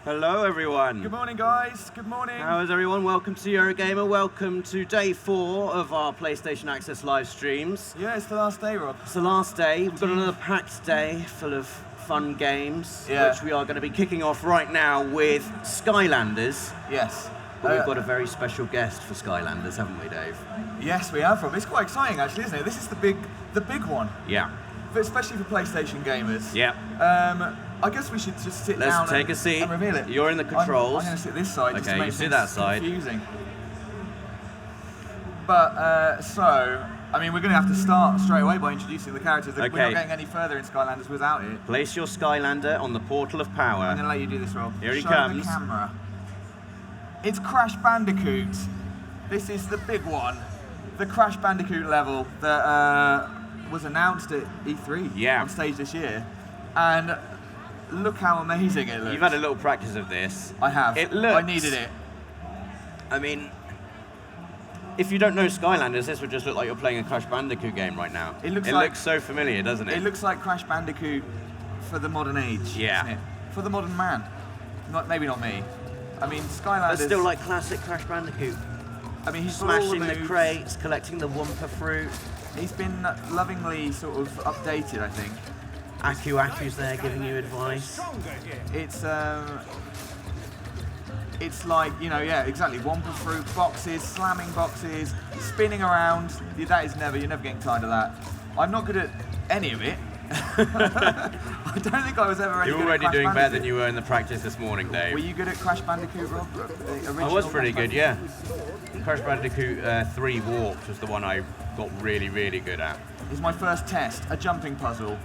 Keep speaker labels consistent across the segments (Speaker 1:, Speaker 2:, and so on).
Speaker 1: Hello everyone.
Speaker 2: Good morning guys, good morning.
Speaker 1: How is everyone? Welcome to Eurogamer, welcome to day 4 of our PlayStation Access live streams.
Speaker 2: Yeah, it's the last day, Rob.
Speaker 1: It's the last day, we've got another packed day full of fun games, which we are going to be kicking off right now with Skylanders.
Speaker 2: Yes.
Speaker 1: But we've got a very special guest for Skylanders, haven't we, Dave?
Speaker 2: Yes, we have, Rob. It's quite exciting actually, isn't it? This is the big one.
Speaker 1: Yeah.
Speaker 2: But especially for PlayStation gamers.
Speaker 1: Yeah.
Speaker 2: I guess we should just sit
Speaker 1: Let's
Speaker 2: down
Speaker 1: take a seat.
Speaker 2: and reveal it.
Speaker 1: You're in the controls.
Speaker 2: I'm going to sit this side just to make
Speaker 1: sit that side.
Speaker 2: confusing. But, I mean, we're going to have to start straight away by introducing the characters.
Speaker 1: Okay.
Speaker 2: We're not getting any further in Skylanders without it.
Speaker 1: Place your Skylander on the portal of power.
Speaker 2: I'm going to let you do this, Rob.
Speaker 1: Here he
Speaker 2: Show
Speaker 1: comes.
Speaker 2: the camera. It's Crash Bandicoot. This is the big one. The Crash Bandicoot level that was announced at E3 on stage this year. And look how amazing it looks.
Speaker 1: You've had a little practice of this.
Speaker 2: I have.
Speaker 1: It looks...
Speaker 2: I needed it.
Speaker 1: I mean, if you don't know Skylanders, this would just look like you're playing a Crash Bandicoot game right now. It looks so familiar, doesn't it?
Speaker 2: It looks like Crash Bandicoot for the modern age.
Speaker 1: Yeah.
Speaker 2: Doesn't it? For the modern man. Maybe not me. I mean, Skylanders...
Speaker 1: It's still like classic Crash Bandicoot.
Speaker 2: I mean, he's
Speaker 1: smashing the crates, collecting the Wumpa fruit.
Speaker 2: He's been lovingly sort of updated, I think.
Speaker 1: Aku's there giving you advice.
Speaker 2: It's like, you know, yeah, exactly. Wumpa fruit boxes, slamming boxes, spinning around. That is you're never getting tired of that. I'm not good at any of it. I don't think I was ever any good at Crash Bandicoot.
Speaker 1: You're already doing better than you were in the practice this morning, Dave.
Speaker 2: Were you good at Crash Bandicoot, Rob?
Speaker 1: I was pretty good, yeah. Crash Bandicoot 3 Warped was the one I got really, really good at.
Speaker 2: It's my first test, a jumping puzzle.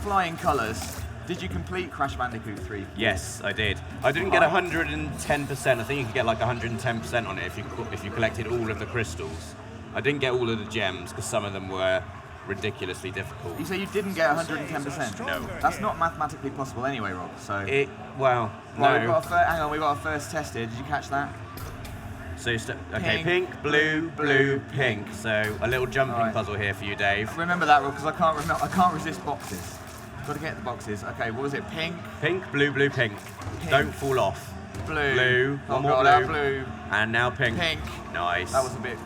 Speaker 2: Flying colours. Did you complete Crash Bandicoot 3?
Speaker 1: Yes, I did. I didn't get 110%. I think you could get like 110% on it if you collected all of the crystals. I didn't get all of the gems because some of them were ridiculously difficult.
Speaker 2: You say you didn't get 110%?
Speaker 1: No.
Speaker 2: That's not mathematically possible anyway, Rob. So.
Speaker 1: Well,
Speaker 2: right,
Speaker 1: no.
Speaker 2: Hang on, we got our first test here. Did you catch that?
Speaker 1: So, pink, blue, pink. So a little jumping puzzle here for you, Dave.
Speaker 2: Remember that, Rob, because I can't resist boxes. Got to get the boxes. Okay, what was it? Pink?
Speaker 1: Pink, blue, pink. Don't fall off.
Speaker 2: Blue.
Speaker 1: One more blue. And now pink.
Speaker 2: Pink.
Speaker 1: Nice.
Speaker 2: That was a bit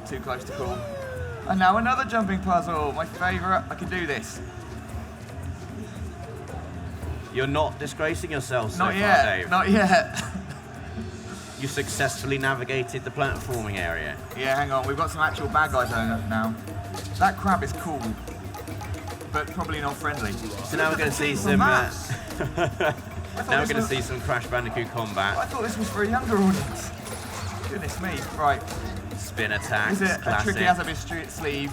Speaker 2: too close to call. And now another jumping puzzle. My favourite. I can do this.
Speaker 1: You're not disgracing yourself so
Speaker 2: far,
Speaker 1: Dave.
Speaker 2: Not yet.
Speaker 1: You successfully navigated the platforming area.
Speaker 2: Yeah, hang on. We've got some actual bad guys on now. That crab is cool, but probably not friendly.
Speaker 1: So now we're going to see some. Now we're going to see some Crash Bandicoot combat.
Speaker 2: I thought this was for a younger audience. Goodness me! Right.
Speaker 1: Spin attacks.
Speaker 2: Is it
Speaker 1: classic.
Speaker 2: a tricky as a sleeve?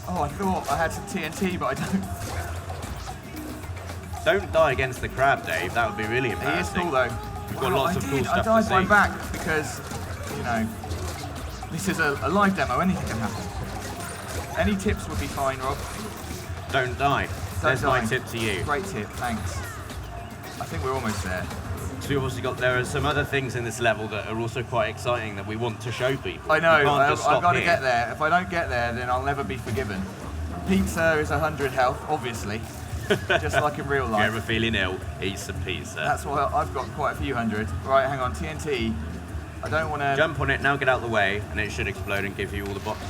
Speaker 2: Oh, I thought I had some TNT, but I don't.
Speaker 1: Don't die against the crab, Dave. That would be really embarrassing.
Speaker 2: He is cool though.
Speaker 1: We've got lots of cool stuff to see.
Speaker 2: I died by back because, you know, this is a live demo. Anything can happen. Any tips would be fine, Rob.
Speaker 1: Don't die. There's my tip to you.
Speaker 2: Great tip, thanks. I think we're almost there.
Speaker 1: So we've also there are some other things in this level that are also quite exciting that we want to show people.
Speaker 2: I know. I've got to get there. If I don't get there, then I'll never be forgiven. Pizza is 100 health, obviously. Just like in real life.
Speaker 1: If you're ever feeling ill, eat some pizza.
Speaker 2: That's why I've got quite a few hundred. Right, hang on, TNT. I don't want to...
Speaker 1: Jump on it, now get out of the way, and it should explode and give you all the boxes.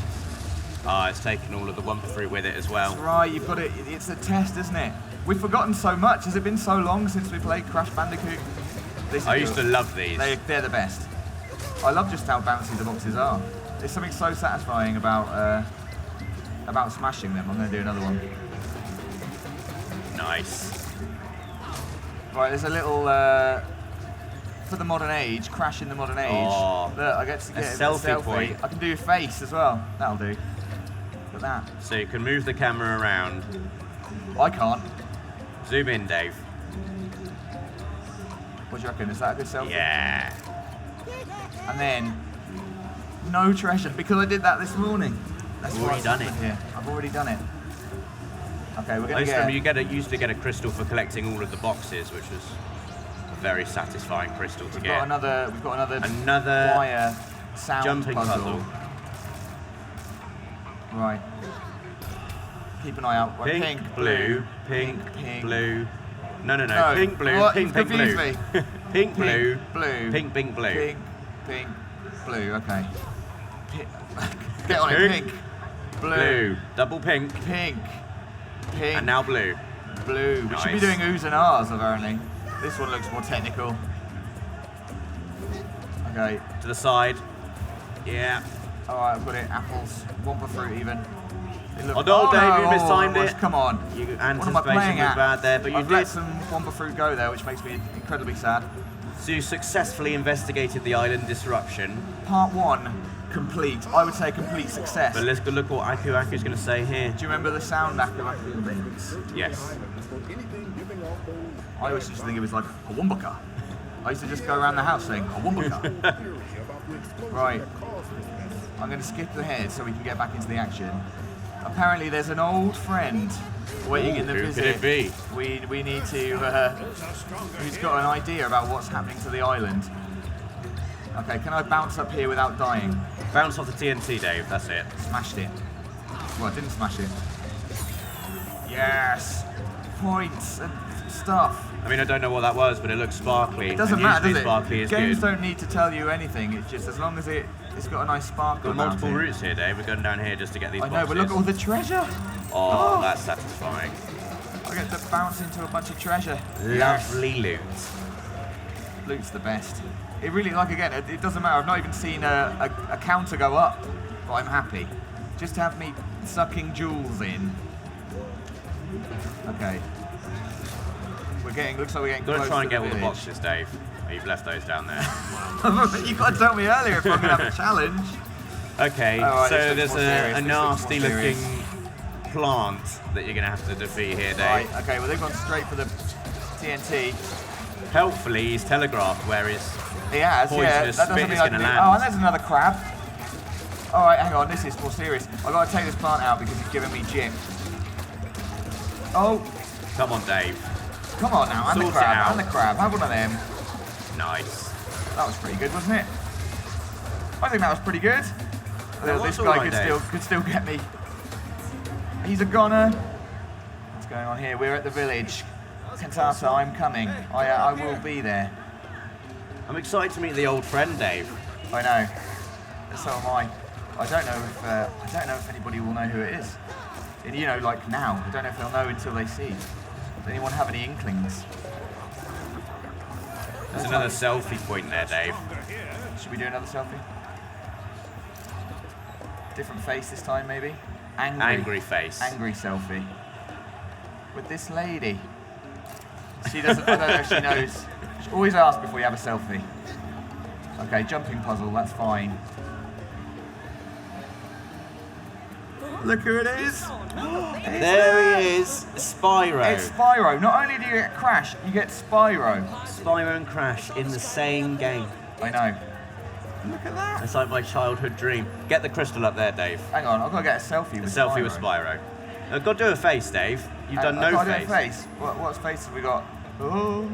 Speaker 1: It's taken all of the Wumpa fruit with it as well.
Speaker 2: That's right, you've got it. It's a test, isn't it? We've forgotten so much. Has it been so long since we played Crash Bandicoot?
Speaker 1: I used to love these.
Speaker 2: They're the best. I love just how bouncy the boxes are. There's something so satisfying about smashing them. I'm going to do another one.
Speaker 1: Nice.
Speaker 2: Right, there's a little, for the modern age, Crash in the modern age.
Speaker 1: Oh,
Speaker 2: look, I get to get
Speaker 1: a selfie point.
Speaker 2: I can do a face as well. That'll do. Look at that.
Speaker 1: So you can move the camera around.
Speaker 2: I can't.
Speaker 1: Zoom in, Dave.
Speaker 2: What do you reckon? Is that a good selfie?
Speaker 1: Yeah.
Speaker 2: And then, no treasure, because I did that this morning. That's
Speaker 1: You've already done it.
Speaker 2: Here. I've already done it. Okay, we're going to get...
Speaker 1: You used to get a crystal for collecting all of the boxes, which was a very satisfying crystal to get.
Speaker 2: We've got another wire sound
Speaker 1: jumping puzzle.
Speaker 2: Right. Keep an eye out.
Speaker 1: Pink, blue, pink, blue. No.
Speaker 2: No.
Speaker 1: Pink, blue,
Speaker 2: What?
Speaker 1: pink,
Speaker 2: You've
Speaker 1: blue.
Speaker 2: confused me.
Speaker 1: Pink, blue.
Speaker 2: Blue.
Speaker 1: Pink, blue.
Speaker 2: Pink, blue. Okay. Get on it. Pink. Blue.
Speaker 1: Double pink.
Speaker 2: Pink.
Speaker 1: And now blue.
Speaker 2: Blue. We should be doing oohs and ahs, apparently. This one looks more technical. Okay.
Speaker 1: To the side. Yeah.
Speaker 2: Alright, I've got it. Apples. Wumpa fruit even.
Speaker 1: Oh no, Dave, you mistimed it.
Speaker 2: Come on.
Speaker 1: Your
Speaker 2: What am I
Speaker 1: anticipation
Speaker 2: playing
Speaker 1: was
Speaker 2: at?
Speaker 1: bad there, but you
Speaker 2: I've
Speaker 1: did.
Speaker 2: let some Wumpa fruit go there, which makes me incredibly sad.
Speaker 1: So you successfully investigated the island disruption.
Speaker 2: Part 1, complete. I would say a complete success.
Speaker 1: But let's go look what Aku Aku's going to say here.
Speaker 2: Do you remember the sound Aku Aku makes?
Speaker 1: Yes.
Speaker 2: I always used to think it was like a Wumbaka. I used to just go around the house saying a Wumbaka. Right. I'm going to skip ahead so we can get back into the action. Apparently there's an old friend waiting in the
Speaker 1: who
Speaker 2: visit.
Speaker 1: could it be?
Speaker 2: We need to, who's got an idea about what's happening to the island. Okay, can I bounce up here without dying?
Speaker 1: Bounce off the TNT, Dave, that's it.
Speaker 2: Smashed it. Well, I didn't smash it. Yes! Points and stuff.
Speaker 1: I mean, I don't know what that was, but it looks sparkly.
Speaker 2: It doesn't
Speaker 1: and
Speaker 2: matter,
Speaker 1: usually
Speaker 2: does it?
Speaker 1: sparkly is
Speaker 2: Games
Speaker 1: good.
Speaker 2: don't need to tell you anything, it's just as long as it's got a nice sparkle
Speaker 1: We've got multiple
Speaker 2: about it.
Speaker 1: routes here, Dave. We're going down here just to get these
Speaker 2: I know,
Speaker 1: boxes.
Speaker 2: but look at all the treasure!
Speaker 1: Oh, that's satisfying.
Speaker 2: I get to bounce into a bunch of treasure.
Speaker 1: Lovely loot.
Speaker 2: Loot's the best. It really, like again, it doesn't matter. I've not even seen a counter go up, but I'm happy. Just to have me sucking jewels in. Okay. Looks like we're getting
Speaker 1: Got
Speaker 2: close
Speaker 1: to try and
Speaker 2: to
Speaker 1: get all the
Speaker 2: village.
Speaker 1: boxes, Dave. Oh, you've left those down there.
Speaker 2: You got to tell me earlier if I'm going to have a challenge.
Speaker 1: Okay,
Speaker 2: Alright,
Speaker 1: so
Speaker 2: this
Speaker 1: there's
Speaker 2: looks more serious.
Speaker 1: a
Speaker 2: This looks more
Speaker 1: nasty looking
Speaker 2: serious.
Speaker 1: plant that you're going to have to defeat here, Dave.
Speaker 2: Right, okay, well they've gone straight for the TNT.
Speaker 1: Helpfully, he's telegraphed where his
Speaker 2: He has, yeah.
Speaker 1: poisonous
Speaker 2: That doesn't
Speaker 1: spit
Speaker 2: mean
Speaker 1: is
Speaker 2: I
Speaker 1: going
Speaker 2: can
Speaker 1: to
Speaker 2: do. Oh,
Speaker 1: land.
Speaker 2: and there's another crab. Alright, hang on, this is more serious. I've got to take this plant out because it's giving me jip. Oh,
Speaker 1: Come on, Dave.
Speaker 2: come on now, and the
Speaker 1: Sort it
Speaker 2: crab,
Speaker 1: out.
Speaker 2: and the crab. Have one of them.
Speaker 1: Nice.
Speaker 2: That was pretty good, wasn't it? I think that was pretty good.
Speaker 1: That
Speaker 2: This
Speaker 1: was
Speaker 2: guy
Speaker 1: alright,
Speaker 2: could still get me. He's a goner. What's going on here? We're at the village. Kantata, I'm coming. I will be there.
Speaker 1: I'm excited to meet the old friend, Dave.
Speaker 2: I know. So am I. I don't know if anybody will know who it is. And, you know, like now. I don't know if they'll know until they see. Does anyone have any inklings?
Speaker 1: There's another selfie point there, Dave.
Speaker 2: Should we do another selfie? Different face this time, maybe?
Speaker 1: Angry face.
Speaker 2: Angry selfie. With this lady. She doesn't, I don't know if she knows. Always ask before you have a selfie. Okay, jumping puzzle, that's fine. Look who it is.
Speaker 1: There he is, Spyro.
Speaker 2: It's Spyro. Not only do you get Crash, you get Spyro.
Speaker 1: Spyro and Crash in the same game.
Speaker 2: I know. Look at that.
Speaker 1: It's like my childhood dream. Get the crystal up there, Dave.
Speaker 2: Hang on, I've got to get a selfie
Speaker 1: A
Speaker 2: with
Speaker 1: selfie
Speaker 2: Spyro.
Speaker 1: with Spyro. I've got to do a face, Dave. You've done
Speaker 2: I've
Speaker 1: no
Speaker 2: got to
Speaker 1: face.
Speaker 2: do a face. What face have we got? Oh,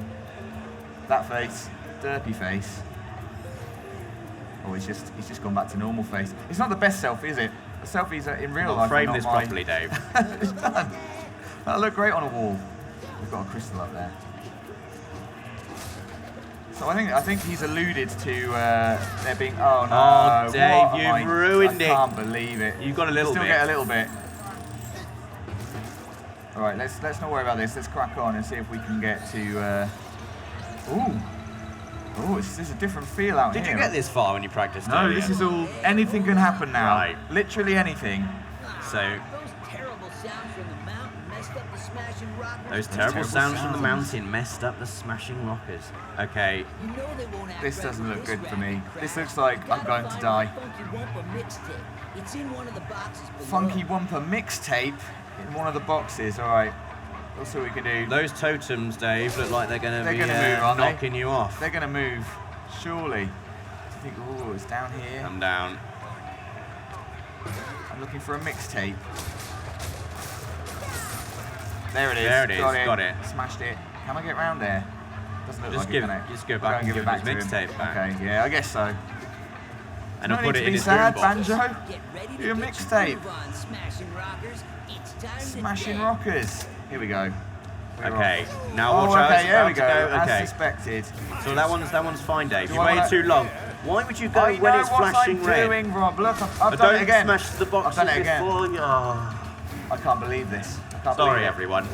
Speaker 2: that face. Derpy face. Oh, he's just gone back to normal face. It's not the best selfie, is it? The selfies are in real life.
Speaker 1: Frame
Speaker 2: are not
Speaker 1: this
Speaker 2: mine.
Speaker 1: properly, Dave.
Speaker 2: It's done. That'll look great on a wall. We've got a crystal up there. So I think he's alluded to there being. Oh no!
Speaker 1: Oh, Dave,
Speaker 2: what am
Speaker 1: you've ruined
Speaker 2: I
Speaker 1: it.
Speaker 2: can't believe it.
Speaker 1: You've got a little
Speaker 2: Still
Speaker 1: bit.
Speaker 2: get a little bit. All right, let's not worry about this. Let's crack on and see if we can get to. Oh, this is a different feel out here.
Speaker 1: Did you get this far when you practiced
Speaker 2: No,
Speaker 1: earlier?
Speaker 2: this is all. Anything can happen now.
Speaker 1: Right.
Speaker 2: Literally anything.
Speaker 1: So,
Speaker 3: Those terrible sounds from the mountain messed up the smashing rockers.
Speaker 1: those terrible sounds from the mountain messed up the smashing rockers. Okay,
Speaker 3: You know they won't act
Speaker 2: This
Speaker 3: right
Speaker 2: doesn't
Speaker 3: with
Speaker 2: look
Speaker 3: this
Speaker 2: good for
Speaker 3: one.
Speaker 2: me. This looks like I'm going to die.
Speaker 3: Funky Wumpa mixtape. It's in one of the boxes below.
Speaker 2: Funky Wumpa mixtape in one of the boxes. All right, let's see what we can do.
Speaker 1: those totems, Dave, look like they're going to be
Speaker 2: They're gonna move, aren't they?
Speaker 1: knocking you off.
Speaker 2: They're going to move, surely. Do you think, oh, it's down here?
Speaker 1: Come down.
Speaker 2: I'm looking for a mixtape. There it is.
Speaker 1: There it is, got it.
Speaker 2: Smashed it. Can I get round there? Doesn't look
Speaker 1: Just
Speaker 2: like
Speaker 1: give-
Speaker 2: it, can it?
Speaker 1: just go
Speaker 2: I'll
Speaker 1: back and
Speaker 2: give
Speaker 1: give
Speaker 2: it
Speaker 1: him
Speaker 2: back
Speaker 1: his
Speaker 2: to him.
Speaker 1: mixtape back.
Speaker 2: Okay, yeah, I guess so.
Speaker 1: And
Speaker 2: No
Speaker 1: I'll
Speaker 2: need
Speaker 1: put
Speaker 2: to
Speaker 1: it in
Speaker 2: be
Speaker 1: his
Speaker 2: sad,
Speaker 1: boombox.
Speaker 2: Banjo.
Speaker 3: Get ready to
Speaker 2: Your
Speaker 3: get
Speaker 2: mixtape.
Speaker 3: your groove on, smashing rockers. It's time
Speaker 2: Smashing
Speaker 3: to
Speaker 2: rockers. Here we go.
Speaker 1: Okay, now watch out.
Speaker 2: Okay, there we
Speaker 1: it's
Speaker 2: go.
Speaker 1: about to go.
Speaker 2: As
Speaker 1: Okay,
Speaker 2: suspected.
Speaker 1: so that one's fine, Dave. You
Speaker 2: I
Speaker 1: waited too long. Why would you go
Speaker 2: I
Speaker 1: when
Speaker 2: know
Speaker 1: it's
Speaker 2: what
Speaker 1: flashing
Speaker 2: I'm
Speaker 1: red?
Speaker 2: doing, Rob. Look, I've done
Speaker 1: Don't
Speaker 2: it again.
Speaker 1: smash the boxes
Speaker 2: I've done it again.
Speaker 1: before you.
Speaker 2: I can't believe this. I can't
Speaker 1: Sorry,
Speaker 2: believe it.
Speaker 1: everyone.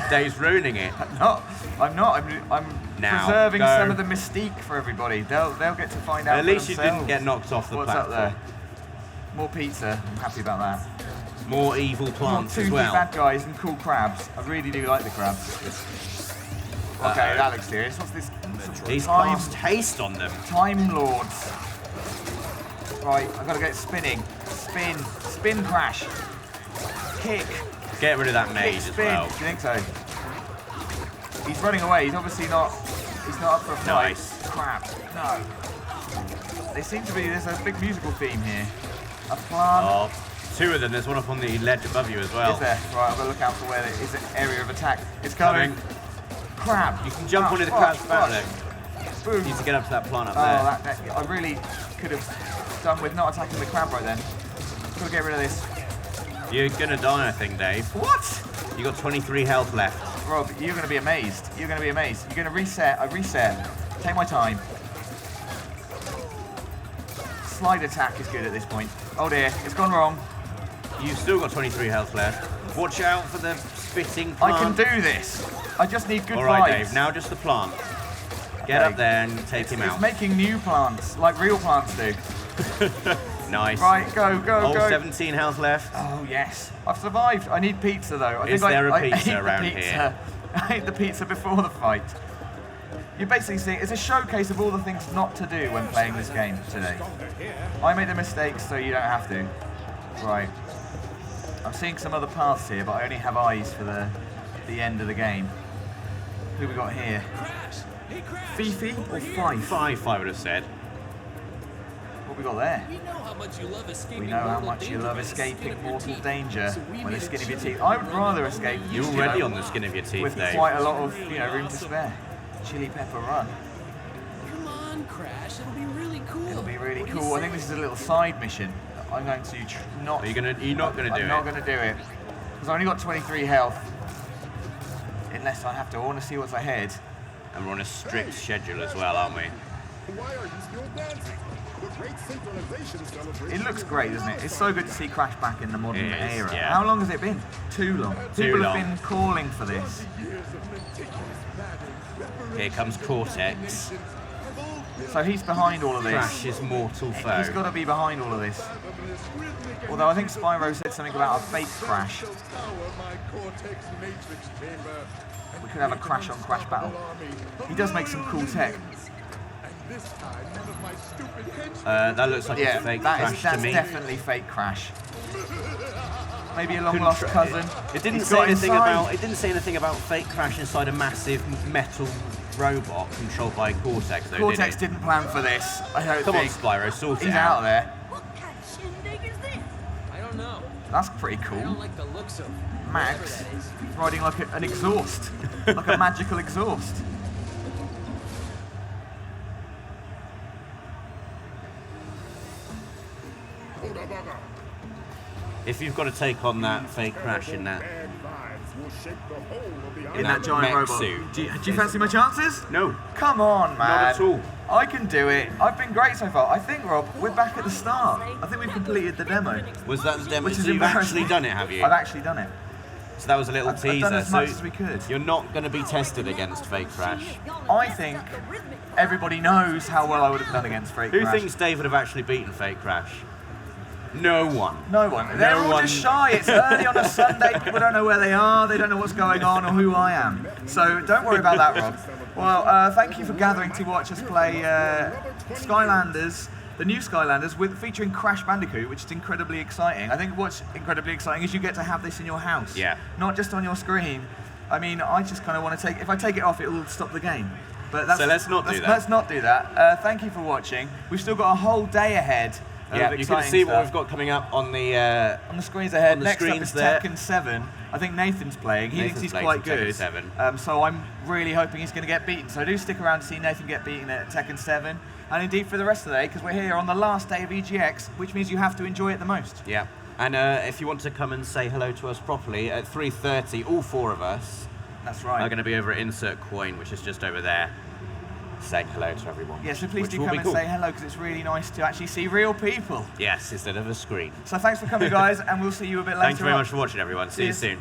Speaker 1: Dave's ruining it.
Speaker 2: No, I'm not. I'm
Speaker 1: Now,
Speaker 2: preserving
Speaker 1: go.
Speaker 2: some of the mystique for everybody. They'll get to find out.
Speaker 1: At least you
Speaker 2: themselves.
Speaker 1: didn't get knocked off the
Speaker 2: What's
Speaker 1: platform.
Speaker 2: up there? More pizza. I'm happy about that.
Speaker 1: More evil
Speaker 2: More
Speaker 1: plants as
Speaker 2: toothy
Speaker 1: well.
Speaker 2: bad guys and cool crabs. I really do like the crabs. Okay, that looks serious. What's this?
Speaker 1: He's
Speaker 2: Time-
Speaker 1: cast haste on them.
Speaker 2: Time Lords. Right, I've got to get spinning. Spin crash. Kick.
Speaker 1: Get rid of that
Speaker 2: Kick
Speaker 1: mage as
Speaker 2: spin.
Speaker 1: well.
Speaker 2: Do you think so? He's running away. He's obviously not. He's not up for a fight.
Speaker 1: Nice.
Speaker 2: Crap. No. They seem to be. There's a big musical theme here. A plant.
Speaker 1: Oh, two of them. There's one up on the ledge above you as well.
Speaker 2: Is there? Right, I've got to look out for where it is. An area of attack. It's coming. Crab.
Speaker 1: You can jump onto the crab's back there.
Speaker 2: Boom.
Speaker 1: You need to get up to that plant up
Speaker 2: Oh,
Speaker 1: there.
Speaker 2: that I really could have done with not attacking the crab right then. Got to get rid of this.
Speaker 1: You're gonna die, I think, Dave.
Speaker 2: What?
Speaker 1: You got 23 health left.
Speaker 2: Rob, you're going to be amazed. You're going to be amazed. You're going to reset. I reset. Take my time. Slide attack is good at this point. Oh dear, it's gone wrong.
Speaker 1: You've still got 23 health left. Watch out for the spitting plant.
Speaker 2: I can do this. I just need good
Speaker 1: All right,
Speaker 2: vibes.
Speaker 1: Dave. Now just the plant. Get up there and take him
Speaker 2: It's
Speaker 1: out.
Speaker 2: making new plants, like real plants do.
Speaker 1: Nice.
Speaker 2: Right, go,
Speaker 1: Oh,
Speaker 2: go.
Speaker 1: 17 health left.
Speaker 2: Oh yes, I've survived. I need pizza though.
Speaker 1: Is there a pizza
Speaker 2: I ate
Speaker 1: around
Speaker 2: the pizza.
Speaker 1: here?
Speaker 2: I ate the pizza before the fight. You're basically seeing it's a showcase of all the things not to do when playing this game today. I made the mistakes, so you don't have to. Right. I'm seeing some other paths here, but I only have eyes for the end of the game. Who we got here? Fifi or Fife?
Speaker 1: Five, I would have said.
Speaker 2: What we got there?
Speaker 3: We know how much you love escaping
Speaker 2: We know how
Speaker 3: mortal
Speaker 2: much you
Speaker 3: danger
Speaker 2: love
Speaker 3: by the skin
Speaker 2: escaping
Speaker 3: of your
Speaker 2: mortal
Speaker 3: teeth.
Speaker 2: danger
Speaker 3: So we
Speaker 2: by the
Speaker 3: made
Speaker 2: skin of
Speaker 3: a
Speaker 2: your
Speaker 3: choice.
Speaker 2: teeth. I would rather escape.
Speaker 1: You're
Speaker 2: you
Speaker 1: already
Speaker 2: know,
Speaker 1: on the skin of your teeth,
Speaker 2: with
Speaker 1: Dave.
Speaker 2: quite a lot of room to spare. Chili pepper run.
Speaker 3: Come on, Crash. It'll be really cool.
Speaker 2: It'll be really
Speaker 3: What do you
Speaker 2: cool. I think
Speaker 3: say?
Speaker 2: this is a little side mission. I'm going to not.
Speaker 1: You're not gonna do
Speaker 2: I'm
Speaker 1: it.
Speaker 2: not going to do it because I only got 23 health. Unless I have to. I want to see what's ahead.
Speaker 1: And we're on a strict schedule as well, aren't we?
Speaker 4: Why are you still dancing? The great synchronization celebration.
Speaker 2: It looks great, doesn't it? It's so good to see Crash back in the modern
Speaker 1: It is,
Speaker 2: era.
Speaker 1: yeah.
Speaker 2: How long has it been? Too long.
Speaker 1: Too
Speaker 2: People
Speaker 1: long.
Speaker 2: have been calling for this.
Speaker 4: Years of meticulous planning.
Speaker 1: Here comes Cortex.
Speaker 2: So he's behind all of this.
Speaker 1: Crash's mortal foe.
Speaker 2: He's got to be behind all of this. Although I think Spyro said something about a fake crash. We could have a crash on Crash battle. He does make some cool tech.
Speaker 1: That looks like
Speaker 2: Yeah,
Speaker 1: it's fake
Speaker 2: that's
Speaker 1: Crash to me.
Speaker 2: definitely fake Crash. Maybe a long lost
Speaker 1: Contra-
Speaker 2: cousin.
Speaker 1: It didn't
Speaker 2: He's
Speaker 1: say
Speaker 2: got
Speaker 1: anything
Speaker 2: inside.
Speaker 1: about. It didn't say anything about fake Crash inside a massive metal robot controlled by Cortex, though,
Speaker 2: Cortex
Speaker 1: did it?
Speaker 2: didn't plan for this. I don't
Speaker 1: Come on,
Speaker 2: think.
Speaker 1: Spyro, sort it
Speaker 2: He's
Speaker 1: out.
Speaker 2: out there.
Speaker 5: What kind of shindig is this?
Speaker 3: I don't know.
Speaker 2: That's pretty
Speaker 3: I don't
Speaker 2: cool.
Speaker 3: like the looks of
Speaker 2: Max
Speaker 3: whatever that is.
Speaker 2: riding like an exhaust, like a magical exhaust.
Speaker 1: If you've got to take on that fake Crash in that,
Speaker 2: In
Speaker 1: that
Speaker 2: that giant
Speaker 1: mech
Speaker 2: robot.
Speaker 1: suit.
Speaker 2: Do you fancy my chances?
Speaker 1: no,
Speaker 2: Come on, man.
Speaker 1: not at all.
Speaker 2: I can do it. I've been great so far. I think, Rob, we're back at the start. I think we've completed the demo.
Speaker 1: Was that the demo?
Speaker 2: Which is
Speaker 1: So you've
Speaker 2: embarrassing.
Speaker 1: actually done it, have you?
Speaker 2: I've actually done it.
Speaker 1: So that was a little
Speaker 2: I've
Speaker 1: teaser.
Speaker 2: done as much
Speaker 1: so
Speaker 2: as we could.
Speaker 1: You're not going to be tested against fake Crash.
Speaker 2: I think everybody knows how well I would have done against Fake
Speaker 1: Who
Speaker 2: Crash.
Speaker 1: thinks Dave would have actually beaten fake Crash? No one.
Speaker 2: No one. They're all
Speaker 1: one.
Speaker 2: just shy. It's early on a Sunday. People don't know where they are. They don't know what's going on or who I am. So don't worry about that, Rob. Well, thank you for gathering to watch us play Skylanders, the new Skylanders, featuring Crash Bandicoot, which is incredibly exciting. I think what's incredibly exciting is you get to have this in your house.
Speaker 1: Yeah.
Speaker 2: Not just on your screen. I mean, I just kind of want to if I take it off, it will stop the game. But that's,
Speaker 1: So let's not do that.
Speaker 2: Let's not do that. Thank you for watching. We've still got a whole day ahead.
Speaker 1: Yeah,
Speaker 2: of
Speaker 1: you can
Speaker 2: exciting
Speaker 1: see what
Speaker 2: stuff.
Speaker 1: we've got coming up on the.
Speaker 2: On the screens ahead.
Speaker 1: On the
Speaker 2: Next up
Speaker 1: screens
Speaker 2: is
Speaker 1: there.
Speaker 2: Tekken 7. I think Nathan's playing. He
Speaker 1: Nathan's
Speaker 2: thinks he's
Speaker 1: playing
Speaker 2: quite
Speaker 1: some Tekken
Speaker 2: good.
Speaker 1: 7.
Speaker 2: So I'm really hoping he's going to get beaten. So do stick around to see Nathan get beaten at Tekken 7. And indeed for the rest of the day, because we're here on the last day of EGX, which means you have to enjoy it the most.
Speaker 1: Yeah, and if you want to come and say hello to us properly at 3:30, all four of us
Speaker 2: That's right.
Speaker 1: are going to be over at Insert Coin, which is just over there, saying hello to everyone.
Speaker 2: Yeah, so please
Speaker 1: which
Speaker 2: do
Speaker 1: will
Speaker 2: come
Speaker 1: be
Speaker 2: and
Speaker 1: cool.
Speaker 2: say hello, because it's really nice to actually see real people.
Speaker 1: Yes, instead of a screen.
Speaker 2: So thanks for coming, guys, and we'll see you a bit later.
Speaker 1: Thank you very much for watching, everyone. See you soon.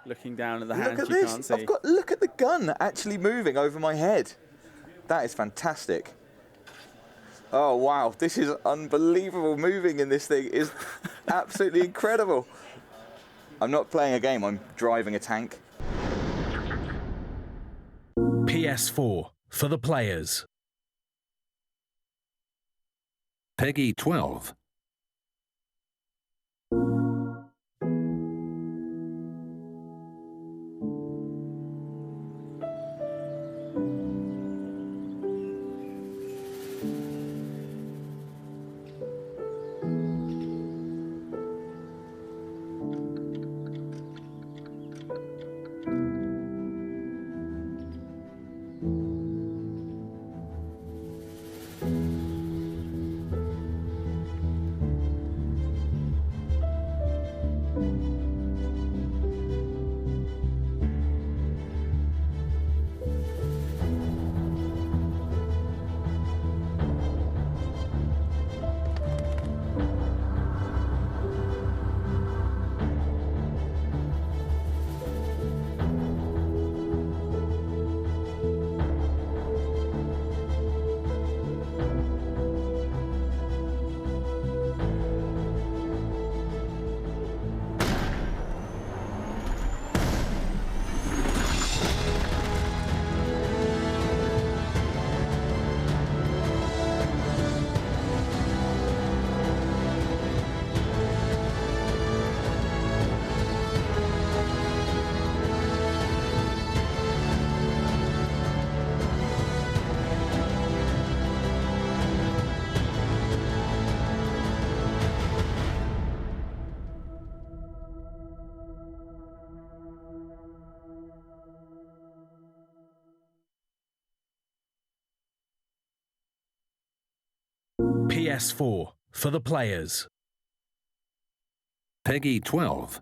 Speaker 6: Looking down at the
Speaker 2: Look
Speaker 6: hands
Speaker 2: at
Speaker 6: you
Speaker 2: this.
Speaker 6: can't see.
Speaker 2: Look at the gun actually moving over my head. That is fantastic.
Speaker 6: Oh wow, this is unbelievable. Moving in this thing is absolutely incredible. I'm not playing a game, I'm driving a tank.
Speaker 7: PS4 for the players.
Speaker 8: Peggy 12.
Speaker 7: PS4 for the players.
Speaker 8: Peggy 12.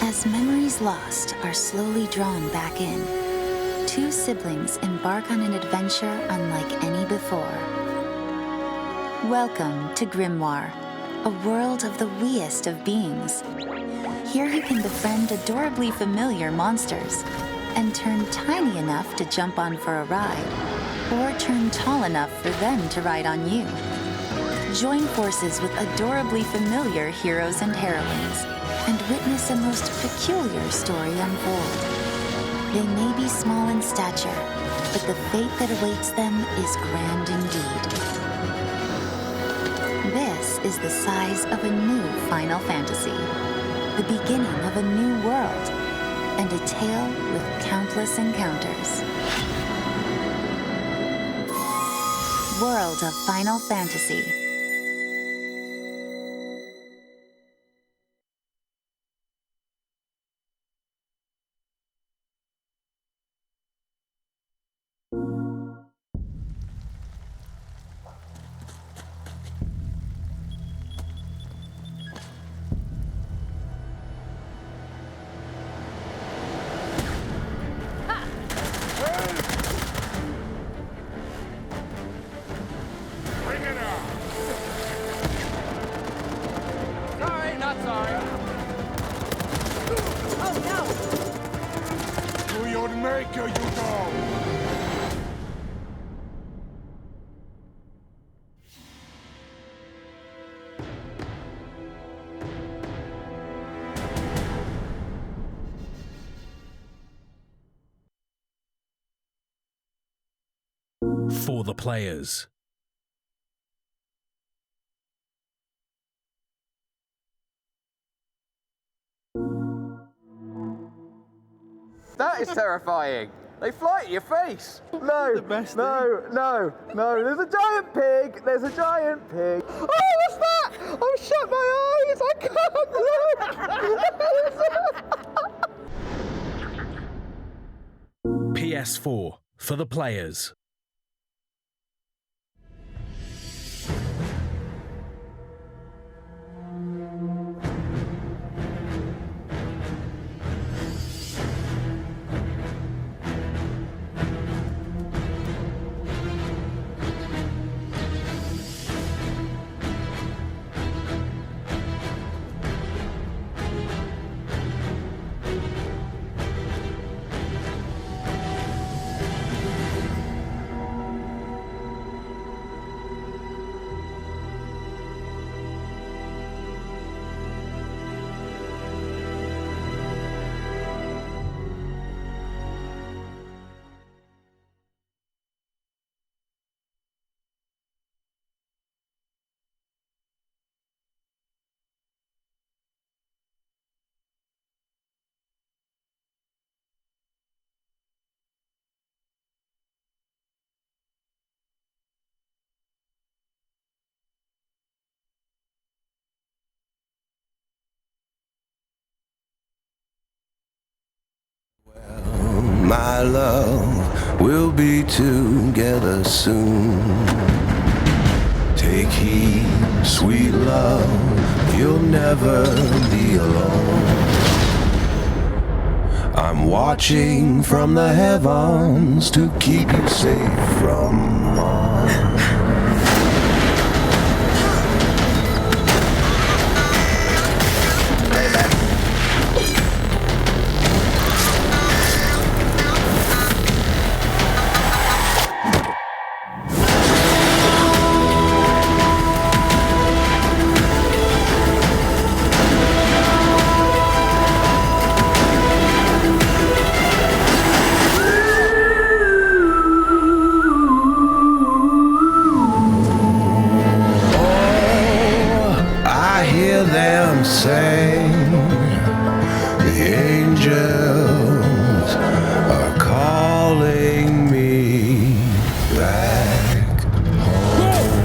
Speaker 9: As memories lost are slowly drawn back in, two siblings embark on an adventure unlike any before. Welcome to Grimoire, a world of the weest of beings. Here you can befriend adorably familiar monsters and turn tiny enough to jump on for a ride, or turn tall enough for them to ride on you. Join forces with adorably familiar heroes and heroines and witness a most peculiar story unfold. They may be small in stature, but the fate that awaits them is grand indeed. This is the size of a new Final Fantasy, the beginning of a new world, and a tale with countless encounters. World of Final Fantasy.
Speaker 7: For the players.
Speaker 6: That is terrifying. They fly at your face. No, no, there's a giant pig. There's a giant pig. Oh, what's that? I've shut my eyes. I can't look.
Speaker 7: PS4 for the players.
Speaker 10: my love, we'll be together soon. Take heed, sweet love, you'll never be alone. I'm watching from the heavens to keep you safe from harm. Sing, the angels are calling me back home.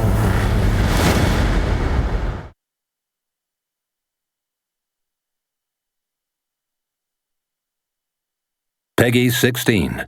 Speaker 8: Peggy 16.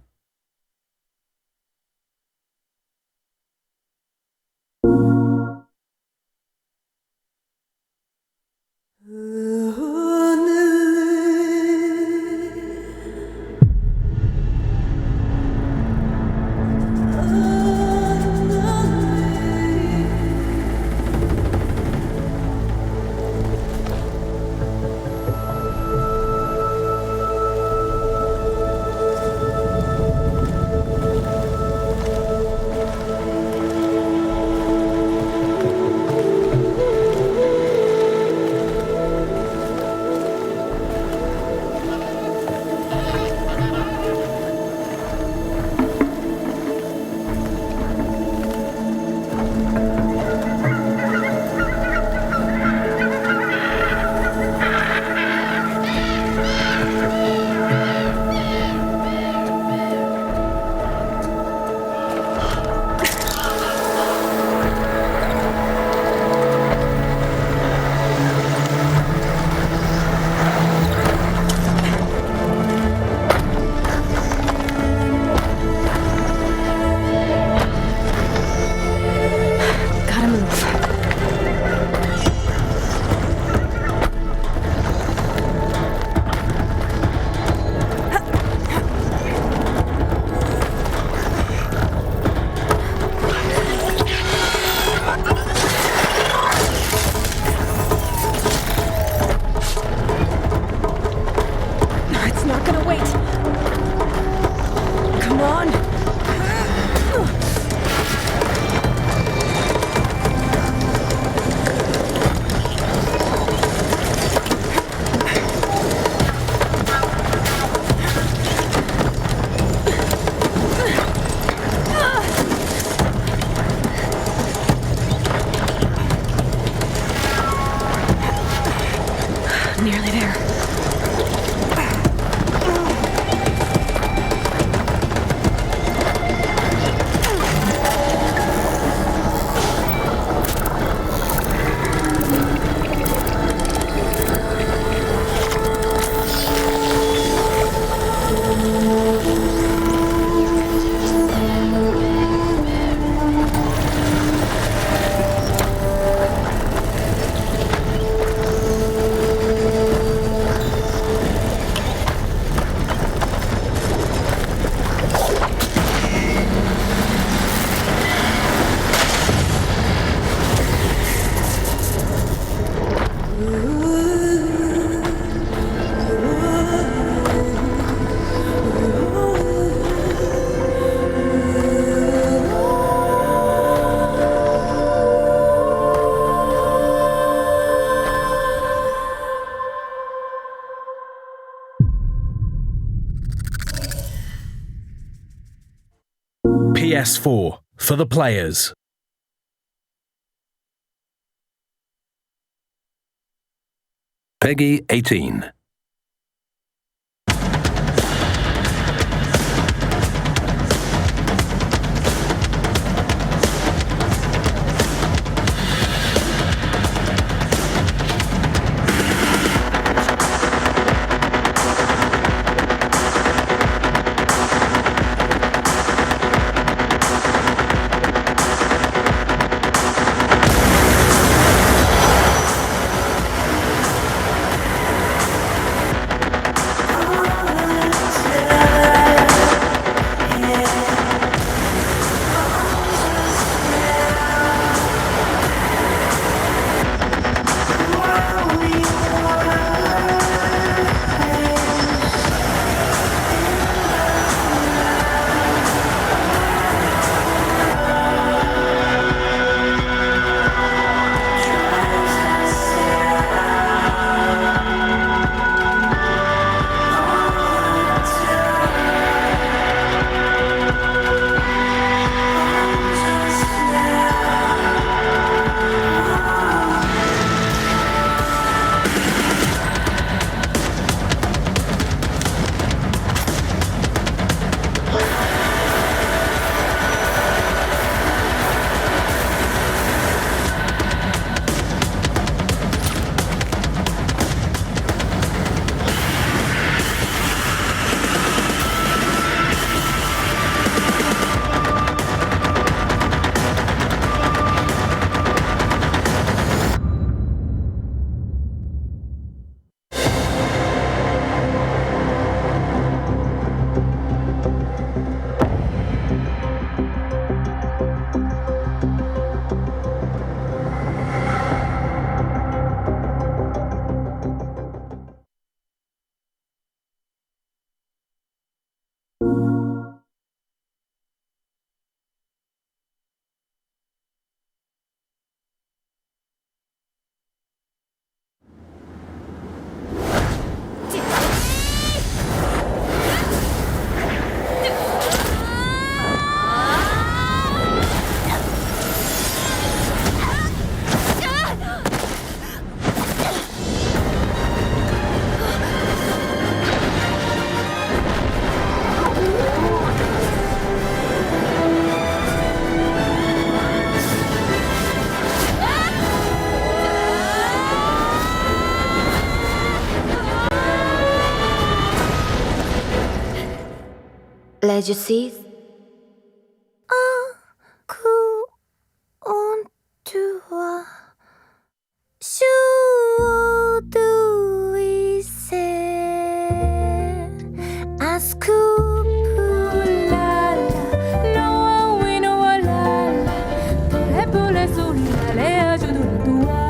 Speaker 7: PS4 for the players.
Speaker 8: Peggy 18.
Speaker 5: Glad you see. Aku ontua suotuise asku pulala loa wino walala tole pule sulale ajudul tua.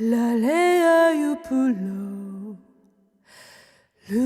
Speaker 5: La lea you pulo le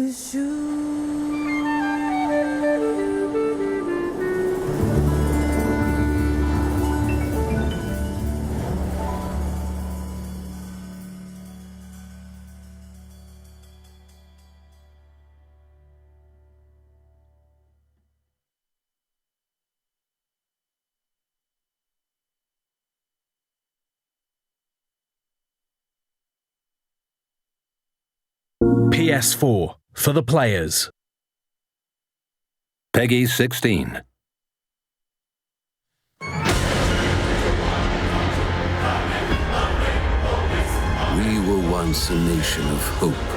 Speaker 7: PS4 for the players.
Speaker 8: Peggy 16.
Speaker 10: We were once a nation of hope.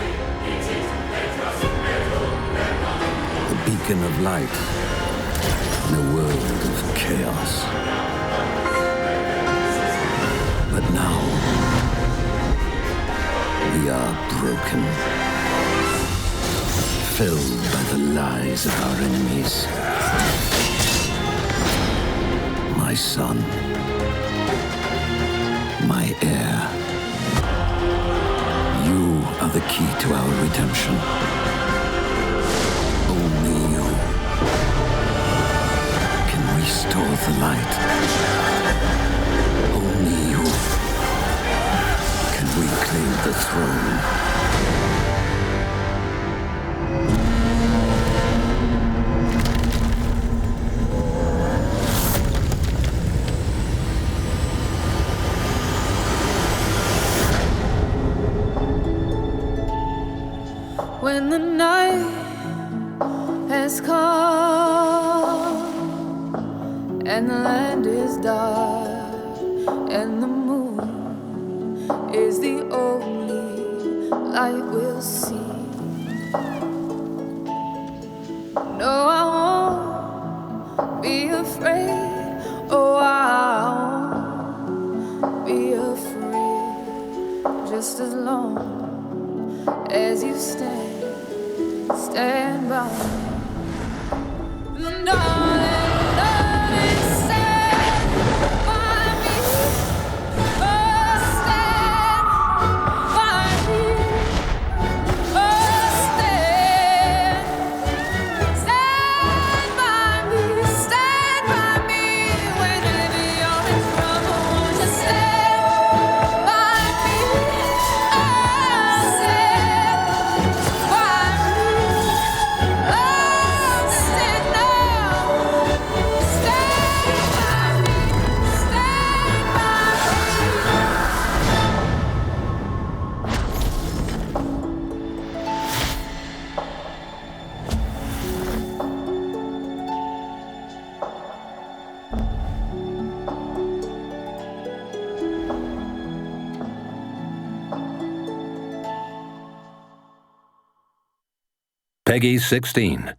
Speaker 10: A beacon of light in a world of chaos. But now, we are broken, filled by the lies of our enemies. My son, my heir, you are the key to our redemption. Only you can restore the light. Only you can reclaim the throne.
Speaker 5: When the night has come and the land is dark and the moon is the only light we'll see. No, I won't be afraid. Oh, I won't be afraid. Just as long as you stand by me. Darling, darling, stand by me. Oh, stand by me. Oh, stand by me. Stand by me. When you live beyond the trouble, won't you stand by me? Oh, stand by me. Oh, stand now. Stand by me. Stand by
Speaker 8: Peggy 16.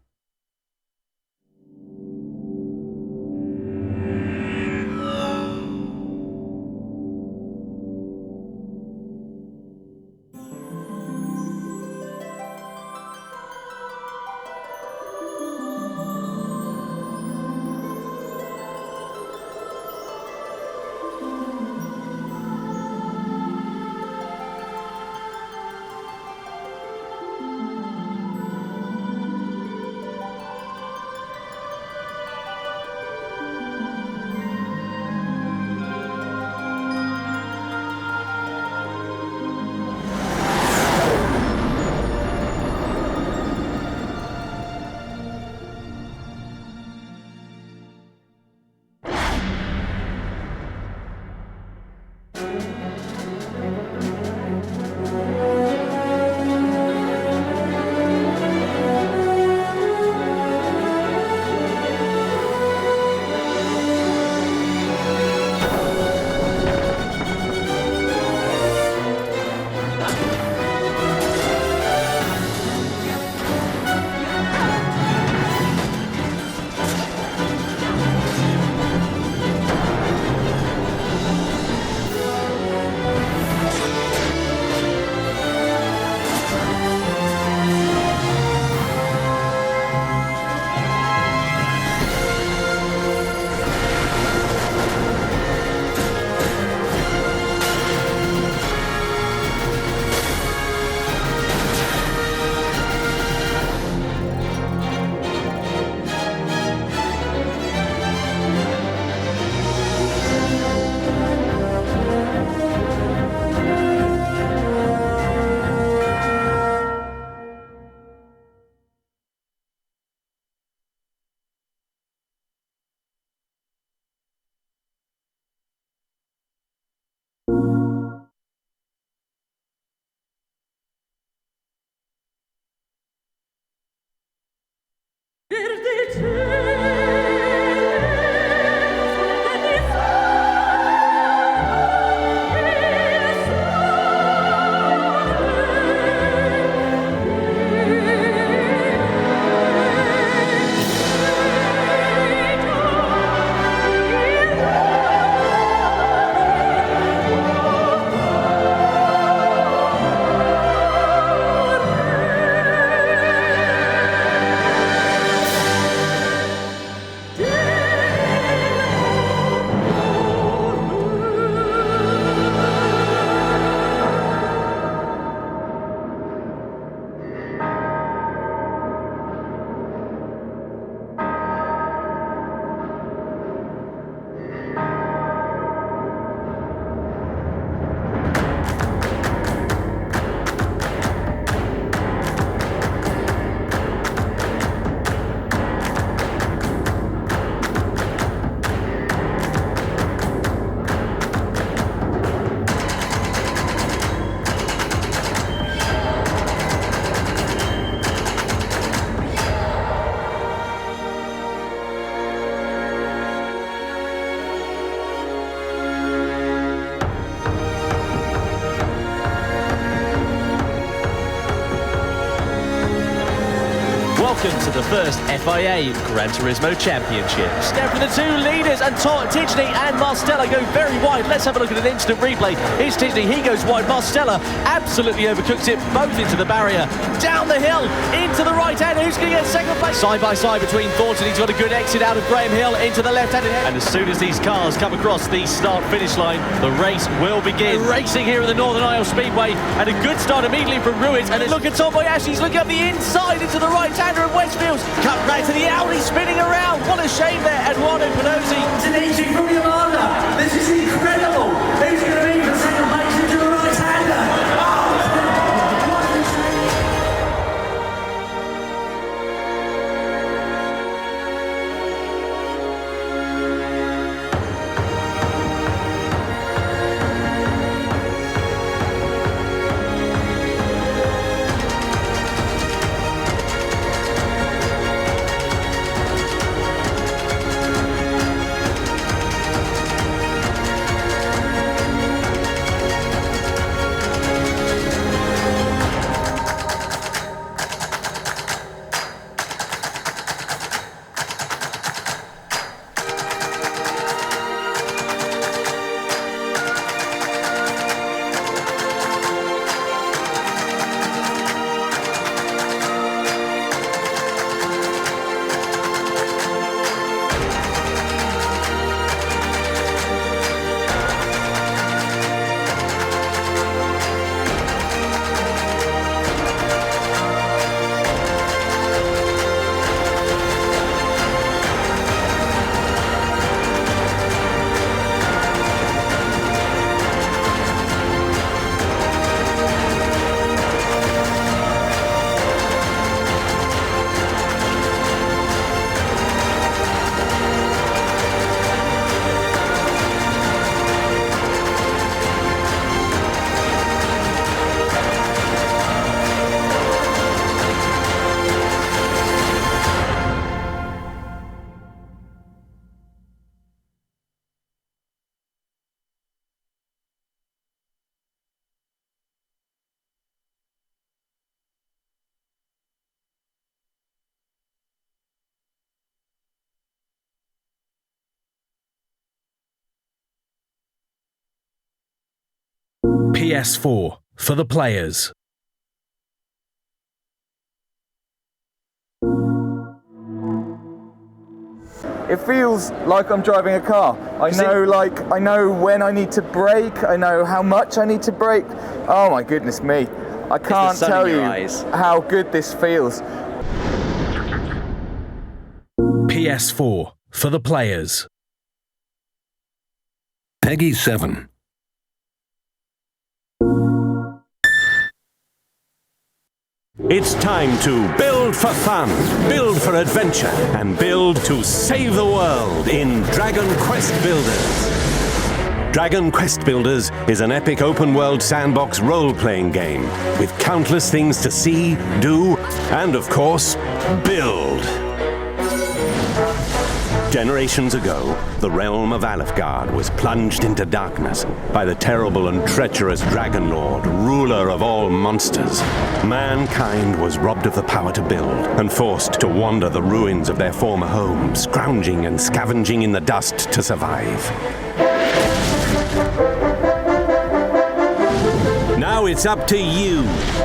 Speaker 11: welcome to the first FIA Gran Turismo Championships. Now for the two leaders, and Tijani and Marstella go very wide. Let's have a look at an instant replay. Here's Tijani, he goes wide. Marstella absolutely overcooks it, both into the barrier. Down the hill, into the right hand. Who's going to get second place? Side by side between Thornton. He's got a good exit out of Graham Hill into the left-handed head. And as soon as these cars come across the start-finish line, the race will begin. Racing here at the Northern Isle Speedway, and a good start immediately from Ruiz. And look at Tom Boyashi, he's looking up the inside into the right-hander of Westfields. Cut back to the Audi, spinning around. What a shame there, Eduardo Panozzi.
Speaker 12: It's from Yolanda. This is incredible. Who's going to be for second place into the right-hander?
Speaker 7: PS4 for the players.
Speaker 6: It feels like I'm driving a car. I know when I need to brake, I know how much I need to brake. Oh my goodness me. I can't tell you how good this feels.
Speaker 7: PS4 for the players.
Speaker 8: Peggy 7.
Speaker 13: It's time to build for fun, build for adventure, and build to save the world in Dragon Quest Builders. Dragon Quest Builders is an epic open-world sandbox role-playing game with countless things to see, do, and of course, build. Generations ago, the realm of Alefgard was plunged into darkness by the terrible and treacherous Dragon Lord, ruler of all monsters. Mankind was robbed of the power to build and forced to wander the ruins of their former home, scrounging and scavenging in the dust to survive. Now it's up to you,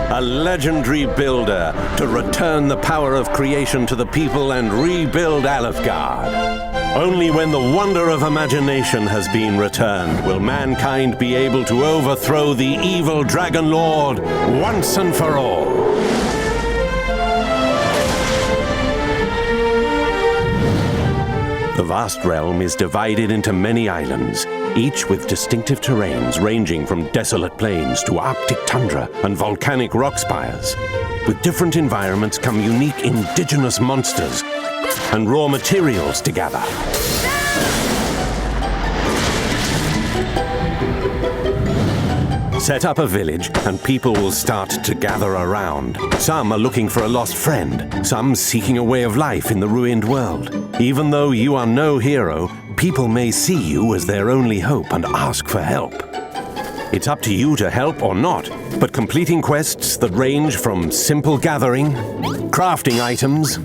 Speaker 13: a legendary builder, to return the power of creation to the people and rebuild Alefgard. Only when the wonder of imagination has been returned will mankind be able to overthrow the evil Dragon Lord once and for all. The vast realm is divided into many islands, each with distinctive terrains ranging from desolate plains to Arctic tundra and volcanic rock spires. With different environments come unique indigenous monsters and raw materials to gather. Set up a village and people will start to gather around. Some are looking for a lost friend, some seeking a way of life in the ruined world. Even though you are no hero, people may see you as their only hope and ask for help. It's up to you to help or not, but completing quests that range from simple gathering, crafting items,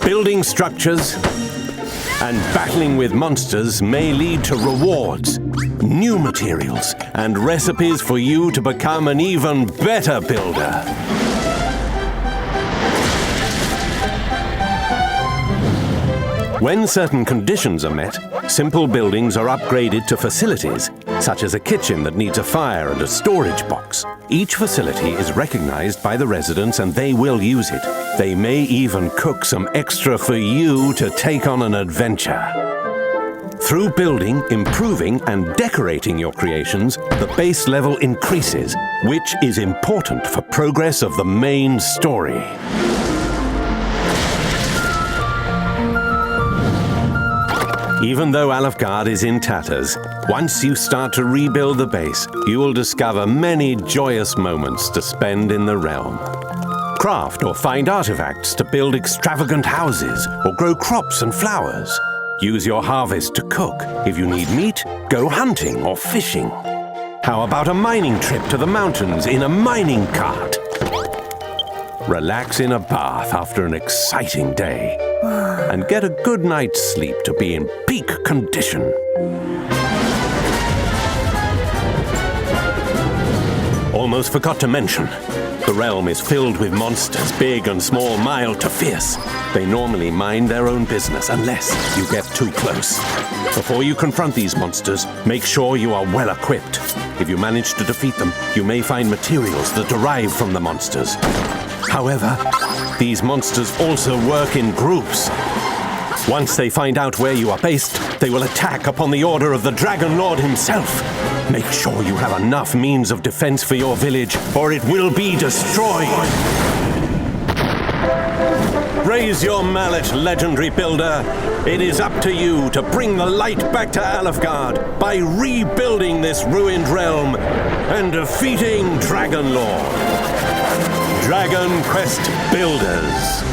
Speaker 13: building structures, and battling with monsters may lead to rewards, new materials, and recipes for you to become an even better builder. When certain conditions are met, simple buildings are upgraded to facilities, such as a kitchen that needs a fire and a storage box. Each facility is recognized by the residents and they will use it. They may even cook some extra for you to take on an adventure. Through building, improving, and decorating your creations, the base level increases, which is important for progress of the main story. Even though Alfgard is in tatters, once you start to rebuild the base, you will discover many joyous moments to spend in the realm. Craft or find artifacts to build extravagant houses or grow crops and flowers. Use your harvest to cook. If you need meat, go hunting or fishing. How about a mining trip to the mountains in a mining cart? Relax in a bath after an exciting day. And get a good night's sleep to be in peak condition. Almost forgot to mention, the realm is filled with monsters, big and small, mild to fierce. They normally mind their own business unless you get too close. Before you confront these monsters, make sure you are well equipped. If you manage to defeat them, you may find materials that derive from the monsters. However, these monsters also work in groups. Once they find out where you are based, they will attack upon the order of the Dragon Lord himself. Make sure you have enough means of defense for your village, or it will be destroyed. Raise your mallet, legendary builder. It is up to you to bring the light back to Alfgard by rebuilding this ruined realm and defeating Dragon Lord. Dragon Quest Builders.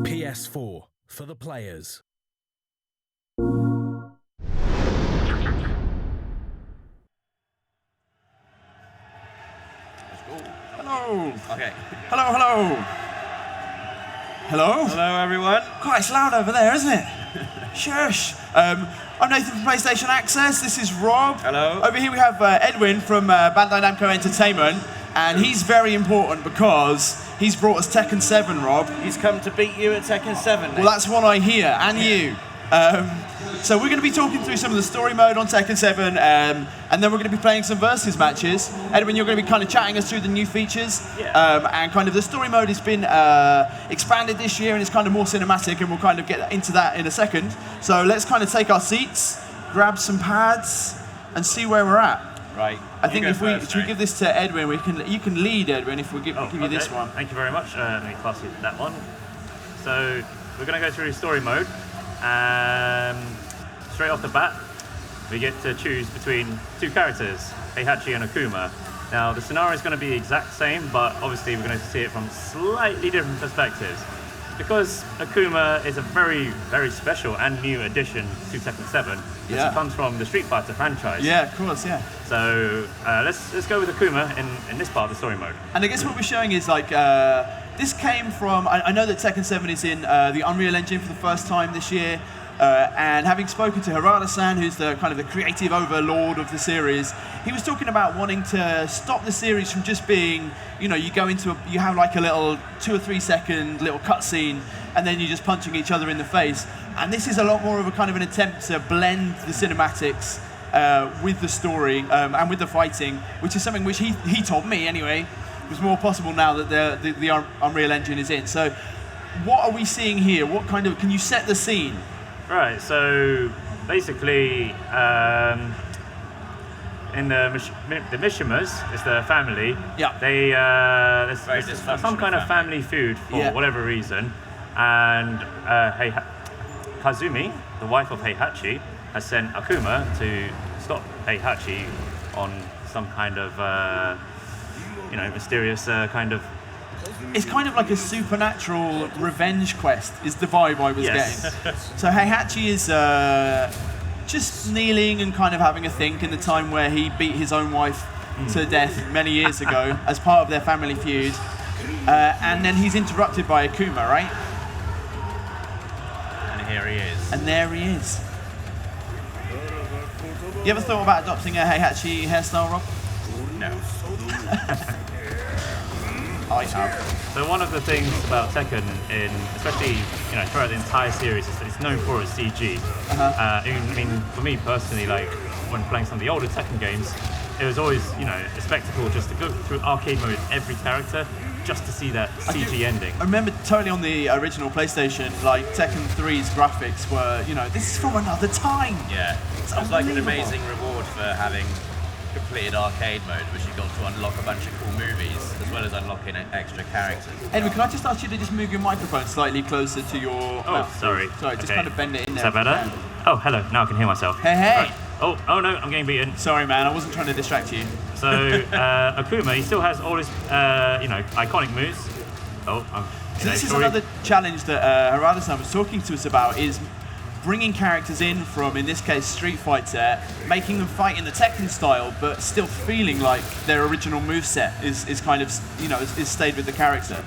Speaker 7: PS4 for the players.
Speaker 2: Hello.
Speaker 1: Okay.
Speaker 2: Hello, hello. Hello?
Speaker 1: Hello, everyone.
Speaker 2: Quite it's loud over there, isn't it? Shush. I'm Nathan from PlayStation Access. This is Rob.
Speaker 1: Hello.
Speaker 2: Over here we have Edwin from Bandai Namco Entertainment, and he's very important because he's brought us Tekken 7, Rob.
Speaker 1: He's come to beat you at Tekken 7.
Speaker 2: Well, that's what I hear, and you. So we're going to be talking through some of the story mode on Tekken 7, and then we're going to be playing some versus matches. Edwin, you're going to be kind of chatting us through the new features, and kind of the story mode has been expanded this year, and it's kind of more cinematic, and we'll kind of get into that in a second. So let's kind of take our seats, grab some pads, and see where we're at.
Speaker 1: Right.
Speaker 2: I think if we give this to Edwin, you can lead, Edwin, if we give you this one.
Speaker 14: Thank you very much. Let me pass you that one. So we're going to go through story mode. Straight off the bat, we get to choose between two characters, Heihachi and Akuma. Now, the scenario is going to be the exact same, but obviously we're going to see it from slightly different perspectives. Because Akuma is a very, very special and new addition to Tekken 7.
Speaker 2: Yeah.
Speaker 14: It comes from the Street Fighter franchise.
Speaker 2: Yeah, of course, yeah.
Speaker 14: So let's go with Akuma in this part of the story mode.
Speaker 2: And I guess what we're showing is like, this came from, I know that Tekken 7 is in the Unreal Engine for the first time this year. And having spoken to Harada-san, who's the kind of the creative overlord of the series, he was talking about wanting to stop the series from just being, you know, you have like a little 2 or 3 second little cutscene, and then you're just punching each other in the face. And this is a lot more of a kind of an attempt to blend the cinematics with the story and with the fighting, which is something which he told me anyway was more possible now that the Unreal Engine is in. So, what are we seeing here? What kind of, can you set the scene?
Speaker 14: Right, so basically, in the Mishimas, it's the family.
Speaker 2: Yeah.
Speaker 14: They there's some kind of family food for whatever reason, and Kazumi, the wife of Heihachi, has sent Akuma to stop Heihachi on some kind of, mysterious kind of.
Speaker 2: It's kind of like a supernatural revenge quest, is the vibe I was getting. So Heihachi is just kneeling and kind of having a think in the time where he beat his own wife to death many years ago as part of their family feud. And then he's interrupted by Akuma, right?
Speaker 1: And here he is.
Speaker 2: And there he is. You ever thought about adopting a Heihachi hairstyle, Rob?
Speaker 1: No.
Speaker 2: I have.
Speaker 14: So one of the things about Tekken, especially throughout the entire series, is that it's known for its CG. I mean, for me personally, like when playing some of the older Tekken games, it was always a spectacle just to go through arcade mode every character just to see that CG ending.
Speaker 2: I remember totally on the original PlayStation, like Tekken 3's graphics were, this is from another time.
Speaker 1: Yeah, it was like an amazing reward for having completed arcade mode, which you got to unlock a bunch of cool movies, as well as unlocking extra characters.
Speaker 2: Edward, can I just ask you to just move your microphone slightly closer to your mouth?
Speaker 14: Sorry.
Speaker 2: Sorry, just kind of bend it in there.
Speaker 14: Is that better? Oh, hello, now I can hear myself.
Speaker 2: Hey, hey!
Speaker 14: Right. Oh no, I'm getting beaten.
Speaker 2: Sorry man, I wasn't trying to distract you.
Speaker 14: So, Akuma, he still has all his, iconic moves.
Speaker 2: So this is another challenge that Harada-san was talking to us about, is bringing characters in from, in this case, Street Fighter, making them fight in the Tekken style, but still feeling like their original moveset is kind of, is stayed with the character.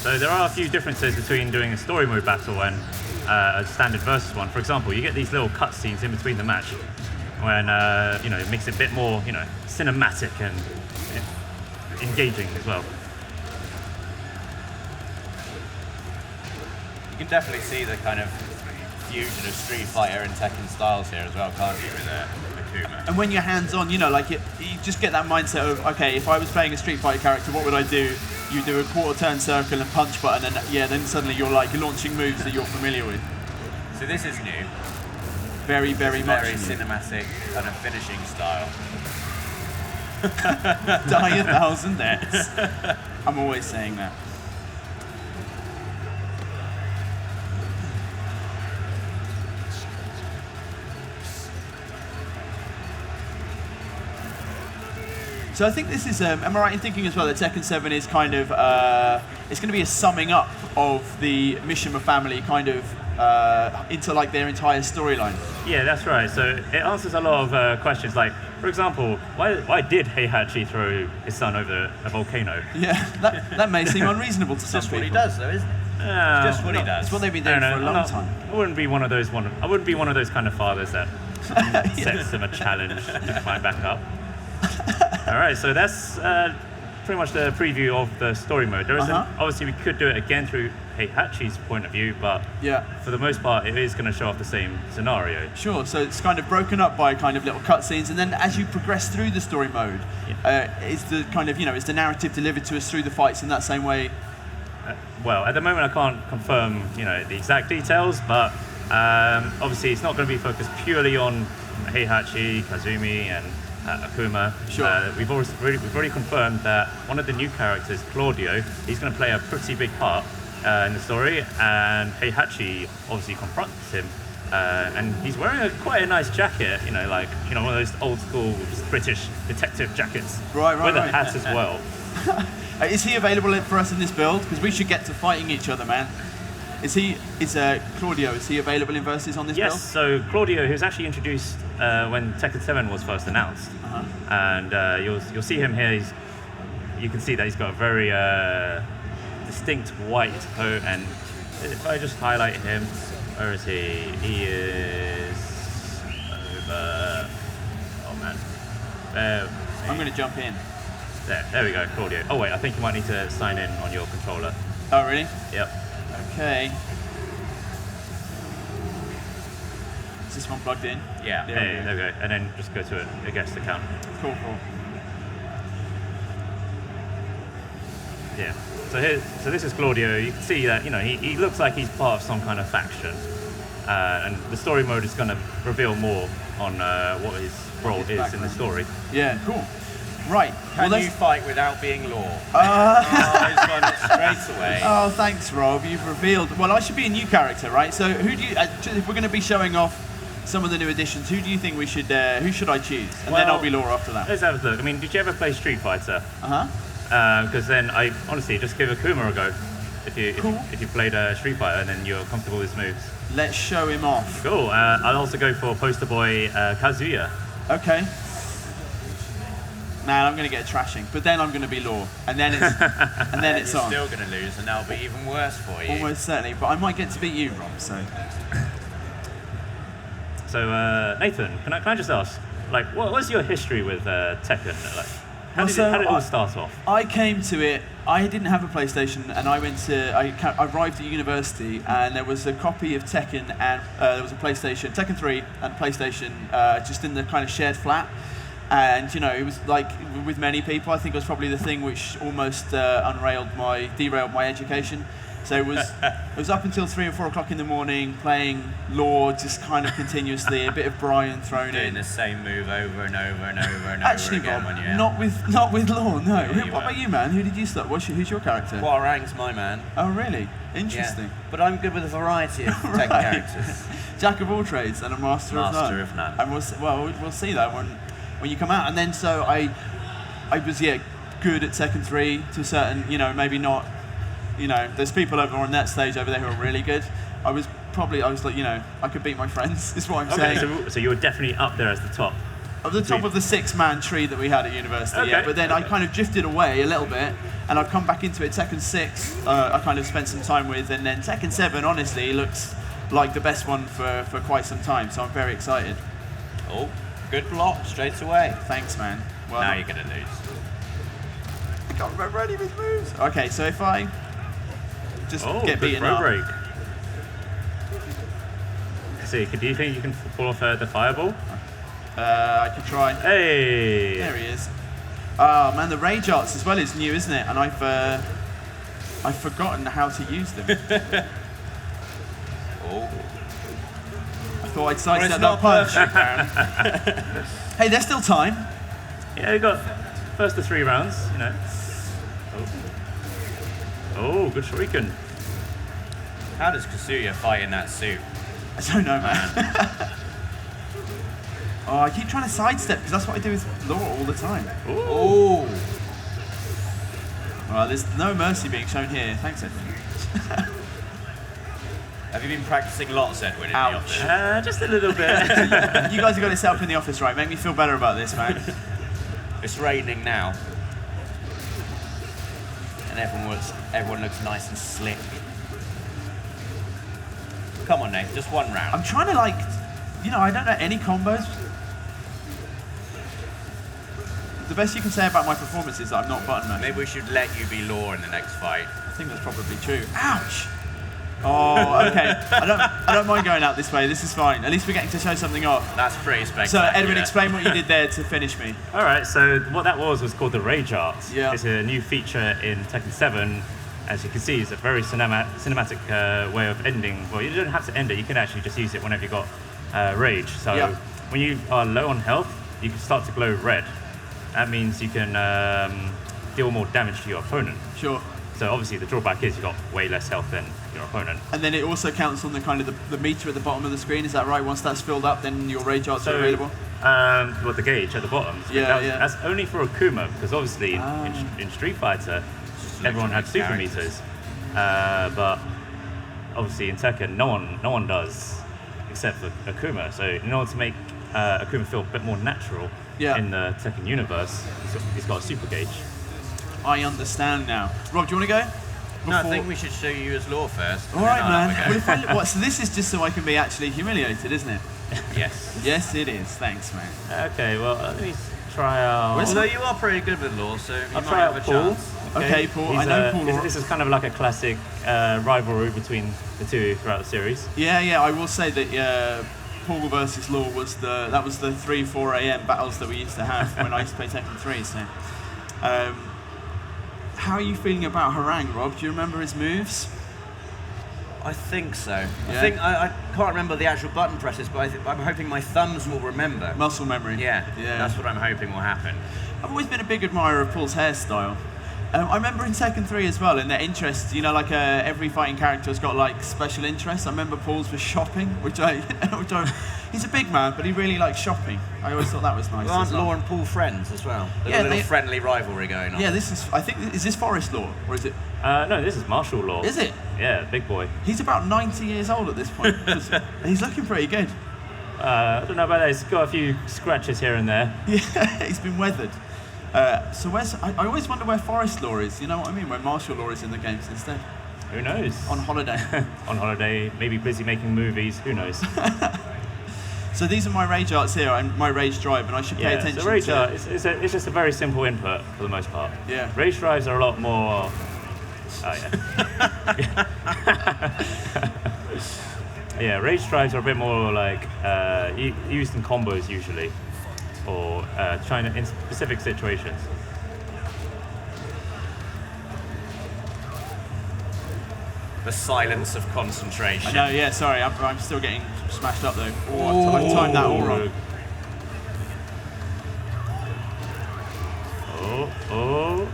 Speaker 14: So there are a few differences between doing a story mode battle and a standard versus one. For example, you get these little cutscenes in between the match when, it makes it a bit more, cinematic and engaging as well.
Speaker 1: You can definitely see the kind of fusion of Street Fighter and Tekken styles here as well, can't you, with Akuma?
Speaker 2: And when you're hands-on, you just get that mindset of, okay, if I was playing a Street Fighter character, what would I do? You do a quarter-turn circle and punch button, and then suddenly you're launching moves that you're familiar with.
Speaker 1: So this is new.
Speaker 2: Very, very much
Speaker 1: Very cinematic kind of finishing style.
Speaker 2: Die 1,000 deaths. I'm always saying that. So I think this is, am I right in thinking as well that Tekken 7 is kind of, it's going to be a summing up of the Mishima family kind of into like their entire storyline?
Speaker 14: Yeah, that's right. So it answers a lot of questions like, for example, why did Heihachi throw his son over a volcano?
Speaker 2: Yeah, that may seem unreasonable to some people.
Speaker 1: That's what he does though, isn't it? It's just what he does.
Speaker 2: It's what they've been doing for a long time.
Speaker 14: I wouldn't be one of those kind of fathers that sets them a challenge to climb back up. All right, so that's pretty much the preview of the story mode. There is obviously we could do it again through Heihachi's point of view, but for the most part, it is going to show off the same scenario.
Speaker 2: Sure. So it's kind of broken up by kind of little cutscenes, and then as you progress through the story mode, is the kind of is the narrative delivered to us through the fights in that same way?
Speaker 14: Well, at the moment, I can't confirm the exact details, but obviously it's not going to be focused purely on Heihachi, Kazumi, and Akuma.
Speaker 2: Sure.
Speaker 14: We've already confirmed that one of the new characters, Claudio, he's going to play a pretty big part in the story, and Heihachi obviously confronts him, and he's wearing quite a nice jacket, one of those old school British detective jackets, with a hat as well.
Speaker 2: Is he available for us in this build? Because we should get to fighting each other, man. Claudio, is he available in versus on this build?
Speaker 14: Yes, so Claudio, he was actually introduced when Tekken 7 was first announced. And you'll see him here. You can see that he's got a very distinct white coat, and if I just highlight him, where is he? He is over... Oh man.
Speaker 2: I'm going to jump in.
Speaker 14: There we go, Claudio. Oh wait, I think you might need to sign in on your controller.
Speaker 2: Oh really?
Speaker 14: Yep.
Speaker 2: Okay. Is this one plugged in?
Speaker 14: Yeah. There we go. And then just go to a guest account.
Speaker 2: Cool.
Speaker 14: Yeah. So this is Claudio. You can see that he looks like he's part of some kind of faction, and the story mode is going to reveal more on what his role is in the story.
Speaker 2: Yeah. Cool. Right.
Speaker 1: Can you fight without being law? He's gone straight away.
Speaker 2: Oh, thanks, Rob. You've revealed. Well, I should be a new character, right? So, who do you? If we're going to be showing off some of the new additions. Who do you think we should? Who should I choose? And then I'll be Laura after that.
Speaker 14: Let's have a look. I mean, did you ever play Street Fighter? Because then I honestly just give Akuma a go. If you played Street Fighter and then you're comfortable with his moves.
Speaker 2: Let's show him off.
Speaker 14: Cool. I'll also go for poster boy Kazuya.
Speaker 2: Okay. Man, I'm going to get a trashing, but then I'm going to be Law, and then it's
Speaker 1: You're
Speaker 2: on.
Speaker 1: still going to lose, and that'll be even worse for you.
Speaker 2: Almost certainly, but I might get to beat you, Rob.
Speaker 14: So Nathan, can I just ask, like, what was your history with Tekken? Like, how did it all start off?
Speaker 2: I came to it. I didn't have a PlayStation, and I arrived at university, and there was a copy of Tekken, and there was a PlayStation, Tekken 3, and PlayStation just in the kind of shared flat. And it was like with many people, I think it was probably the thing which almost derailed my education. So it was up until 3 or 4 o'clock in the morning playing Law just kind of continuously, a bit of Brian thrown in.
Speaker 1: Doing the same move over and over and over and
Speaker 2: Actually,
Speaker 1: over again.
Speaker 2: Rob, not with Law, no. What about you, man? Who did you start? Who's your character?
Speaker 1: Hwoarang's my man.
Speaker 2: Oh, really? Interesting.
Speaker 1: Yeah. But I'm good with a variety of Tekken characters.
Speaker 2: Jack of all trades and a master of none.
Speaker 1: Master of none.
Speaker 2: And we'll see that when you come out. And then so I was good at Tekken 3 to a certain, maybe not. There's people over on that stage over there who are really good. I was like, I could beat my friends, is what I'm saying.
Speaker 14: So you were definitely up there as the top.
Speaker 2: At the top of the 6-man tree that we had at university, yeah. But then I kind of drifted away a little bit, and I've come back into it. Tekken 6, I kind of spent some time with, and then Tekken 7, honestly, looks like the best one for quite some time, so I'm very excited.
Speaker 1: Oh, good block, straight away.
Speaker 2: Thanks, man. Well,
Speaker 1: now you're going to lose.
Speaker 2: I can't remember any of his moves. Okay, so if I just get beaten up.
Speaker 14: Break. See, do you think you can pull off the fireball?
Speaker 2: I could try.
Speaker 14: Hey!
Speaker 2: There he is. Oh man, the rage arts as well is new, isn't it? And I've forgotten how to use them.
Speaker 1: Oh.
Speaker 2: I thought I'd sidestep that punch. Hey, there's still time.
Speaker 14: Yeah, we got first of 3 rounds, Oh, good shuriken.
Speaker 1: How does Kazuya fight in that suit?
Speaker 2: I don't know, man. Oh, I keep trying to sidestep because that's what I do with Laura all the time.
Speaker 1: Ooh.
Speaker 2: Well, there's no mercy being shown here. Thanks, Edwin.
Speaker 1: Have you been practicing lots, Edwin, in the office?
Speaker 14: Just a little bit.
Speaker 2: You guys have got it set up in the office, right? Make me feel better about this, man.
Speaker 1: It's raining now. And everyone looks nice and slick. Come on, Nate, just one round.
Speaker 2: I'm trying to I don't know any combos. The best you can say about my performance is that I'm not button mashed.
Speaker 1: Maybe we should let you be Law in the next fight.
Speaker 2: I think that's probably true. Ouch! Oh, okay. I don't mind going out this way. This is fine. At least we're getting to show something off.
Speaker 1: That's pretty spectacular.
Speaker 2: So, Edwin, explain what you did there to finish me.
Speaker 14: All right. So what that was called the Rage Art.
Speaker 2: Yeah.
Speaker 14: It's a new feature in Tekken 7. As you can see, it's a very cinematic way of ending. Well, you don't have to end it. You can actually just use it whenever you got rage. So when you are low on health, you can start to glow red. That means you can deal more damage to your opponent.
Speaker 2: Sure.
Speaker 14: So obviously the drawback is you've got way less health than your opponent.
Speaker 2: And then it also counts on the kind of the meter at the bottom of the screen, is that right? Once that's filled up, then your rage arts are available?
Speaker 14: Well, the gauge at the bottom.
Speaker 2: Yeah,
Speaker 14: That's only for Akuma, because obviously in Street Fighter, everyone had super meters. But obviously in Tekken, no one does, except for Akuma. So in order to make Akuma feel a bit more natural in the Tekken universe, he's got a super gauge.
Speaker 2: I understand now. Rob, do you want to go?
Speaker 1: No, I think we should show you as Law first.
Speaker 2: All right, man. Well, so this is just so I can be actually humiliated, isn't it?
Speaker 1: Yes.
Speaker 2: Yes, it is. Thanks, man.
Speaker 14: Okay, well, let me try out...
Speaker 1: Although you are pretty good with Law, so you
Speaker 14: I'll
Speaker 1: might
Speaker 14: try
Speaker 1: have
Speaker 14: out
Speaker 1: a
Speaker 14: Paul.
Speaker 1: chance.
Speaker 2: Okay, Paul. I know Paul.
Speaker 14: This is kind of like a classic rivalry between the two throughout the series.
Speaker 2: Yeah. I will say that Paul versus Law was the 3-4 a.m. battles that we used to have when I used to play Tekken 3. So, how are you feeling about Hwoarang, Rob? Do you remember his moves?
Speaker 1: I think so.
Speaker 2: Yeah.
Speaker 1: I think I can't remember the actual button presses, but I'm hoping my thumbs will remember.
Speaker 2: Muscle memory.
Speaker 1: Yeah. That's what I'm hoping will happen.
Speaker 2: I've always been a big admirer of Paul's hairstyle. I remember in Tekken 3 as well, in their interests, every fighting character has got like special interests. I remember Paul's was shopping, which I He's a big man, but he really likes shopping. I always thought that was nice.
Speaker 1: Aren't Law and Paul friends as well? There's a little friendly rivalry going on.
Speaker 2: Yeah, this is. I think is this Forest Law or is it?
Speaker 14: No, this is Martial Law.
Speaker 2: Is it?
Speaker 14: Yeah, big boy.
Speaker 2: He's about 90 years old at this point. He's looking pretty good.
Speaker 14: I don't know about that. He's got a few scratches here and there.
Speaker 2: Yeah, he's been weathered. So where's? I always wonder where Forest Law is. You know what I mean? Where Martial Law is in the games instead.
Speaker 14: Who knows?
Speaker 2: On holiday.
Speaker 14: On holiday, maybe busy making movies. Who knows?
Speaker 2: So these are my rage arts here, and my rage drive, and I should pay attention
Speaker 14: so rage
Speaker 2: to.
Speaker 14: art, it's just a very simple input for the most part.
Speaker 2: Yeah.
Speaker 14: Rage drives are a lot more. Yeah, rage drives are a bit more like used in combos usually, or trying to in specific situations.
Speaker 1: The silence of concentration.
Speaker 2: I know, yeah, sorry, I'm still getting smashed up though. Oh, I've timed that all wrong.
Speaker 14: Oh.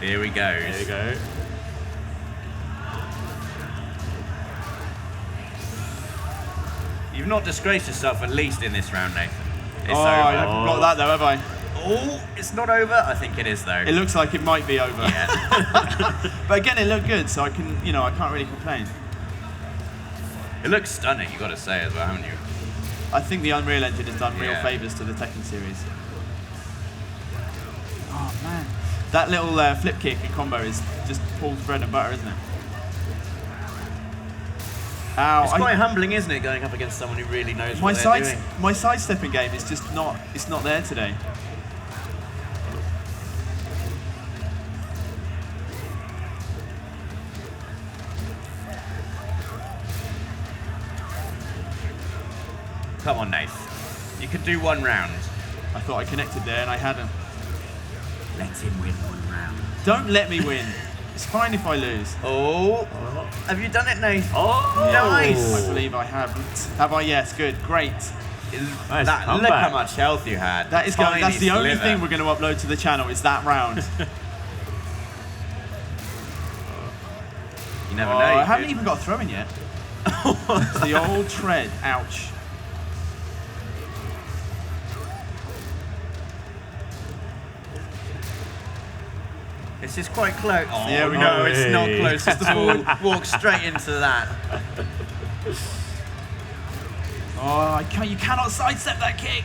Speaker 1: Here we go.
Speaker 14: There you go.
Speaker 1: You've not disgraced yourself at least in this round, Nathan. It's over.
Speaker 2: I haven't blocked that though, have I?
Speaker 1: Oh, it's not over? I think it is though.
Speaker 2: It looks like it might be over.
Speaker 1: Yeah.
Speaker 2: But again, it looked good, so I can, I can't really complain.
Speaker 1: It looks stunning, you got to say as well, haven't you?
Speaker 2: I think the Unreal Engine has done real favours to the Tekken series. Oh man, that little flip kick and combo is just Paul's bread and butter, isn't it? Ow,
Speaker 1: it's quite humbling, isn't it, going up against someone who really knows
Speaker 2: my
Speaker 1: what they're doing?
Speaker 2: My sidestepping game is just not there today.
Speaker 1: Come on, Nath. You could do one round.
Speaker 2: I thought I connected there and I hadn't.
Speaker 1: Let him win one round.
Speaker 2: Don't let me win. It's fine if I lose.
Speaker 1: Oh. Have you done it, Nath?
Speaker 14: Oh.
Speaker 1: Nice.
Speaker 2: I believe I haven't. Have I? Yes. Good. Great.
Speaker 14: Nice.
Speaker 1: Look how much health you had.
Speaker 2: That's the only thing we're going to upload to the channel is that round.
Speaker 1: You never know.
Speaker 2: I haven't even got a throw in yet. It's the old tread. Ouch.
Speaker 1: This is quite close. Oh,
Speaker 2: yeah, we
Speaker 1: no,
Speaker 2: go.
Speaker 1: It's not close. Just the ball walks straight into that.
Speaker 2: Oh, you cannot sidestep that kick.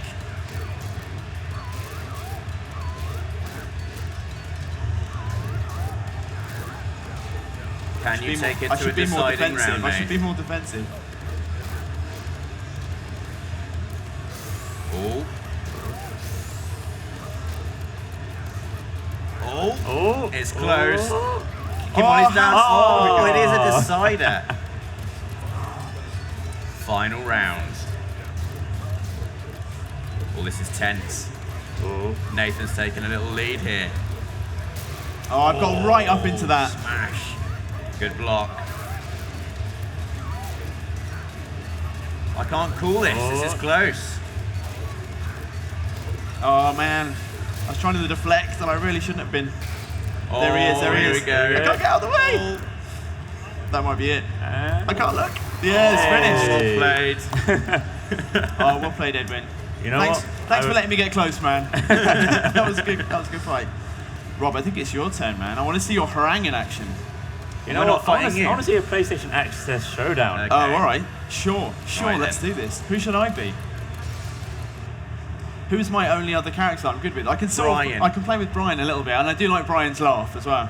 Speaker 1: Can you take it to a deciding round,
Speaker 2: I should be more defensive.
Speaker 1: Oh.
Speaker 14: Oh.
Speaker 1: It's close. Keep on his dance. Oh, it is a decider. Final round. Oh, this is tense.
Speaker 14: Oh.
Speaker 1: Nathan's taking a little lead here.
Speaker 2: Oh, I've got right up into that.
Speaker 1: Smash. Good block. I can't call this. This is close.
Speaker 2: Oh, man. I was trying to deflect and I really shouldn't have been. There he is, there he is.
Speaker 1: Here we go.
Speaker 2: I can't get out of the way. That might be it. I can't look. Yeah, it's finished. Oh, well played, Edwin.
Speaker 14: You know
Speaker 2: Thanks for letting me get close, man. That was good. That was a good fight. Rob, I think it's your turn, man. I want to see your harangue in action.
Speaker 14: You know what? I want to see a PlayStation Access showdown.
Speaker 2: Okay. Oh, all right. Sure. Right, let's do this. Who should I be? Who's my only other character that I'm good with? I can play with Brian a little bit, and I do like Brian's laugh as well.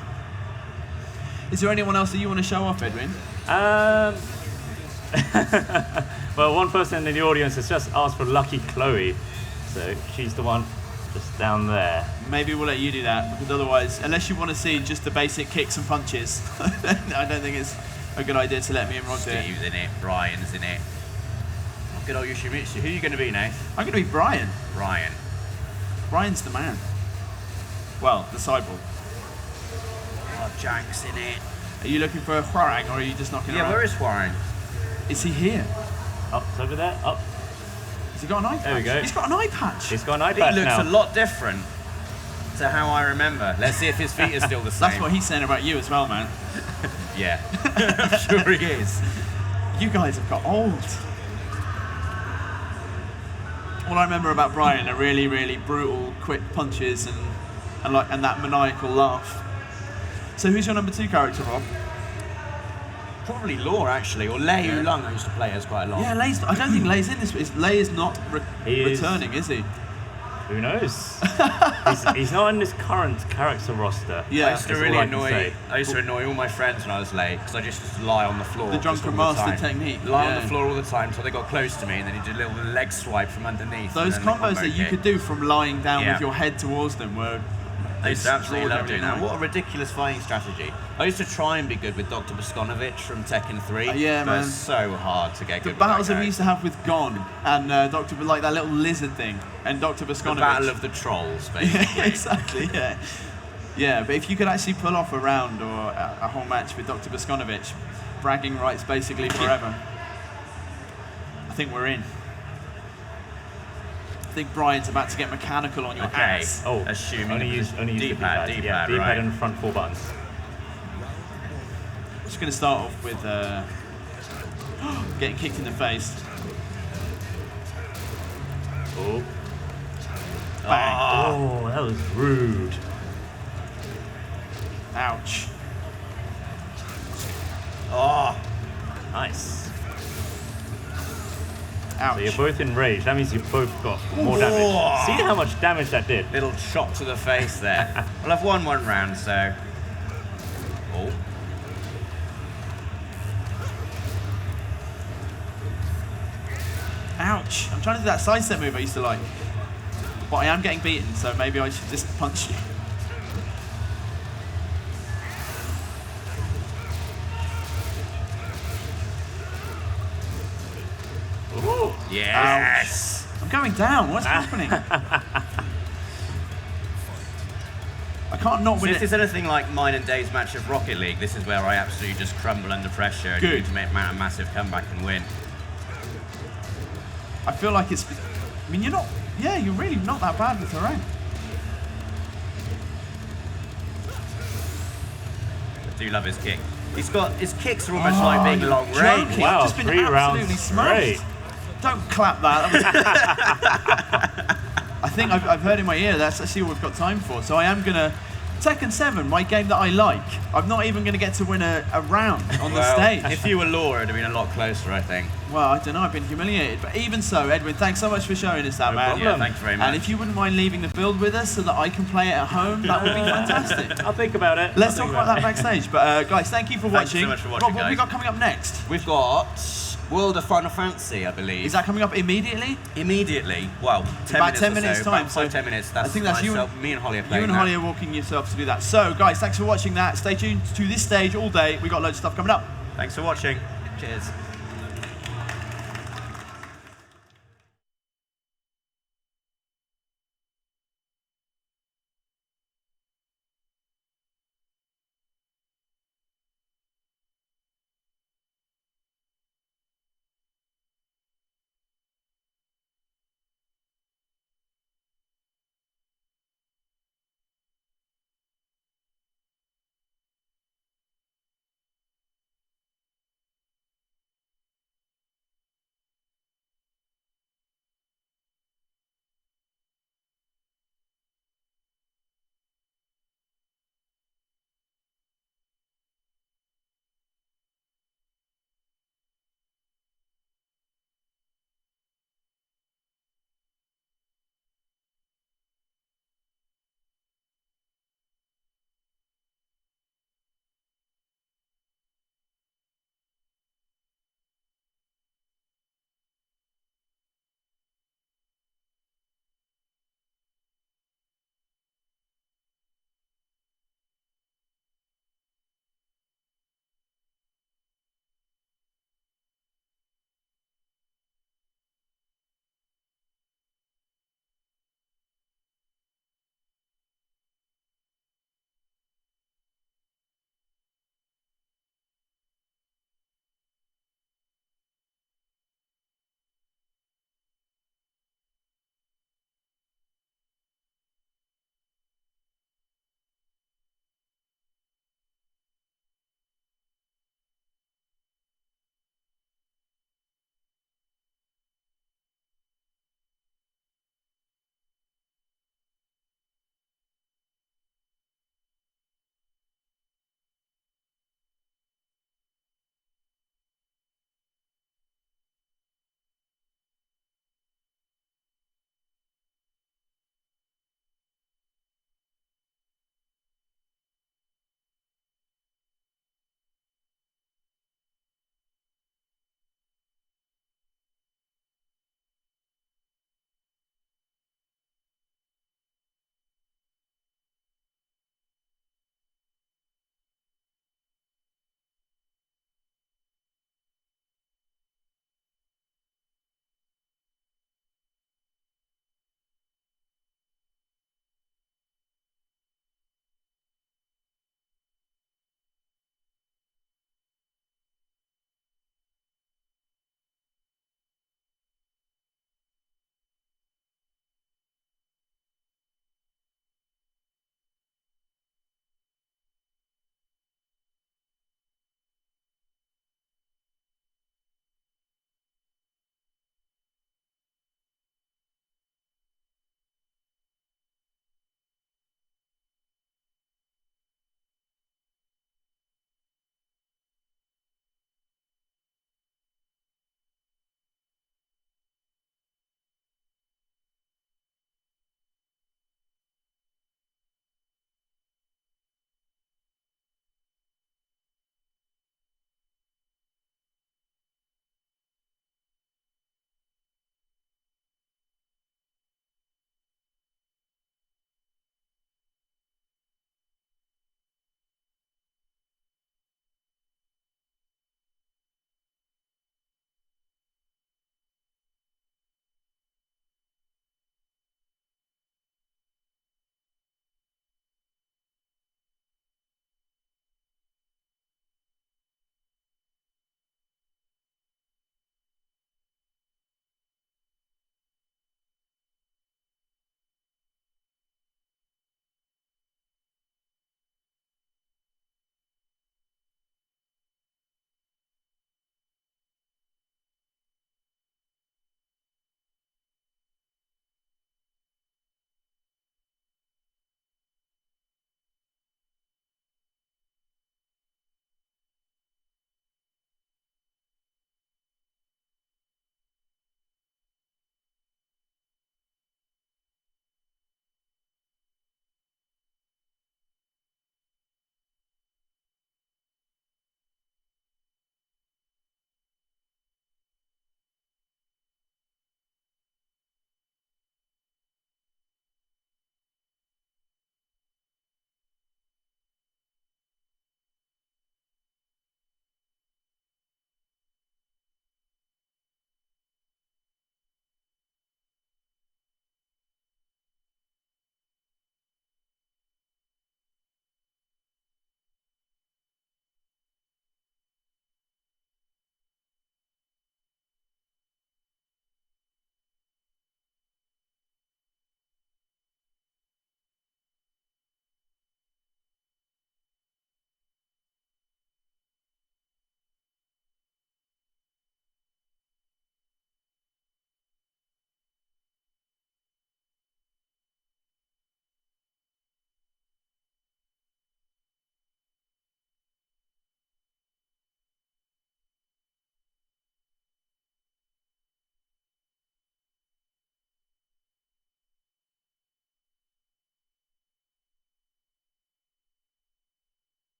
Speaker 2: Is there anyone else that you want to show off, Edwin?
Speaker 14: Well, one person in the audience has just asked for Lucky Chloe, so she's the one just down there.
Speaker 2: Maybe we'll let you do that, because otherwise, unless you want to see just the basic kicks and punches, I don't think it's a good idea to let me and Rob do it.
Speaker 1: Steve's in it, Brian's in it. Good old Yoshimitsu. Who are you going to be, Nate?
Speaker 2: I'm going to be Brian.
Speaker 1: Brian's
Speaker 2: the man. Well, the cyborg.
Speaker 1: Oh, Jack's in it.
Speaker 2: Are you looking for a Hwarang, or are you just knocking around?
Speaker 1: Yeah, where is Hwarang?
Speaker 2: Is he here?
Speaker 14: Up, it's over there. Up.
Speaker 2: Has he got an eye patch?
Speaker 14: There we go.
Speaker 2: He's got an eye patch.
Speaker 14: He's got an eye patch
Speaker 1: He looks
Speaker 14: now.
Speaker 1: a lot different to how I remember. Let's see if his feet are still the same.
Speaker 2: That's what he's saying about you as well, man.
Speaker 1: Yeah, I'm sure he is.
Speaker 2: You guys have got old. All I remember about Brian are really, really brutal, quick punches and that maniacal laugh. So who's your number 2 character, Rob?
Speaker 1: Probably Law, actually, or Lei Oolong. I used to play as quite a lot.
Speaker 2: Yeah, I don't think Lei's in this. Lei is not returning, is he?
Speaker 14: Who knows? he's not in this current character roster.
Speaker 2: Yeah,
Speaker 1: I used to annoy all my friends when I was late because I just lie on the floor.
Speaker 2: The drunken master technique.
Speaker 1: Lie on the floor all the time until they got close to me, and then you did a little leg swipe from underneath.
Speaker 2: Those combos that you could do from lying down with your head towards them were.
Speaker 1: I used to absolutely love doing that. What a ridiculous fighting strategy. I used to try and be good with Dr. Boskonovich from Tekken 3.
Speaker 2: Yeah,
Speaker 1: but
Speaker 2: man.
Speaker 1: It's so hard to get good
Speaker 2: The battles that we used to have with Gon and Dr. like that little lizard thing and Dr. Boskonovich.
Speaker 1: The battle of the trolls, basically.
Speaker 2: Yeah, exactly, yeah. Yeah, but if you could actually pull off a round or a whole match with Dr. Boskonovich, bragging rights basically forever. I think we're in. I think Brian's about to get mechanical on your ass.
Speaker 14: Oh,
Speaker 1: assuming
Speaker 14: only use the D-pad.
Speaker 1: D-pad,
Speaker 14: D-pad
Speaker 1: right.
Speaker 14: and front 4 buttons.
Speaker 2: Just going to start off with getting kicked in the face.
Speaker 14: Oh.
Speaker 2: Bang.
Speaker 14: Oh, that was rude.
Speaker 2: Ouch.
Speaker 14: Oh, nice.
Speaker 2: Ouch.
Speaker 14: So you're both enraged. That means you've both got more damage. See how much damage that did?
Speaker 1: Little chop to the face there. Well, I've won one round, so. Oh.
Speaker 2: Ouch. I'm trying to do that sidestep move I used to like. But I am getting beaten, so maybe I should just punch you.
Speaker 14: Ooh.
Speaker 1: Yes.
Speaker 2: Ouch. I'm going down. What's happening? I can't not win
Speaker 1: If there's anything like mine and Dave's match of Rocket League, this is where I absolutely just crumble under pressure and need to make a massive comeback and win.
Speaker 2: I feel like it's. I mean, you're not. Yeah, you're really not that bad with terrain.
Speaker 1: I do love his kick. His kicks are almost like being long range.
Speaker 14: Wow,
Speaker 2: just been
Speaker 14: 3
Speaker 2: absolutely
Speaker 14: rounds
Speaker 2: smoked.
Speaker 14: straight.
Speaker 2: Don't clap that. I think I've heard in my ear that's actually all we've got time for. So I am gonna. Tekken 7, my game that I like. I'm not even going to get to win a round on the stage.
Speaker 1: If you were Laura, it would have been a lot closer, I think.
Speaker 2: Well, I don't know. I've been humiliated. But even so, Edwin, thanks so much for showing us that,
Speaker 1: No
Speaker 2: man.
Speaker 1: problem. Yeah, thanks very much.
Speaker 2: And if you wouldn't mind leaving the build with us so that I can play it at home, that would be fantastic.
Speaker 14: I'll think about it.
Speaker 2: Let's talk about that backstage. But guys, thank you for
Speaker 1: Thanks
Speaker 2: watching.
Speaker 1: so much for watching,
Speaker 2: Rob, what have we
Speaker 1: guys.
Speaker 2: got coming up next?
Speaker 1: We've got World of Final Fantasy, I believe.
Speaker 2: Is that coming up immediately?
Speaker 1: Immediately. Well, 10
Speaker 2: About
Speaker 1: minutes
Speaker 2: 10
Speaker 1: or
Speaker 2: minutes
Speaker 1: so,
Speaker 2: time.
Speaker 1: About 5-10 minutes. That's
Speaker 2: I think that's
Speaker 1: me and Holly are playing
Speaker 2: You and Holly are walking yourself to do that. So, guys, thanks for watching that. Stay tuned to this stage all day. We got loads of stuff coming up.
Speaker 1: Thanks for watching. Cheers.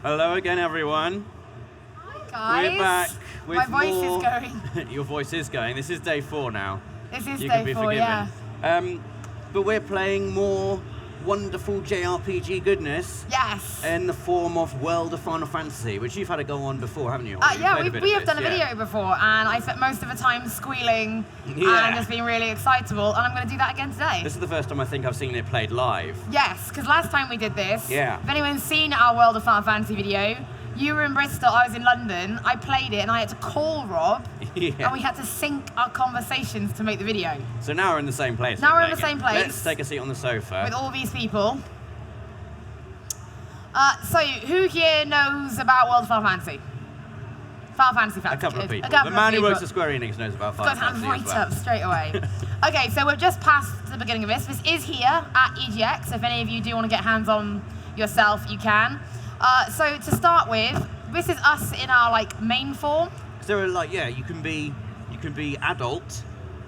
Speaker 1: Hello again, everyone.
Speaker 15: Guys,
Speaker 1: We're back with
Speaker 15: my voice
Speaker 1: more...
Speaker 15: is going.
Speaker 1: Your voice is going. This is day 4 now.
Speaker 15: This is
Speaker 1: you
Speaker 15: day
Speaker 1: can be
Speaker 15: 4,
Speaker 1: forgiven.
Speaker 15: yeah.
Speaker 1: But we're playing more wonderful JRPG goodness.
Speaker 15: Yes.
Speaker 1: In the form of World of Final Fantasy, which you've had a go on before, haven't you?
Speaker 15: Yeah, we have done a video before, and I spent most of the time squealing and just being really excitable, and I'm going to do that again today.
Speaker 1: This is the first time I think I've seen it played live.
Speaker 15: Yes, because last time we did this,
Speaker 1: yeah.
Speaker 15: If anyone's seen our World of Final Fantasy video, you were in Bristol, I was in London, I played it, and I had to call Rob, and we had to sync our conversations to make the video.
Speaker 1: So now we're in the same place.
Speaker 15: Now we're in the same place.
Speaker 1: Let's take a seat on the sofa.
Speaker 15: With all these people. So, who here knows about World of Final Fantasy? Final Fantasy fans.
Speaker 1: A couple of people.
Speaker 15: A couple
Speaker 1: the man
Speaker 15: of
Speaker 1: who works
Speaker 15: people.
Speaker 1: at Square Enix knows about Final Fantasy
Speaker 15: right
Speaker 1: as well.
Speaker 15: up straight away. Okay, so we've just passed the beginning of this. This is here at EGX. So if any of you do want to get hands on yourself, you can. So to start with, this is us in our main form.
Speaker 1: So you can be adult,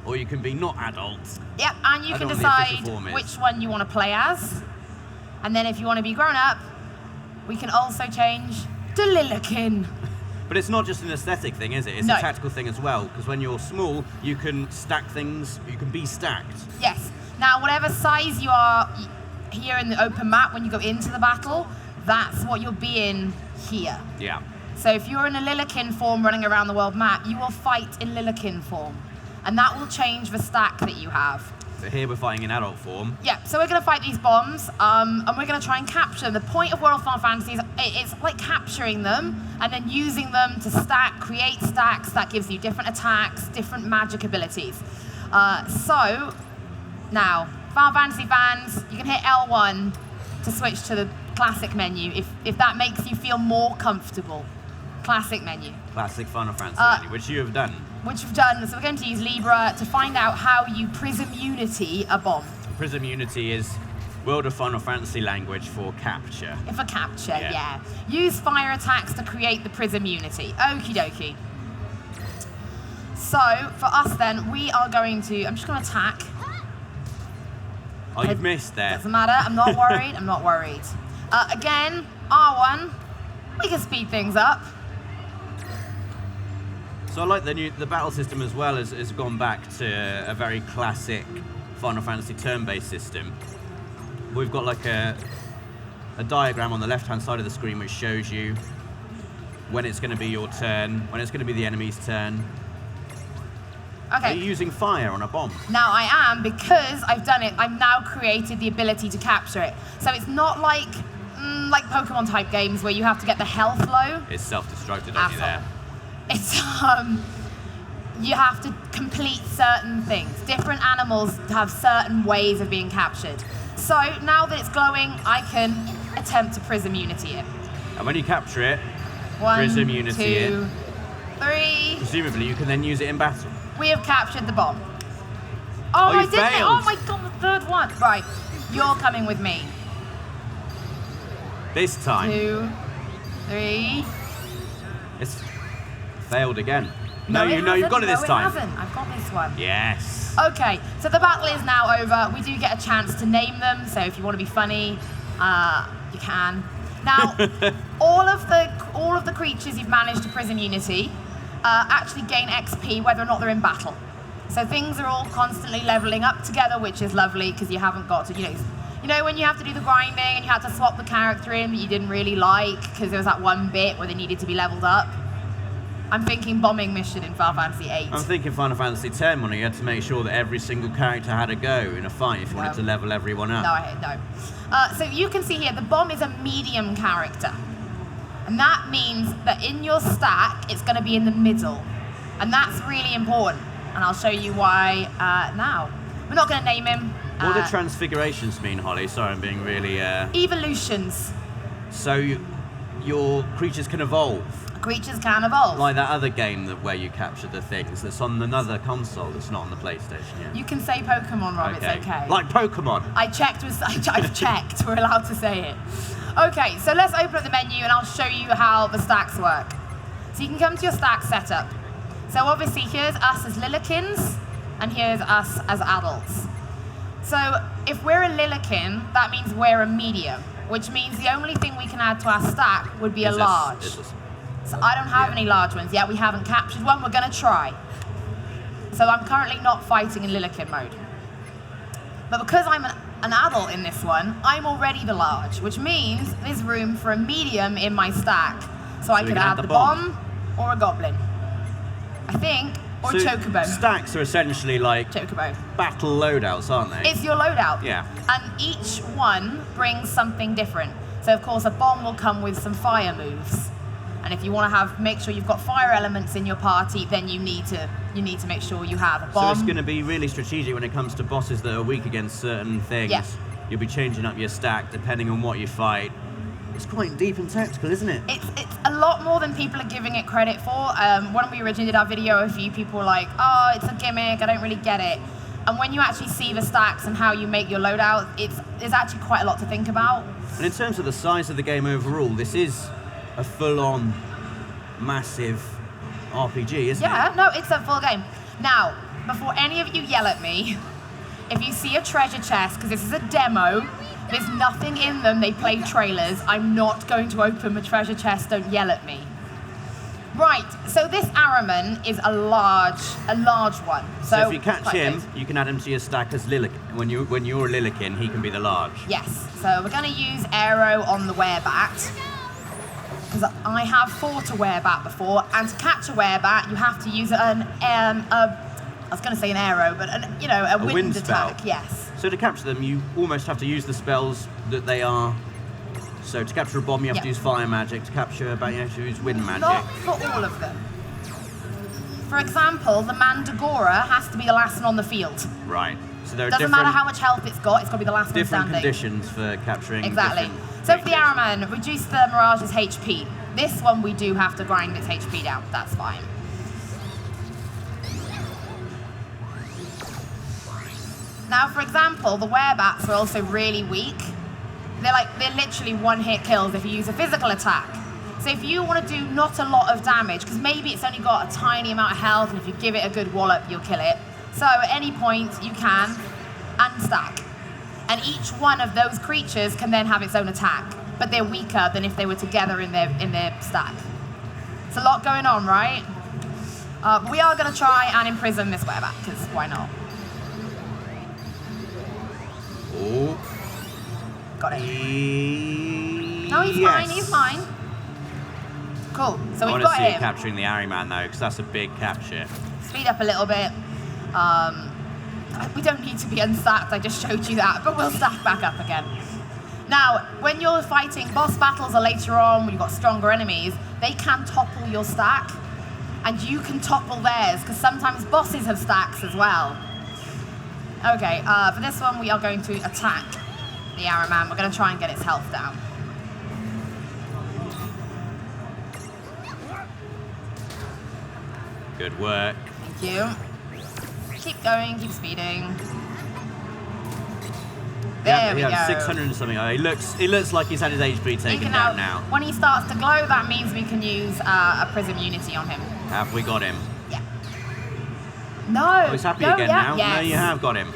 Speaker 1: or you can be not adult.
Speaker 15: Yep, and you can decide which one you want to play as. And then if you want to be grown up, we can also change to Lillikin.
Speaker 1: But it's not just an aesthetic thing, is it? It's
Speaker 15: No.
Speaker 1: a tactical thing as well, because when you're small, you can stack things, you can be stacked.
Speaker 15: Yes. Now, whatever size you are here in the open map when you go into the battle, that's what you'll be in here.
Speaker 1: Yeah.
Speaker 15: So if you're in a Lillikin form running around the world map, you will fight in Lillikin form. And that will change the stack that you have.
Speaker 1: So here we're fighting in adult form.
Speaker 15: Yeah, so we're going to fight these bombs, and we're going to try and capture them. The point of World of Final Fantasy is it's like capturing them and then using them to create stacks that gives you different attacks, different magic abilities. So, now, Final Fantasy fans, you can hit L1 to switch to the classic menu if that makes you feel more comfortable. Classic menu.
Speaker 1: Classic Final Fantasy menu, which you have done.
Speaker 15: Which we've done, so we're going to use Libra to find out how you Prism Unity a bomb.
Speaker 1: Prism Unity is World of Final Fantasy language for capture.
Speaker 15: For capture, yeah. Use fire attacks to create the Prism Unity. Okie dokie. So, for us then, we are going to, I'm just going to attack.
Speaker 1: Oh, you've missed there.
Speaker 15: Doesn't matter, I'm not worried, I'm not worried. Again, R1, we can speed things up.
Speaker 1: So I like the battle system as well has gone back to a very classic Final Fantasy turn-based system. We've got a diagram on the left-hand side of the screen which shows you when it's going to be your turn, when it's going to be the enemy's turn.
Speaker 15: Okay.
Speaker 1: Are you using fire on a bomb?
Speaker 15: Now I am, because I've done it, I've now created the ability to capture it. So it's not like Pokemon type games where you have to get the health low.
Speaker 1: It's self-destructed on you there.
Speaker 15: It's, you have to complete certain things. Different animals have certain ways of being captured. So now that it's glowing, I can attempt to Prism Unity it.
Speaker 1: And when you capture it,
Speaker 15: 1,
Speaker 1: Prism Unity
Speaker 15: 2, 3.
Speaker 1: Presumably you can then use it in battle.
Speaker 15: We have captured the bomb. Oh, I did it! Oh my god, the third one. Right, you're coming with me.
Speaker 1: This time.
Speaker 15: 2, 3.
Speaker 1: It's failed again.
Speaker 15: No,
Speaker 1: you've got it this time.
Speaker 15: It hasn't. I've got this one.
Speaker 1: Yes.
Speaker 15: Okay, so the battle is now over. We do get a chance to name them, so if you want to be funny, you can. Now, all of the creatures you've managed to Prism Unity actually gain XP whether or not they're in battle. So things are all constantly leveling up together, which is lovely because you haven't got to, you know when you have to do the grinding and you had to swap the character in that you didn't really like because there was that one bit where they needed to be leveled up. I'm thinking bombing mission in Final Fantasy VIII.
Speaker 1: I'm thinking Final Fantasy X when you had to make sure that every single character had a go in a fight if you wanted to level everyone up.
Speaker 15: No. So you can see here, the bomb is a medium character. And that means that in your stack, it's going to be in the middle. And that's really important. And I'll show you why now. We're not going to name him.
Speaker 1: What do transfigurations mean, Holly? Sorry, I'm being really...
Speaker 15: Evolutions.
Speaker 1: So your creatures can evolve?
Speaker 15: Creatures can evolve.
Speaker 1: Like that other game where you capture the things that's on another console that's not on the PlayStation yet.
Speaker 15: You can say Pokemon, Rob,
Speaker 1: okay.
Speaker 15: It's okay.
Speaker 1: Like Pokemon.
Speaker 15: I've checked, we're allowed to say it. Okay, so let's open up the menu and I'll show you how the stacks work. So you can come to your stack setup. So obviously here's us as Lillikins and here's us as adults. So if we're a Lillikin, that means we're a medium. which means the only thing we can add to our stack would be a
Speaker 1: Is this-
Speaker 15: large.
Speaker 1: is this-
Speaker 15: So I don't have any large ones yet. We haven't captured one. We're going to try. So I'm currently not fighting in Lilikin mode. But because I'm an adult in this one, I'm already the large, which means there's room for a medium in my stack. So I
Speaker 1: we
Speaker 15: could
Speaker 1: can
Speaker 15: add the bomb or a goblin. I think, or
Speaker 1: So
Speaker 15: chocobo.
Speaker 1: Stacks are essentially like
Speaker 15: Chocobo.
Speaker 1: battle loadouts, aren't they?
Speaker 15: It's your loadout.
Speaker 1: Yeah.
Speaker 15: And each one brings something different. So of course a bomb will come with some fire moves. And if you want to make sure you've got fire elements in your party, then you need to make sure you have a
Speaker 1: So
Speaker 15: bomb.
Speaker 1: it's going to be really strategic when it comes to bosses that are weak against certain things.
Speaker 15: Yeah.
Speaker 1: You'll be changing up your stack depending on what you fight. It's quite deep and tactical, isn't it?
Speaker 15: It's a lot more than people are giving it credit for. When we originally did our video, a few people were like, oh, it's a gimmick, I don't really get it. And when you actually see the stacks and how you make your loadout, there's actually quite a lot to think about.
Speaker 1: And in terms of the size of the game overall, this is a full-on, massive RPG, isn't it?
Speaker 15: Yeah, no, it's a full game. Now, before any of you yell at me, if you see a treasure chest, because this is a demo, there's nothing in them, they play trailers, I'm not going to open the treasure chest, don't yell at me. Right, so this Araman is a large one.
Speaker 1: So if you catch
Speaker 15: quite
Speaker 1: him,
Speaker 15: big.
Speaker 1: you can add him to your stack as Lilikin. When you're a Lilikin, he can be the large.
Speaker 15: Yes, so we're going to use Aero on the werebat. Because I have fought a werebat before, and to catch a werebat, you have to use I was going to say an arrow, but a wind attack.
Speaker 1: spell.
Speaker 15: Yes.
Speaker 1: So to capture them, you almost have to use the spells that they are. So to capture a bomb, you have to use fire magic. To capture a bat, you have to use wind magic.
Speaker 15: Not for all of them. For example, the Mandragora has to be the last one on the field.
Speaker 1: Right. So there are
Speaker 15: Doesn't matter how much health it's got to be the last one
Speaker 1: different
Speaker 15: standing.
Speaker 1: conditions for capturing.
Speaker 15: Exactly.
Speaker 1: different
Speaker 15: So for the Araman, reduce the Mirage's HP. This one we do have to grind its HP down. That's fine. Now, for example, the werebats are also really weak. They're literally one-hit kills if you use a physical attack. So if you want to do not a lot of damage, because maybe it's only got a tiny amount of health, and if you give it a good wallop, you'll kill it. So at any point, you can unstack. And each one of those creatures can then have its own attack, but they're weaker than if they were together in their stack. It's a lot going on, right? But we are going to try and imprison this werebat, because why not?
Speaker 1: Oh.
Speaker 15: Got it. No, he's fine, he's fine. Cool, so
Speaker 1: I
Speaker 15: we've
Speaker 1: want
Speaker 15: got
Speaker 1: to see
Speaker 15: him.
Speaker 1: it capturing the Ariman though, because that's a big capture.
Speaker 15: Speed up a little bit. We don't need to be unstacked, I just showed you that, but we'll stack back up again. Now, when you're fighting boss battles or later on, when you've got stronger enemies, they can topple your stack, and you can topple theirs, because sometimes bosses have stacks as well. Okay, for this one, we are going to attack the Araman. We're going to try and get its health down.
Speaker 1: Good work.
Speaker 15: Thank you. Keep going, keep speeding. There we go.
Speaker 1: 600 and something. Oh, it looks like he's had his HP taken down now.
Speaker 15: When he starts to glow, that means we can use a Prism Unity on him.
Speaker 1: Have we got him?
Speaker 15: Yeah. No.
Speaker 1: Oh, he's happy
Speaker 15: no,
Speaker 1: again
Speaker 15: yeah,
Speaker 1: now.
Speaker 15: Yes.
Speaker 1: No, you have got him.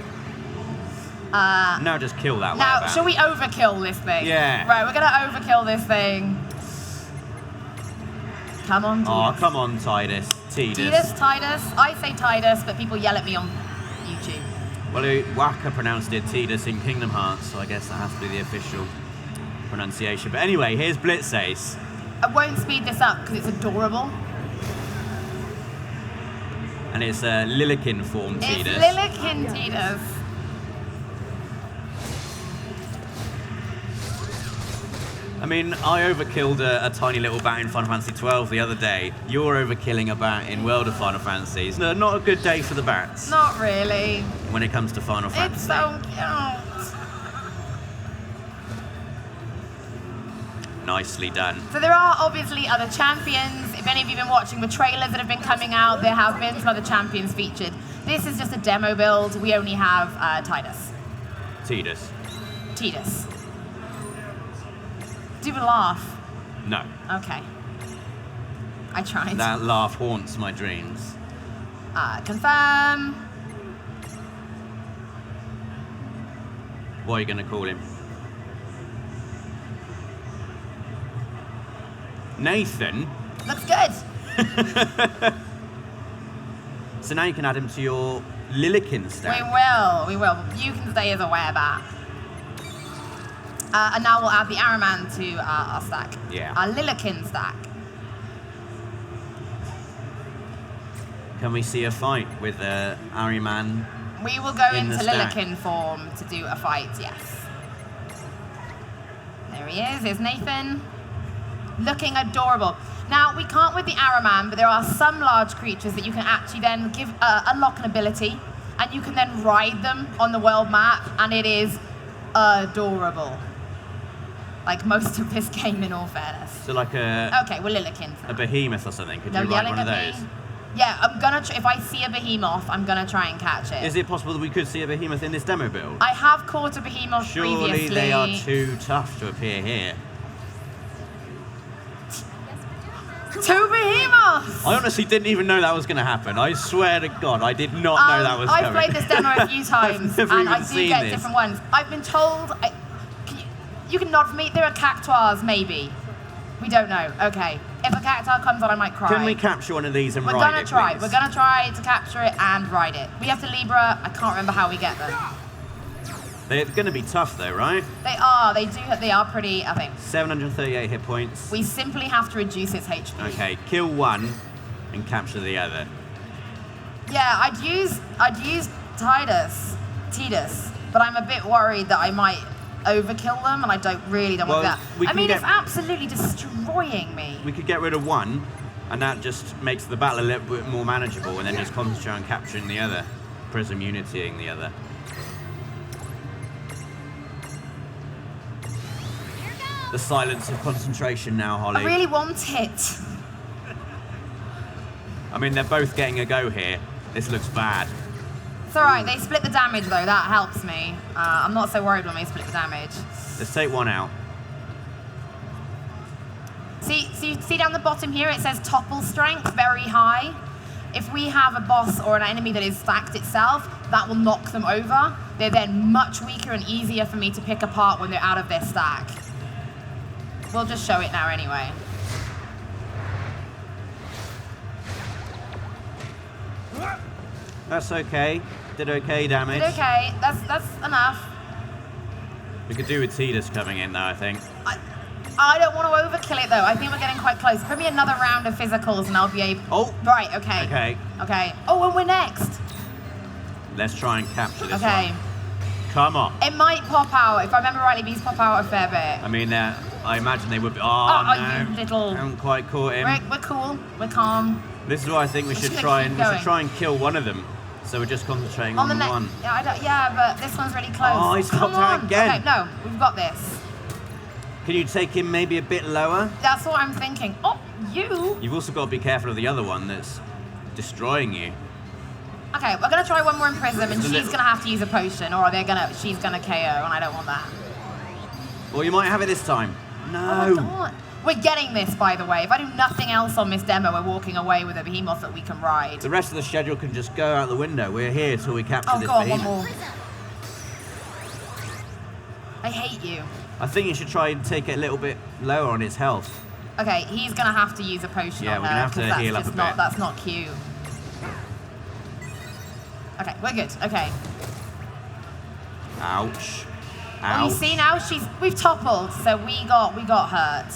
Speaker 1: Now just kill that
Speaker 15: Now,
Speaker 1: werebat.
Speaker 15: shall we overkill this thing?
Speaker 1: Yeah.
Speaker 15: Right, we're going to overkill this thing. Come on, Titus.
Speaker 1: Oh, come on, Titus.
Speaker 15: Titus. I say Titus, but people yell at me on YouTube.
Speaker 1: Well, Waka pronounced it Tidus in Kingdom Hearts, so I guess that has to be the official pronunciation. But anyway, here's Blitz Ace.
Speaker 15: I won't speed this up because it's adorable.
Speaker 1: And it's a Lilikin form Tidus.
Speaker 15: It's Lilikin Titus.
Speaker 1: I mean, I overkilled a tiny little bat in Final Fantasy XII the other day. You're overkilling a bat in World of Final Fantasy. It's not a good day for the bats
Speaker 15: Not really.
Speaker 1: when it comes to Final Fantasy.
Speaker 15: It's so cute.
Speaker 1: Nicely done.
Speaker 15: So there are obviously other champions. If any of you have been watching the trailers that have been coming out, there have been some other champions featured. This is just a demo build. We only have Titus.
Speaker 1: Tidus.
Speaker 15: Titus. Do you laugh?
Speaker 1: No.
Speaker 15: Okay. I tried.
Speaker 1: That laugh haunts my dreams.
Speaker 15: Confirm.
Speaker 1: What are you going to call him? Nathan.
Speaker 15: Looks good.
Speaker 1: So now you can add him to your Lilikin stack.
Speaker 15: We will. You can stay as a werebat. And now we'll add the Araman to our stack.
Speaker 1: Yeah.
Speaker 15: Our Lilikin stack.
Speaker 1: Can we see a fight with Ariman?
Speaker 15: We will go
Speaker 1: in
Speaker 15: into
Speaker 1: the stack?
Speaker 15: Lilikin form to do a fight, yes. There he is, here's Nathan. Looking adorable. Now, we can't with the Araman, but there are some large creatures that you can actually then give unlock an ability, and you can then ride them on the world map, and it is adorable. Like most of this game, in all fairness.
Speaker 1: So like a...
Speaker 15: Okay, we're Lilikin.
Speaker 1: A behemoth or something. Could
Speaker 15: No
Speaker 1: you ride
Speaker 15: yelling
Speaker 1: one of
Speaker 15: at
Speaker 1: those?
Speaker 15: me. Yeah, I'm gonna. If I see a behemoth, I'm gonna try and catch it.
Speaker 1: Is it possible that we could see a behemoth in this demo build?
Speaker 15: I have caught a behemoth
Speaker 1: Surely
Speaker 15: previously.
Speaker 1: they are too tough to appear here.
Speaker 15: Two behemoths!
Speaker 1: I honestly didn't even know that was going to happen. I swear to God, I did not know that was coming.
Speaker 15: I've played this demo a few times,
Speaker 1: never
Speaker 15: and I
Speaker 1: even
Speaker 15: do
Speaker 1: seen
Speaker 15: get
Speaker 1: this.
Speaker 15: different ones. I've been told... you can nod for me. There are cactuars, maybe. We don't know. Okay. If a cactuar comes on, I might cry.
Speaker 1: Can we capture one of these and
Speaker 15: We're
Speaker 1: ride
Speaker 15: gonna
Speaker 1: it,
Speaker 15: try.
Speaker 1: please?
Speaker 15: We're gonna try to capture it and ride it. We have to Libra. I can't remember how we get them.
Speaker 1: They're going to be tough though, right?
Speaker 15: They are. They are pretty, I think.
Speaker 1: 738 hit points.
Speaker 15: We simply have to reduce its HP.
Speaker 1: Okay, kill one and capture the other.
Speaker 15: Yeah, I'd use Tidus, but I'm a bit worried that I might overkill them, and I don't want that. I mean, it's absolutely destroying me.
Speaker 1: We could get rid of one, and that just makes the battle a little bit more manageable, and then just concentrate on capturing the other. Prism unitying the other. The silence of concentration now, Holly.
Speaker 15: I really want it.
Speaker 1: I mean, they're both getting a go here. This looks bad.
Speaker 15: It's alright, they split the damage though, that helps me. I'm not so worried when they split the damage.
Speaker 1: Let's take one out.
Speaker 15: See down the bottom here, it says topple strength, very high. If we have a boss or an enemy that is stacked itself, that will knock them over. They're then much weaker and easier for me to pick apart when they're out of their stack. We'll just show it now anyway.
Speaker 1: That's okay. Did okay damage.
Speaker 15: Did okay, that's enough.
Speaker 1: We could do with Tidus coming in though, I think.
Speaker 15: I don't want to overkill it though. I think we're getting quite close. Put me another round of physicals and I'll be able...
Speaker 1: Oh!
Speaker 15: Right, okay.
Speaker 1: Okay.
Speaker 15: Okay. Oh, and we're next.
Speaker 1: Let's try and capture this
Speaker 15: Okay.
Speaker 1: one. Come on.
Speaker 15: It might pop out. If I remember rightly, these pop out a fair bit.
Speaker 1: I mean, I imagine they would be...
Speaker 15: Oh,
Speaker 1: no.
Speaker 15: you little...
Speaker 1: Haven't quite caught him.
Speaker 15: We're cool. We're calm.
Speaker 1: This is why I think we should try and kill one of them. So we're just concentrating on
Speaker 15: the
Speaker 1: one.
Speaker 15: Yeah, but this one's really close.
Speaker 1: Oh, he's
Speaker 15: Come
Speaker 1: popped out
Speaker 15: on.
Speaker 1: again.
Speaker 15: Okay, no, we've got this.
Speaker 1: Can you take him maybe a bit lower?
Speaker 15: That's what I'm thinking. Oh, you.
Speaker 1: You've also got to be careful of the other one that's destroying you.
Speaker 15: Okay, we're gonna try one more in Prism, and she's gonna have to use a potion, or she's gonna KO, and I don't want that.
Speaker 1: Well, you might have it this time. No.
Speaker 15: Oh my God. We're getting this, by the way. If I do nothing else on this demo, we're walking away with a behemoth that we can ride.
Speaker 1: The rest of the schedule can just go out the window. We're here till we capture this
Speaker 15: God,
Speaker 1: behemoth.
Speaker 15: one more. I hate you.
Speaker 1: I think you should try and take it a little bit lower on its health.
Speaker 15: Okay, he's gonna have to use a potion
Speaker 1: Yeah,
Speaker 15: on
Speaker 1: we're
Speaker 15: her,
Speaker 1: gonna have to
Speaker 15: 'cause that's
Speaker 1: heal up
Speaker 15: just
Speaker 1: a
Speaker 15: not,
Speaker 1: bit.
Speaker 15: That's not cute. Okay, we're good. Okay.
Speaker 1: Ouch.
Speaker 15: Well, you see now we've toppled, so we got hurt.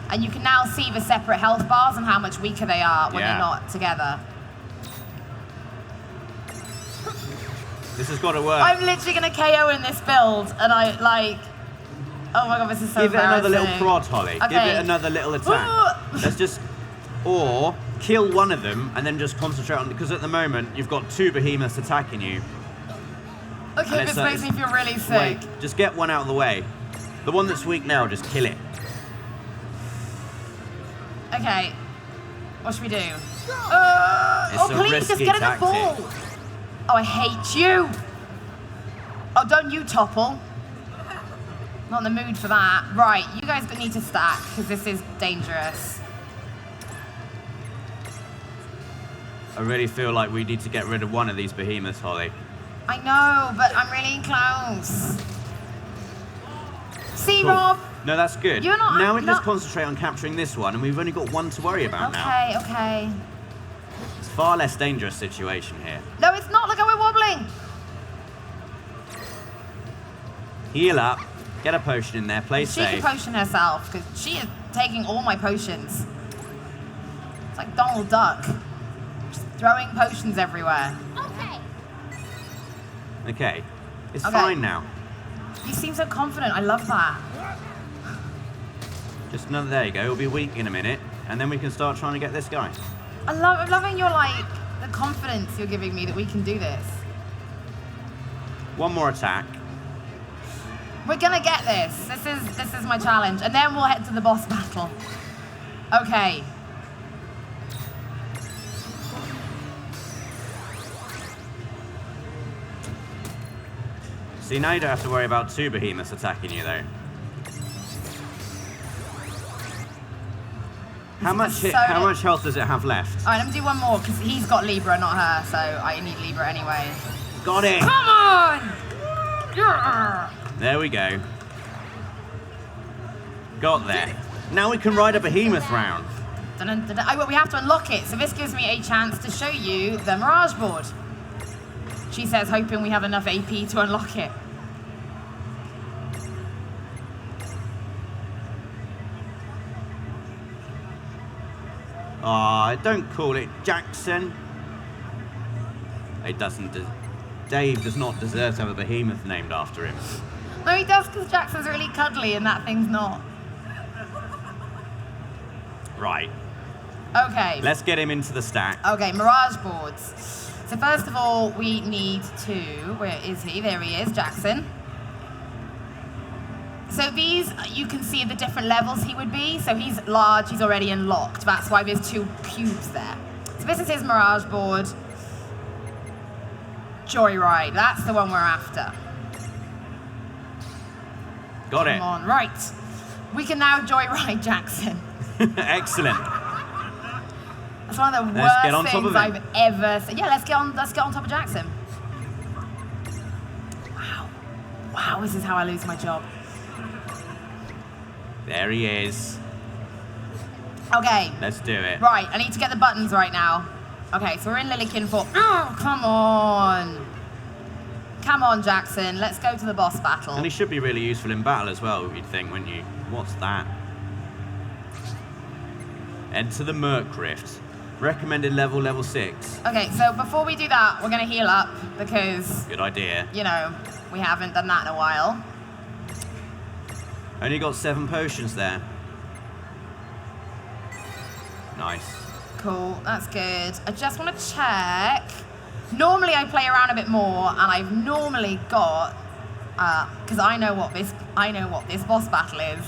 Speaker 15: And you can now see the separate health bars and how much weaker they are when they're not together.
Speaker 1: This has got to work.
Speaker 15: I'm literally gonna KO in this build, and oh my God, this is so
Speaker 1: Give it another little
Speaker 15: embarrassing.
Speaker 1: prod, Holly.
Speaker 15: Okay.
Speaker 1: Give it another little attack. Let's just, or kill one of them and then just concentrate on, because at the moment you've got two behemoths attacking you.
Speaker 15: Okay, this makes me feel really sick.
Speaker 1: Wait, just get one out of the way. The one that's weak now, just kill it.
Speaker 15: Okay, what should we do?
Speaker 1: It's
Speaker 15: Oh,
Speaker 1: a
Speaker 15: please,
Speaker 1: risky
Speaker 15: just get in the
Speaker 1: tactic.
Speaker 15: ball. Oh, I hate you. Oh, don't you topple. Not in the mood for that. Right, you guys need to stack, because this is dangerous.
Speaker 1: I really feel like we need to get rid of one of these behemoths, Holly.
Speaker 15: I know, but I'm really close. See,
Speaker 1: Cool.
Speaker 15: Rob?
Speaker 1: No, that's good.
Speaker 15: You're not-
Speaker 1: Now we can just
Speaker 15: not-
Speaker 1: concentrate on capturing this one, and we've only got one to worry about now.
Speaker 15: Okay, okay.
Speaker 1: It's a far less dangerous situation here.
Speaker 15: No, it's not. Look how we're wobbling.
Speaker 1: Heal up, get a potion in there, play
Speaker 15: She can
Speaker 1: safe.
Speaker 15: potion herself because she is taking all my potions. It's like Donald Duck, just throwing potions everywhere.
Speaker 1: Okay, it's
Speaker 15: Okay.
Speaker 1: fine now.
Speaker 15: You seem so confident. I love that.
Speaker 1: Just another, there you go, it'll be weak in a minute, and then we can start trying to get this guy.
Speaker 15: I'm loving your like the confidence you're giving me that we can do this.
Speaker 1: One more attack.
Speaker 15: We're gonna get this. This is my challenge, and then we'll head to the boss battle. Okay.
Speaker 1: See, now you don't have to worry about two behemoths attacking you, though. How much health does it have left?
Speaker 15: All right, let me do one more because he's got Libra, not her, so I need Libra anyway.
Speaker 1: Got it!
Speaker 15: Come on! Yeah.
Speaker 1: There we go. Got there. Now we can ride a behemoth round.
Speaker 15: Well, we have to unlock it, so this gives me a chance to show you the Mirage board. She says, hoping we have enough AP to unlock it.
Speaker 1: Aw, don't call it Jackson. It doesn't. Dave does not deserve to have a behemoth named after him.
Speaker 15: No, he does because Jackson's really cuddly and that thing's not.
Speaker 1: Right.
Speaker 15: Okay.
Speaker 1: Let's get him into the stack.
Speaker 15: Okay, Mirage boards. So first of all, we need to, where is he? There he is, Jackson. So these, you can see the different levels he would be. So he's large, he's already unlocked. That's why there's two cubes there. So this is his Mirage board. Joyride, that's the one we're after.
Speaker 1: Got it.
Speaker 15: Come on, right. We can now joyride Jackson.
Speaker 1: Excellent.
Speaker 15: That's one of the
Speaker 1: Let's get on
Speaker 15: worst
Speaker 1: top of
Speaker 15: things
Speaker 1: him.
Speaker 15: I've ever seen. Yeah, let's get on top of Jackson. Wow. Wow, this is how I lose my job.
Speaker 1: There he is.
Speaker 15: Okay.
Speaker 1: Let's do it.
Speaker 15: Right, I need to get the buttons right now. Okay, so we're in Lillikin for... Oh, come on. Come on, Jackson. Let's go to the boss battle.
Speaker 1: And he should be really useful in battle as well, you'd think, wouldn't you? What's that? Enter the Merc Rift. Recommended level 6.
Speaker 15: Okay, so before we do that, we're going to heal up because,
Speaker 1: Good idea.
Speaker 15: you know, we haven't done that in a while.
Speaker 1: Only got 7 potions there. Nice.
Speaker 15: Cool, that's good. I just want to check. Normally I play around a bit more, and I've normally got, because I know what this boss battle is,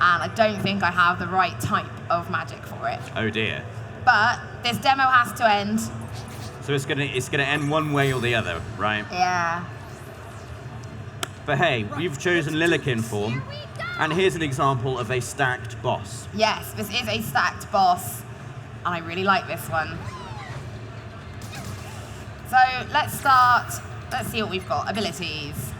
Speaker 15: and I don't think I have the right type of magic for it.
Speaker 1: Oh dear.
Speaker 15: But this demo has to end.
Speaker 1: So it's gonna end one way or the other, right?
Speaker 15: Yeah.
Speaker 1: But hey, you've chosen Lillikin form, and here's an example of a stacked boss.
Speaker 15: Yes, this is a stacked boss, and I really like this one. So let's start. Let's see what we've got. Abilities.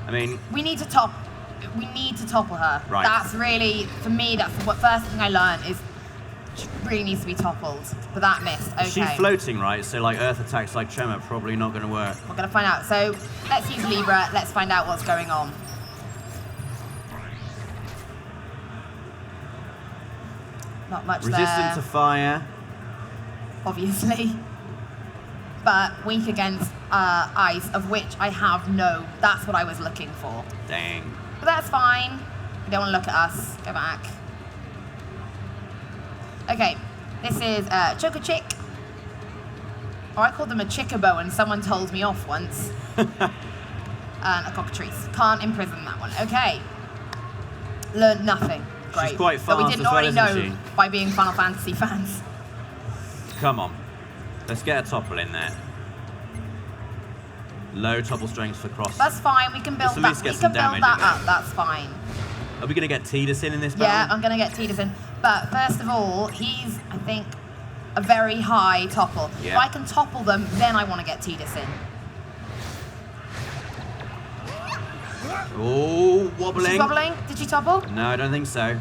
Speaker 1: I mean,
Speaker 15: We need to topple her.
Speaker 1: Right.
Speaker 15: That's really, for me, that's the first thing I learned is she really needs to be toppled. But that missed. Okay.
Speaker 1: she's floating, right? So like earth attacks like Tremor probably not going to work.
Speaker 15: We're gonna find out. So let's use Libra. Let's find out what's going on. Not much
Speaker 1: Resistant
Speaker 15: there,
Speaker 1: to fire.
Speaker 15: obviously. But weak against ice, of which I have no. That's what I was looking for.
Speaker 1: Dang.
Speaker 15: But that's fine. You don't want to look at us. Go back. Okay, this is Choco-Chick. Or I called them a Chickabo and someone told me off once. And a Cockatrice. Can't imprison that one. Okay. Learned nothing. Great.
Speaker 1: She's quite
Speaker 15: But we
Speaker 1: fast
Speaker 15: didn't
Speaker 1: as well,
Speaker 15: already know
Speaker 1: isn't she?
Speaker 15: by being Final Fantasy fans.
Speaker 1: Come on. Let's get a topple in there. Low topple strength for cross.
Speaker 15: That's fine. We can build
Speaker 1: Let's at
Speaker 15: that.
Speaker 1: least
Speaker 15: We
Speaker 1: get
Speaker 15: can
Speaker 1: some
Speaker 15: build
Speaker 1: damage
Speaker 15: that
Speaker 1: in there.
Speaker 15: up. That's fine.
Speaker 1: Are we going to get Tidus in this
Speaker 15: Yeah,
Speaker 1: battle?
Speaker 15: I'm going to get Tidus in. But first of all, he's, I think, a very high topple.
Speaker 1: Yeah.
Speaker 15: If I can topple them, then I want to get Tidus in.
Speaker 1: Oh, wobbling.
Speaker 15: She's wobbling. Did she topple?
Speaker 1: No, I don't think so.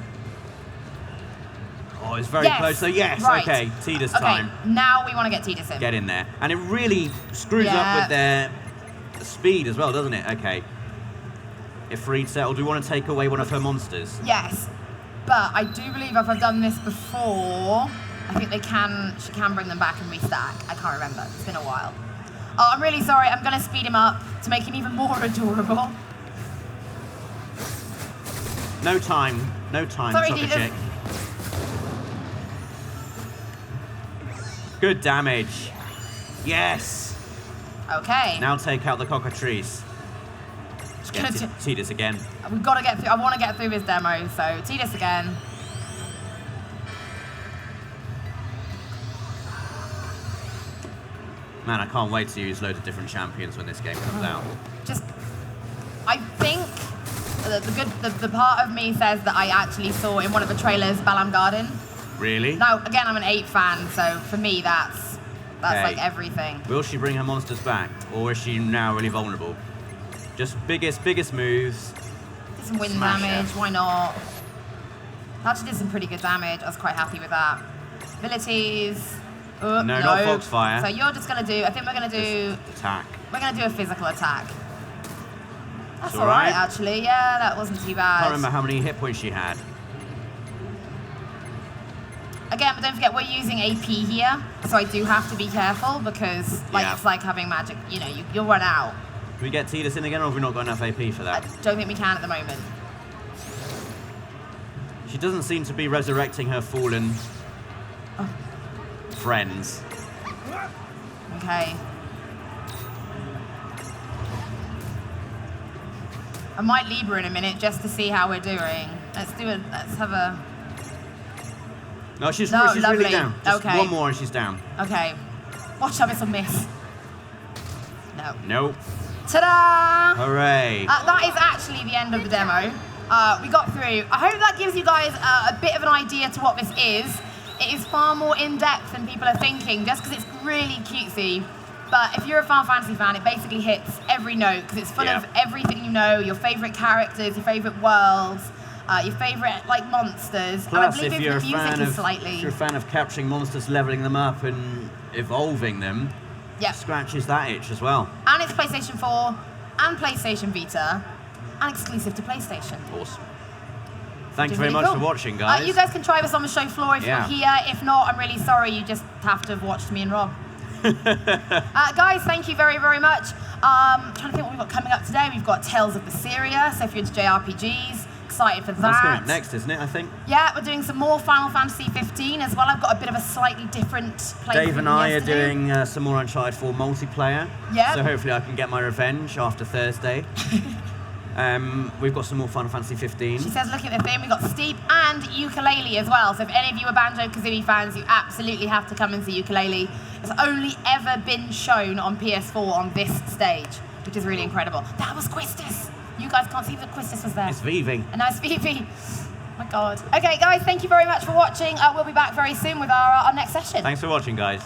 Speaker 1: Oh, it's very
Speaker 15: Yes.
Speaker 1: close. So yes,
Speaker 15: Right.
Speaker 1: okay, Tidus time.
Speaker 15: Okay, now we want to get Tidus in.
Speaker 1: Get in there. And it really screws up with their speed as well, doesn't it? Okay. If Reed settled, do we want to take away one of her monsters?
Speaker 15: Yes, but I do believe if I've done this before, I think she can bring them back and restack. I can't remember. It's been a while. Oh, I'm really sorry. I'm going to speed him up to make him even more adorable.
Speaker 1: No time. No time,
Speaker 15: Sorry,
Speaker 1: Soccer
Speaker 15: Tidus.
Speaker 1: Chick. Good damage. Yes.
Speaker 15: Okay.
Speaker 1: Now take out the cockatrice. Get Tidus again.
Speaker 15: We've got to get through. I want to get through this demo, so Tidus again.
Speaker 1: Man, I can't wait to use loads of different champions when this game comes out.
Speaker 15: I think the part of me says that I actually saw in one of the trailers Balam Garden.
Speaker 1: Really?
Speaker 15: Now, again, I'm an 8 fan, so for me that's
Speaker 1: Okay.
Speaker 15: like everything.
Speaker 1: Will she bring her monsters back, or is she now really vulnerable? Just biggest moves.
Speaker 15: Did some wind
Speaker 1: Smash
Speaker 15: damage,
Speaker 1: her.
Speaker 15: why not? Actually did some pretty good damage. I was quite happy with that. Abilities.
Speaker 1: No, not Foxfire.
Speaker 15: So you're just gonna do. I think we're gonna do.
Speaker 1: Attack.
Speaker 15: We're gonna do a physical attack. That's
Speaker 1: It's
Speaker 15: all right,
Speaker 1: alright.
Speaker 15: actually. Yeah, that wasn't too bad.
Speaker 1: Can't remember how many hit points she had.
Speaker 15: Again, but don't forget we're using AP here, so I do have to be careful because, like,
Speaker 1: Yeah.
Speaker 15: it's like having magic. You know, you'll run out.
Speaker 1: Can we get Tidus in again, or have we not got enough AP for that?
Speaker 15: Don't think we can at the moment.
Speaker 1: She doesn't seem to be resurrecting her fallen friends.
Speaker 15: Okay. I might leave her in a minute just to see how we're doing. Let's have a.
Speaker 1: No, she's
Speaker 15: No,
Speaker 1: really
Speaker 15: lovely.
Speaker 1: down. Just
Speaker 15: Okay.
Speaker 1: one more and she's down.
Speaker 15: Okay. Watch out, it's a miss. No.
Speaker 1: Nope.
Speaker 15: Ta-da!
Speaker 1: Hooray.
Speaker 15: That is actually the end of the demo. We got through. I hope that gives you guys a bit of an idea to what this is. It is far more in-depth than people are thinking, just because it's really cutesy. But if you're a Final Fantasy fan, it basically hits every note, because it's full of everything you know, your favourite characters, your favourite worlds, your favourite monsters. And I
Speaker 1: Plus,
Speaker 15: believe
Speaker 1: if
Speaker 15: even
Speaker 1: you're,
Speaker 15: the music is slightly.
Speaker 1: if you're a fan of capturing monsters, leveling them up and evolving them, scratches that itch as well.
Speaker 15: And it's PlayStation 4 and PlayStation Vita, and exclusive to PlayStation.
Speaker 1: Awesome. Thanks
Speaker 15: Which is
Speaker 1: very
Speaker 15: really
Speaker 1: much
Speaker 15: cool.
Speaker 1: for watching, guys.
Speaker 15: You guys can try this on the show floor if
Speaker 1: Yeah.
Speaker 15: you're here. If not, I'm really sorry. You just have to have watched me and Rob. Guys, thank you very, very much. Trying to think what we've got coming up today. We've got Tales of Berseria, so if you're into JRPGs, excited for that.
Speaker 1: That's going up next, isn't it, I think?
Speaker 15: Yeah, we're doing some more Final Fantasy 15 as well. I've got a bit of a slightly different playthrough
Speaker 1: Dave and
Speaker 15: than
Speaker 1: I are
Speaker 15: yesterday.
Speaker 1: doing some more Uncharted 4 multiplayer.
Speaker 15: Yeah.
Speaker 1: So hopefully I can get my revenge after Thursday. We've got some more Final Fantasy 15.
Speaker 15: She says, look at the thing, we've got Steep and Yooka-Laylee as well. So if any of you are Banjo-Kazooie fans, you absolutely have to come and see Yooka-Laylee. It's only ever been shown on PS4 on this stage, which is really incredible. That was Quistis. You guys can't see that Quistis was there.
Speaker 1: It's Vivi.
Speaker 15: And now it's Vivi. Oh my God. Okay, guys, thank you very much for watching. We'll be back very soon with our next session.
Speaker 1: Thanks for watching, guys.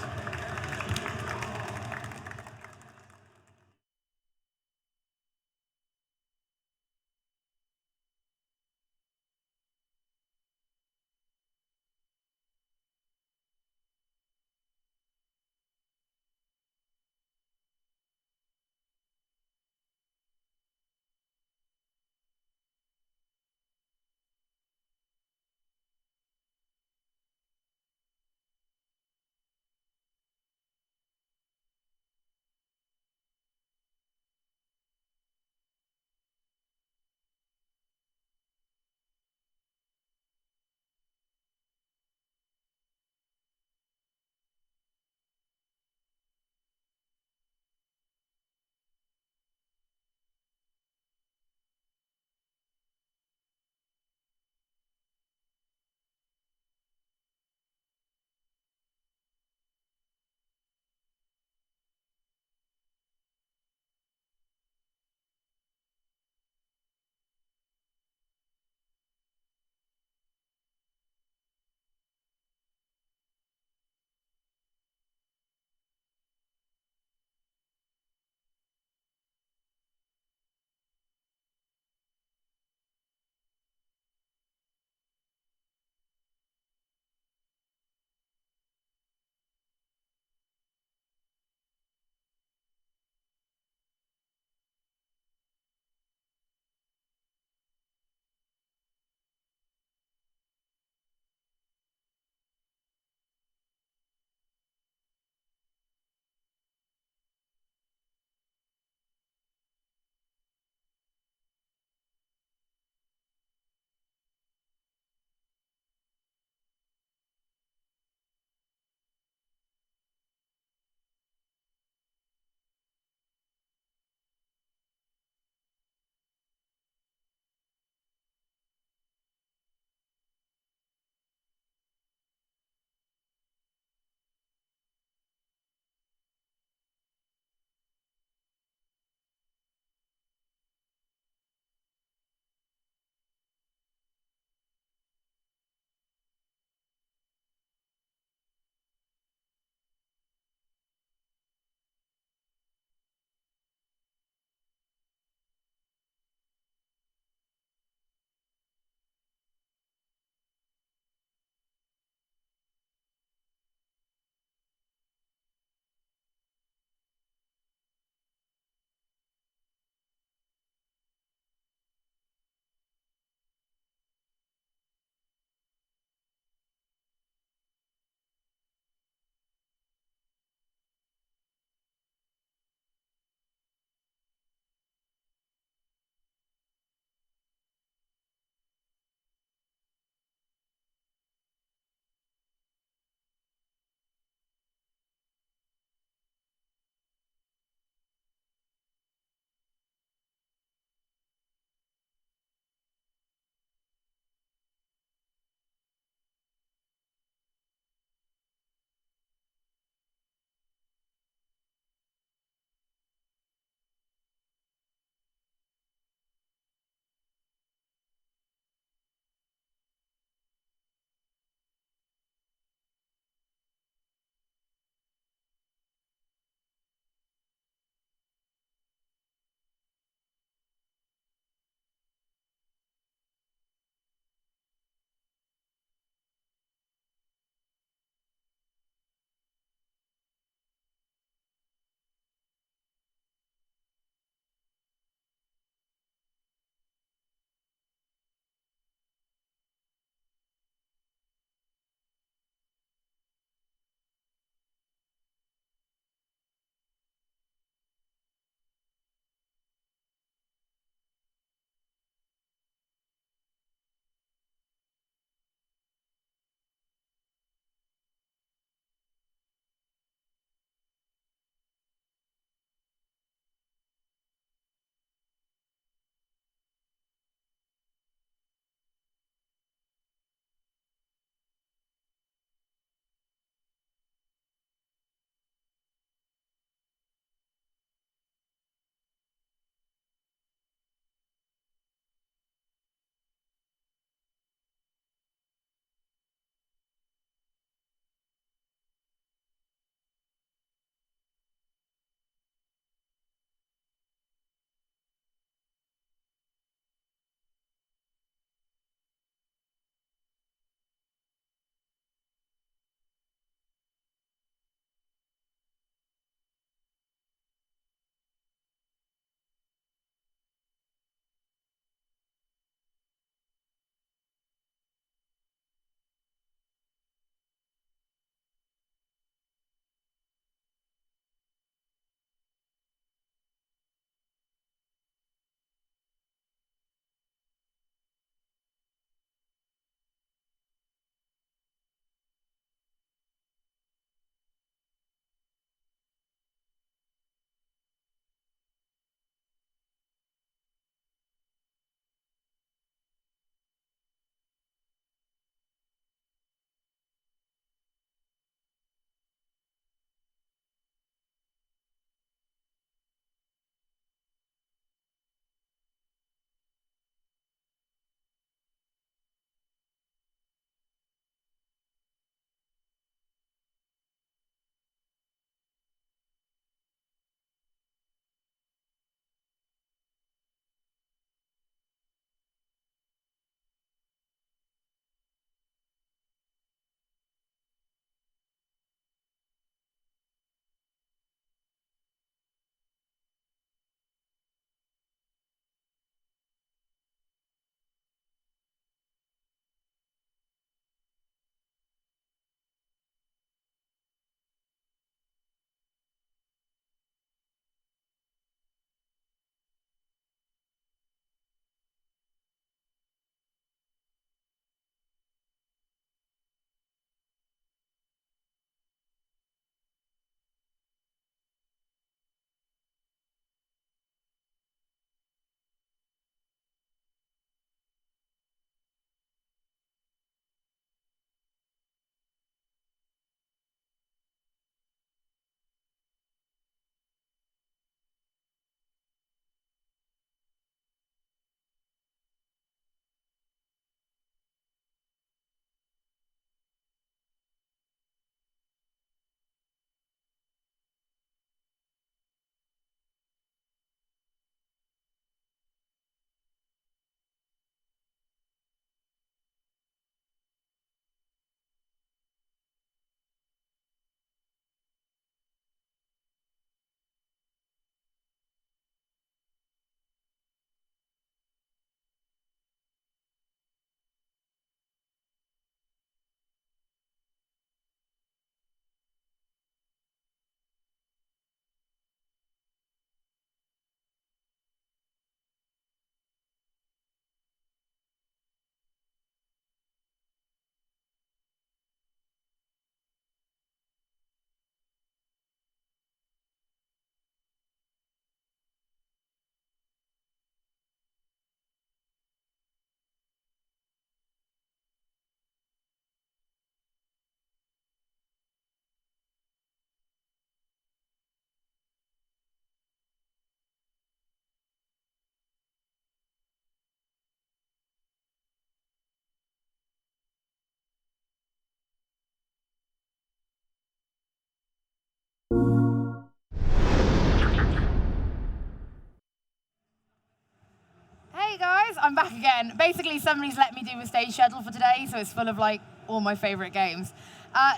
Speaker 15: I'm back again. Basically, somebody's let me do a stage schedule for today, so it's full of like all my favorite games.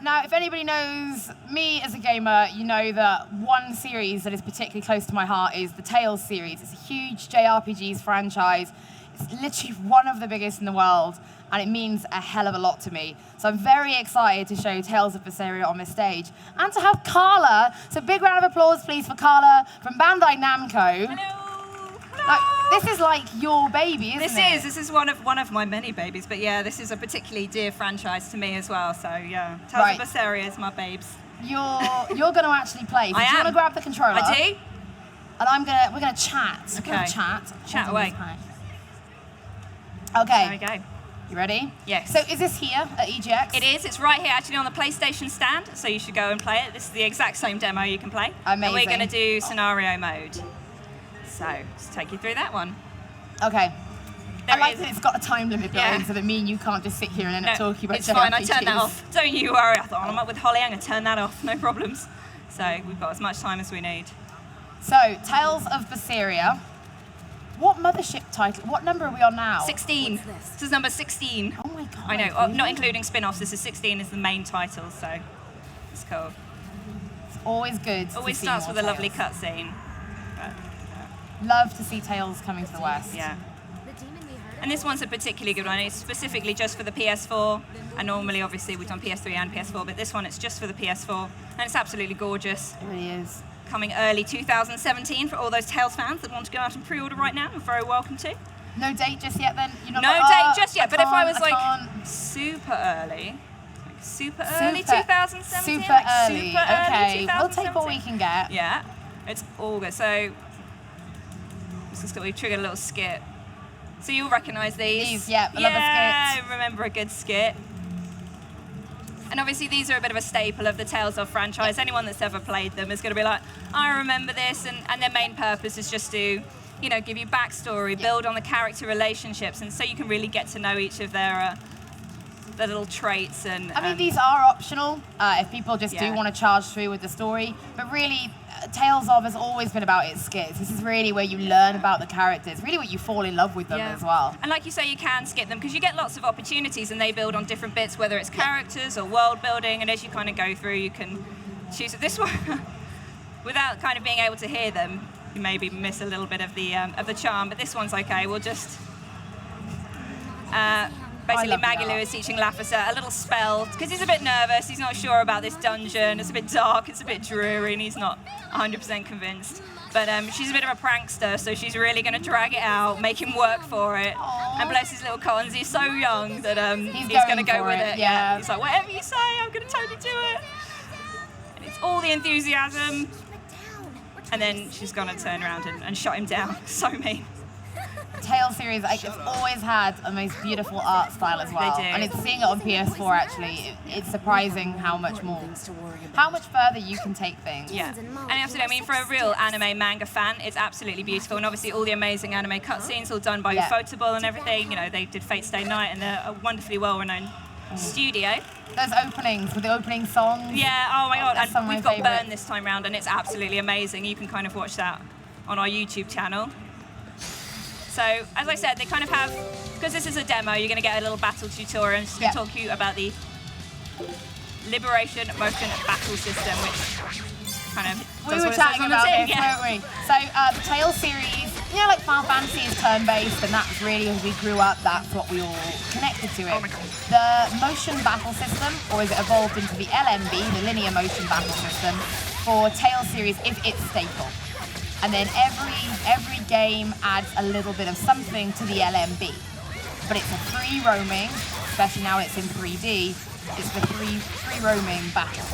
Speaker 15: Now, if anybody knows me as a gamer, you know that one series that is particularly close to my heart is the Tales series. It's a huge JRPGs franchise. It's literally one of the biggest in the world, and it means a hell of a lot to me. So I'm very excited to show Tales of Berseria on this stage, and to have Carla. So big round of applause, please, for Carla from Bandai Namco.
Speaker 16: Hello.
Speaker 15: This is like your baby, isn't it?
Speaker 16: This is one of my many babies, but yeah, this is a particularly dear franchise to me as well. So yeah, Tales of Berseria is my babes.
Speaker 15: You're going to actually play. So
Speaker 16: I
Speaker 15: do you
Speaker 16: am.
Speaker 15: want to grab the controller?
Speaker 16: I do.
Speaker 15: And we're gonna chat.
Speaker 16: Okay.
Speaker 15: We're gonna chat.
Speaker 16: Chat away.
Speaker 15: Okay.
Speaker 16: There we go.
Speaker 15: You ready?
Speaker 16: Yes.
Speaker 15: So is this here at EGX?
Speaker 16: It is. It's right here, actually, on the PlayStation stand. So you should go and play it. This is the exact same demo you can play.
Speaker 15: Amazing.
Speaker 16: And we're going to do scenario mode. So let's take you through that one.
Speaker 15: Okay.
Speaker 16: There
Speaker 15: I like
Speaker 16: it
Speaker 15: that
Speaker 16: is.
Speaker 15: it's got a time limit built in,
Speaker 16: Yeah.
Speaker 15: so that me and you can't just sit here and end up talking about
Speaker 16: It's fine. I
Speaker 15: JRPGs.
Speaker 16: turned that off. Don't you worry. I thought, I'm up with Holly. I'm going to turn that off. No problems. So we've got as much time as we need.
Speaker 15: So, Tales of Berseria. What mothership title? What number are we on now?
Speaker 16: 16. This is number 16.
Speaker 15: Oh my god.
Speaker 16: I know.
Speaker 15: Really?
Speaker 16: Not including spin-offs. This is 16 is the main title. So it's cool.
Speaker 15: It's always good.
Speaker 16: Always
Speaker 15: to see
Speaker 16: starts
Speaker 15: more
Speaker 16: with a lovely
Speaker 15: Tales.
Speaker 16: cutscene.
Speaker 15: Love to see Tales coming to the West.
Speaker 16: Yeah. And this one's a particularly good one. It's specifically just for the PS4. And normally, obviously, we've done PS3 and PS4, but this one, it's just for the PS4. And it's absolutely gorgeous.
Speaker 15: It really is.
Speaker 16: Coming early 2017 for all those Tales fans that want to go out and pre-order right now. You're very welcome to.
Speaker 15: No date just yet then? You're not
Speaker 16: No
Speaker 15: like,
Speaker 16: date just yet, but if I was
Speaker 15: can't.
Speaker 16: like super early, 2017?
Speaker 15: Super
Speaker 16: like
Speaker 15: early.
Speaker 16: super early
Speaker 15: Okay, we'll take what
Speaker 16: 2017.
Speaker 15: we can get.
Speaker 16: Yeah, it's all good. So, we've triggered a little skit. So you'll recognise these.
Speaker 15: Yeah, I love a skit.
Speaker 16: Yeah, remember a good skit. And obviously these are a bit of a staple of the Tales of franchise. Anyone that's ever played them is going to be like, I remember this, and their main purpose is just to, you know, give you backstory, build on the character relationships, and so you can really get to know each of their little traits. And
Speaker 15: I mean, these are optional if people just do want to charge through with the story, but really, Tales of has always been about its skits. This is really where you learn about the characters, really where you fall in love with them as well.
Speaker 16: And like you say, you can skip them because you get lots of opportunities and they build on different bits, whether it's characters or world building, and as you kind of go through, you can choose. This one, without kind of being able to hear them, you maybe miss a little bit of the charm, but this one's okay. We'll just... basically, Magalu is teaching Lafayette a little spell because he's a bit nervous. He's not sure about this dungeon. It's a bit dark. It's a bit dreary, and he's not 100% convinced. But she's a bit of a prankster, so she's really going to drag it out, make him work for it. Aww. And bless his little cons, he's so young that he's going to go with it. Yeah. He's like, whatever you say, I'm going to totally do it. And it's all the enthusiasm. And then she's going to turn around and shut him down. So mean.
Speaker 15: Tales series, like, it's always had a most beautiful art style as well.
Speaker 16: They do.
Speaker 15: And it's seeing it on PS4 actually, it's surprising how much further you can take things.
Speaker 16: Yeah, and absolutely, I mean, for a real anime manga fan, it's absolutely beautiful. And obviously all the amazing anime cutscenes all done by Ufotable and everything. You know, they did Fate Stay Night, and they're a wonderfully well-renowned studio.
Speaker 15: Those openings with the opening songs.
Speaker 16: Yeah, oh my God, and we've got
Speaker 15: favourite.
Speaker 16: Burn this time round, and it's absolutely amazing. You can kind of watch that on our YouTube channel. So, as I said, they kind of have, because this is a demo, you're going to get a little battle tutorial. I'm just going to talk to you about the Liberation Motion Battle System, which kind of
Speaker 15: We
Speaker 16: does
Speaker 15: were
Speaker 16: what it says
Speaker 15: chatting
Speaker 16: on the
Speaker 15: about
Speaker 16: tin.
Speaker 15: this, weren't we? So, the Tales series, you know, like Final Fantasy is turn-based, and that's really, as we grew up, that's what we all connected to it.
Speaker 16: Oh my God.
Speaker 15: The Motion Battle System, or is it evolved into the LMB, the Linear Motion Battle System, for Tales series is its staple. And then every game adds a little bit of something to the LMB. But it's a free roaming, especially now it's in 3D, it's the free roaming battle.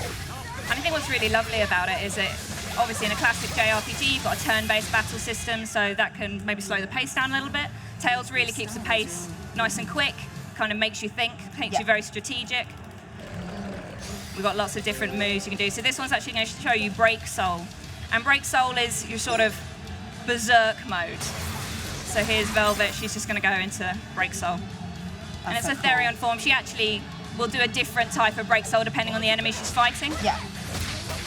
Speaker 16: And I think what's really lovely about it is that obviously in a classic JRPG you've got a turn-based battle system, so that can maybe slow the pace down a little bit. Tales really keeps the pace nice and quick, kind of makes you think, makes you very strategic. We've got lots of different moves you can do. So this one's actually going to show you Break Soul. And Break Soul is your sort of berserk mode. So here's Velvet, she's just going to go into Break Soul. And it's a Therion form. She actually will do a different type of Break Soul depending on the enemy she's fighting.
Speaker 15: Yeah.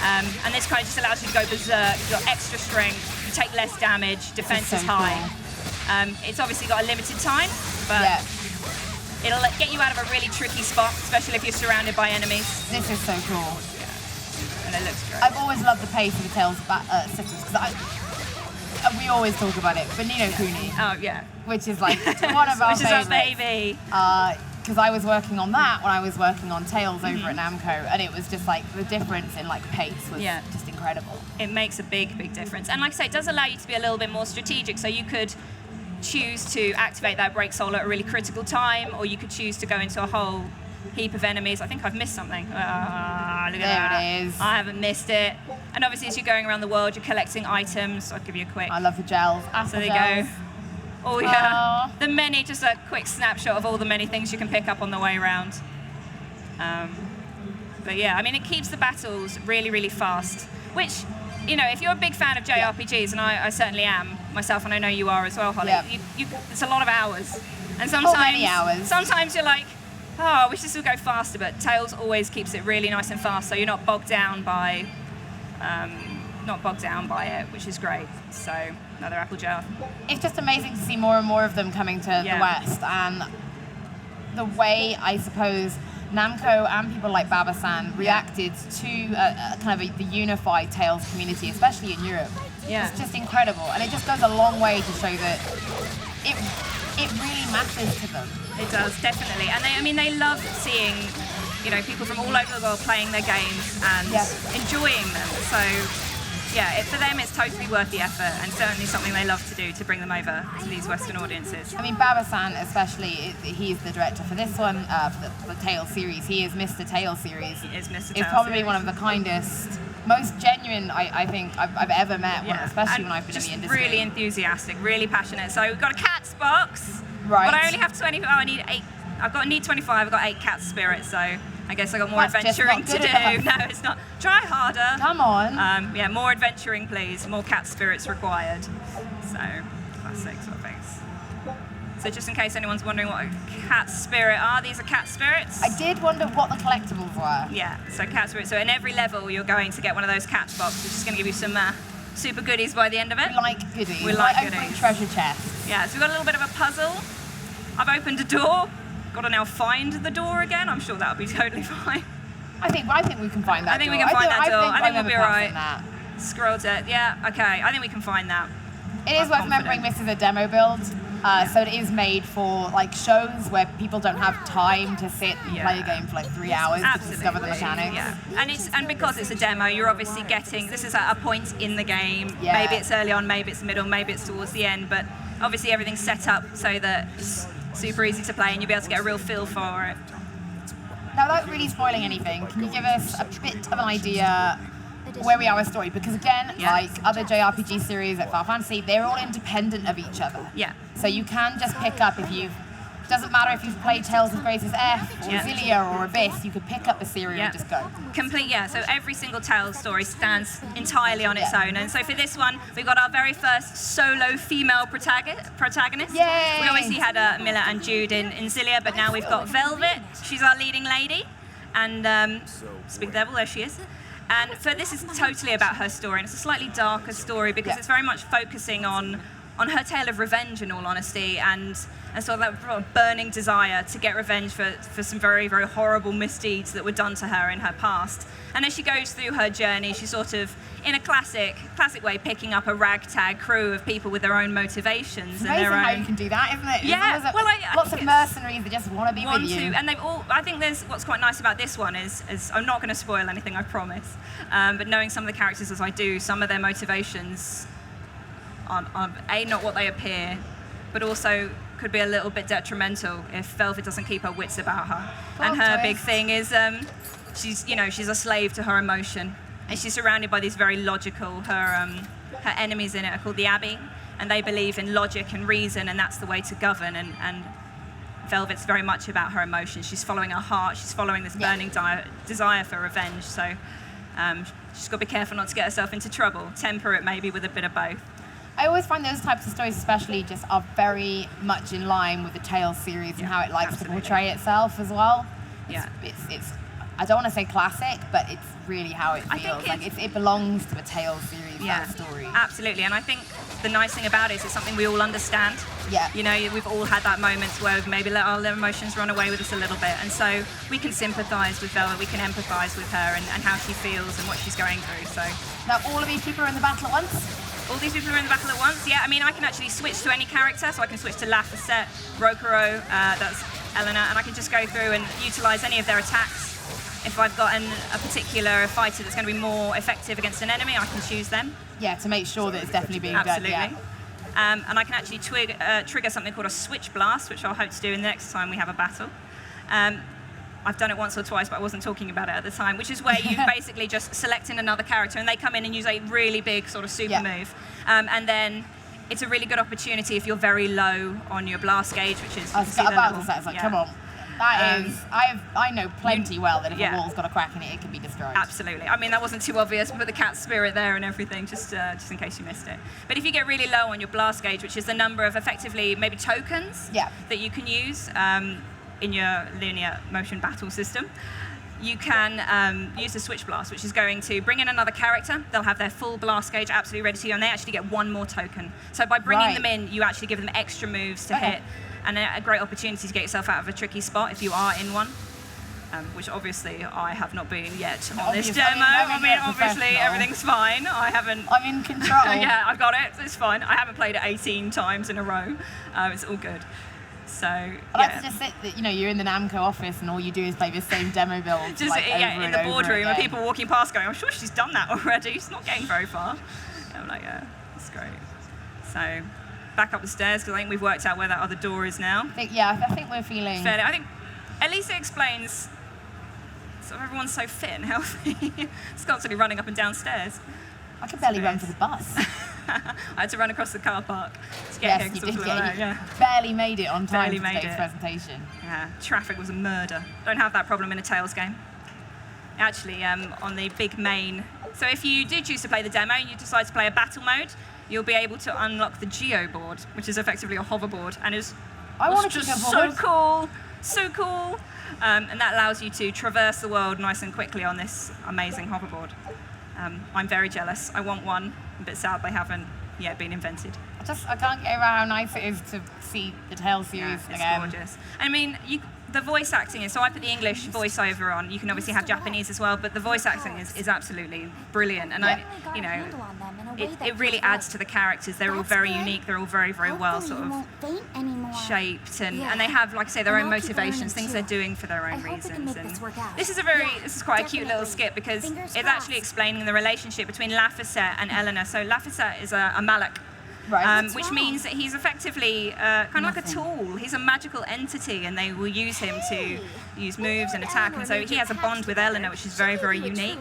Speaker 16: And this kind of just allows you to go berserk. You've got extra strength, you take less damage, defense is high. It's obviously got a limited time, but it'll get you out of a really tricky spot, especially if you're surrounded by enemies.
Speaker 15: This is so cool.
Speaker 16: Yeah. And it looks great.
Speaker 15: I've always loved the pace of the Tails systems, because we always talk about it, but Nino Kuni.
Speaker 16: Oh, yeah.
Speaker 15: Which is like one of our
Speaker 16: Which is our
Speaker 15: favorites.
Speaker 16: baby.
Speaker 15: Because I was working on that when I was working on Tails over at Namco, and it was just like the difference in like pace was just incredible.
Speaker 16: It makes a big, big difference. And like I say, it does allow you to be a little bit more strategic. So you could choose to activate that break soul at a really critical time, or you could choose to go into a whole heap of enemies. I think I've missed something. Look at that.
Speaker 15: There it is.
Speaker 16: I haven't missed it. And obviously, as you're going around the world, you're collecting items. I'll give you a quick.
Speaker 15: I love the gels. Apple
Speaker 16: so there
Speaker 15: gels.
Speaker 16: you go. Oh yeah, the many, just a quick snapshot of all the many things you can pick up on the way around. But yeah, I mean, it keeps the battles really, really fast, which, you know, if you're a big fan of JRPGs, and I certainly am myself, and I know you are as well, Holly, it's a lot of hours. And sometimes,
Speaker 15: many hours.
Speaker 16: Sometimes you're like, oh, I wish this would go faster, but Tales always keeps it really nice and fast, so you're not bogged down by it, which is great. So another apple gel.
Speaker 15: It's just amazing to see more and more of them coming to the West, and the way I suppose Namco and people like Baba-san reacted to kind of the unified Tales community, especially in Europe.
Speaker 16: Yeah.
Speaker 15: It's just incredible, and it just goes a long way to show that it really matters to them.
Speaker 16: It does, definitely. And they love seeing, you know, people from all over the world playing their games and enjoying them. So yeah, for them it's totally worth the effort, and certainly something they love to do to bring them over to these Western audiences.
Speaker 15: I mean, Baba-san especially, he's the director for this one, for the Tales series. He is Mr. Tales series.
Speaker 16: He is Mr. Tales
Speaker 15: He's probably
Speaker 16: series.
Speaker 15: one of the kindest, most genuine I think I've ever met, especially when I've been in the industry.
Speaker 16: Really enthusiastic, really passionate. So we've got a cat's box,
Speaker 15: right?
Speaker 16: But I only have 20. Oh, I need 8. I need 25. I've got 8 cat spirits, so I guess I got more adventuring to do. No, it's not. Try harder.
Speaker 15: Come on.
Speaker 16: Yeah, more adventuring, please. More cat spirits required. So classic sort of things. So just in case anyone's wondering what a cat spirit are, these are cat spirits.
Speaker 15: I did wonder what the collectibles were.
Speaker 16: Yeah, so cat spirits. So in every level, you're going to get one of those cat boxes, which is going to give you some super goodies by the end of it.
Speaker 15: We like goodies.
Speaker 16: We like
Speaker 15: opening
Speaker 16: goodies.
Speaker 15: treasure chests.
Speaker 16: Yeah, so we've got a little bit of a puzzle. I've opened a door. Got to now find the door again. I'm sure that'll be totally fine.
Speaker 15: I think we can find that.
Speaker 16: I think we can find that door. I think we'll be alright.
Speaker 15: That.
Speaker 16: Scroll to yeah. Okay, I think we can find that.
Speaker 15: It is worth remembering this is a demo build, so it is made for like shows where people don't have time to sit and play a game for like 3 hours to discover the mechanics.
Speaker 16: Yeah, and because it's a demo, you're obviously getting this is at a point in the game.
Speaker 15: Yeah.
Speaker 16: Maybe it's early on, maybe it's middle, maybe it's towards the end, but obviously everything's set up so that it's super easy to play and you'll be able to get a real feel for it.
Speaker 15: Now, without really spoiling anything, can you give us a bit of an idea where we are with story? Because again, like other JRPG series like Final Fantasy, they're all independent of each other.
Speaker 16: Yeah.
Speaker 15: So you can just pick up if you've, doesn't matter if you've played Tales of Grace's F or Xillia or Abyss, you could pick up the series and just go.
Speaker 16: Complete, so every single Tales story stands entirely on its own. And so for this one, we've got our very first solo female protagonist.
Speaker 15: Yay!
Speaker 16: We obviously had Milla and Jude in Xillia, but now we've got Velvet. She's our leading lady. And Speak Devil, there she is. And for this is totally about her story, and it's a slightly darker story because it's very much focusing on her tale of revenge, in all honesty, and sort of that burning desire to get revenge for some very, very horrible misdeeds that were done to her in her past. And as she goes through her journey, she's sort of, in a classic way, picking up a ragtag crew of people with their own motivations.
Speaker 15: It's amazing how you can do that, isn't it?
Speaker 16: Yeah,
Speaker 15: lots of mercenaries that just want to be with you.
Speaker 16: And they've all, I think what's quite nice about this one is I'm not going to spoil anything, I promise, but knowing some of the characters as I do, some of their motivations are not what they appear, but also could be a little bit detrimental if Velvet doesn't keep her wits about her. And her big thing is she's a slave to her emotion, and she's surrounded by these very logical, her enemies in it are called the Abbey, and they believe in logic and reason, and that's the way to govern, and Velvet's very much about her emotions. She's following her heart, she's following this burning desire for revenge, so she's got to be careful not to get herself into trouble, temper it maybe with a bit of both.
Speaker 15: I always find those types of stories especially just are very much in line with the Tales series and how it likes to portray itself as well. It's I don't want to say classic, but it's really how it feels. Like it belongs to the Tales series, that story.
Speaker 16: Absolutely, and I think the nice thing about it is it's something we all understand.
Speaker 15: Yeah.
Speaker 16: You know, we've all had that moments where we've maybe let our emotions run away with us a little bit, and so we can sympathise with Velvet, we can empathise with her and how she feels and what she's going through. So
Speaker 15: now all of these people are in the battle at once?
Speaker 16: All these people are in the battle at once, yeah. I mean, I can actually switch to any character, so I can switch to Lafayette, Rokuro, that's Eleanor, and I can just go through and utilise any of their attacks. If I've got a particular fighter that's going to be more effective against an enemy, I can choose them.
Speaker 15: Yeah, to make sure that it's definitely being
Speaker 16: Absolutely.
Speaker 15: done.
Speaker 16: And I can actually trigger something called a switch blast, which I'll hope to do in the next time we have a battle. I've done it once or twice, but I wasn't talking about it at the time, which is where you basically just select in another character and they come in and use a really big sort of super move. And then it's a really good opportunity if you're very low on your blast gauge, which is...
Speaker 15: I was about to say, it's like, come on. That is, I know plenty well that if a wall's got a crack in it, it can be destroyed.
Speaker 16: Absolutely. I mean, that wasn't too obvious, but the cat spirit there and everything, just in case you missed it. But if you get really low on your blast gauge, which is the number of effectively maybe tokens that you can use in your linear motion battle system, you can use the switch blast, which is going to bring in another character. They'll have their full blast gauge absolutely ready to go, and they actually get one more token. So by bringing them in, you actually give them extra moves to hit, and a great opportunity to get yourself out of a tricky spot if you are in one, which obviously I have not been yet on this demo. I mean, obviously everything's fine. I haven't...
Speaker 15: I'm in control.
Speaker 16: Yeah, I've got it. It's fine. I haven't played it 18 times in a row. It's all good. So,
Speaker 15: I like to just sit that, you know, you're in the Namco office and all you do is play the same demo build.
Speaker 16: Just
Speaker 15: like,
Speaker 16: in the boardroom and people walking past going, I'm sure she's done that already. She's not getting very far. And I'm like, yeah, it's great. So, back up the stairs because I think we've worked out where that other door is now.
Speaker 15: I think we're feeling...
Speaker 16: Fairly. I think at least it explains sort of everyone's so fit and healthy. It's constantly running up and down stairs.
Speaker 15: I could barely run for the bus.
Speaker 16: I had to run across the car park to get here.
Speaker 15: You did barely made it on time for today's presentation.
Speaker 16: Yeah, traffic was a murder. Don't have that problem in a Tales game. Actually, on the big main... So if you do choose to play the demo and you decide to play a battle mode, you'll be able to unlock the Geo board, which is effectively a hoverboard, and is just so cool, so cool. And that allows you to traverse the world nice and quickly on this amazing hoverboard. I'm very jealous. I want one. I'm a bit sad they haven't yet been invented.
Speaker 15: I can't get over how nice it is to see the Tales series
Speaker 16: it's
Speaker 15: again.
Speaker 16: Gorgeous. I mean, the voice acting is, so I put the English voiceover on. You can obviously have Japanese as well, but the voice acting is absolutely brilliant. And it really adds to the characters. They're all very unique. They're all very, very well sort of shaped, and they have, like I say, their own motivations, things they're doing for their own reasons. And this is quite a cute little skit because it's actually explaining the relationship between Lafayette and Eleanor. So Lafayette is a Malak. Which means that he's effectively kind of like a tool. He's a magical entity, and they will use him to use moves and attack. And so he has a bond with Eleanor, which is very, very unique.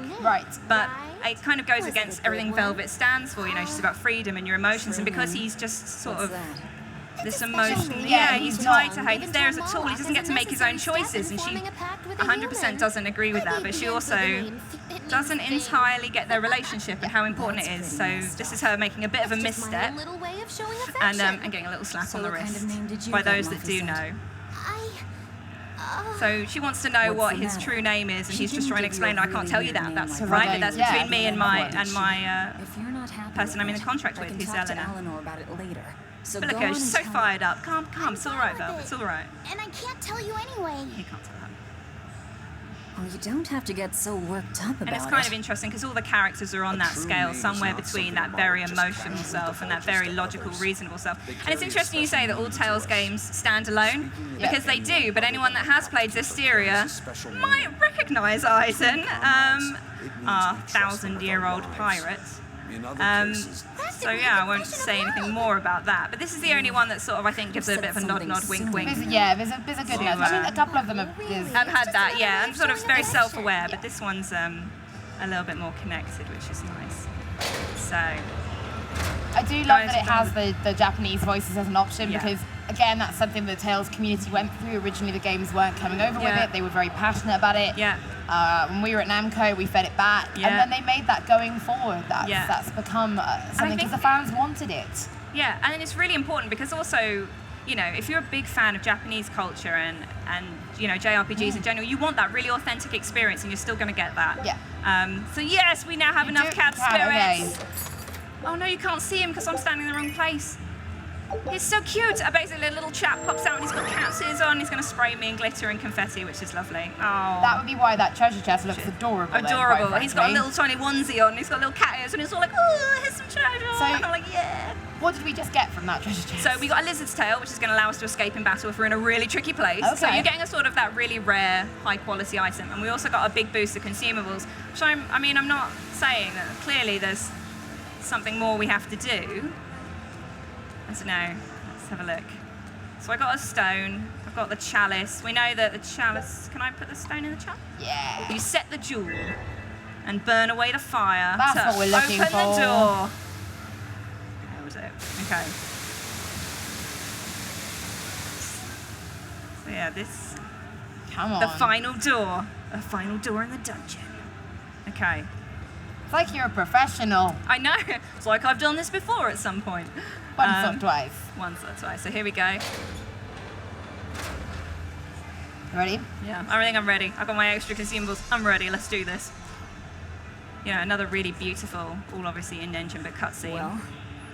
Speaker 16: But it kind of goes against everything Velvet stands for. You know, she's about freedom and your emotions. And because he's just sort of this emotion, he's tied to her. He's there as a tool. He doesn't get to make his own choices, and she 100% doesn't agree with that. But she also doesn't entirely get their relationship and how important it is. So this is her making a bit of a misstep and getting a little slap on the wrist by those that do know. So she wants to know what his true name is, and he's just trying to explain, I can't tell you that. That's right, but that's between me and my person I'm in a contract with, who's Eleanor. But look at her, she's so fired up. Calm, it's all right, Velvet, it's all right.
Speaker 17: And I can't tell you anyway.
Speaker 16: He can't tell her.
Speaker 18: Well, you don't have to get so worked up about it.
Speaker 16: And it's kind of interesting because all the characters are on that scale, somewhere between that very emotional self and that very logical, reasonable self. And it's interesting you say that all Tales games stand alone, because they do, but anyone that has played Berseria might recognise Eisen, our 1,000-year-old pirate. So yeah, I won't say anything more about that. But this is the only one that sort of, I think, gives a bit of a nod, wink, wink.
Speaker 15: There's a good nod. I mean, a couple of them have
Speaker 16: had that, yeah. I'm sort of very self-aware, but this one's a little bit more connected, which is nice. So
Speaker 15: I do love that it has the Japanese voices as an option because, again, that's something the Tales community went through. Originally, the games weren't coming over with it. They were very passionate about it. When we were at Namco, we fed it back, and then they made that going forward. That's become something because the fans wanted it.
Speaker 16: Yeah, and it's really important because also you know, if you're a big fan of Japanese culture and you know, JRPGs in general, you want that really authentic experience, and you're still going to get that.
Speaker 15: Yeah.
Speaker 16: So yes, we now have enough cat spirits.
Speaker 15: Okay.
Speaker 16: Oh no, you can't see him because I'm standing in the wrong place. He's so cute. Basically, a little chap pops out and he's got cat ears on. He's going to spray me in glitter and confetti, which is lovely. Oh.
Speaker 15: That would be why that treasure chest looks adorable.
Speaker 16: Adorable.
Speaker 15: Then,
Speaker 16: he's got a little tiny onesie on. He's got little cat ears, and he's all like, oh, here's some treasure.
Speaker 15: So,
Speaker 16: and I'm like, yeah.
Speaker 15: What did we just get from that treasure chest?
Speaker 16: So we got a lizard's tail, which is going to allow us to escape in battle if we're in a really tricky place.
Speaker 15: Okay.
Speaker 16: So you're getting a sort of that really rare, high-quality item. And we also got a big boost of consumables, which I'm not saying that clearly there's something more we have to do. I don't know. Let's have a look. So I got a stone. I've got the chalice. We know that the chalice... Can I put the stone in the chalice?
Speaker 15: Yeah.
Speaker 16: You set the jewel and burn away the fire.
Speaker 15: That's
Speaker 16: to
Speaker 15: what we're looking
Speaker 16: open
Speaker 15: for.
Speaker 16: the door. That was it. Okay. So yeah, this...
Speaker 15: Come on.
Speaker 16: The final door. A final door in the dungeon. Okay.
Speaker 15: It's like you're a professional.
Speaker 16: I know. It's like I've done this before at some point.
Speaker 15: Once or twice.
Speaker 16: Once or twice. So here we go.
Speaker 15: Ready?
Speaker 16: Yeah, I think I'm ready. I've got my extra consumables. I'm ready. Let's do this. You know, another really beautiful, all obviously in-engine, but cutscene.
Speaker 18: Well,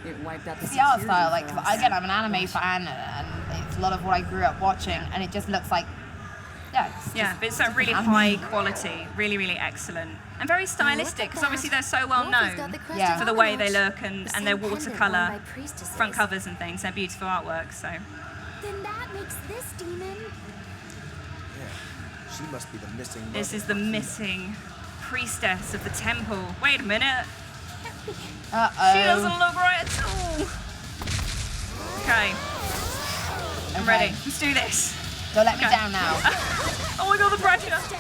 Speaker 18: it wiped out the
Speaker 15: It's the art
Speaker 18: security
Speaker 15: style. Like,
Speaker 18: for us.
Speaker 15: again, I'm an anime fan, and it's a lot of what I grew up watching, and it just looks like,
Speaker 16: But it's a really high quality, really, really excellent, and very stylistic, because obviously they're so well known for the way they look and their watercolor front covers and things. They're beautiful artwork, so.
Speaker 17: Then that makes this demon.
Speaker 19: Yeah, she must be the missing.
Speaker 16: This is the missing priestess of the temple. Wait a minute.
Speaker 15: Uh-oh.
Speaker 16: She doesn't look right at all. Okay. I'm ready. Let's do this.
Speaker 15: Don't let me down now.
Speaker 16: Oh my god, the pressure. That's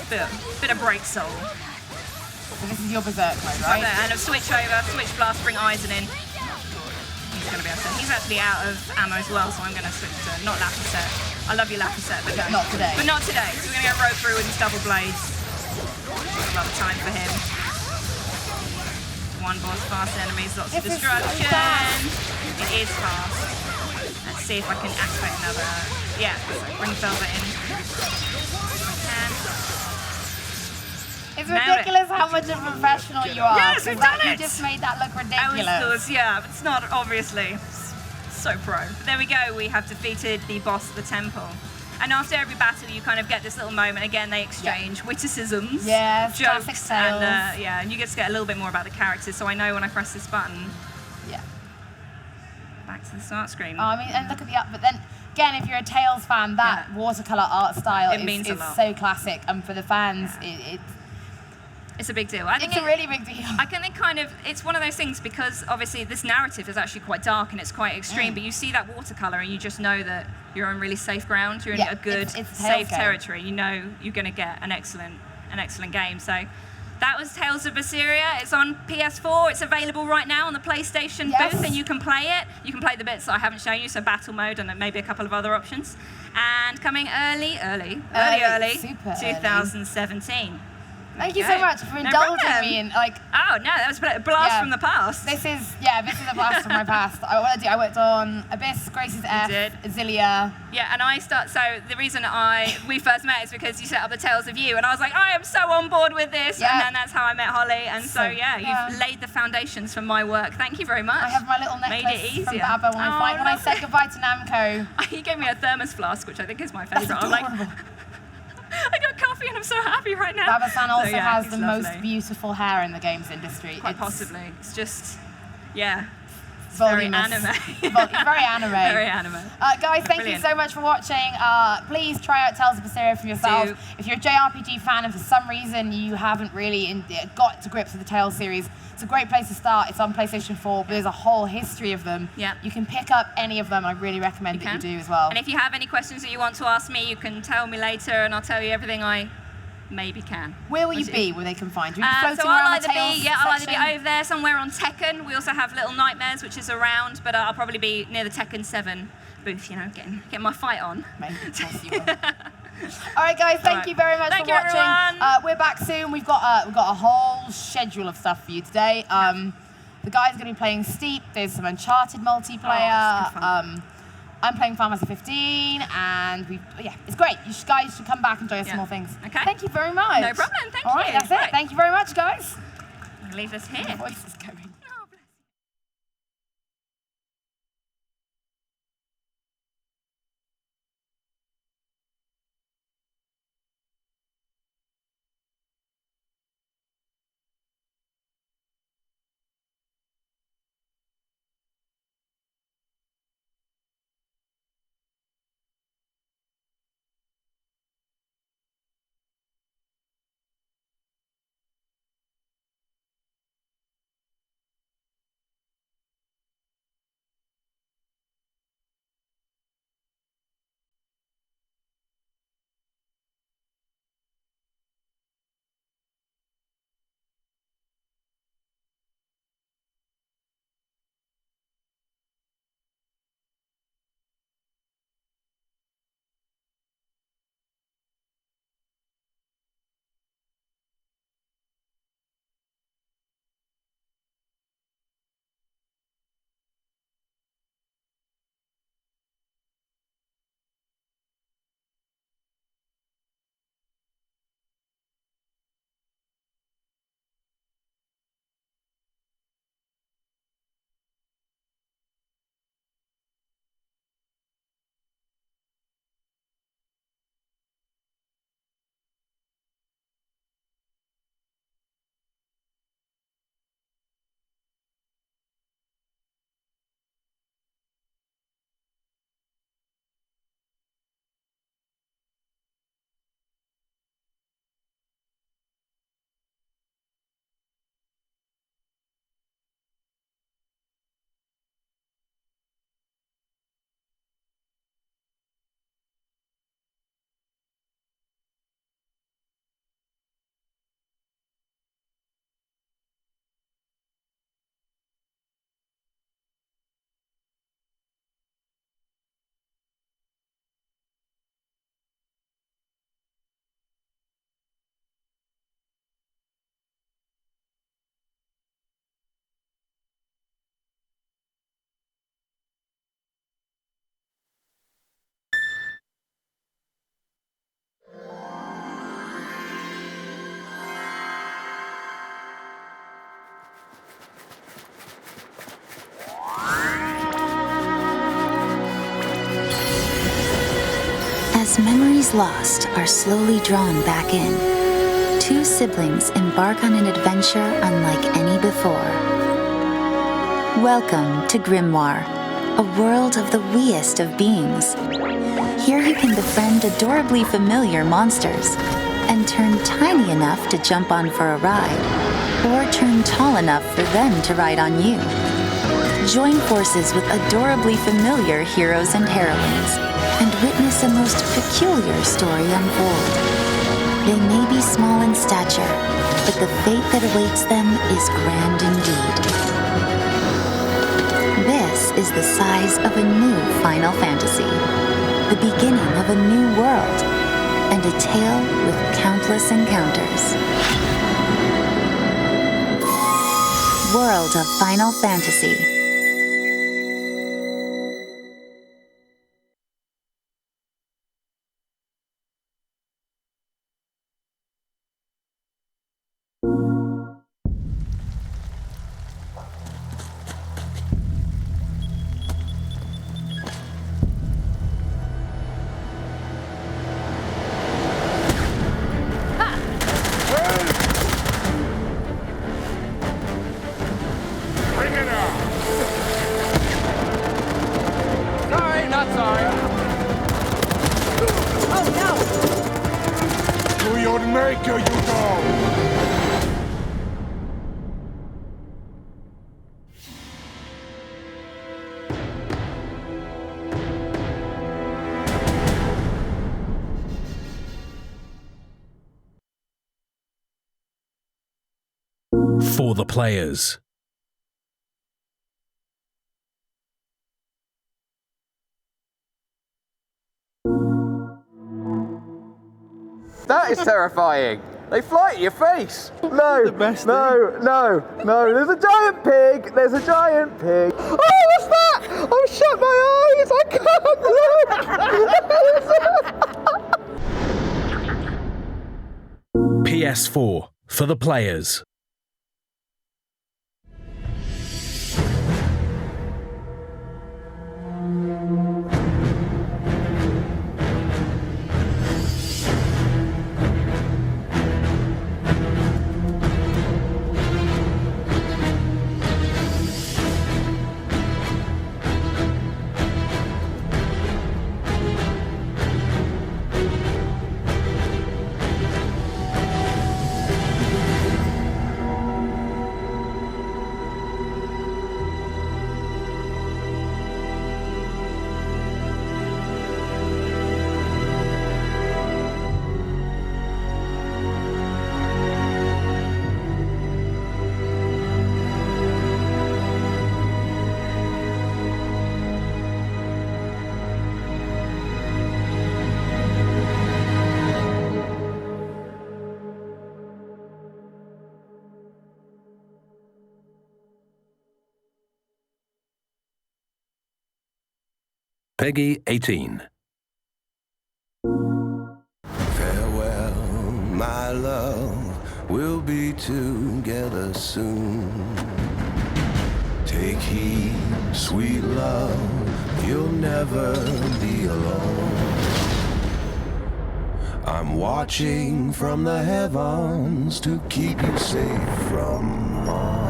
Speaker 16: a bit of break soul.
Speaker 15: So this is your berserk mode, right?
Speaker 16: And a switch over, switch blast, bring Eisen in. He's gonna be able to. He's actually out of ammo as well, so I'm gonna switch to not Lapiset. I love you, Lapiset, but
Speaker 15: not today.
Speaker 16: But not today. So we're gonna go rope through with his double blades. A lot of time for him. One boss, fast enemies, lots of destruction. It is fast. Let's see if I can activate another. Yeah, bring Velvet in.
Speaker 15: It's ridiculous how much of a professional you are.
Speaker 16: Yes, we've done it!
Speaker 15: You just made that look ridiculous.
Speaker 16: That was good, yeah, but it's not, obviously. So pro. But there we go, we have defeated the boss of the temple. And after every battle, you kind of get this little moment. Again, they exchange witticisms,
Speaker 15: yes,
Speaker 16: jokes,
Speaker 15: classic
Speaker 16: and and you get to get a little bit more about the characters. So I know when I press this button.
Speaker 15: Yeah.
Speaker 16: Back to the start screen.
Speaker 15: I mean, and look at the but then again, if you're a Tales fan, that watercolor art style
Speaker 16: means a
Speaker 15: is
Speaker 16: lot.
Speaker 15: so classic, and for the fans,
Speaker 16: it's a big deal. I think
Speaker 15: it's a really big deal.
Speaker 16: I think it's one of those things because obviously this narrative is actually quite dark and it's quite extreme, but you see that watercolor and you just know that you're on really safe ground. You're in a good,
Speaker 15: it's a
Speaker 16: safe
Speaker 15: Tales game.
Speaker 16: territory. You know you're going to get an excellent game. So that was Tales of Berseria. It's on PS4. It's available right now on the PlayStation booth, and you can play it. You can play the bits that I haven't shown you, so battle mode and then maybe a couple of other options. And coming early,
Speaker 15: super
Speaker 16: 2017.
Speaker 15: Thank you so much for indulging me in
Speaker 16: Oh no, that was a blast from the past.
Speaker 15: This is a blast from my past. I worked on Abyss, Grace's F, Azilea.
Speaker 16: Yeah, and so the reason we first met is because you set up the Tales of You, and I was like, I am so on board with this, and then that's how I met Holly, and so you've laid the foundations for my work. Thank you very much.
Speaker 15: I have my little necklace
Speaker 16: Made it easier.
Speaker 15: from Baba when I said goodbye to Namco.
Speaker 16: He gave me a thermos flask, which I think is my favourite. I'm like, I got coffee and I'm so happy right now.
Speaker 15: Baba-san also has the most beautiful hair in the games industry.
Speaker 16: Quite possibly. It's just, it's
Speaker 15: voluminous.
Speaker 16: very anime.
Speaker 15: It's very anime.
Speaker 16: Very anime.
Speaker 15: Guys, thank you so much for watching. Please try out Tales of Berseria for yourselves. If you're a JRPG fan and for some reason you haven't really got to grips with the Tales series, it's a great place to start. It's on PlayStation 4, but there's a whole history of them.
Speaker 16: Yeah.
Speaker 15: You can pick up any of them. I really recommend that you do as well.
Speaker 16: And if you have any questions that you want to ask me, you can tell me later and I'll tell you everything I maybe can.
Speaker 15: Where will you be where they can find you?
Speaker 16: So I'll either be over there somewhere on Tekken. We also have Little Nightmares, which is around, but I'll probably be near the Tekken 7 booth, getting my fight on.
Speaker 15: Maybe, of course you will. All right, guys, thank you very much for watching.
Speaker 16: Everyone.
Speaker 15: We're back soon. We've got a whole schedule of stuff for you today. The guys are going to be playing Steep. There's some Uncharted multiplayer. I'm playing Final Fantasy 15, and it's great. You guys should come back and enjoy us some more things.
Speaker 16: Okay.
Speaker 15: Thank you very much.
Speaker 16: No problem, thank
Speaker 15: All right,
Speaker 16: you.
Speaker 15: that's it. Thank you very much, guys.
Speaker 16: Leave this here.
Speaker 15: My voice is going.
Speaker 9: As memories lost are slowly drawn back in, two siblings embark on an adventure unlike any before. Welcome to Grimoire, a world of the weest of beings. Here you can befriend adorably familiar monsters and turn tiny enough to jump on for a ride, or turn tall enough for them to ride on you. Join forces with adorably familiar heroes and heroines and witness a most peculiar story unfold. They may be small in stature, but the fate that awaits them is grand indeed. This is the size of a new Final Fantasy, the beginning of a new world, and a tale with countless encounters. World of Final Fantasy.
Speaker 7: For the players.
Speaker 6: That is terrifying. They fly at your face. No, no, no, no. There's a giant pig. There's a giant pig. Oh, what's that? I've shut my eyes. I can't look.
Speaker 7: PS4 for the players.
Speaker 8: Peggy 18.
Speaker 10: Farewell, my love, we'll be together soon. Take heed, sweet love, you'll never be alone. I'm watching from the heavens to keep you safe from harm.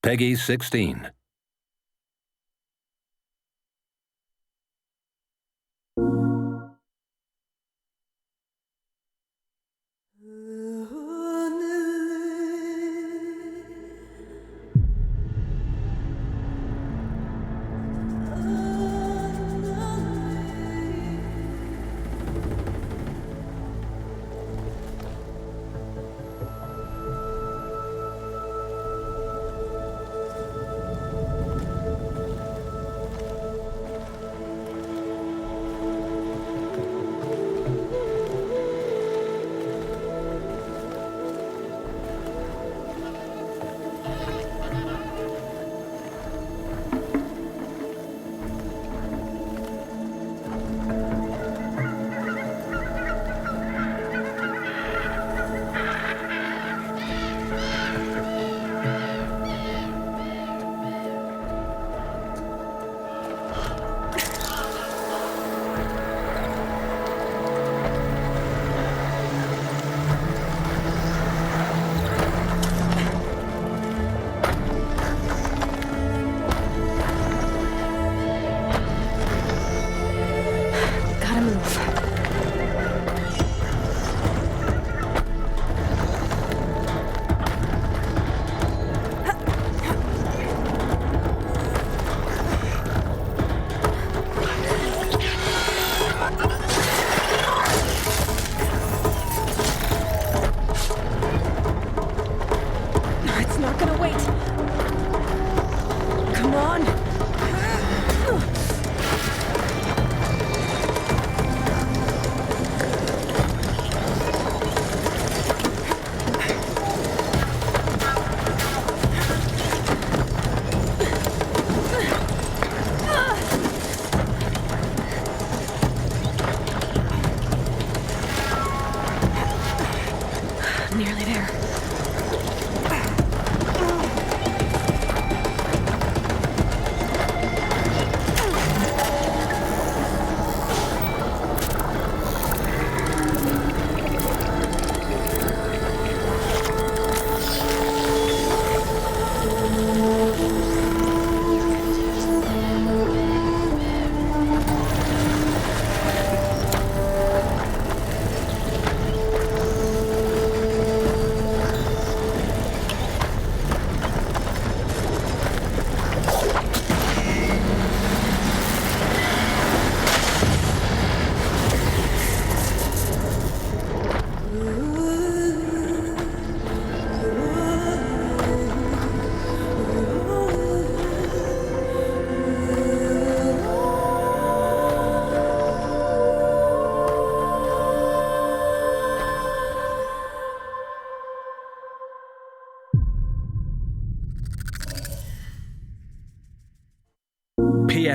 Speaker 8: Peggy 16.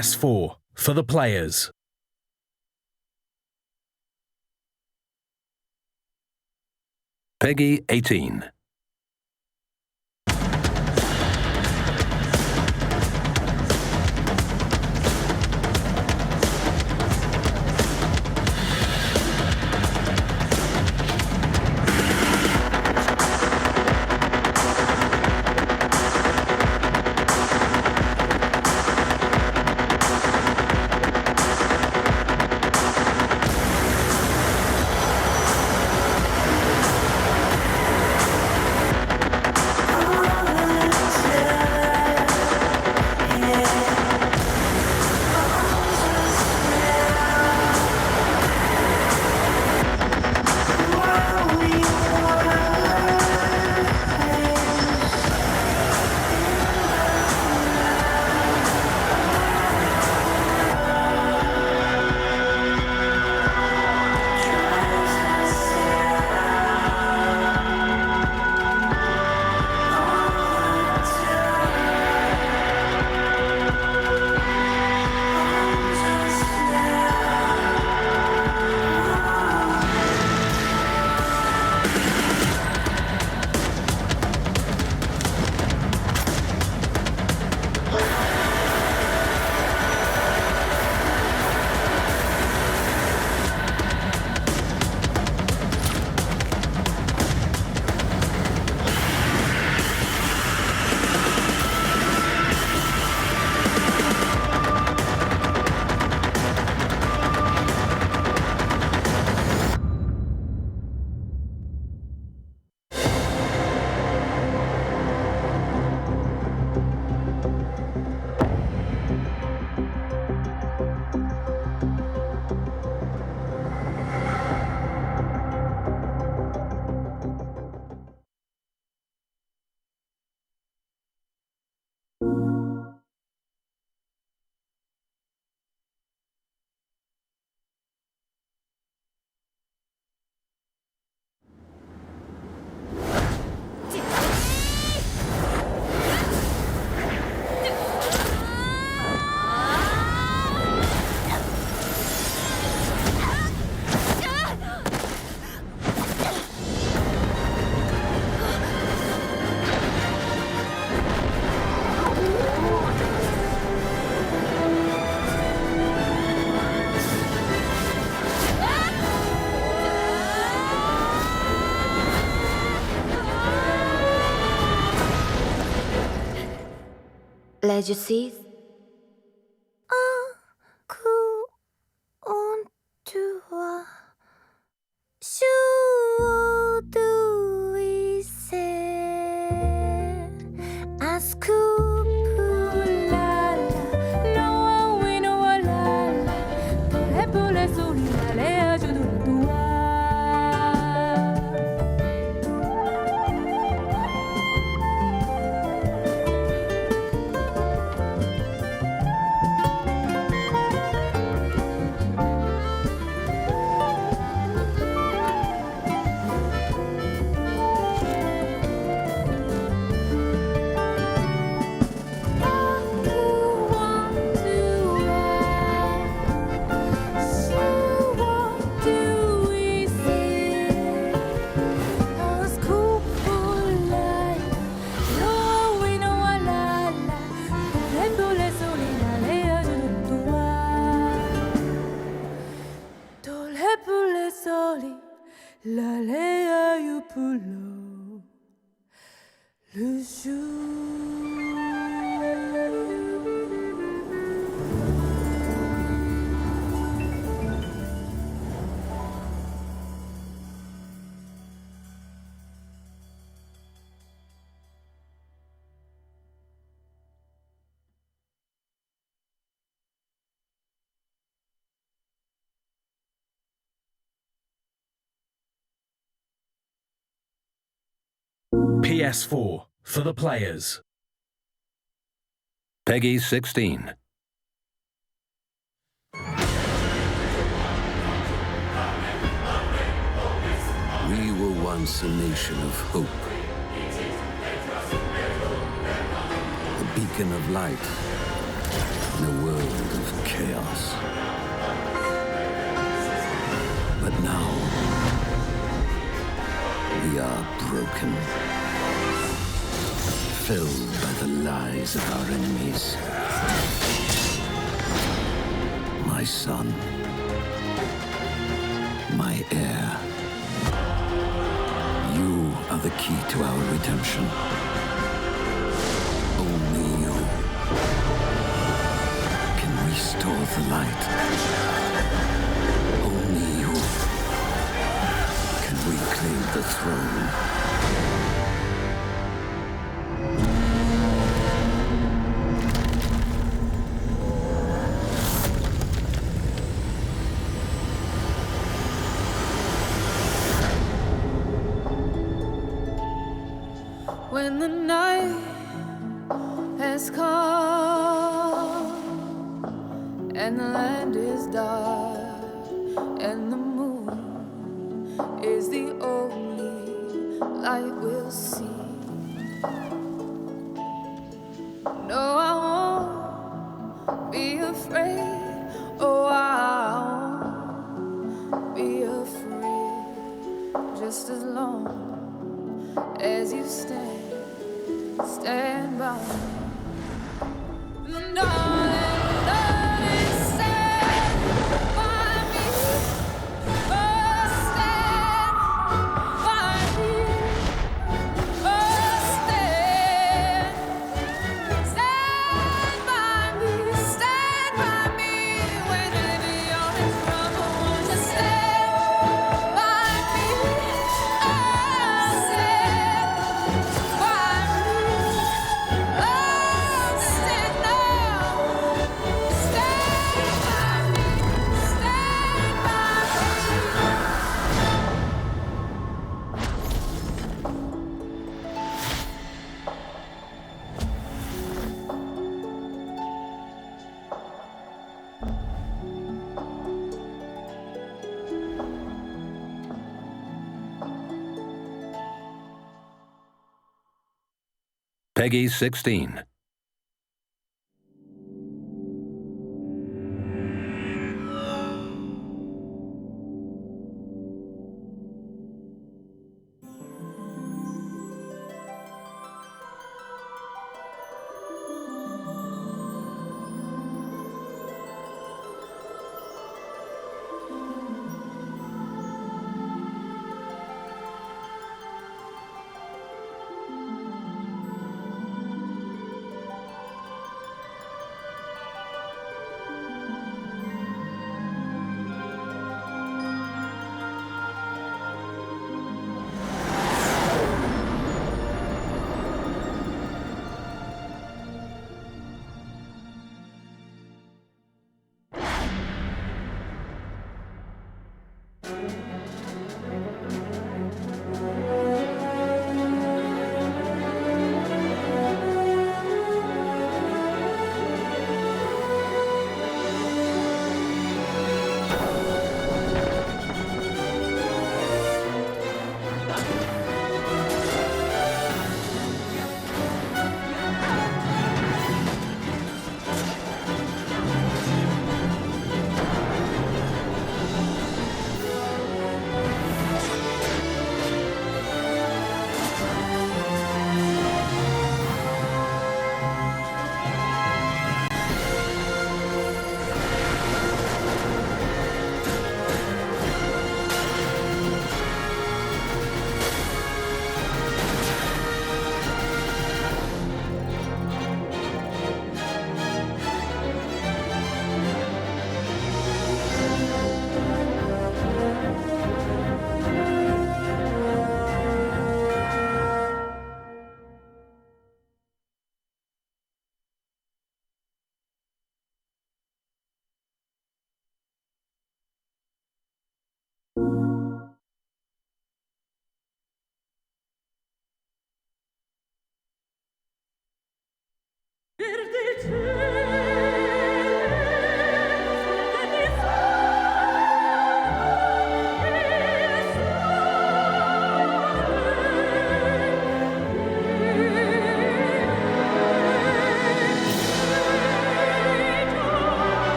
Speaker 7: PS4 for the players.
Speaker 8: Peggy 18.
Speaker 17: Legacies.
Speaker 7: PS4 for the players.
Speaker 8: Peggy 16.
Speaker 10: We were once a nation of hope. A beacon of light in a world of chaos. But now, we are broken, filled by the lies of our enemies. My son, my heir, you are the key to our redemption. Only you can restore the light. Only you can reclaim the throne.
Speaker 5: When the night has come and the land is dark and the moon is the only light we'll see. No, I won't be afraid. Oh, I won't be afraid. Just as long as you stand by me. Darling, darling, stand by me. Oh, stand by me. Oh, stand by me. Stand by me. When the beyond is trouble, won't you stand by me? Oh, stand by me. Oh, stand now. Stand by me. Stand
Speaker 8: Peggy 16.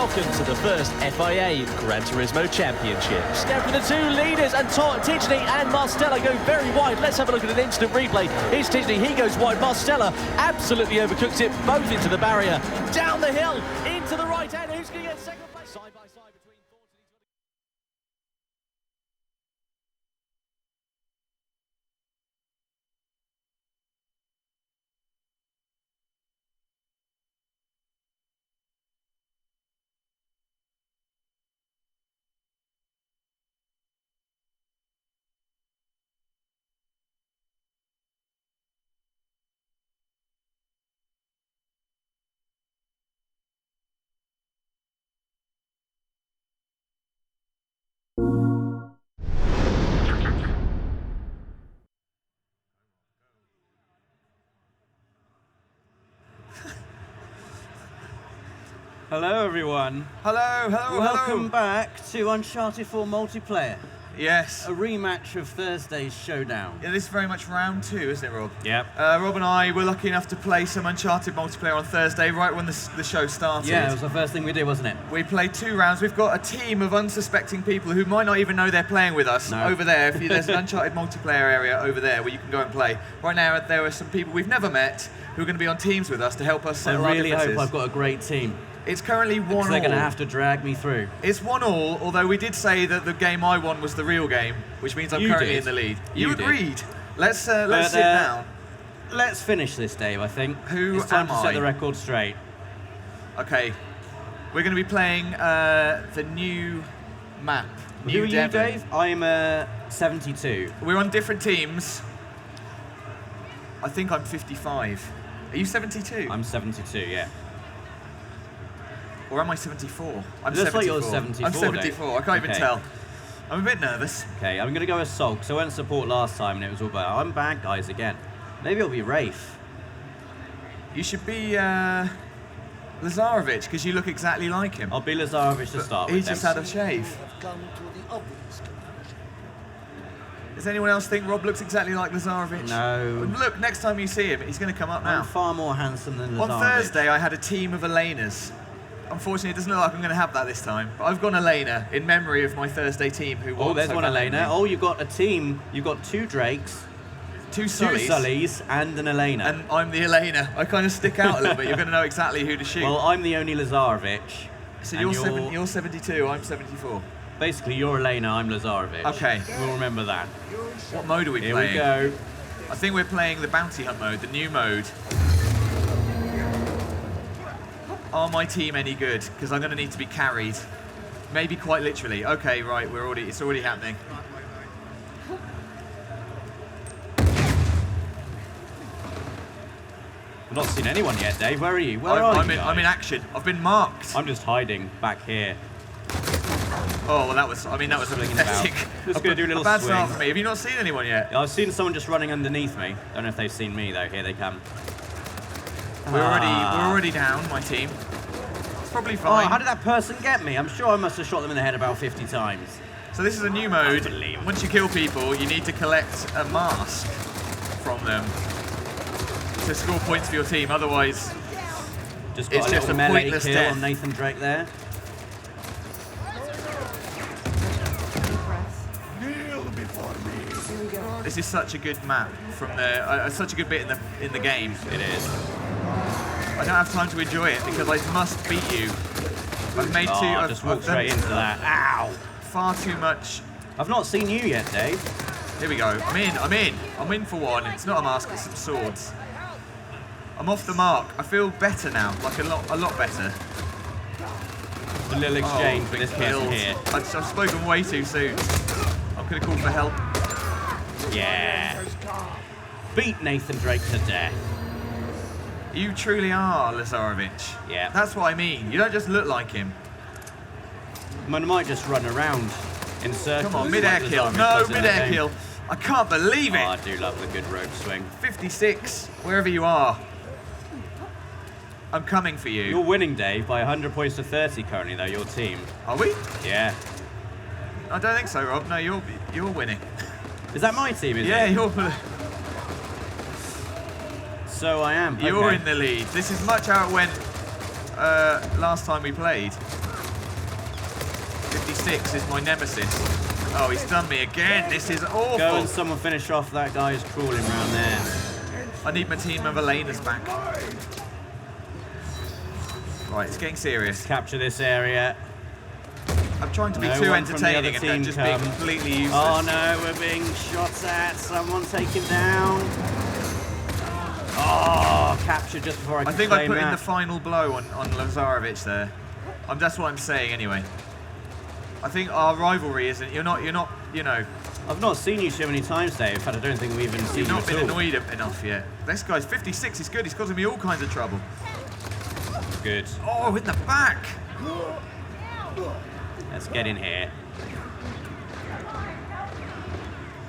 Speaker 11: welcome to the first FIA Gran Turismo Championships. Now for the two leaders, and Tidgeny and Marstella go very wide. Let's have a look at an instant replay. Here's Tidgeny, he goes wide. Marstella absolutely overcooks it, both into the barrier. Down the hill, into the right hand. Who's going to get second place? Side by side between
Speaker 1: Hello, everyone.
Speaker 2: Hello, hello,
Speaker 1: Welcome back to Uncharted 4 multiplayer.
Speaker 2: Yes.
Speaker 1: A rematch of Thursday's showdown.
Speaker 2: Yeah, this is very much round 2, isn't it, Rob?
Speaker 1: Yep.
Speaker 2: Rob and I were lucky enough to play some Uncharted multiplayer on Thursday, right when the show started.
Speaker 1: Yeah, it was the first thing we did, wasn't it?
Speaker 2: We played 2 rounds. We've got a team of unsuspecting people who might not even know they're playing with us over there. There's an Uncharted multiplayer area over there where you can go and play. Right now, there are some people we've never met who are going to be on teams with us to help us settle
Speaker 1: I really
Speaker 2: our differences.
Speaker 1: hope I've got a great team.
Speaker 2: It's currently 1-all.
Speaker 1: Because they're going to have to drag me through.
Speaker 2: It's 1-all, although we did say that the game I won was the real game, which means I'm currently in the lead. You agreed. Let's sit down.
Speaker 1: Let's finish this, Dave, I think.
Speaker 2: It's
Speaker 1: time to set the record straight.
Speaker 2: Okay. We're going to be playing the new map.
Speaker 1: Who are you, Dave? I'm 72.
Speaker 2: We're on different teams. I think I'm 55. Are you 72?
Speaker 1: I'm 72, yeah.
Speaker 2: Or am I 74? I'm 74.
Speaker 1: Looks like you're 74.
Speaker 2: I'm 74.
Speaker 1: Dave.
Speaker 2: I can't even tell. I'm a bit nervous.
Speaker 1: Okay, I'm going to go as Sol, because I went support last time and it was all about, I'm bad guys again. Maybe it'll be Rafe.
Speaker 2: You should be Lazarevic, because you look exactly like him.
Speaker 1: I'll be Lazarevic to start with.
Speaker 2: He's just had a shave. Does anyone else think Rob looks exactly like Lazarevic?
Speaker 1: No.
Speaker 2: Look, next time you see him, he's going to come up now.
Speaker 1: I'm far more handsome than Lazarevic.
Speaker 2: On Thursday, I had a team of Elenas. Unfortunately, it doesn't look like I'm going to have that this time. But I've gone Elena in memory of my Thursday team who won.
Speaker 1: Oh, there's one Elena. Oh, you've got a team. You've got 2 Drakes,
Speaker 2: 2
Speaker 1: Sullys, and an Elena.
Speaker 2: And I'm the Elena. I kind of stick out a little bit. You're going to know exactly who to shoot.
Speaker 1: Well, I'm the only Lazarevic.
Speaker 2: So you're 72, I'm 74.
Speaker 1: Basically, you're Elena, I'm Lazarevic.
Speaker 2: Okay.
Speaker 1: We'll remember that.
Speaker 2: What mode are we playing?
Speaker 1: Here we go.
Speaker 2: I think we're playing the Bounty Hunt mode, the new mode. Are my team any good? Because I'm going to need to be carried. Maybe quite literally. Okay, right, it's already happening.
Speaker 1: I've not seen anyone yet, Dave. Where are you? Where are you?
Speaker 2: I'm in action. I've been marked.
Speaker 1: I'm just hiding back here.
Speaker 2: Oh, well, that was pathetic.
Speaker 1: Just going to do a little
Speaker 2: bad
Speaker 1: swing.
Speaker 2: start for me. Have you not seen anyone yet?
Speaker 1: I've seen someone just running underneath me. Don't know if they've seen me, though. Here they come.
Speaker 2: We're already down, my team. It's probably fine.
Speaker 1: Oh, how did that person get me? I'm sure I must have shot them in the head about 50 times.
Speaker 2: So this is a new mode. Once you kill people, you need to collect a mask from them to score points for your team. Otherwise,
Speaker 1: it's just a melee kill on Nathan Drake there.
Speaker 2: This is such a good map from such a good bit in the game.
Speaker 1: It is.
Speaker 2: I don't have time to enjoy it because I must beat you. I've made
Speaker 1: I've just walked straight into that. Ow!
Speaker 2: Far too much.
Speaker 1: I've not seen you yet, Dave.
Speaker 2: Here we go. I'm in for one. It's not a mask, it's some swords. I'm off the mark. I feel better now, like a lot better.
Speaker 1: A little exchange with this person here.
Speaker 2: I've spoken way too soon. I'm gonna call for help.
Speaker 1: Yeah. Beat Nathan Drake to death.
Speaker 2: You truly are Lazarevic.
Speaker 1: Yeah.
Speaker 2: That's what I mean. You don't just look like him.
Speaker 1: I might just run around in circles.
Speaker 2: Come on, mid-air kill. No, mid-air kill. I can't believe it.
Speaker 1: Oh, I do love the good rope swing.
Speaker 2: 56, wherever you are. I'm coming for you.
Speaker 1: You're winning, Dave, by 100 points to 30 currently, though, your team.
Speaker 2: Are we?
Speaker 1: Yeah.
Speaker 2: I don't think so, Rob. No, you're winning.
Speaker 1: Is that my team, is it?
Speaker 2: Yeah, you're...
Speaker 1: So I am.
Speaker 2: You're in the lead. This is much how it went last time we played. 56 is my nemesis. Oh, he's done me again. This is awful.
Speaker 1: Go and someone finish off that guy who's crawling around there.
Speaker 2: I need my team of Elena's back. Right, it's getting serious.
Speaker 1: Capture this area.
Speaker 2: I'm trying to be too entertaining and then just being completely useless.
Speaker 1: Oh no, we're being shot at. Someone take him down. Oh, capture just before I
Speaker 2: think I put in the final blow on Lazarevic there. That's what I'm saying anyway. I think our rivalry isn't. You're not. You know.
Speaker 1: I've not seen you so many times, Dave. In fact, I don't think we've even seen you.
Speaker 2: You've not been annoyed enough yet. This guy's 56. He's good. He's causing me all kinds of trouble.
Speaker 1: Good.
Speaker 2: Oh, in the back.
Speaker 1: Let's get in here.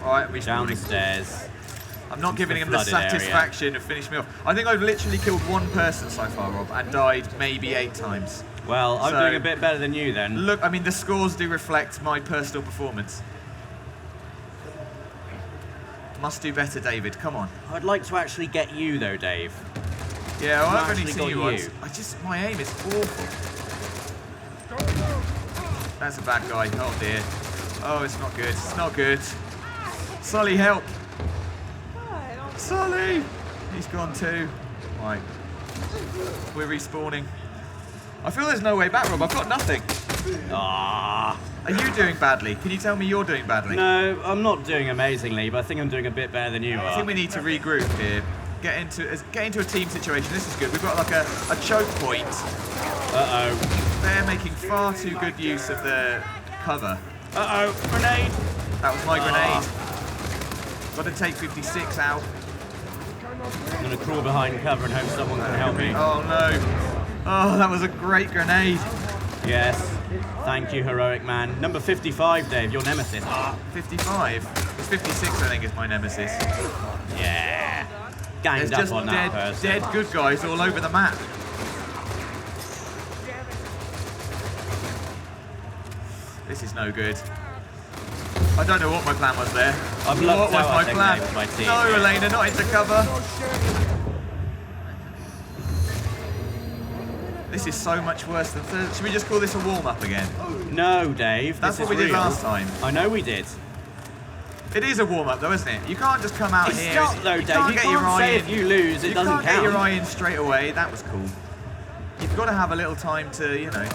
Speaker 2: All right, we
Speaker 1: down the stairs.
Speaker 2: I'm not giving him the satisfaction of finishing me off. I think I've literally killed one person so far, Rob, and died maybe 8 times.
Speaker 1: Well, I'm doing a bit better than you then.
Speaker 2: Look, I mean, the scores do reflect my personal performance. Must do better, David. Come on.
Speaker 1: I'd like to actually get you, though, Dave.
Speaker 2: Yeah, well, I've only seen you once. My aim is awful. That's a bad guy. Oh, dear. Oh, it's not good. It's not good. Sully, help. Sully! He's gone too. Right. We're respawning. I feel there's no way back, Rob. I've got nothing.
Speaker 1: Ah.
Speaker 2: Are you doing badly? Can you tell me you're doing badly?
Speaker 1: No, I'm not doing amazingly, but I think I'm doing a bit better than you are.
Speaker 2: I think we need to regroup here. Get into a team situation. This is good. We've got like a choke point.
Speaker 1: Uh-oh.
Speaker 2: They're making far too good use of the cover.
Speaker 1: Uh-oh, grenade.
Speaker 2: That was my grenade. Got to take 56 out.
Speaker 1: I'm going to crawl behind cover and hope someone can help me.
Speaker 2: Oh, no. Oh, that was a great grenade.
Speaker 1: Yes. Thank you, heroic man. Number 55, Dave, your nemesis.
Speaker 2: 55? It's 56, I think, is my nemesis.
Speaker 1: Yeah. Ganged
Speaker 2: There's
Speaker 1: up on that person.
Speaker 2: Dead good guys all over the map. This is no good. I don't know what my plan was there.
Speaker 1: What was my plan? My team,
Speaker 2: no,
Speaker 1: yeah.
Speaker 2: Elena, not into cover. This is so much worse than third. Should we just call this a warm-up again?
Speaker 1: No, Dave.
Speaker 2: That's what we did last time.
Speaker 1: I know we did.
Speaker 2: It is a warm-up, though, isn't it? You can't just come out here.
Speaker 1: It's not, though, Dave. You can't say if you lose, it doesn't count.
Speaker 2: You can't get your eye in straight away. That was cool. You've got to have a little time to, you know,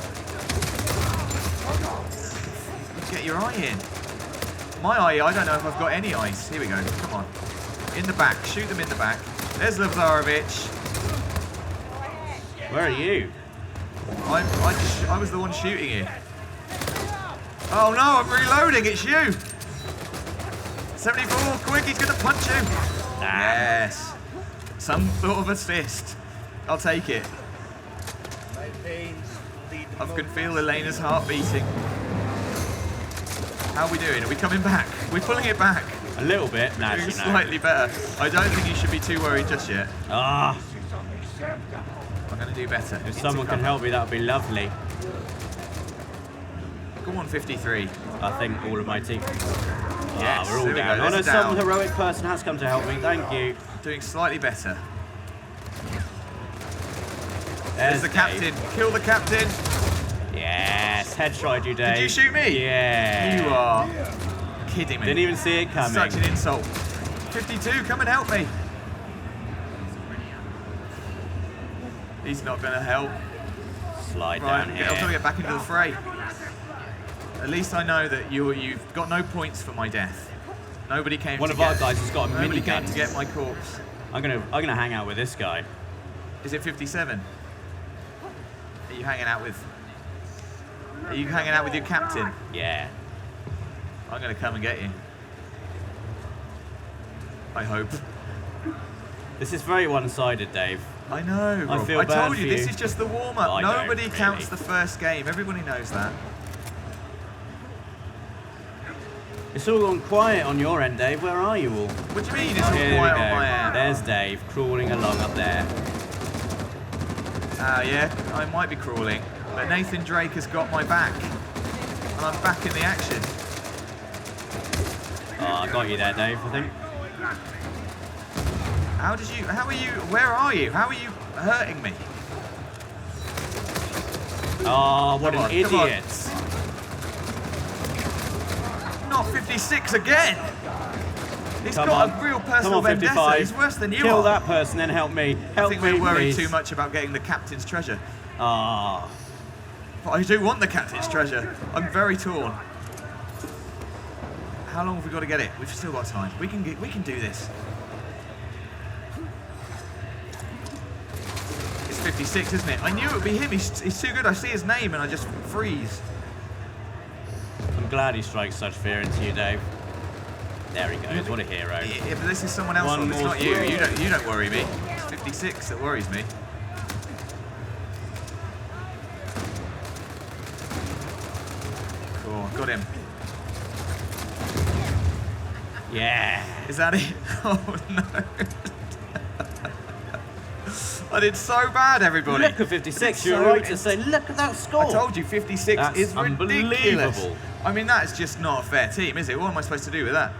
Speaker 2: get your eye in. My eye, I don't know if I've got any eyes. Here we go. Come on. In the back. Shoot them in the back. There's Lazarevic.
Speaker 1: Where are you?
Speaker 2: I was the one shooting you. Oh no, I'm reloading. It's you. 74. Quick, he's going to punch you. Yes. Some sort of assist. I'll take it. I can feel Elena's heart beating. How are we doing? Are we coming back? We're pulling it back.
Speaker 1: A little bit. Nah,
Speaker 2: doing slightly better. I don't think you should be too worried just yet.
Speaker 1: Ah.
Speaker 2: I'm going to do better.
Speaker 1: If someone can help me, that would be lovely.
Speaker 2: Go on, 53.
Speaker 1: I think all of my team.
Speaker 2: Yes,
Speaker 1: we're all down.
Speaker 2: Go.
Speaker 1: Oh no, some heroic person has come to help me. Thank you.
Speaker 2: Doing slightly better.
Speaker 1: There's
Speaker 2: the captain. Kill the captain.
Speaker 1: Yes, headshot you, Dave.
Speaker 2: Did you shoot me?
Speaker 1: Yeah.
Speaker 2: You are kidding me.
Speaker 1: Didn't even see it coming.
Speaker 2: Such an insult. 52, come and help me. He's not going to help.
Speaker 1: Slide down here.
Speaker 2: I've got to get back into the fray. At least I know that you've got no points for my death. Nobody came.
Speaker 1: One of our guys has got a minigun.
Speaker 2: Nobody came to get my corpse.
Speaker 1: I'm gonna hang out with this guy.
Speaker 2: Is it 57? Are you hanging out with? Are you hanging out with your captain?
Speaker 1: Yeah.
Speaker 2: I'm gonna come and get you. I hope.
Speaker 1: This is very one-sided, Dave.
Speaker 2: I know, Rob.
Speaker 1: I feel bad
Speaker 2: I told
Speaker 1: for
Speaker 2: you, this is just the warm-up. Nobody counts the first game. Everybody knows that.
Speaker 1: It's all gone quiet on your end, Dave. Where are you all?
Speaker 2: What do you mean it's all quiet on my end?
Speaker 1: There's Dave crawling along up there.
Speaker 2: Yeah, I might be crawling, but Nathan Drake has got my back, and I'm back in the action.
Speaker 1: Oh, I got you there, Dave, I think.
Speaker 2: How are you, where are you? How are you hurting me?
Speaker 1: Oh, what an idiot.
Speaker 2: Oh, 56 again. He's
Speaker 1: Come
Speaker 2: got
Speaker 1: on.
Speaker 2: a real personal
Speaker 1: Come on,
Speaker 2: vendetta.
Speaker 1: 55.
Speaker 2: He's worse than you
Speaker 1: Kill
Speaker 2: are.
Speaker 1: that person, then help me. Help
Speaker 2: I think
Speaker 1: me,
Speaker 2: we're worried
Speaker 1: please.
Speaker 2: too much about getting the captain's treasure.
Speaker 1: Ah.
Speaker 2: But I do want the captain's treasure. I'm very torn. How long have we got to get it? We've still got time. We can do this. It's 56, isn't it? I knew it would be him. He's too good. I see his name and I just freeze.
Speaker 1: I'm glad he strikes such fear into you, Dave. There he goes. What a hero.
Speaker 2: Yeah, but this is someone else.
Speaker 1: One
Speaker 2: It's
Speaker 1: more
Speaker 2: not you.
Speaker 1: throw.
Speaker 2: You don't worry me. It's 56 that worries me. Cool. Got him.
Speaker 1: Yeah.
Speaker 2: Is that it? Oh no. I did so bad, everybody.
Speaker 1: Look at 56. You're right to say, look at that score.
Speaker 2: I told you, 56
Speaker 1: That's
Speaker 2: is ridiculous.
Speaker 1: unbelievable.
Speaker 2: I mean, that is just not a fair team, is it? What am I supposed to do with that?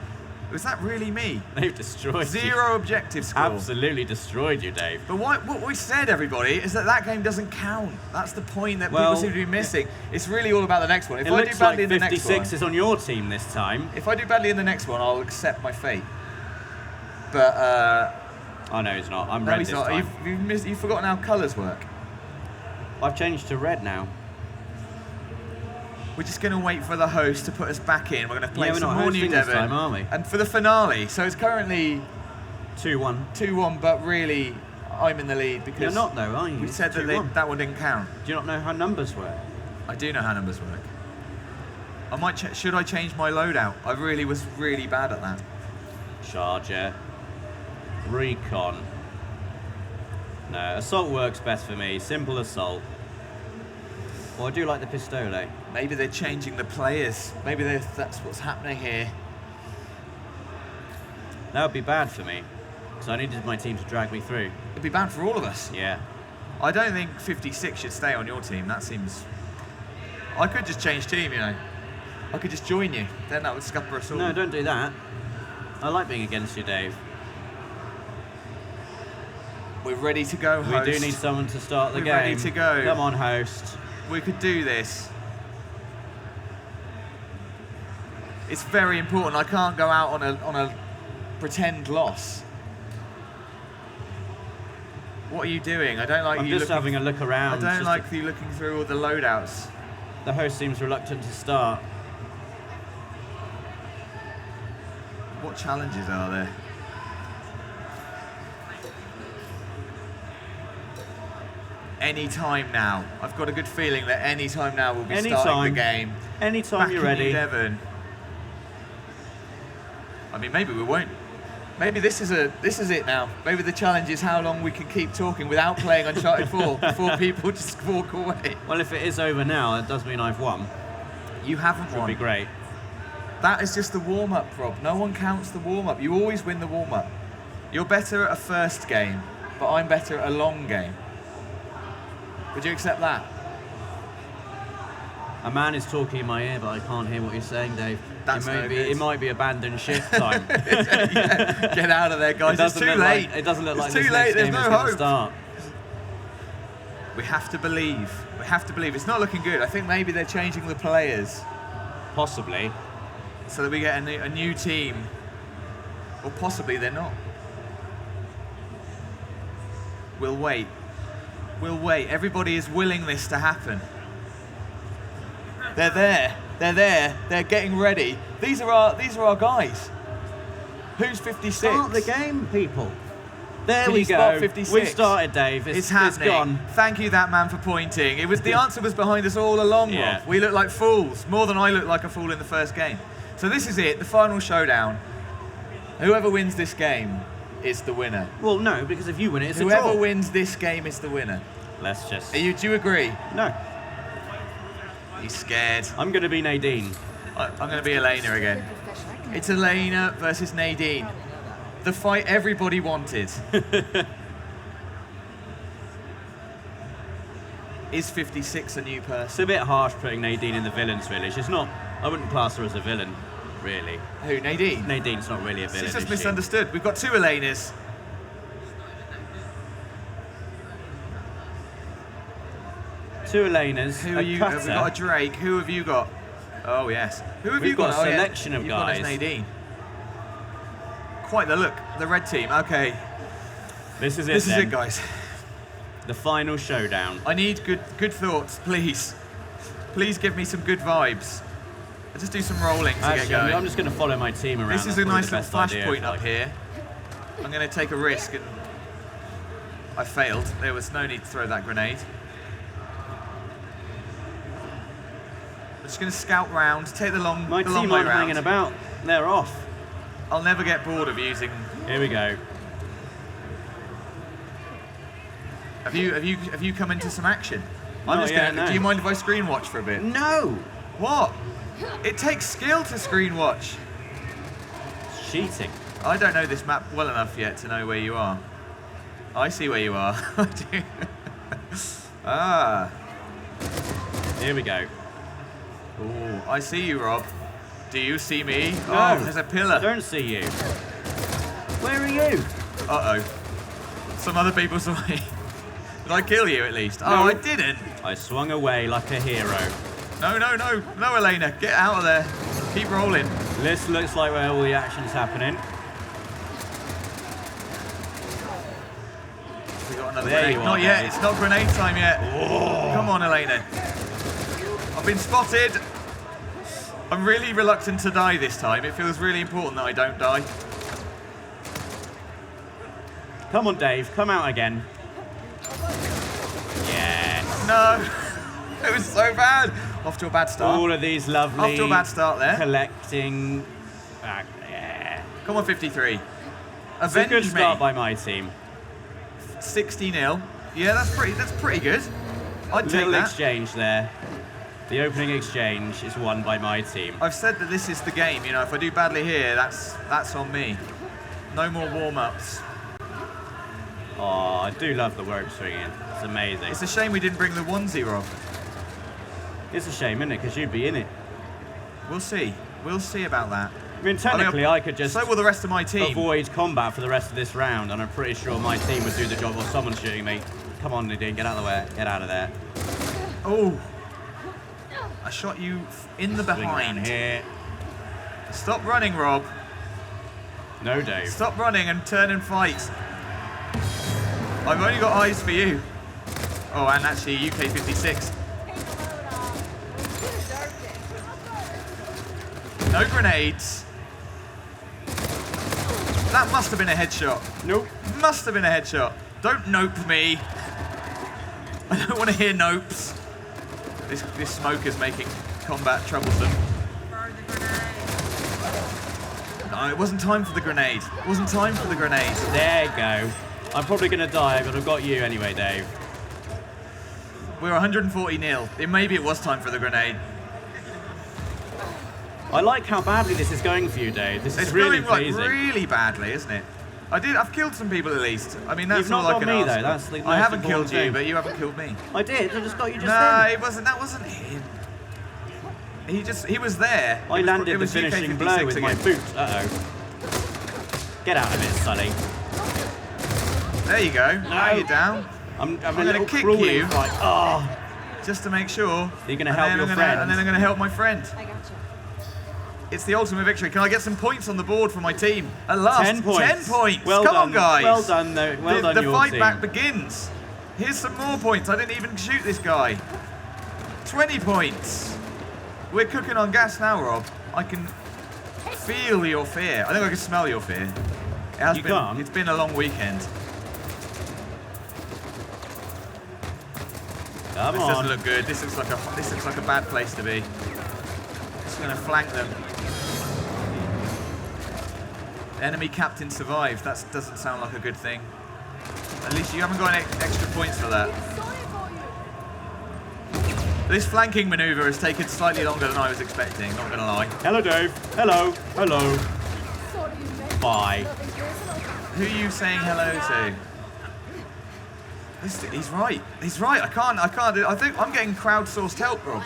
Speaker 2: Was that really me?
Speaker 1: They've destroyed you.
Speaker 2: Zero objective score.
Speaker 1: Absolutely destroyed you, Dave.
Speaker 2: But what we said, everybody, is that game doesn't count. That's the point that people seem to be missing. It's really all about the next one. If
Speaker 1: It
Speaker 2: I do
Speaker 1: looks
Speaker 2: badly
Speaker 1: like
Speaker 2: in the next
Speaker 1: 56
Speaker 2: one,
Speaker 1: is on your team this time.
Speaker 2: if I do badly in the next one, I'll accept my fate. But
Speaker 1: Oh no, he's not. I'm
Speaker 2: no,
Speaker 1: red
Speaker 2: he's
Speaker 1: this
Speaker 2: not.
Speaker 1: time.
Speaker 2: You've forgotten how colours work.
Speaker 1: I've changed to red now.
Speaker 2: We're just going to wait for the host to put us back in. We're going to play
Speaker 1: Yeah, we're
Speaker 2: some
Speaker 1: not
Speaker 2: more New
Speaker 1: hosting this
Speaker 2: Devon.
Speaker 1: time, are we?
Speaker 2: And for the finale, so it's currently
Speaker 1: 2-1.
Speaker 2: 2-1, but really, I'm in the lead because
Speaker 1: You're not though, are you?
Speaker 2: we
Speaker 1: It's
Speaker 2: said that
Speaker 1: 2-1.
Speaker 2: that one didn't count.
Speaker 1: Do you not know how numbers work?
Speaker 2: I do know how numbers work. I might. Should I change my loadout? I really was really bad at that.
Speaker 1: Charger. Recon. No, assault works best for me. Simple assault. Well, I do like the pistole.
Speaker 2: Maybe they're changing the players. Maybe that's what's happening here.
Speaker 1: That would be bad for me, because I needed my team to drag me through.
Speaker 2: It'd be bad for all of us.
Speaker 1: Yeah.
Speaker 2: I don't think 56 should stay on your team. That seems... I could just change team, you know. I could just join you. Then that would scupper us all.
Speaker 1: No, don't do that. I like being against you, Dave.
Speaker 2: We're ready to go, host.
Speaker 1: We do need someone to start the
Speaker 2: We're
Speaker 1: game.
Speaker 2: ready to go.
Speaker 1: Come on, host.
Speaker 2: We could do this. It's very important. I can't go out on a pretend loss. What are you doing? I don't like
Speaker 1: I'm
Speaker 2: you
Speaker 1: just
Speaker 2: looking,
Speaker 1: having a look around.
Speaker 2: I don't like you looking through all the loadouts.
Speaker 1: The host seems reluctant to start.
Speaker 2: What challenges are there? Any time now. I've got a good feeling that any time now we'll be starting the game.
Speaker 1: Anytime
Speaker 2: Back
Speaker 1: you're
Speaker 2: in
Speaker 1: ready.
Speaker 2: New Devon. I mean, maybe we won't. Maybe this is it now. Maybe the challenge is how long we can keep talking without playing Uncharted 4 before people just walk away.
Speaker 1: Well, if it is over now, it does mean I've won.
Speaker 2: You haven't won.
Speaker 1: Would be great.
Speaker 2: That is just the warm-up, Rob. No one counts the warm-up. You always win the warm-up. You're better at a first game, but I'm better at a long game. Would you accept that?
Speaker 1: A man is talking in my ear, but I can't hear what you're saying, Dave.
Speaker 2: That's no good.
Speaker 1: It might be abandoned shift time.
Speaker 2: Yeah, get out of there, guys. It's too late.
Speaker 1: It doesn't look like
Speaker 2: it's
Speaker 1: this
Speaker 2: too
Speaker 1: next
Speaker 2: late. There's
Speaker 1: game
Speaker 2: no
Speaker 1: is going to
Speaker 2: hope.
Speaker 1: start.
Speaker 2: We have to believe. We have to believe. It's not looking good. I think maybe they're changing the players.
Speaker 1: Possibly.
Speaker 2: So that we get a new team. Or possibly they're not. We'll wait. We'll wait. Everybody is willing this to happen. They're there. They're there. They're getting ready. These are our guys. Who's 56?
Speaker 1: Start the game, people. There
Speaker 2: Can
Speaker 1: we
Speaker 2: you spot
Speaker 1: go.
Speaker 2: 56?
Speaker 1: We've started, Dave.
Speaker 2: It's happening.
Speaker 1: It's gone.
Speaker 2: Thank you, that man, for pointing. It was the answer was behind us all along,
Speaker 1: Yeah.
Speaker 2: Rob. We look like fools, more than I looked like a fool in the first game. So this is it, the final showdown. Whoever wins this game is the winner.
Speaker 1: Well, no, because if you win it, it's
Speaker 2: Whoever
Speaker 1: a draw.
Speaker 2: wins this game is the winner.
Speaker 1: Let's just...
Speaker 2: Do you agree?
Speaker 1: No.
Speaker 2: He's scared.
Speaker 1: I'm going to be Nadine.
Speaker 2: I'm going to be Elena again. It's Elena versus Nadine. The fight everybody wanted. Is 56 a new person?
Speaker 1: It's a bit harsh putting Nadine in the villains village. It's not... I wouldn't class her as a villain, really.
Speaker 2: Who, Nadine?
Speaker 1: Nadine's not really a villain,
Speaker 2: She's just
Speaker 1: is she?
Speaker 2: misunderstood. We've got two Elenas.
Speaker 1: Two Elenas,
Speaker 2: Who are
Speaker 1: a
Speaker 2: you?
Speaker 1: cutter.
Speaker 2: We've got a Drake. Who have you got? Oh yes. Who have
Speaker 1: We've
Speaker 2: you got?
Speaker 1: got a selection of
Speaker 2: You've
Speaker 1: guys.
Speaker 2: got us Nadine. Quite the look. The red team. Okay.
Speaker 1: This is it.
Speaker 2: This is it, guys.
Speaker 1: The final showdown.
Speaker 2: I need good thoughts, please. Please give me some good vibes. Let's just do some rolling to get going.
Speaker 1: I'm just going to follow my team around.
Speaker 2: This is
Speaker 1: That's
Speaker 2: a
Speaker 1: probably
Speaker 2: nice
Speaker 1: the
Speaker 2: little
Speaker 1: best idea,
Speaker 2: flashpoint up
Speaker 1: like-
Speaker 2: here. I'm going to take a risk, and I failed. There was no need to throw that grenade. I'm just going to scout round, take the long
Speaker 1: My
Speaker 2: the long
Speaker 1: team
Speaker 2: way
Speaker 1: aren't
Speaker 2: round.
Speaker 1: hanging about. They're off.
Speaker 2: I'll never get bored of using.
Speaker 1: Here we go.
Speaker 2: Have you come into some action?
Speaker 1: Not yet, no.
Speaker 2: Do you mind if I screen watch for a bit?
Speaker 1: No.
Speaker 2: What? It takes skill to screen watch.
Speaker 1: Cheating.
Speaker 2: I don't know this map well enough yet to know where you are. I see where you are. Ah.
Speaker 1: Here we go.
Speaker 2: Oh, I see you, Rob. Do you see me?
Speaker 1: No,
Speaker 2: Oh, there's a pillar.
Speaker 1: I don't see you. Where are you?
Speaker 2: Uh-oh. Some other people saw me. Did I kill you at least?
Speaker 1: No.
Speaker 2: Oh, I didn't.
Speaker 1: I swung away like a hero.
Speaker 2: No, no, no. No, Elena. Get out of there. Keep rolling.
Speaker 1: This looks like where all the action's happening.
Speaker 2: We got another
Speaker 1: There
Speaker 2: grenade.
Speaker 1: you are,
Speaker 2: Not yet.
Speaker 1: Dave.
Speaker 2: It's not grenade time yet.
Speaker 1: Oh.
Speaker 2: Come on, Elena. I've been spotted. I'm really reluctant to die this time. It feels really important that I don't die.
Speaker 1: Come on, Dave. Come out again. Yes.
Speaker 2: No. It was so bad. Off to a bad start.
Speaker 1: All of these lovely
Speaker 2: Off to a bad start there.
Speaker 1: collecting. Yeah.
Speaker 2: Come on, 53.
Speaker 1: It's a
Speaker 2: Avenge
Speaker 1: good
Speaker 2: me.
Speaker 1: start by my team.
Speaker 2: 60-0. Yeah, that's pretty good. I'd take
Speaker 1: Little
Speaker 2: that.
Speaker 1: exchange there. The opening exchange is won by my team.
Speaker 2: I've said that this is the game. You know, if I do badly here, that's on me. No more warm-ups.
Speaker 1: Oh, I do love the rope swinging. It's amazing.
Speaker 2: It's a shame we didn't bring the onesie, Rob.
Speaker 1: It's a shame, isn't it? Because you'd be in it.
Speaker 2: We'll see. We'll see about that.
Speaker 1: I mean, technically, I could just
Speaker 2: So will the rest of my team.
Speaker 1: avoid combat for the rest of this round, and I'm pretty sure my team would do the job, or someone's shooting me. Come on, Nadine, get out of the way. Get out of there.
Speaker 2: Oh. I shot you in the
Speaker 1: Swing
Speaker 2: behind.
Speaker 1: down here.
Speaker 2: Stop running, Rob.
Speaker 1: No, Dave.
Speaker 2: Stop running and turn and fight. I've only got eyes for you. Oh, and actually UK56. No grenades. That must have been a headshot.
Speaker 1: Nope.
Speaker 2: Must have been a headshot. Don't nope me. I don't want to hear nopes. This smoke is making combat troublesome. No, it wasn't time for the grenade. It wasn't time for the grenade.
Speaker 1: There you go. I'm probably going to die, but I've got you anyway, Dave.
Speaker 2: We're 140-0. Maybe it was time for the grenade.
Speaker 1: I like how badly this is going for you, Dave. This is
Speaker 2: It's
Speaker 1: really
Speaker 2: going like
Speaker 1: pleasing.
Speaker 2: really badly, isn't it? I've killed some people at least. I mean, that's
Speaker 1: You've
Speaker 2: all
Speaker 1: not
Speaker 2: I
Speaker 1: got
Speaker 2: can
Speaker 1: me,
Speaker 2: ask
Speaker 1: though.
Speaker 2: for.
Speaker 1: That's the
Speaker 2: I
Speaker 1: most
Speaker 2: haven't killed
Speaker 1: important
Speaker 2: you,
Speaker 1: thing.
Speaker 2: but you haven't killed me.
Speaker 1: I did. I just got you just
Speaker 2: No,
Speaker 1: then.
Speaker 2: it wasn't. That wasn't him. He was there.
Speaker 1: I landed the finishing blow with my boot. Uh-oh. Get out of it, Sully.
Speaker 2: There you go. Now you're down.
Speaker 1: I'm
Speaker 2: going to kick
Speaker 1: crawling
Speaker 2: you.
Speaker 1: fight. Oh.
Speaker 2: Just to make sure.
Speaker 1: You're going to help your friend.
Speaker 2: And then I'm going to help my friend. It's the ultimate victory. Can I get some points on the board for my team? At last,
Speaker 1: 10 points.
Speaker 2: 10 points.
Speaker 1: Well
Speaker 2: Come
Speaker 1: done.
Speaker 2: on, guys.
Speaker 1: Well done, though. Well done,
Speaker 2: the
Speaker 1: your
Speaker 2: fight
Speaker 1: team.
Speaker 2: back begins. Here's some more points. I didn't even shoot this guy. 20 points. We're cooking on gas now, Rob. I can feel your fear. I think I can smell your fear. It's been a long weekend.
Speaker 1: Come
Speaker 2: this
Speaker 1: on.
Speaker 2: doesn't look good. This looks like a bad place to be. Just going to flank them. The enemy captain survived. That doesn't sound like a good thing. At least you haven't got any extra points for that. This flanking maneuver has taken slightly longer than I was expecting, not gonna lie.
Speaker 1: Hello, Dave. Hello. Hello. Bye.
Speaker 2: Who are you saying hello to? He's right. He's right. I can't. I think I'm getting crowdsourced help, Rob.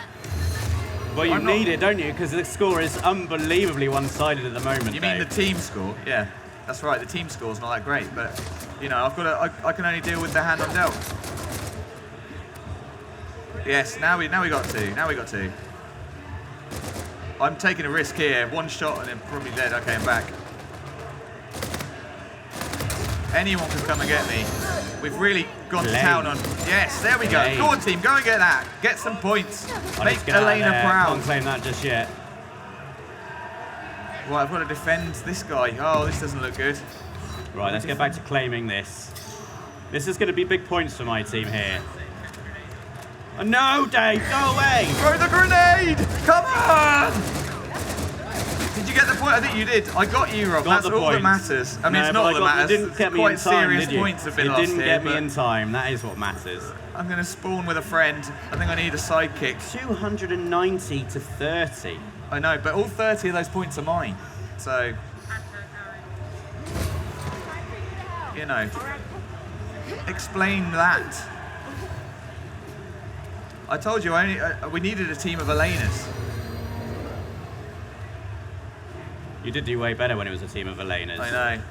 Speaker 1: Well, you need it, don't you? Because the score is unbelievably one-sided at the moment.
Speaker 2: You mean the team score? Yeah, that's right. The team score's not that great, but you know, I can only deal with the hand I'm dealt. Yes. Now we got two. I'm taking a risk here. One shot and then probably dead. Okay, I'm back. Anyone can come and get me. We've really gone to town on... Yes, there we go. Go on, team. Go and get that. Get some points. Make Elena proud.
Speaker 1: Can't claim that just yet.
Speaker 2: Right, I've got to defend this guy. Oh, this doesn't look good.
Speaker 1: Right, let's get back to claiming this. This is going to be big points for my team here. Oh, no, Dave, go away!
Speaker 2: Throw the grenade! Come on! Did you get the point? I think you did. I got you, Rob. That's all that matters. I mean, it's not that matters.
Speaker 1: You didn't get me in time,
Speaker 2: serious
Speaker 1: did you?
Speaker 2: points have been lost here.
Speaker 1: You didn't get me in time. That is what matters.
Speaker 2: I'm going to spawn with a friend. I think I need a sidekick.
Speaker 1: 290 to 30.
Speaker 2: I know, but all 30 of those points are mine. So, you know, explain that. I told you we needed a team of Elenas.
Speaker 1: You did do way better when it was a team of Elenas.
Speaker 2: I know.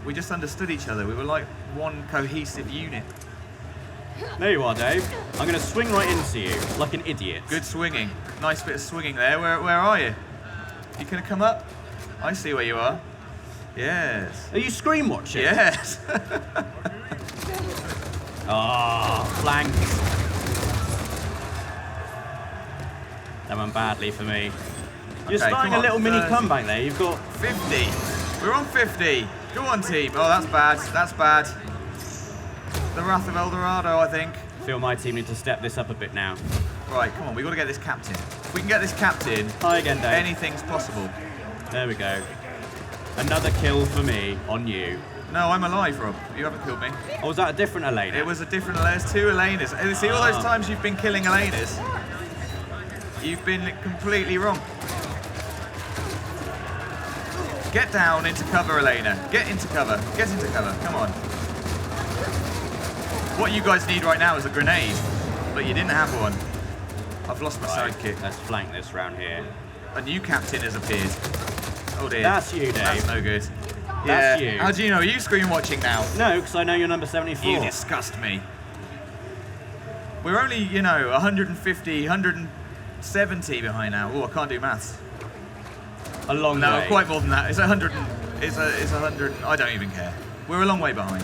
Speaker 2: We just understood each other. We were like one cohesive unit.
Speaker 1: There you are, Dave. I'm going to swing right into you, like an idiot.
Speaker 2: Good swinging. Nice bit of swinging there. Where are you? You going to come up? I see where you are. Yes.
Speaker 1: Are you screen watching?
Speaker 2: Yes.
Speaker 1: Flanked. That went badly for me. You're starting a little mini comeback there. You've got
Speaker 2: 50. We're on 50. Go on, team. Oh, that's bad. That's bad. The Wrath of El Dorado, I think.
Speaker 1: I feel my team need to step this up a bit now.
Speaker 2: Right, come on. We've got to get this captain. If we can get this captain,
Speaker 1: hi again, Dave.
Speaker 2: Anything's possible.
Speaker 1: There we go. Another kill for me on you.
Speaker 2: No, I'm alive, Rob. You haven't killed me.
Speaker 1: Oh, was that a different Elena?
Speaker 2: It was a different Elena. There's two Elenas. And see, all those times you've been killing Elenas, you've been completely wrong. Get down into cover, Elena. Get into cover. Get into cover. Come on. What you guys need right now is a grenade, but you didn't have one. I've lost my sidekick.
Speaker 1: Let's flank this round here.
Speaker 2: A new captain has appeared. Oh dear.
Speaker 1: That's you, Dave.
Speaker 2: That's no good.
Speaker 1: That's
Speaker 2: yeah.
Speaker 1: you.
Speaker 2: How do you know? Are you screen watching now?
Speaker 1: No, because I know you're number 74.
Speaker 2: You disgust me. We're only, you know, 150, 170 behind now. Oh, I can't do maths.
Speaker 1: A long way.
Speaker 2: No, quite more than that. It's 100. It's 100. I don't even care. We're a long way behind.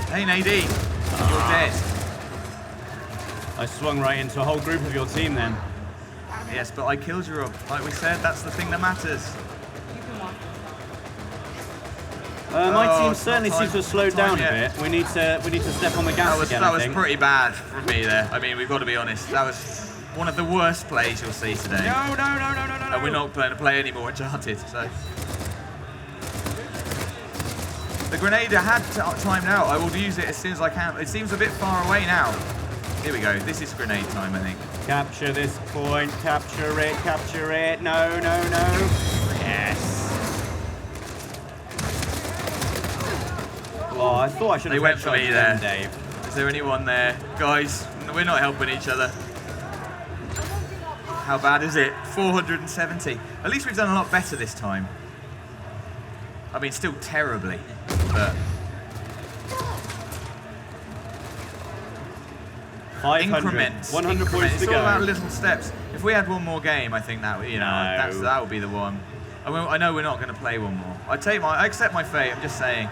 Speaker 2: Hey, Nadine. You're dead.
Speaker 1: I swung right into a whole group of your team then.
Speaker 2: Yes, but I killed you, Rob. Like we said, that's the thing that matters.
Speaker 1: My team certainly seems to have slowed down a bit. We need to step on the gas again.
Speaker 2: That was pretty bad from me there. I mean, we've got to be honest. That was one of the worst plays you'll see today.
Speaker 1: No.
Speaker 2: And we're not going to play any more Uncharted, so. The grenade I had timed out. I will use it as soon as I can. It seems a bit far away now. Here we go. This is grenade time, I think.
Speaker 1: Capture this point. Capture it. Capture it. No. Yes. Oh, I thought I should have
Speaker 2: went for me there,
Speaker 1: Dave.
Speaker 2: Is there anyone there? Guys, we're not helping each other. How bad is it? 470. At least we've done a lot better this time. I mean, still terribly, but...
Speaker 1: 500.
Speaker 2: Increments.
Speaker 1: 100 points to
Speaker 2: It's
Speaker 1: go.
Speaker 2: all about little steps. If we had one more game, I think that, you know, that would be the one. I know we're not going to play one more. I accept my fate, I'm just saying.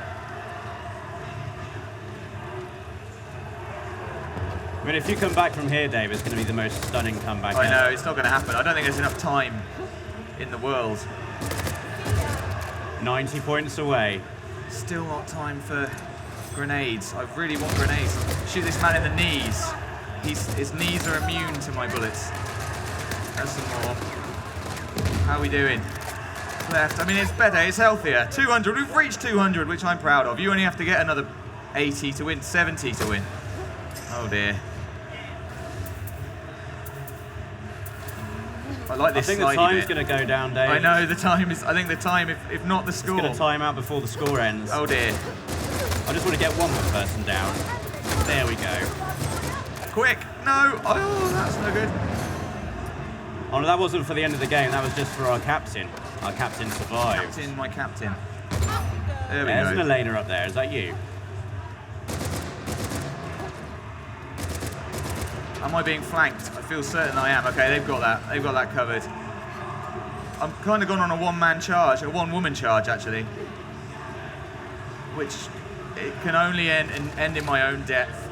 Speaker 1: I mean, if you come back from here, Dave, it's going to be the most stunning comeback
Speaker 2: I
Speaker 1: ever.
Speaker 2: know, it's not going to happen. I don't think there's enough time in the world.
Speaker 1: 90 points away.
Speaker 2: Still not time for grenades. I really want grenades. Shoot this man in the knees. His knees are immune to my bullets. There's some more. How are we doing? Left. I mean, it's better. It's healthier. 200. We've reached 200, which I'm proud of. You only have to get another 80 to win, 70 to win. Oh dear. I like this.
Speaker 1: I think the time's going to go down, Dave.
Speaker 2: I know the time is. I think the time, if not the score,
Speaker 1: it's going to time out before the score ends.
Speaker 2: Oh dear.
Speaker 1: I just want to get one more person down. There we go.
Speaker 2: Quick! No! Oh, that's no good.
Speaker 1: Oh no, that wasn't for the end of the game. That was just for our captain. Our captain survived.
Speaker 2: Captain, my captain. There we
Speaker 1: There's
Speaker 2: go.
Speaker 1: an Elena up there. Is that you?
Speaker 2: Am I being flanked? I feel certain I am. Okay, they've got that. They've got that covered. I'm kind of gone on a one-man charge, a one-woman charge actually, which it can only end in my own death,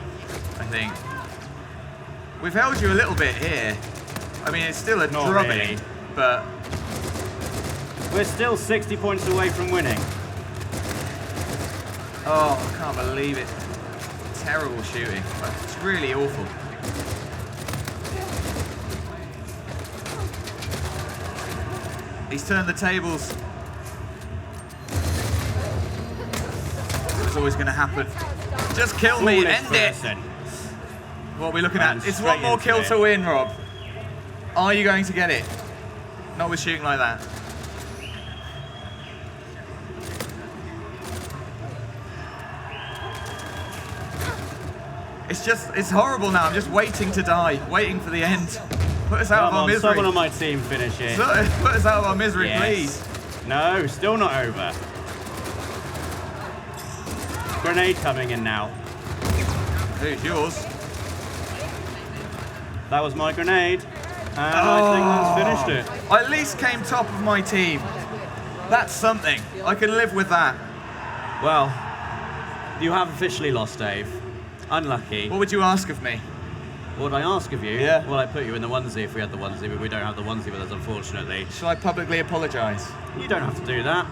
Speaker 2: I think. We've held you a little bit here. I mean, it's still a drubbing,
Speaker 1: really.
Speaker 2: but
Speaker 1: we're still 60 points away from winning.
Speaker 2: Oh, I can't believe it. Terrible shooting. It's really awful. He's turned the tables. It was always going to happen. Just kill me, end it. What are we looking at? It's one more kill to win, Rob. Are you going to get it? Not with shooting like that. It's horrible now. I'm just waiting to die, waiting for the end. Put us out of our misery.
Speaker 1: Someone on my team finish it.
Speaker 2: Put us out of our misery, please.
Speaker 1: No, still not over. Grenade coming in now.
Speaker 2: Who's yours?
Speaker 1: That was my grenade. And I think that's finished it.
Speaker 2: I at least came top of my team. That's something. I can live with that.
Speaker 1: Well, you have officially lost, Dave. Unlucky.
Speaker 2: What would you ask of me?
Speaker 1: What would I ask of you?
Speaker 2: Yeah.
Speaker 1: Well, I'd put you in the onesie if we had the onesie, but we don't have the onesie with us, unfortunately.
Speaker 2: Shall I publicly apologise?
Speaker 1: You don't have to do that.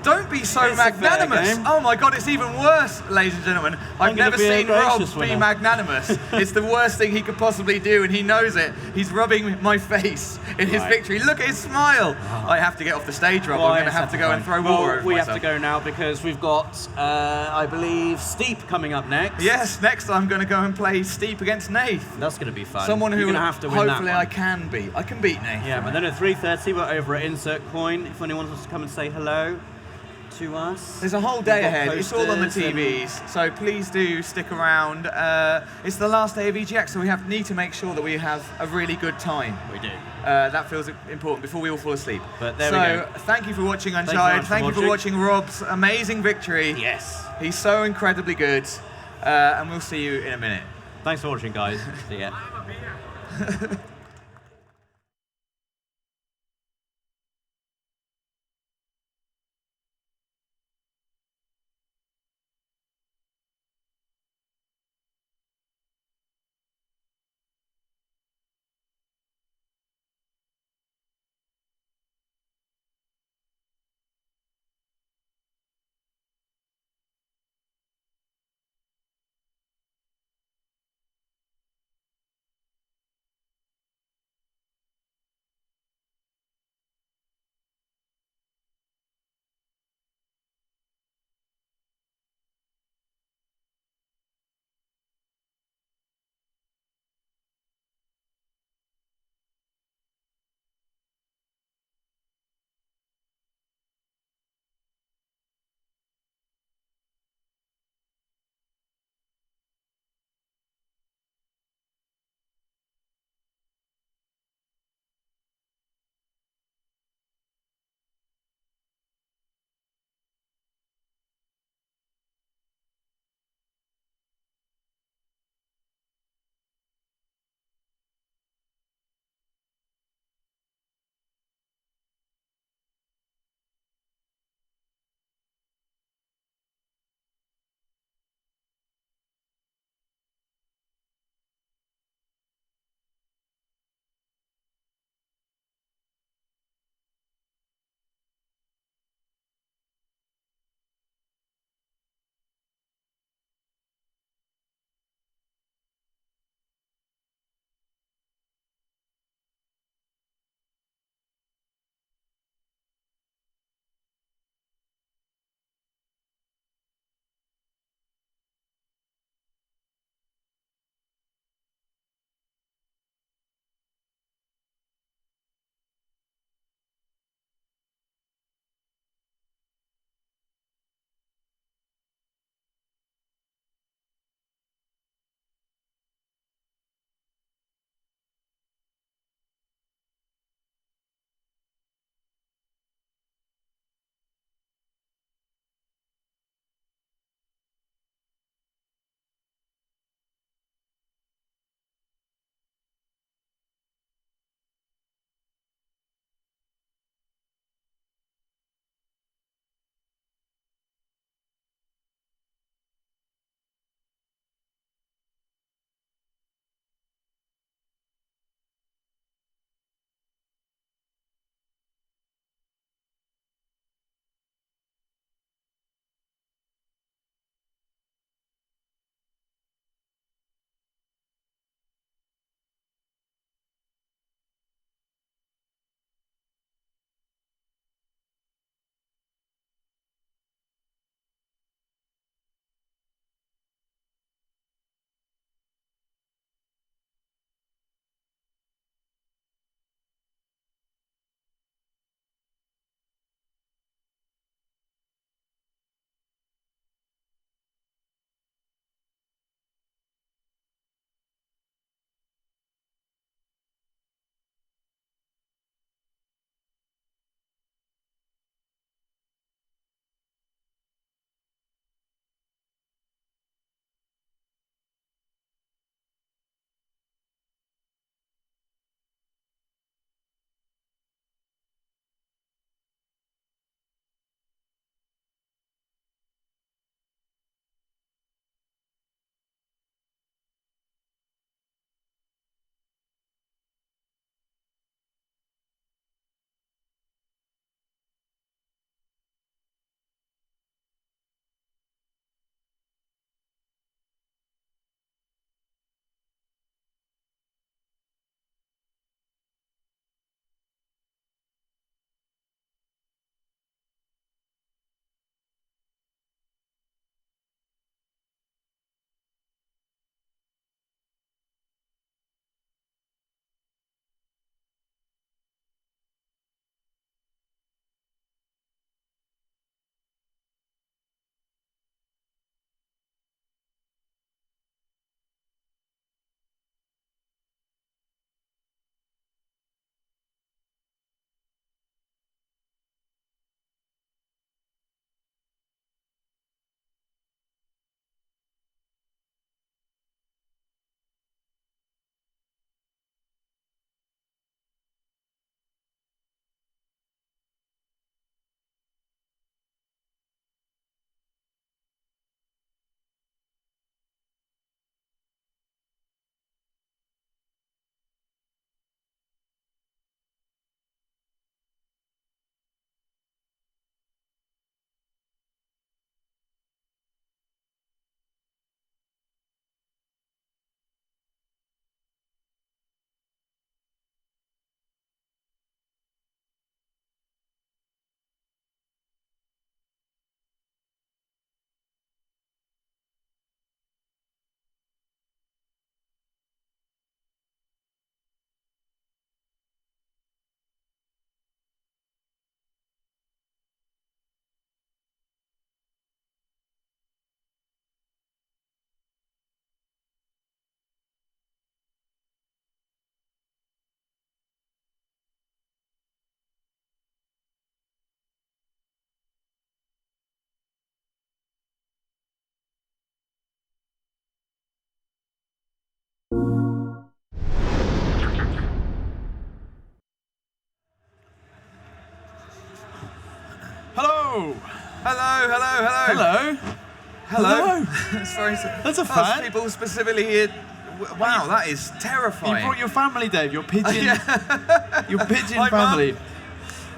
Speaker 2: Don't be so magnanimous. Oh my God, it's even worse, ladies and gentlemen. I've never seen Rob be magnanimous. It's the worst thing he could possibly do, and he knows it. He's rubbing my face in his victory. Look at his smile. I have to get off the stage, Rob. I'm going to have to go and throw water over
Speaker 1: we
Speaker 2: myself.
Speaker 1: have to go now because we've got, I believe, Steep coming up next.
Speaker 2: Yes, next I'm going to go and play Steep against Nath.
Speaker 1: That's going to be fun.
Speaker 2: Someone who
Speaker 1: You're gonna have to win
Speaker 2: hopefully
Speaker 1: that one.
Speaker 2: I can beat. I can beat Nath.
Speaker 1: Yeah, but then at 3:30 we're over at Insert Coin. If anyone wants to come and say hello to us.
Speaker 2: There's a whole day ahead. It's all on the TVs, so please do stick around. It's the last day of EGX, so we need to make sure that we have a really good time.
Speaker 1: We do.
Speaker 2: That feels important before we all fall asleep.
Speaker 1: But there we go.
Speaker 2: Thank you for watching Uncharted. Thank you for watching Rob's amazing victory.
Speaker 1: Yes.
Speaker 2: He's so incredibly good. And we'll see you in a minute.
Speaker 1: Thanks for watching, guys. See ya. Hello!
Speaker 2: Hello.
Speaker 1: Hello. That's a fan.
Speaker 2: People specifically here. Wow, that is terrifying.
Speaker 1: You brought your family, Dave. Your pigeon. Your pigeon
Speaker 2: Hi,
Speaker 1: family.
Speaker 2: Mum.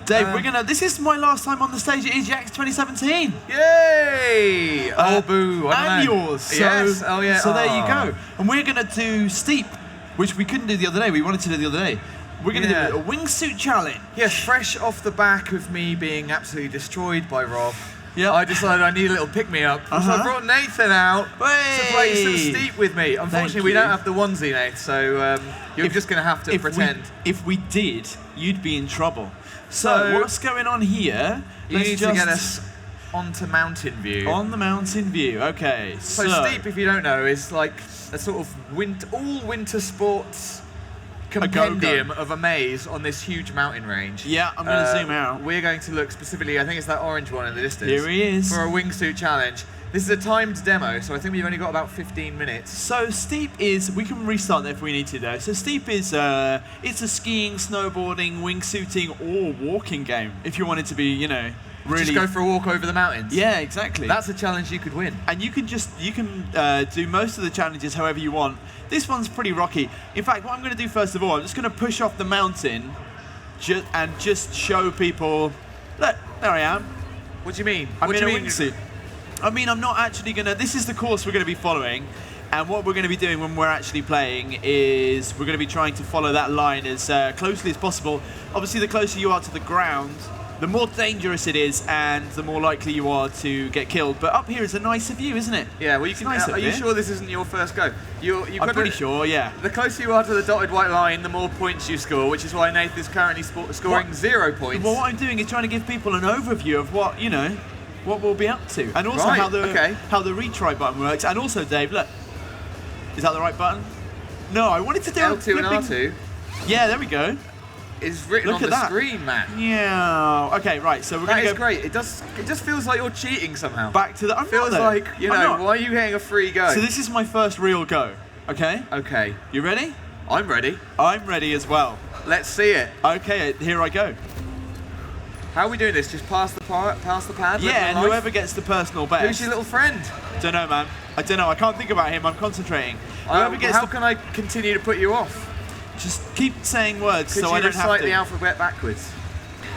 Speaker 1: Dave, this is my last time on the stage at EGX 2017.
Speaker 2: Yay! Oh, boo.
Speaker 1: And yours. So,
Speaker 2: yes. Oh, yeah.
Speaker 1: So there you go. And we're going to do Steep, which we couldn't do the other day. We wanted to do the other day. We're going to do a wingsuit challenge.
Speaker 2: Yes, fresh off the back of me being absolutely destroyed by Rob.
Speaker 1: Yeah.
Speaker 2: I decided I need a little pick-me-up. So I brought Nathan out to play some Steep with me. Unfortunately, we don't have the onesie, Nate, so you're just going to have to pretend.
Speaker 1: If we did, you'd be in trouble. So what's going on here?
Speaker 2: You need to get us onto Mountain View.
Speaker 1: On the Mountain View, okay.
Speaker 2: So Steep, if you don't know, is like a sort of all winter sports compendium of a maze on this huge mountain range.
Speaker 1: Yeah, I'm going to zoom out.
Speaker 2: We're going to look specifically, I think it's that orange one in the distance.
Speaker 1: Here he is.
Speaker 2: For a wingsuit challenge. This is a timed demo, so I think we've only got about 15 minutes.
Speaker 1: So Steep is, we can restart there if we need to though. So Steep is, it's a skiing, snowboarding, wingsuiting or walking game. If you wanted to be, you know, really...
Speaker 2: Just go for a walk over the mountains.
Speaker 1: Yeah, exactly.
Speaker 2: That's a challenge you could win.
Speaker 1: And you can do most of the challenges however you want. This one's pretty rocky. In fact, what I'm going to do first of all, I'm just going to push off the mountain and just show people, look, there I am.
Speaker 2: What do you mean?
Speaker 1: I'm in a wingsuit. I mean, I'm not actually going to, this is the course we're going to be following. And what we're going to be doing when we're actually playing is we're going to be trying to follow that line as closely as possible. Obviously, the closer you are to the ground, the more dangerous it is and the more likely you are to get killed. But up here is a nicer view, isn't it?
Speaker 2: Yeah, well, you can. Are you sure this isn't your first go?
Speaker 1: I'm pretty sure, yeah.
Speaker 2: The closer you are to the dotted white line, the more points you score, which is why Nath is currently scoring 0 points.
Speaker 1: Well, what I'm doing is trying to give people an overview of what, you know, what we'll be up to. And also how the retry button works. And also, Dave, look. Is that the right button? No, I wanted to do
Speaker 2: L2 and R2.
Speaker 1: Yeah, there we go.
Speaker 2: Is written on the screen, man.
Speaker 1: Yeah. Okay, right. So we're going to go.
Speaker 2: That is great. It just feels like you're cheating somehow.
Speaker 1: Back to the.
Speaker 2: Feels like, you know, why are you getting a free go?
Speaker 1: So this is my first real go. Okay.
Speaker 2: Okay.
Speaker 1: You ready?
Speaker 2: I'm ready.
Speaker 1: I'm ready as well.
Speaker 2: Let's see it.
Speaker 1: Okay, here I go.
Speaker 2: How are we doing this? Just pass the pad?
Speaker 1: Yeah, and whoever gets the personal best.
Speaker 2: Who's your little friend?
Speaker 1: Don't know, man. I don't know. I can't think about him. I'm concentrating.
Speaker 2: How can I continue to put you off?
Speaker 1: Just keep saying words so I don't have to.
Speaker 2: Could you recite the alphabet backwards?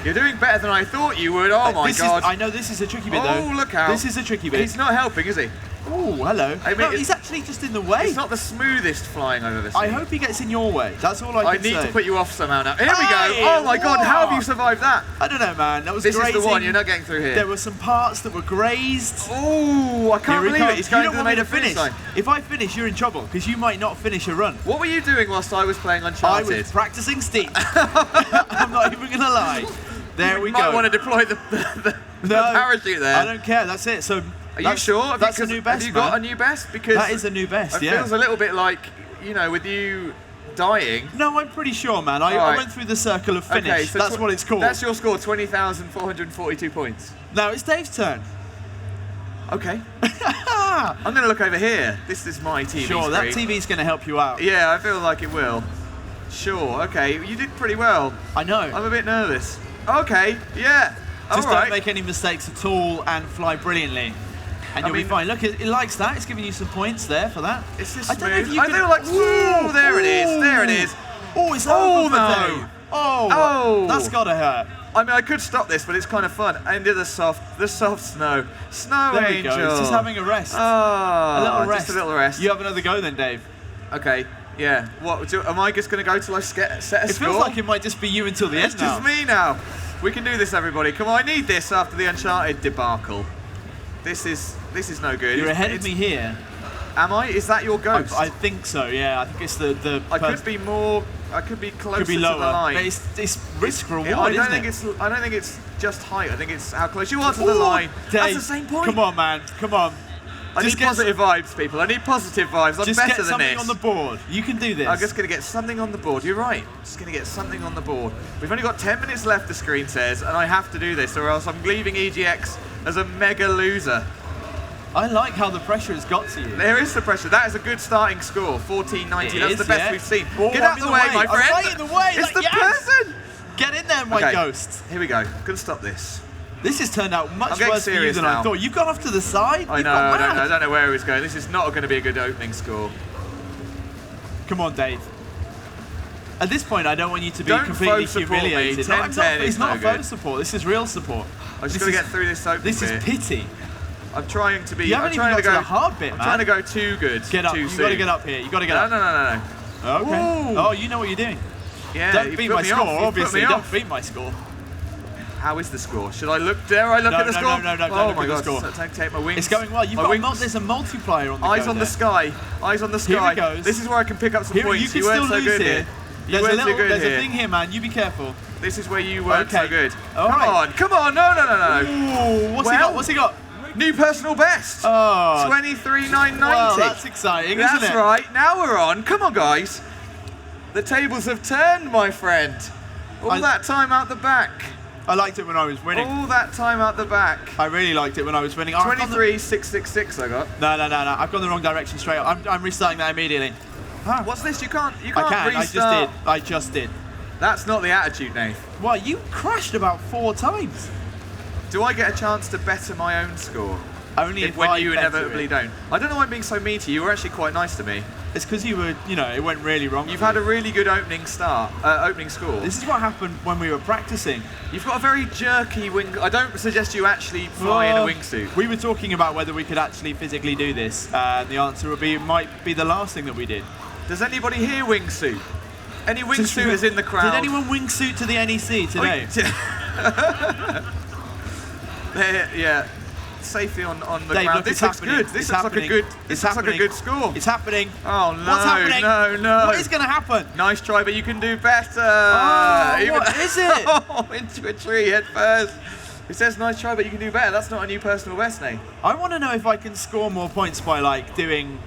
Speaker 2: You're doing better than I thought you would. Oh my God.
Speaker 1: I know this is a tricky bit though.
Speaker 2: Oh, look out.
Speaker 1: This is a tricky bit.
Speaker 2: He's not helping, is he?
Speaker 1: Oh, hello.
Speaker 2: I mean,
Speaker 1: no, he's actually just in the way.
Speaker 2: It's not the smoothest flying I've ever seen.
Speaker 1: I hope he gets in your way. That's all I can say.
Speaker 2: I need to put you off somehow now. Here we go. Oh my God, how have you survived that?
Speaker 1: I don't know, man. That was
Speaker 2: grazing.
Speaker 1: This
Speaker 2: is the one, you're not getting through here.
Speaker 1: There were some parts that were grazed.
Speaker 2: Oh, I can't believe it. He's going to the main finish line.
Speaker 1: If I finish, you're in trouble, because you might not finish a run.
Speaker 2: What were you doing whilst I was playing Uncharted?
Speaker 1: I was practicing Steep. I'm not even going to lie. There we go.
Speaker 2: You might want to deploy the parachute there.
Speaker 1: I don't care. That's it. So.
Speaker 2: Are you sure?
Speaker 1: That's a new best.
Speaker 2: Have you got a new best? Because
Speaker 1: that is a new best.
Speaker 2: It feels a little bit like, you know, with you dying.
Speaker 1: No, I'm pretty sure, man. I went through the circle of finish.
Speaker 2: Okay, so
Speaker 1: that's what it's called.
Speaker 2: That's your score, 20,442 points.
Speaker 1: Now it's Dave's turn.
Speaker 2: Okay. I'm going to look over here. This is my TV
Speaker 1: Sure,
Speaker 2: screen.
Speaker 1: that TV's going to help you out.
Speaker 2: Yeah, I feel like it will. Sure. Okay, you did pretty well.
Speaker 1: I know.
Speaker 2: I'm a bit nervous. Okay. Yeah.
Speaker 1: Just don't make any mistakes at all and fly brilliantly. And you'll be fine. Look, it likes that. It's giving you some points there for that.
Speaker 2: It's just smooth.
Speaker 1: I don't know if you
Speaker 2: I feel like, ooh, there it is. There it is.
Speaker 1: Oh, it's over for
Speaker 2: no.
Speaker 1: Dave. Oh, that's gotta hurt.
Speaker 2: I mean, I could stop this, but it's kind of fun. And the soft snow. Snow
Speaker 1: there
Speaker 2: angel.
Speaker 1: There you go. It's just having a rest.
Speaker 2: Oh,
Speaker 1: a little rest.
Speaker 2: Just a little rest.
Speaker 1: You have another go then, Dave.
Speaker 2: Okay. Yeah. What? Am I just going to go till I set a score?
Speaker 1: It feels like it might just be you until the end now.
Speaker 2: It's just me now. We can do this, everybody. Come on, I need this after the Uncharted debacle. This is no good.
Speaker 1: You're ahead of me here.
Speaker 2: Am I? Is that your ghost?
Speaker 1: I think so. Yeah, I think it's the.
Speaker 2: I could be more. I could be closer
Speaker 1: to the line.
Speaker 2: But
Speaker 1: it's risk reward.
Speaker 2: I don't think it's just height. I think it's how close you are to the line.
Speaker 1: Dave,
Speaker 2: that's the same point.
Speaker 1: Come on, man. Come on.
Speaker 2: I need positive vibes, people. I need positive vibes. I'm better than this.
Speaker 1: Just get something on the board. You can do this.
Speaker 2: I'm just going to get something on the board. You're right. Just going to get something on the board. We've only got 10 minutes left, the screen says, and I have to do this, or else I'm leaving EGX as a mega loser.
Speaker 1: I like how the pressure has got to you.
Speaker 2: There is the pressure. That is a good starting score. 1490. That's the best we've seen.
Speaker 1: Oh,
Speaker 2: get out of the way, my friend.
Speaker 1: I'm right in the way.
Speaker 2: It's the person.
Speaker 1: Get in there, my ghost.
Speaker 2: Here we go. I'm going to stop this.
Speaker 1: This has turned out much
Speaker 2: I'm getting
Speaker 1: worse for you
Speaker 2: serious
Speaker 1: than
Speaker 2: now.
Speaker 1: I thought. You've gone off to the side.
Speaker 2: I know, I don't know where he was going. This is not going to be a good opening score.
Speaker 1: Come on, Dave. At this point, I don't want you to be
Speaker 2: Don't
Speaker 1: completely
Speaker 2: faux support me.
Speaker 1: humiliated.
Speaker 2: 10-10
Speaker 1: It's
Speaker 2: is
Speaker 1: not
Speaker 2: no
Speaker 1: faux
Speaker 2: good.
Speaker 1: support. This is real support.
Speaker 2: I'm just going to get through this opening
Speaker 1: This
Speaker 2: bit.
Speaker 1: is pity.
Speaker 2: I'm trying to be.
Speaker 1: You haven't
Speaker 2: I'm trying
Speaker 1: even
Speaker 2: to
Speaker 1: got
Speaker 2: go
Speaker 1: to the hard bit,
Speaker 2: I'm
Speaker 1: man.
Speaker 2: trying to go too good.
Speaker 1: Get up.
Speaker 2: Too
Speaker 1: You
Speaker 2: soon.
Speaker 1: got to get up here. You got to get up.
Speaker 2: No.
Speaker 1: Okay.
Speaker 2: Ooh.
Speaker 1: Oh, you know what you're doing.
Speaker 2: Yeah.
Speaker 1: Don't
Speaker 2: you
Speaker 1: beat
Speaker 2: put
Speaker 1: my
Speaker 2: me
Speaker 1: score,
Speaker 2: off. You put
Speaker 1: obviously.
Speaker 2: me
Speaker 1: Don't
Speaker 2: off.
Speaker 1: beat my score.
Speaker 2: How is the score? Should I look? Dare I look at the score?
Speaker 1: No, don't
Speaker 2: oh
Speaker 1: look
Speaker 2: my
Speaker 1: at the
Speaker 2: God!
Speaker 1: score.
Speaker 2: So take my wings.
Speaker 1: It's going well. You've
Speaker 2: My
Speaker 1: got
Speaker 2: wings.
Speaker 1: there's a multiplier on the
Speaker 2: Eyes
Speaker 1: go
Speaker 2: on
Speaker 1: there.
Speaker 2: the sky. Eyes on the sky.
Speaker 1: Here it goes.
Speaker 2: This is where I can pick up some
Speaker 1: Here,
Speaker 2: points.
Speaker 1: you can
Speaker 2: You weren't
Speaker 1: still
Speaker 2: so
Speaker 1: lose
Speaker 2: good
Speaker 1: here.
Speaker 2: You weren't so good
Speaker 1: There's
Speaker 2: here.
Speaker 1: a thing here, man. You be careful.
Speaker 2: This is where you weren't
Speaker 1: Okay.
Speaker 2: so good.
Speaker 1: All
Speaker 2: Come
Speaker 1: right.
Speaker 2: on, come on. No.
Speaker 1: Ooh, what's he got? What's he got?
Speaker 2: New personal best.
Speaker 1: Oh,
Speaker 2: 23,990.
Speaker 1: well, that's exciting,
Speaker 2: That's
Speaker 1: isn't it?
Speaker 2: right. Now we're on. Come on, guys. The tables have turned, my friend. All that time out the back.
Speaker 1: I liked it when I was winning.
Speaker 2: All that time out the back.
Speaker 1: I really liked it when I was winning.
Speaker 2: 23,666 I got.
Speaker 1: No. I've gone the wrong direction straight up. I'm restarting that immediately.
Speaker 2: What's this? You can't
Speaker 1: I can.
Speaker 2: restart.
Speaker 1: I just did.
Speaker 2: That's not the attitude, Nate.
Speaker 1: Well, you crashed about 4 times.
Speaker 2: Do I get a chance to better my own score?
Speaker 1: Only if
Speaker 2: when
Speaker 1: I
Speaker 2: you
Speaker 1: better
Speaker 2: inevitably
Speaker 1: it.
Speaker 2: don't. I don't know why I'm being so mean to you. You were actually quite nice to me.
Speaker 1: It's because you were, it went really wrong.
Speaker 2: You've had a really good opening score.
Speaker 1: This is what happened when we were practicing.
Speaker 2: You've got a very jerky wing. I don't suggest you actually fly in a wingsuit.
Speaker 1: We were talking about whether we could actually physically do this, and the answer would be it might be the last thing that we did.
Speaker 2: Does anybody here wingsuit? Any wingsuiters in the crowd?
Speaker 1: Did anyone wingsuit to the NEC today?
Speaker 2: Yeah. Safety on the
Speaker 1: Dave,
Speaker 2: ground.
Speaker 1: look,
Speaker 2: This
Speaker 1: it's
Speaker 2: looks
Speaker 1: happening.
Speaker 2: good. This
Speaker 1: It's
Speaker 2: looks
Speaker 1: happening.
Speaker 2: like a good. This looks like a good score.
Speaker 1: It's happening.
Speaker 2: Oh no!
Speaker 1: What's happening?
Speaker 2: No!
Speaker 1: What is going to happen?
Speaker 2: Nice try, but you can do better.
Speaker 1: Oh, what is it?
Speaker 2: Oh, into a tree head first. It says nice try, but you can do better. That's not a new personal best, Nate.
Speaker 1: I want to know if I can score more points by doing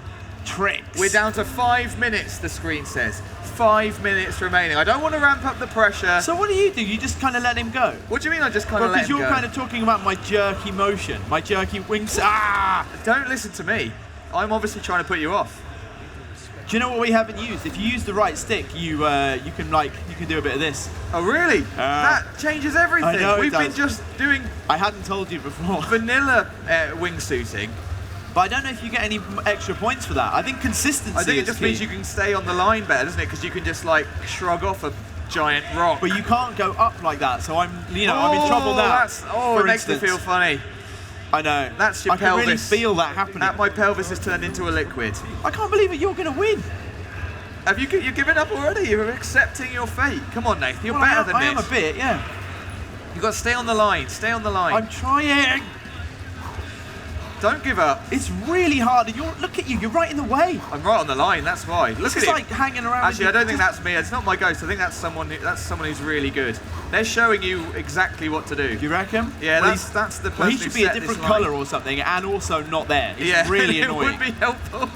Speaker 1: tricks.
Speaker 2: We're down to 5 minutes. The screen says 5 minutes remaining. I don't want to ramp up the pressure.
Speaker 1: So what do? You just kind of let him go?
Speaker 2: What do you mean? I just kind of let him go?
Speaker 1: Because you're kind of talking about my jerky motion, my jerky wings.
Speaker 2: Don't listen to me. I'm obviously trying to put you off.
Speaker 1: Do you know what we haven't used? If you use the right stick, you can do a bit of this.
Speaker 2: Oh really? That changes everything.
Speaker 1: I know
Speaker 2: We've
Speaker 1: it
Speaker 2: been
Speaker 1: does.
Speaker 2: just doing.
Speaker 1: I hadn't told you before.
Speaker 2: Vanilla wingsuiting.
Speaker 1: But I don't know if you get any extra points for that. I think consistency.
Speaker 2: I think it
Speaker 1: is
Speaker 2: just
Speaker 1: key.
Speaker 2: means you can stay on the line better, doesn't it? Because you can just shrug off a giant rock.
Speaker 1: But you can't go up like that. So I'm in trouble now.
Speaker 2: It makes me feel funny.
Speaker 1: I know.
Speaker 2: That's your
Speaker 1: I
Speaker 2: pelvis.
Speaker 1: can really feel that happening.
Speaker 2: My pelvis has turned into a liquid.
Speaker 1: I can't believe it. You're going to win.
Speaker 2: Have you? You're giving up already? You're accepting your fate. Come on, Nathan. You're
Speaker 1: Well,
Speaker 2: better than
Speaker 1: I
Speaker 2: this.
Speaker 1: am a bit, yeah.
Speaker 2: You've got to stay on the line. Stay on the line.
Speaker 1: I'm trying.
Speaker 2: Don't give up.
Speaker 1: It's really hard. Look at you. You're right in the way.
Speaker 2: I'm right on the line. That's why. Look at
Speaker 1: It's
Speaker 2: it.
Speaker 1: like hanging around.
Speaker 2: Actually, I don't think that's me. It's not my ghost. I think that's someone who's really good. They're showing you exactly what to do.
Speaker 1: You reckon?
Speaker 2: Yeah,
Speaker 1: Well,
Speaker 2: that's the person.
Speaker 1: Well, he should
Speaker 2: who
Speaker 1: be a
Speaker 2: set
Speaker 1: different
Speaker 2: this line.
Speaker 1: colour or something, and also not there. It's
Speaker 2: Yeah,
Speaker 1: really
Speaker 2: it
Speaker 1: annoying.
Speaker 2: would be helpful.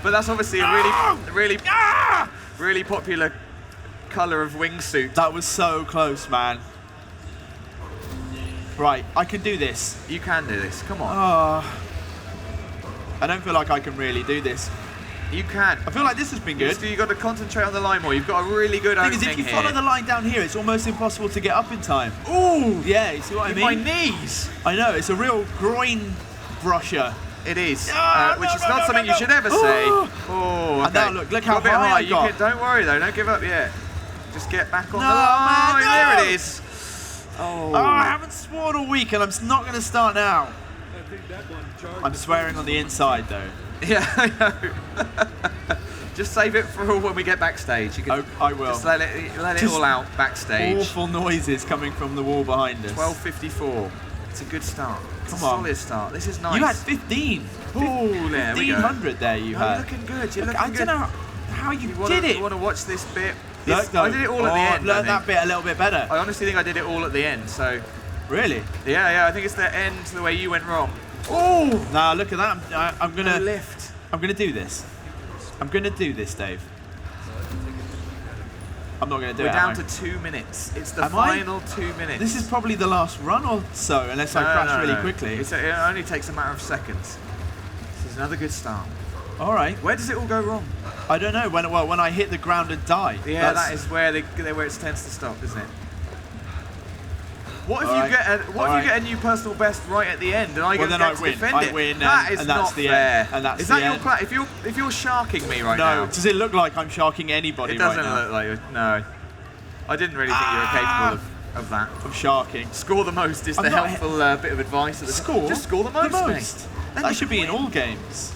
Speaker 2: But that's obviously a really popular colour of wingsuit.
Speaker 1: That was so close, man. Right, I can do this.
Speaker 2: You can do this. Come on.
Speaker 1: I don't feel like I can really do this.
Speaker 2: You can.
Speaker 1: I feel like this has been good.
Speaker 2: You've got to concentrate on the line more. You've got a really good
Speaker 1: The
Speaker 2: opening
Speaker 1: thing is, if you
Speaker 2: here.
Speaker 1: follow the line down here, it's almost impossible to get up in time.
Speaker 2: Ooh!
Speaker 1: Yeah, you see what I mean?
Speaker 2: My knees!
Speaker 1: I know, it's a real groin brusher.
Speaker 2: It is,
Speaker 1: Ah,
Speaker 2: which
Speaker 1: no,
Speaker 2: is
Speaker 1: no,
Speaker 2: not
Speaker 1: no,
Speaker 2: something
Speaker 1: no,
Speaker 2: you should ever say.
Speaker 1: Oh.
Speaker 2: Oh, okay.
Speaker 1: And now look how
Speaker 2: Got a bit
Speaker 1: high I
Speaker 2: You
Speaker 1: got.
Speaker 2: don't worry though, don't give up yet. Just get back on
Speaker 1: No,
Speaker 2: the line.
Speaker 1: man, no.
Speaker 2: There it is. Oh.
Speaker 1: I haven't sworn all week, and I'm not going to start now. I'm swearing on the inside, though.
Speaker 2: Yeah, I know. Just save it for when we get backstage. You can
Speaker 1: I will.
Speaker 2: Just let it all out backstage.
Speaker 1: Awful noises coming from the wall behind us.
Speaker 2: 12:54. It's a good start. It's a solid start. This is nice.
Speaker 1: You had 15.
Speaker 2: Oh, there we go.
Speaker 1: 1500 there you had.
Speaker 2: You're looking good. You're looking
Speaker 1: I
Speaker 2: good.
Speaker 1: don't know how you did it.
Speaker 2: You want to watch this bit?
Speaker 1: Look, though.
Speaker 2: I did it all at the end.
Speaker 1: Learn that bit a little bit better.
Speaker 2: I honestly think I did it all at the end. So.
Speaker 1: Really?
Speaker 2: Yeah. I think it's the end, the way you went wrong.
Speaker 1: Oh! Now look at that. I'm gonna
Speaker 2: lift.
Speaker 1: I'm gonna do this. I'm gonna do this, Dave. I'm not gonna do it.
Speaker 2: We're down to 2 minutes. It's the final 2 minutes.
Speaker 1: This is probably the last run or so, unless I crash really quickly.
Speaker 2: It only takes a matter of seconds. This is another good start.
Speaker 1: All right.
Speaker 2: Where does it all go wrong?
Speaker 1: I don't know. When I hit the ground and die.
Speaker 2: Yeah, that is where it tends to stop, isn't it? What if you get a new personal best right at the end and I get to defend it?
Speaker 6: I win,
Speaker 2: that is
Speaker 6: and that's
Speaker 2: not
Speaker 6: the
Speaker 2: fair.
Speaker 6: end. And that's
Speaker 2: is
Speaker 6: the
Speaker 2: that
Speaker 6: end.
Speaker 2: your plan? If you're sharking me right now?
Speaker 6: No. Does it look like I'm sharking anybody
Speaker 2: It
Speaker 6: right
Speaker 2: doesn't
Speaker 6: now?
Speaker 2: look like no. I didn't really think you were capable of that.
Speaker 6: Of sharking.
Speaker 2: Score the most is the helpful bit of advice at the
Speaker 6: score.
Speaker 2: Just score the most.
Speaker 6: Mate. That should be in all games.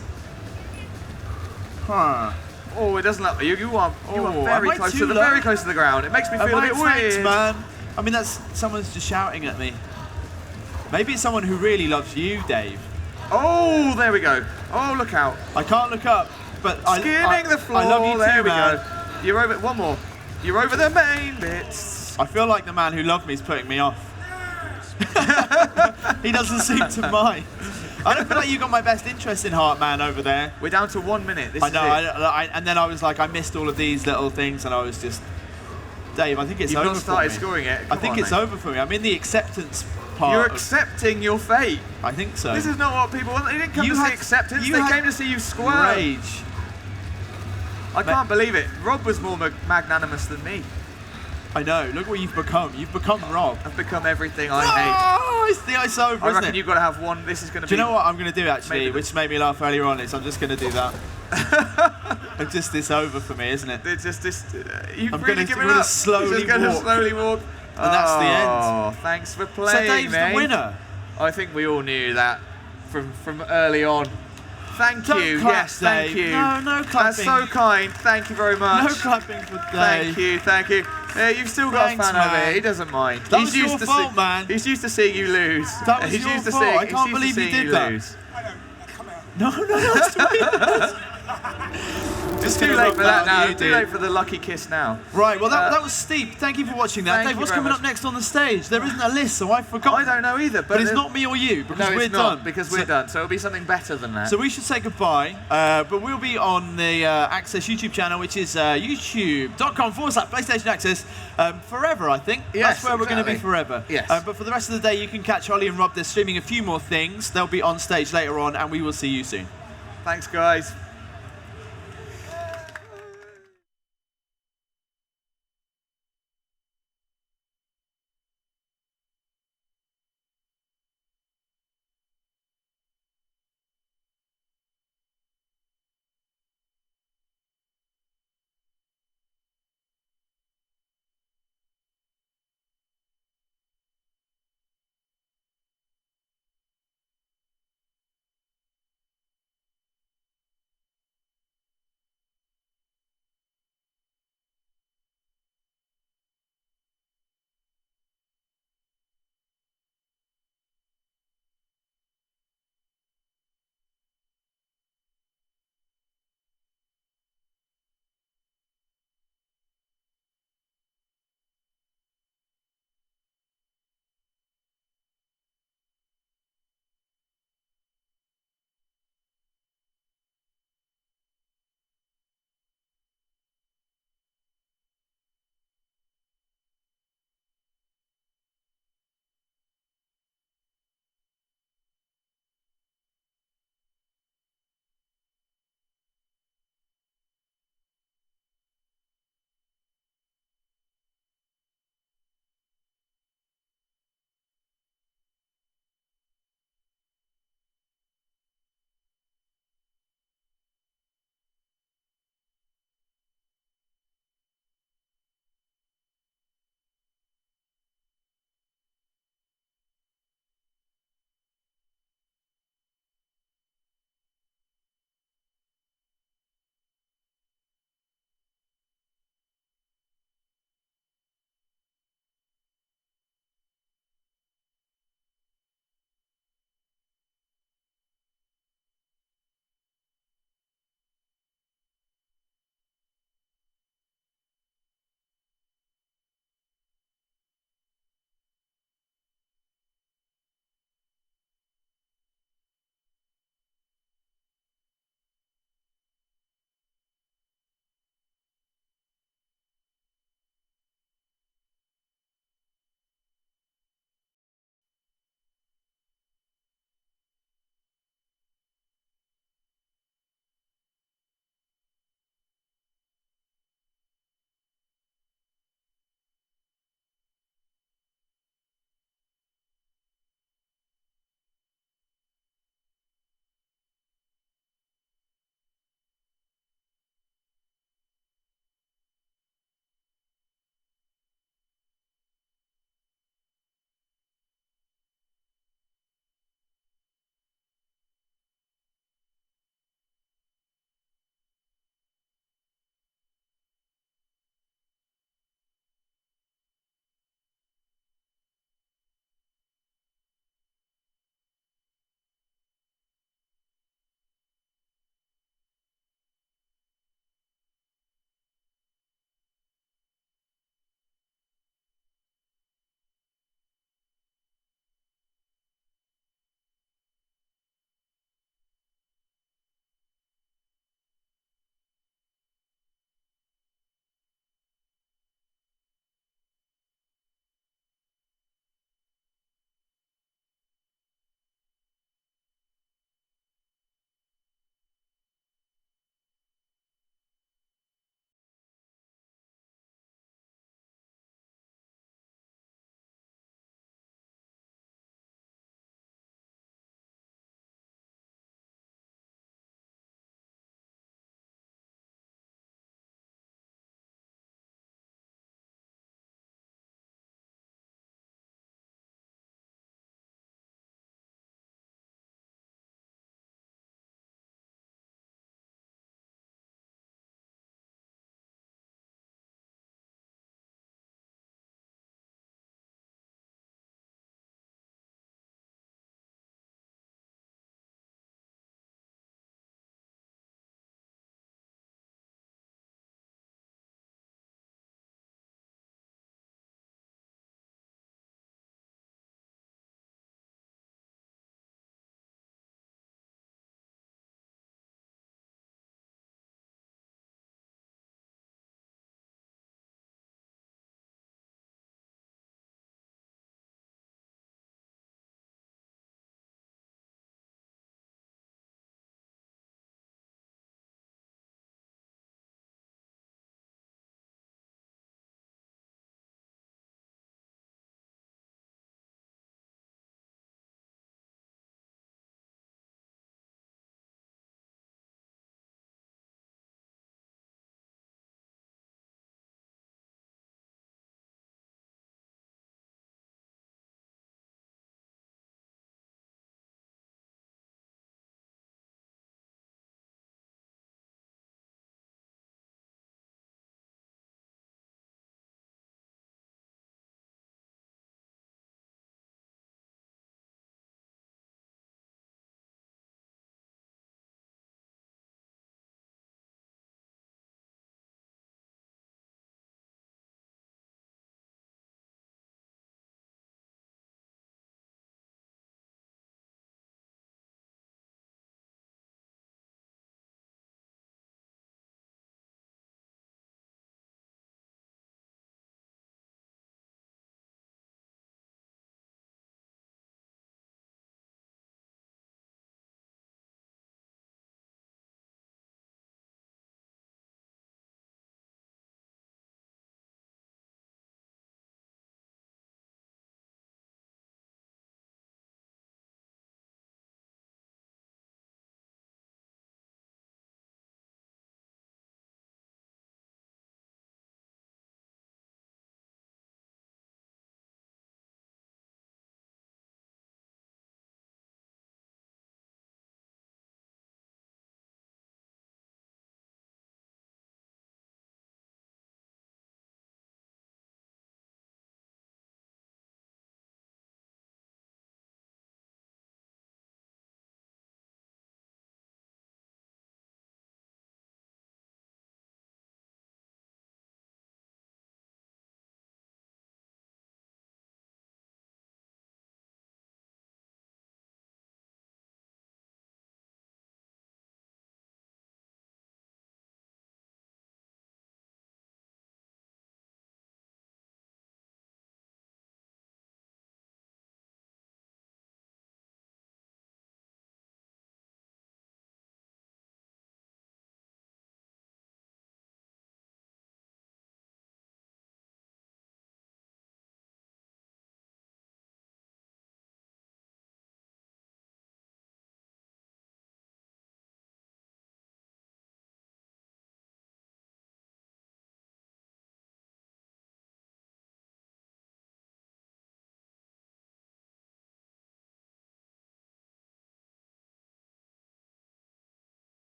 Speaker 6: Huh.
Speaker 2: Oh, it doesn't look. You are very close to the ground. It makes me feel a bit
Speaker 6: Thanks,
Speaker 2: weird.
Speaker 6: man. I mean, that's someone's just shouting at me. Maybe it's someone who really loves you, Dave.
Speaker 2: Oh, there we go. Oh, look out.
Speaker 6: I can't look up, but
Speaker 2: skimming the floor.
Speaker 6: I love you
Speaker 2: there
Speaker 6: too,
Speaker 2: we
Speaker 6: man.
Speaker 2: go. You're over. One more. You're over the main bits.
Speaker 6: I feel like the man who loved me is putting me off. He doesn't seem to mind. I don't feel like you got my best interest in heart, man, over there.
Speaker 2: We're down to 1 minute. This
Speaker 6: I know. And then I was like, I missed all of these little things, and I was just, Dave, I think it's over for me.
Speaker 2: You've not started scoring it.
Speaker 6: I think it's over for me. I'm in the acceptance part.
Speaker 2: You're accepting your fate.
Speaker 6: I think so.
Speaker 2: This is not what people want. They didn't come to see acceptance. They came to see you squirm.
Speaker 6: Rage.
Speaker 2: I can't believe it. Rob was more magnanimous than me.
Speaker 6: I know. Look what you've become. You've become Rob.
Speaker 2: I've become everything I hate.
Speaker 6: Oh, it's over,
Speaker 2: I reckon you've got to have one. This is going to be...
Speaker 6: Do you know what I'm going to do, actually, which made me laugh earlier on, is I'm just going to do that. It's over for me, isn't it?
Speaker 2: It's just this... You've
Speaker 6: I'm
Speaker 2: really given up.
Speaker 6: You're just going to slowly walk. And that's the end.
Speaker 2: Oh, thanks for playing,
Speaker 6: So Dave's the winner.
Speaker 2: I think we all knew that from early on. Thank
Speaker 6: Don't
Speaker 2: you.
Speaker 6: clap,
Speaker 2: Yes, thank
Speaker 6: Dave.
Speaker 2: you.
Speaker 6: No clapping.
Speaker 2: That's so kind. Thank you very much.
Speaker 6: No clapping for Dave.
Speaker 2: Thank you, thank you. You've still got
Speaker 6: Thanks,
Speaker 2: a fan over
Speaker 6: man.
Speaker 2: here. He doesn't mind.
Speaker 6: That was your fault, man.
Speaker 2: He's used to seeing you lose.
Speaker 6: That was
Speaker 2: he's
Speaker 6: your
Speaker 2: used to
Speaker 6: fault.
Speaker 2: seeing,
Speaker 6: I can't believe you did that.
Speaker 2: Lose.
Speaker 6: No, that's weird.
Speaker 2: It's too late for that now. Too late for the lucky kiss now.
Speaker 6: Right, well that was steep. Thank you for watching that. Dave, what's coming up next on the stage? There isn't a list, so I forgot.
Speaker 2: I don't know either.
Speaker 6: But it's not me or you, because we're done.
Speaker 2: Because we're done. So it'll be something better than that.
Speaker 6: So we should say goodbye, but we'll be on the Access YouTube channel, which is youtube.com/PlayStation Access forever, I think.
Speaker 2: Yes,
Speaker 6: that's where we're going to be forever.
Speaker 2: Yes.
Speaker 6: But for the rest of the day, you can catch Ollie and Rob. They're streaming a few more things. They'll be on stage later on, and we will see you soon.
Speaker 2: Thanks, guys.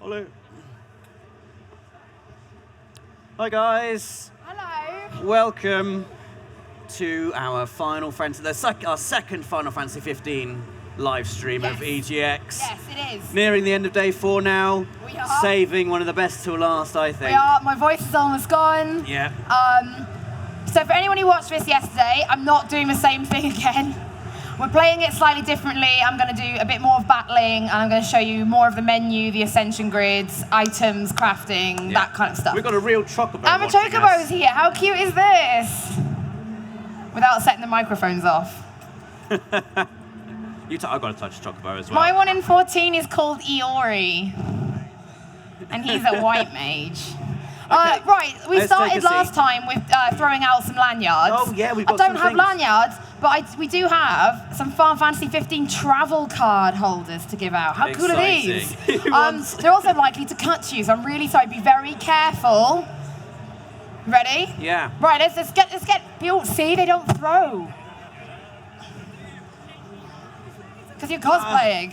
Speaker 1: Hello. Hi guys.
Speaker 15: Hello.
Speaker 1: Welcome to our Final Fantasy, our second Final Fantasy 15 live stream of EGX.
Speaker 15: Yes, it is.
Speaker 1: Nearing the end of day 4 now.
Speaker 15: We are.
Speaker 1: Saving one of the best till last, I think.
Speaker 15: We are. My voice is almost gone.
Speaker 1: Yeah.
Speaker 15: So for anyone who watched this yesterday, I'm not doing the same thing again. We're playing it slightly differently. I'm going to do a bit more of battling, and I'm going to show you more of the menu, the ascension grids, items, crafting, that kind of stuff.
Speaker 1: We've got a real chocobo.
Speaker 15: And the chocobo's here. How cute is this? Without setting the microphones off.
Speaker 1: I've got to touch chocobo as well.
Speaker 15: My one in 14 is called Iori, and he's a white mage. Right, we started last time with throwing out some lanyards.
Speaker 1: Oh yeah, we've got
Speaker 15: I don't
Speaker 1: some
Speaker 15: have
Speaker 1: things.
Speaker 15: lanyards, but we do have some Final Fantasy 15 travel card holders to give out. How cool are these? They're also likely to cut you, so I'm really sorry. Be very careful. Ready?
Speaker 1: Yeah.
Speaker 15: Right, let's get people. See, they don't throw. Because you're cosplaying.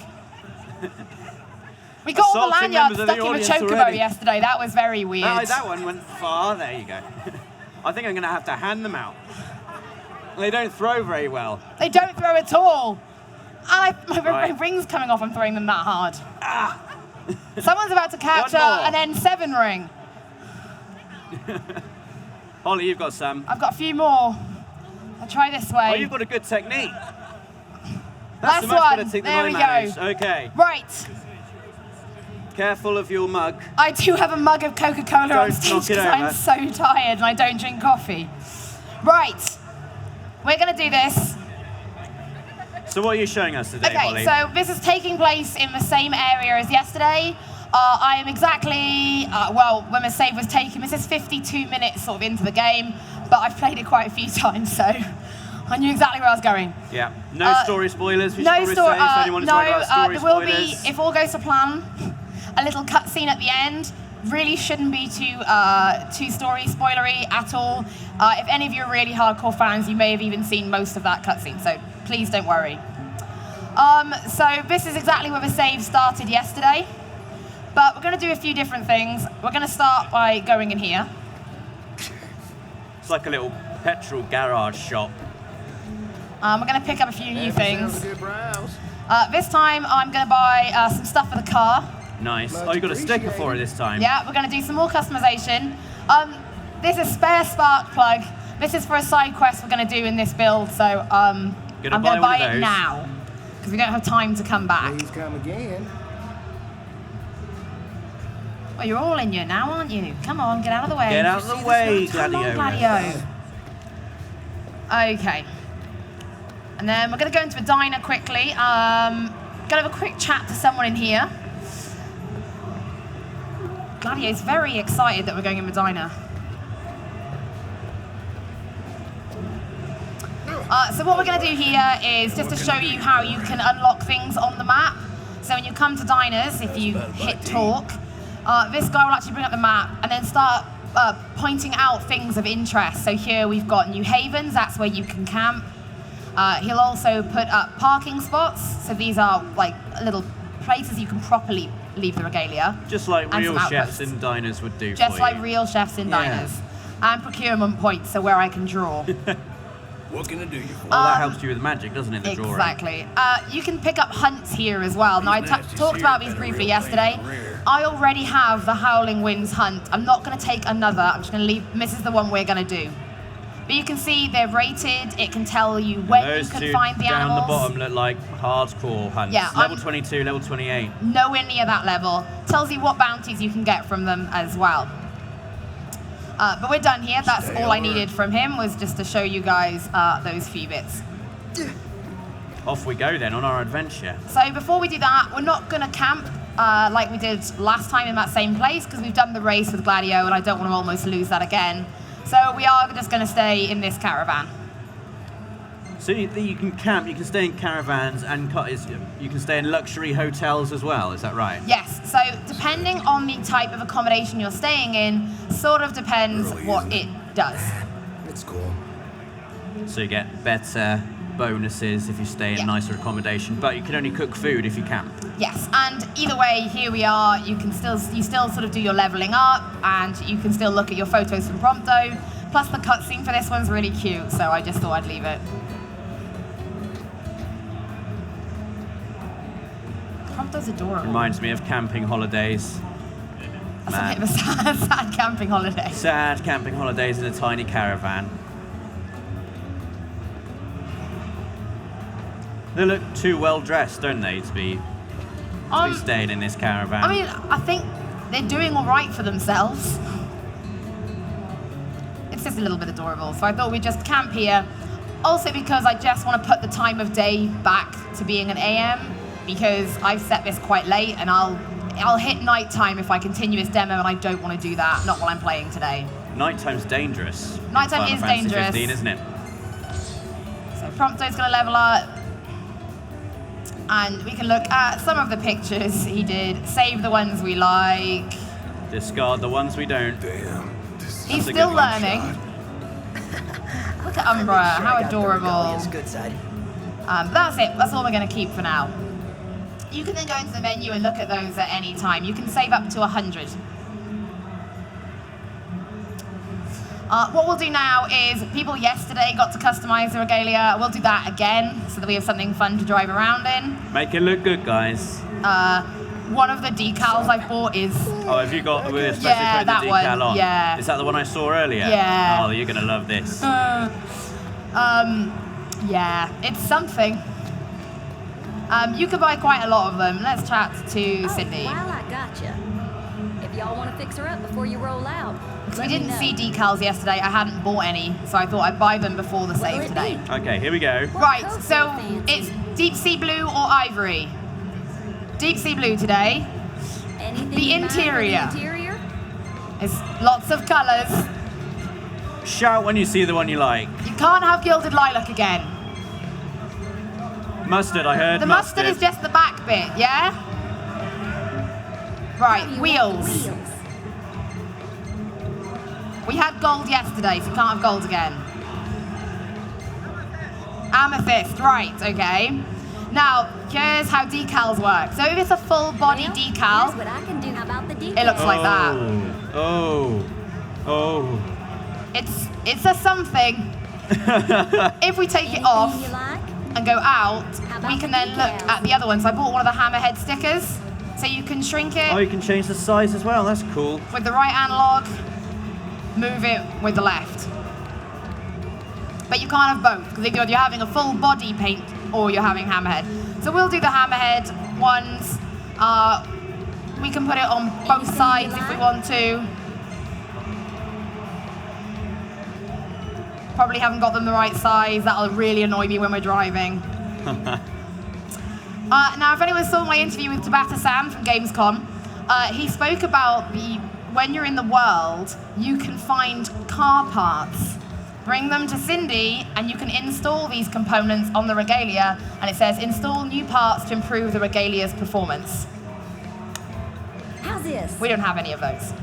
Speaker 15: We got all the lanyards stuck in the chocobo yesterday. That was very weird.
Speaker 1: That one went far. There you go. I think I'm going to have to hand them out. They don't throw very well.
Speaker 15: They don't throw at all. And my ring's coming off. I'm throwing them that hard. Someone's about to capture an N7 ring.
Speaker 1: Holly, you've got some.
Speaker 15: I've got a few more. I'll try this way.
Speaker 1: Oh, you've got a good technique.
Speaker 15: Last one. There we go.
Speaker 1: Okay.
Speaker 15: Right.
Speaker 1: Careful of your mug.
Speaker 15: I do have a mug of Coca-Cola on stage
Speaker 1: knock it
Speaker 15: because I'm so tired and I don't drink coffee. Right. We're going to do this.
Speaker 1: So what are you showing us today, Holly?
Speaker 15: Okay, so this is taking place in the same area as yesterday. I am exactly, when the save was taken, this is 52 minutes sort of into the game, but I've played it quite a few times, so I knew exactly where I was going.
Speaker 1: Yeah. No story spoilers.
Speaker 15: No story.
Speaker 1: If anyone is worried about story
Speaker 15: there will
Speaker 1: spoilers.
Speaker 15: be, if all goes to plan, a little cutscene at the end. Really shouldn't be too story spoilery at all. If any of you are really hardcore fans, you may have even seen most of that cutscene, so please don't worry. So this is exactly where the save started yesterday, but we're going to do a few different things. We're going to start by going in here.
Speaker 1: It's like a little petrol garage shop.
Speaker 15: We're going to pick up a few new things. This time I'm going to buy some stuff for the car.
Speaker 1: Nice. Oh, you got a sticker for it this time.
Speaker 15: Yeah, we're going to do some more customization. This is spare spark plug. This is for a side quest we're going to do in this build, so I'm going to buy it now because we don't have time to come back.
Speaker 4: Please come again.
Speaker 15: Well, you're all in here now, aren't you? Come on, get out of the way.
Speaker 1: Get out of the way, Gladio.
Speaker 15: Come on, Gladio. Okay. And then we're going to go into the diner quickly. Going to have a quick chat to someone in here. Gladio's very excited that we're going in the diner. So what we're going to do here is just to show you how you can unlock things on the map. So when you come to diners, if you hit talk, this guy will actually bring up the map and then start pointing out things of interest. So here we've got New Havens, that's where you can camp. He'll also put up parking spots. So these are like little places you can properly leave the regalia.
Speaker 1: Just like real chefs in diners would do.
Speaker 15: Just like real chefs in diners. And procurement points, so where I can draw.
Speaker 1: What can I do you for? Well, that helps you with magic, doesn't it, the drawing?
Speaker 15: Exactly. You can pick up hunts here as well. Now, I talked about these briefly yesterday. I already have the Howling Winds hunt. I'm not going to take another. I'm just going to leave. This is the one we're going to do. But you can see they're rated. It can tell you when you can find the animals.
Speaker 1: Down the bottom look like hardcore hunts.
Speaker 15: Yeah,
Speaker 1: level 22, level 28.
Speaker 15: Nowhere near that level. Tells you what bounties you can get from them as well. But we're done here. That's all I needed from him, was just to show you guys those few bits.
Speaker 1: Off we go then on our adventure.
Speaker 15: So before we do that, we're not going to camp like we did last time in that same place, because we've done the race with Gladio and I don't want to almost lose that again. So we are just going to stay in this caravan.
Speaker 1: So you can camp, you can stay in caravans, and you can stay in luxury hotels as well, is that right?
Speaker 15: Yes, so depending on the type of accommodation you're staying in, sort of depends what it does.
Speaker 4: It's cool.
Speaker 1: So you get better bonuses if you stay in nicer accommodation, but you can only cook food if you camp.
Speaker 15: Yes, and either way, here we are. You still sort of do your leveling up, and you can still look at your photos from Prompto. Plus, the cutscene for this one's really cute, so I just thought I'd leave it. Prompto's adorable.
Speaker 1: Reminds me of camping holidays.
Speaker 15: That's a bit of a sad camping holiday.
Speaker 1: Sad camping holidays in a tiny caravan. They look too well dressed, don't they, to be staying in this caravan?
Speaker 15: I mean, I think they're doing all right for themselves. It's just a little bit adorable, so I thought we'd just camp here. Also because I just want to put the time of day back to being an AM, because I've set this quite late, and I'll hit nighttime if I continue this demo, and I don't want to do that, not while I'm playing today.
Speaker 1: Nighttime's dangerous.
Speaker 15: Nighttime is dangerous.
Speaker 1: 15, isn't it?
Speaker 15: So Prompto's going to level up. And we can look at some of the pictures he did. Save the ones we like.
Speaker 1: Discard the ones we don't.
Speaker 10: Damn.
Speaker 15: He's still learning. Look at Umbra, how adorable. That's it, that's all we're going to keep for now. You can then go into the menu and look at those at any time. You can save up to 100. What we'll do now is, people yesterday got to customize the regalia. We'll do that again, so that we have something fun to drive around in.
Speaker 1: Make it look good, guys.
Speaker 15: One of the decals I bought is...
Speaker 1: Oh, have you got the especially
Speaker 15: yeah,
Speaker 1: put the decal on?
Speaker 15: Yeah.
Speaker 1: Is that the one I saw earlier?
Speaker 15: Yeah.
Speaker 1: Oh, you're going to love this.
Speaker 15: Yeah, it's something. You could buy quite a lot of them. Let's chat to Cindy.
Speaker 18: Well, I gotcha. If y'all want to fix her up before you roll out.
Speaker 15: We didn't see decals yesterday. I hadn't bought any, so I thought I'd buy them before the save today.
Speaker 1: Okay, here we go.
Speaker 15: Right, so it's deep sea blue or ivory. Deep sea blue today. The interior. It's lots of colours.
Speaker 1: Shout when you see the one you like.
Speaker 15: You can't have gilded lilac again.
Speaker 1: Mustard, I heard.
Speaker 15: The mustard is just the back bit, yeah? Right, wheels. We had gold yesterday, so you can't have gold again. Amethyst, right, okay. Now, here's how decals work. So if it's a full body decal,
Speaker 18: Here's what I can do about the decals.
Speaker 15: it looks like that.
Speaker 1: Oh.
Speaker 15: It's a something. If we take it off and go out, we can then look at the other one. So I bought one of the hammerhead stickers, so you can shrink it.
Speaker 1: Oh, you can change the size as well. That's cool.
Speaker 15: With the right analog, move it with the left. But you can't have both, because either you're having a full body paint or you're having hammerhead. So we'll do the hammerhead ones. We can put it on both sides if we want to. Probably haven't got them the right size. That'll really annoy me when we're driving. Now, if anyone saw my interview with Tabata Sam from Gamescom, he spoke about when you're in the world, you can find car parts. Bring them to Cindy, and you can install these components on the regalia, and it says, install new parts to improve the regalia's performance.
Speaker 18: How's this?
Speaker 15: We don't have any of those.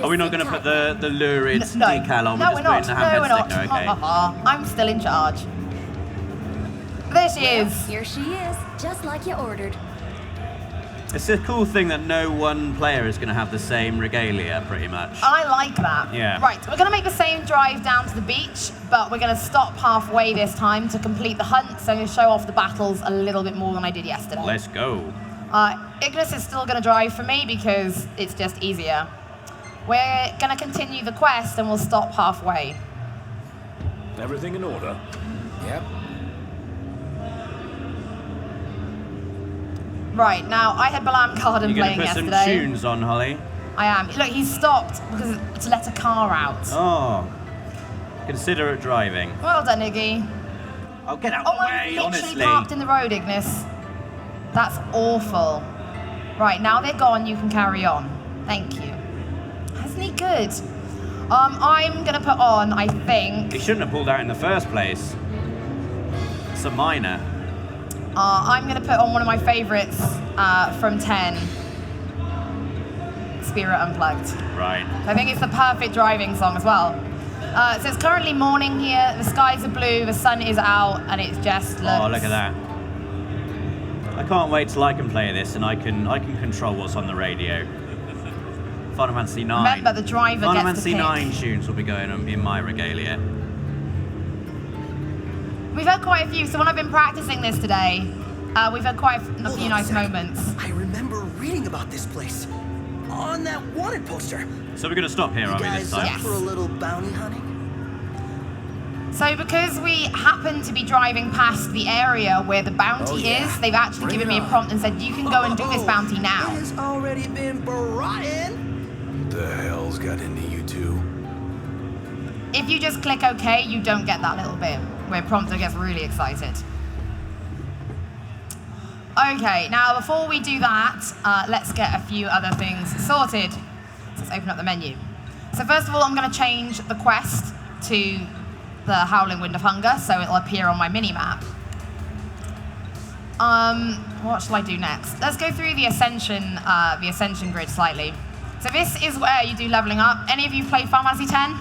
Speaker 1: Are we not going to put the lurid
Speaker 15: No.
Speaker 1: decal on?
Speaker 15: No,
Speaker 1: We're
Speaker 15: we're not.
Speaker 1: just putting the
Speaker 15: No,
Speaker 1: hammerhead
Speaker 15: we're not.
Speaker 1: sticker, okay.
Speaker 15: I'm still in charge. There she is.
Speaker 18: Here she is, just like you ordered.
Speaker 1: It's a cool thing that no one player is going to have the same regalia, pretty much.
Speaker 15: I like that.
Speaker 1: Yeah.
Speaker 15: Right, we're going to make the same drive down to the beach, but we're going to stop halfway this time to complete the hunt, so I'm going to show off the battles a little bit more than I did yesterday.
Speaker 1: Let's go.
Speaker 15: Ignis is still going to drive for me because it's just easier. We're going to continue the quest and we'll stop halfway.
Speaker 7: Everything in order?
Speaker 10: Yep.
Speaker 15: Right, now I had Balam Garden
Speaker 1: You're
Speaker 15: playing
Speaker 1: going to put
Speaker 15: yesterday.
Speaker 1: some tunes on, Holly?
Speaker 15: I am. Look, he's stopped because to let a car out.
Speaker 1: Oh. Considerate driving.
Speaker 15: Well done, Iggy.
Speaker 1: Oh, get out of the way,
Speaker 15: I'm literally
Speaker 1: honestly.
Speaker 15: parked in the road, Ignis. That's awful. Right, now they're gone, you can carry on. Thank you. Isn't he good? I'm going to put on, I think...
Speaker 1: He shouldn't have pulled out in the first place. It's a minor.
Speaker 15: I'm going to put on one of my favourites from 10. Spirit Unplugged.
Speaker 1: Right.
Speaker 15: I think it's the perfect driving song as well. So it's currently morning here, the skies are blue, the sun is out, and it just looks...
Speaker 1: Oh, look at that. I can't wait till I can play this and I can control what's on the radio. Final Fantasy 9.
Speaker 15: Remember, the driver
Speaker 1: Final
Speaker 15: gets
Speaker 1: Fantasy
Speaker 15: to pick.
Speaker 1: 9 tunes will be going on in my regalia.
Speaker 15: We've had quite a few, so when I've been practicing this today, we've had quite a few nice moments.
Speaker 12: I remember reading about this place on that wanted poster.
Speaker 1: So we're going to stop here, are we, this time?
Speaker 12: Yes. For a little bounty hunting?
Speaker 15: So because we happen to be driving past the area where the bounty is, they've actually given me a prompt and said, you can go and do this bounty now.
Speaker 12: It has already been brought in.
Speaker 10: The hell's got into you two?
Speaker 15: If you just click OK, you don't get that little bit where Prompto gets really excited. Okay, now before we do that, let's get a few other things sorted. Let's open up the menu. So first of all, I'm going to change the quest to the Howling Wind of Hunger, so it'll appear on my mini-map. What shall I do next? Let's go through the Ascension grid slightly. So this is where you do leveling up. Any of you play Final Fantasy X?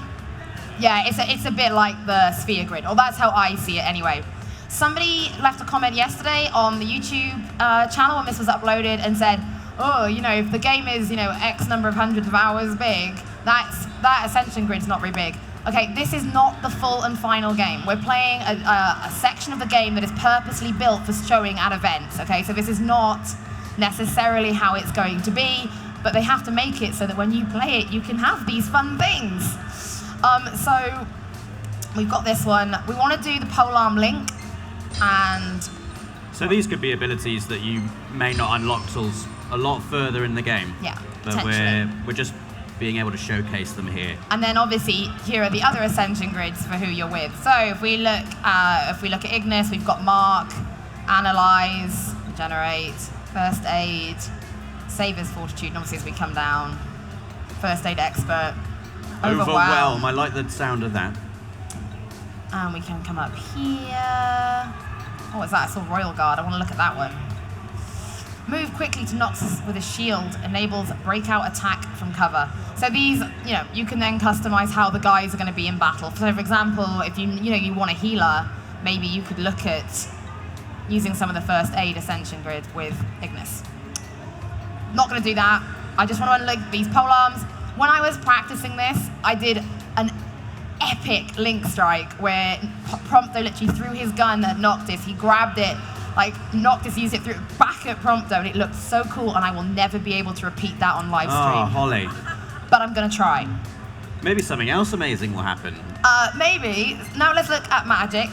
Speaker 15: Yeah, it's a bit like the Sphere grid, or that's how I see it anyway. Somebody left a comment yesterday on the YouTube channel when this was uploaded and said, oh, you know, if the game is, you know, X number of hundreds of hours big, that Ascension grid's not very big. Okay, this is not the full and final game. We're playing a section of the game that is purposely built for showing at events, okay? So this is not necessarily how it's going to be, but they have to make it so that when you play it, you can have these fun things. So we've got this one. We want to do the polearm link, and...
Speaker 1: So these could be abilities that you may not unlock till a lot further in the game.
Speaker 15: Yeah,
Speaker 1: but we're just being able to showcase them here.
Speaker 15: And then obviously here are the other Ascension grids for who you're with. So if we look at Ignis, we've got Mark, Analyze, Generate, First Aid, Save as Fortitude, and obviously as we come down, First Aid Expert,
Speaker 1: Overwhelm. I like the sound of that.
Speaker 15: And we can come up here. Oh, what's that? I saw Royal Guard. I want to look at that one. Move quickly to Noxus with a shield enables breakout attack from cover. So these, you know, you can then customize how the guys are going to be in battle. So for example, if you want a healer, maybe you could look at using some of the First Aid Ascension grid with Ignis. Not going to do that. I just want to unlock these polearms. When I was practicing this, I did an epic link strike where Prompto literally threw his gun at Noctis. He grabbed it, like Noctis used it, threw it back at Prompto, and it looked so cool, and I will never be able to repeat that on live stream.
Speaker 1: Oh, Holly.
Speaker 15: But I'm going to try.
Speaker 1: Maybe something else amazing will happen.
Speaker 15: Maybe. Now let's look at magic.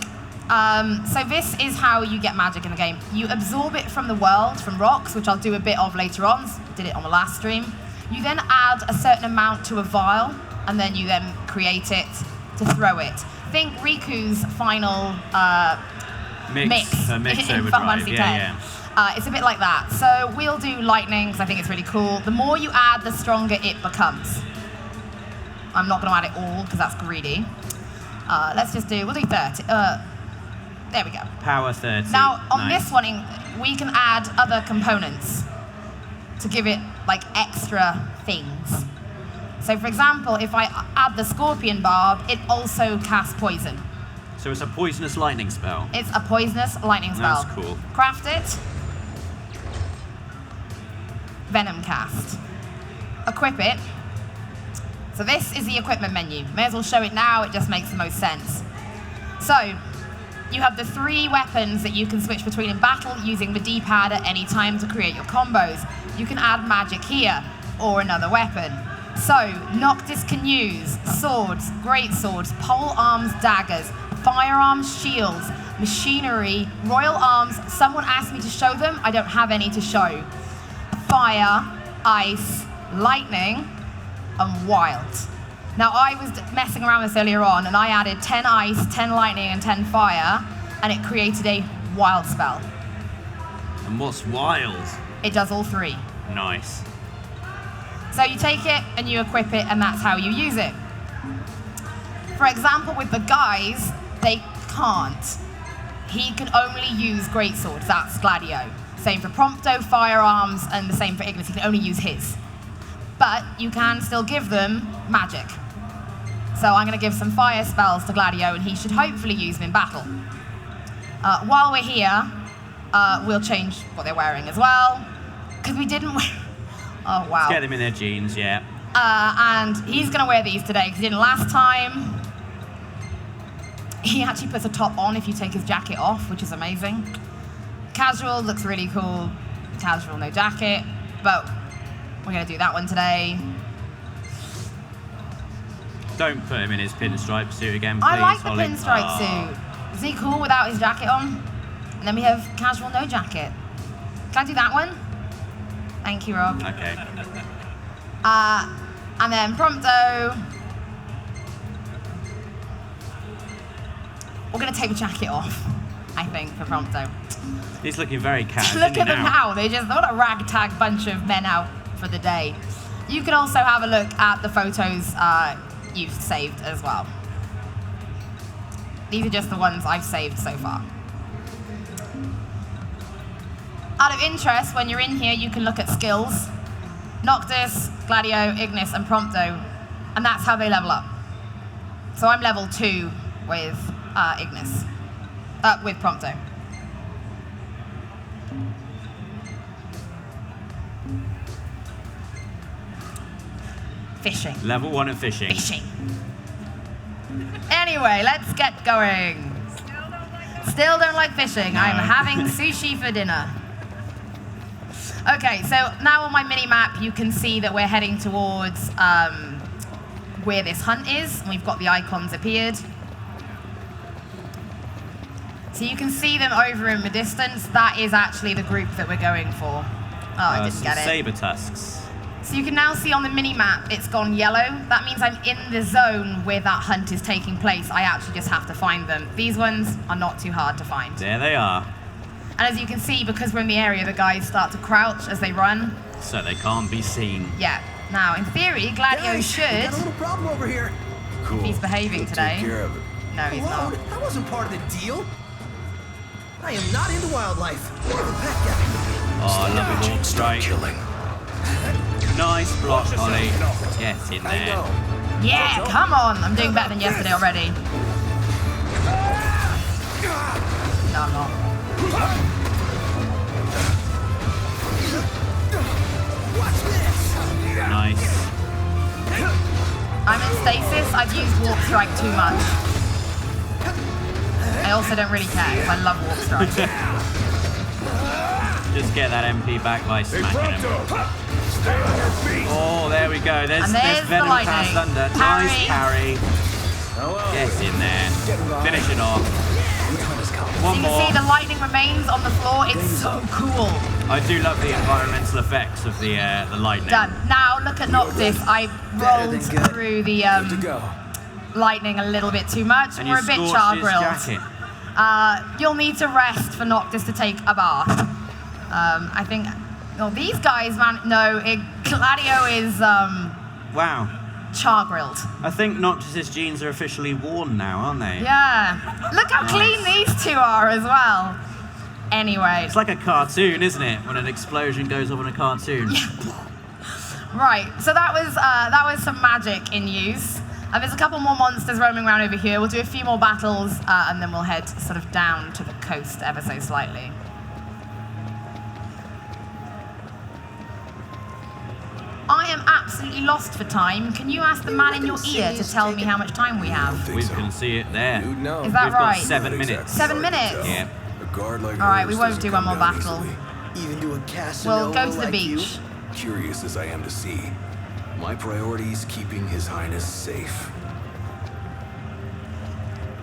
Speaker 15: So this is how you get magic in the game. You absorb it from the world, from rocks, which I'll do a bit of later on. Did it on the last stream. You then add a certain amount to a vial, and then you then create it to throw it. Think Riku's final mix in Final Fantasy X. It's a bit like that. So we'll do lightning, because I think it's really cool. The more you add, the stronger it becomes. I'm not going to add it all, because that's greedy. We'll do 30. There we go.
Speaker 1: Power 30.
Speaker 15: Now, on this one, we can add other components to give it, like, extra things. So, for example, if I add the Scorpion Barb, it also casts poison.
Speaker 1: So it's a poisonous lightning spell?
Speaker 15: It's a poisonous lightning spell.
Speaker 1: That's cool.
Speaker 15: Craft it. Venom cast. Equip it. So this is the equipment menu. May as well show it now, it just makes the most sense. So, you have the 3 weapons that you can switch between in battle using the D-pad at any time to create your combos. You can add magic here, or another weapon. So, Noctis can use swords, great swords, pole arms, daggers, firearms, shields, machinery, royal arms. Someone asked me to show them. I don't have any to show. Fire, ice, lightning, and wild. Now, I was messing around with this earlier on, and I added 10 ice, 10 lightning, and 10 fire, and it created a wild spell.
Speaker 1: And what's wild?
Speaker 15: It does all 3.
Speaker 1: Nice.
Speaker 15: So you take it, and you equip it, and that's how you use it. For example, with the guys, they can't. He can only use greatswords. That's Gladio. Same for Prompto, firearms, and the same for Ignis. He can only use his. But you can still give them magic. So I'm going to give some fire spells to Gladio, and he should hopefully use them in battle. While we're here, we'll change what they're wearing as well, because we didn't wear... Oh, wow.
Speaker 1: Let's get them in their jeans, yeah.
Speaker 15: And he's going to wear these today, because he didn't last time. He actually puts a top on if you take his jacket off, which is amazing. Casual looks really cool. Casual, no jacket. But we're going to do that one today.
Speaker 1: Don't put him in his pinstripe suit again, please,
Speaker 15: I like the
Speaker 1: Holly.
Speaker 15: pinstripe suit. Is he cool without his jacket on? And then we have casual, no jacket. Can I do that one? Thank you, Rob.
Speaker 1: Okay.
Speaker 15: And then Prompto. We're going to take the jacket off, I think, for Prompto.
Speaker 1: He's looking very casual.
Speaker 15: Look at them now. They're just what a ragtag bunch of men out for the day. You can also have a look at the photos you've saved as well. These are just the ones I've saved so far. Out of interest, when you're in here, you can look at skills. Noctis, Gladio, Ignis, and Prompto. And that's how they level up. So I'm level 2 with Ignis. With Prompto. Fishing.
Speaker 1: Level 1 of fishing.
Speaker 15: Fishing. Anyway, let's get going. Still don't like fishing. No. I'm having sushi for dinner. Okay, so now on my mini-map, you can see that we're heading towards where this hunt is. And we've got the icons appeared. So you can see them over in the distance. That is actually the group that we're going for. Oh, I didn't get it.
Speaker 1: Saber tusks.
Speaker 15: So you can now see on the mini-map, it's gone yellow. That means I'm in the zone where that hunt is taking place. I actually just have to find them. These ones are not too hard to find.
Speaker 1: There they are.
Speaker 15: And as you can see, because we're in the area, the guys start to crouch as they run.
Speaker 1: So they can't be seen.
Speaker 15: Yeah. Now, in theory, Gladio should...
Speaker 12: Got a little problem over here.
Speaker 15: Cool. If he's behaving today.
Speaker 12: Take care of it.
Speaker 15: No, he's not.
Speaker 12: That wasn't part of the deal. I am not into wildlife. More of a pet guy.
Speaker 1: Oh, I love it. Strike.
Speaker 12: Killing.
Speaker 1: Nice block, Holly. Get in there.
Speaker 15: Yeah, come on. I'm doing better than yesterday already. No, I'm not.
Speaker 12: Watch this.
Speaker 1: Nice.
Speaker 15: I'm in stasis. I've used Warp Strike too much. I also don't really care because I love Warp Strike.
Speaker 1: Just get that MP back by smacking him. Oh, there we go. There's Venom past under. Nice parry. Get in there. Finish it off. One more.
Speaker 15: You can see the lightning remains on the floor. It's so cool.
Speaker 1: I do love the environmental effects of the lightning.
Speaker 15: Done. Now look at Noctis. I rolled through the lightning a little bit too much.
Speaker 1: And
Speaker 15: we're a bit char-grilled. You'll need to rest for Noctis to take a bath. I think... No, these guys, man... No, Gladio is...
Speaker 1: Wow.
Speaker 15: Char-grilled.
Speaker 1: I think Noctis's jeans are officially worn now, aren't they?
Speaker 15: Yeah. Look how clean these two are as well. Anyway.
Speaker 1: It's like a cartoon, isn't it? When an explosion goes off in a cartoon.
Speaker 15: Yeah. Right. So that was some magic in use. There's a couple more monsters roaming around over here. We'll do a few more battles, and then we'll head sort of down to the coast ever so slightly. I am absolutely lost for time. Can you ask the man in your ear to tell me how much time we have?
Speaker 1: We can see it there.
Speaker 15: Is that right?
Speaker 1: We've got 7 minutes.
Speaker 15: 7 minutes?
Speaker 1: Yeah.
Speaker 15: Alright, we won't do one more battle. We'll go to the beach.
Speaker 10: Curious as I am to see, my priority is keeping His Highness safe.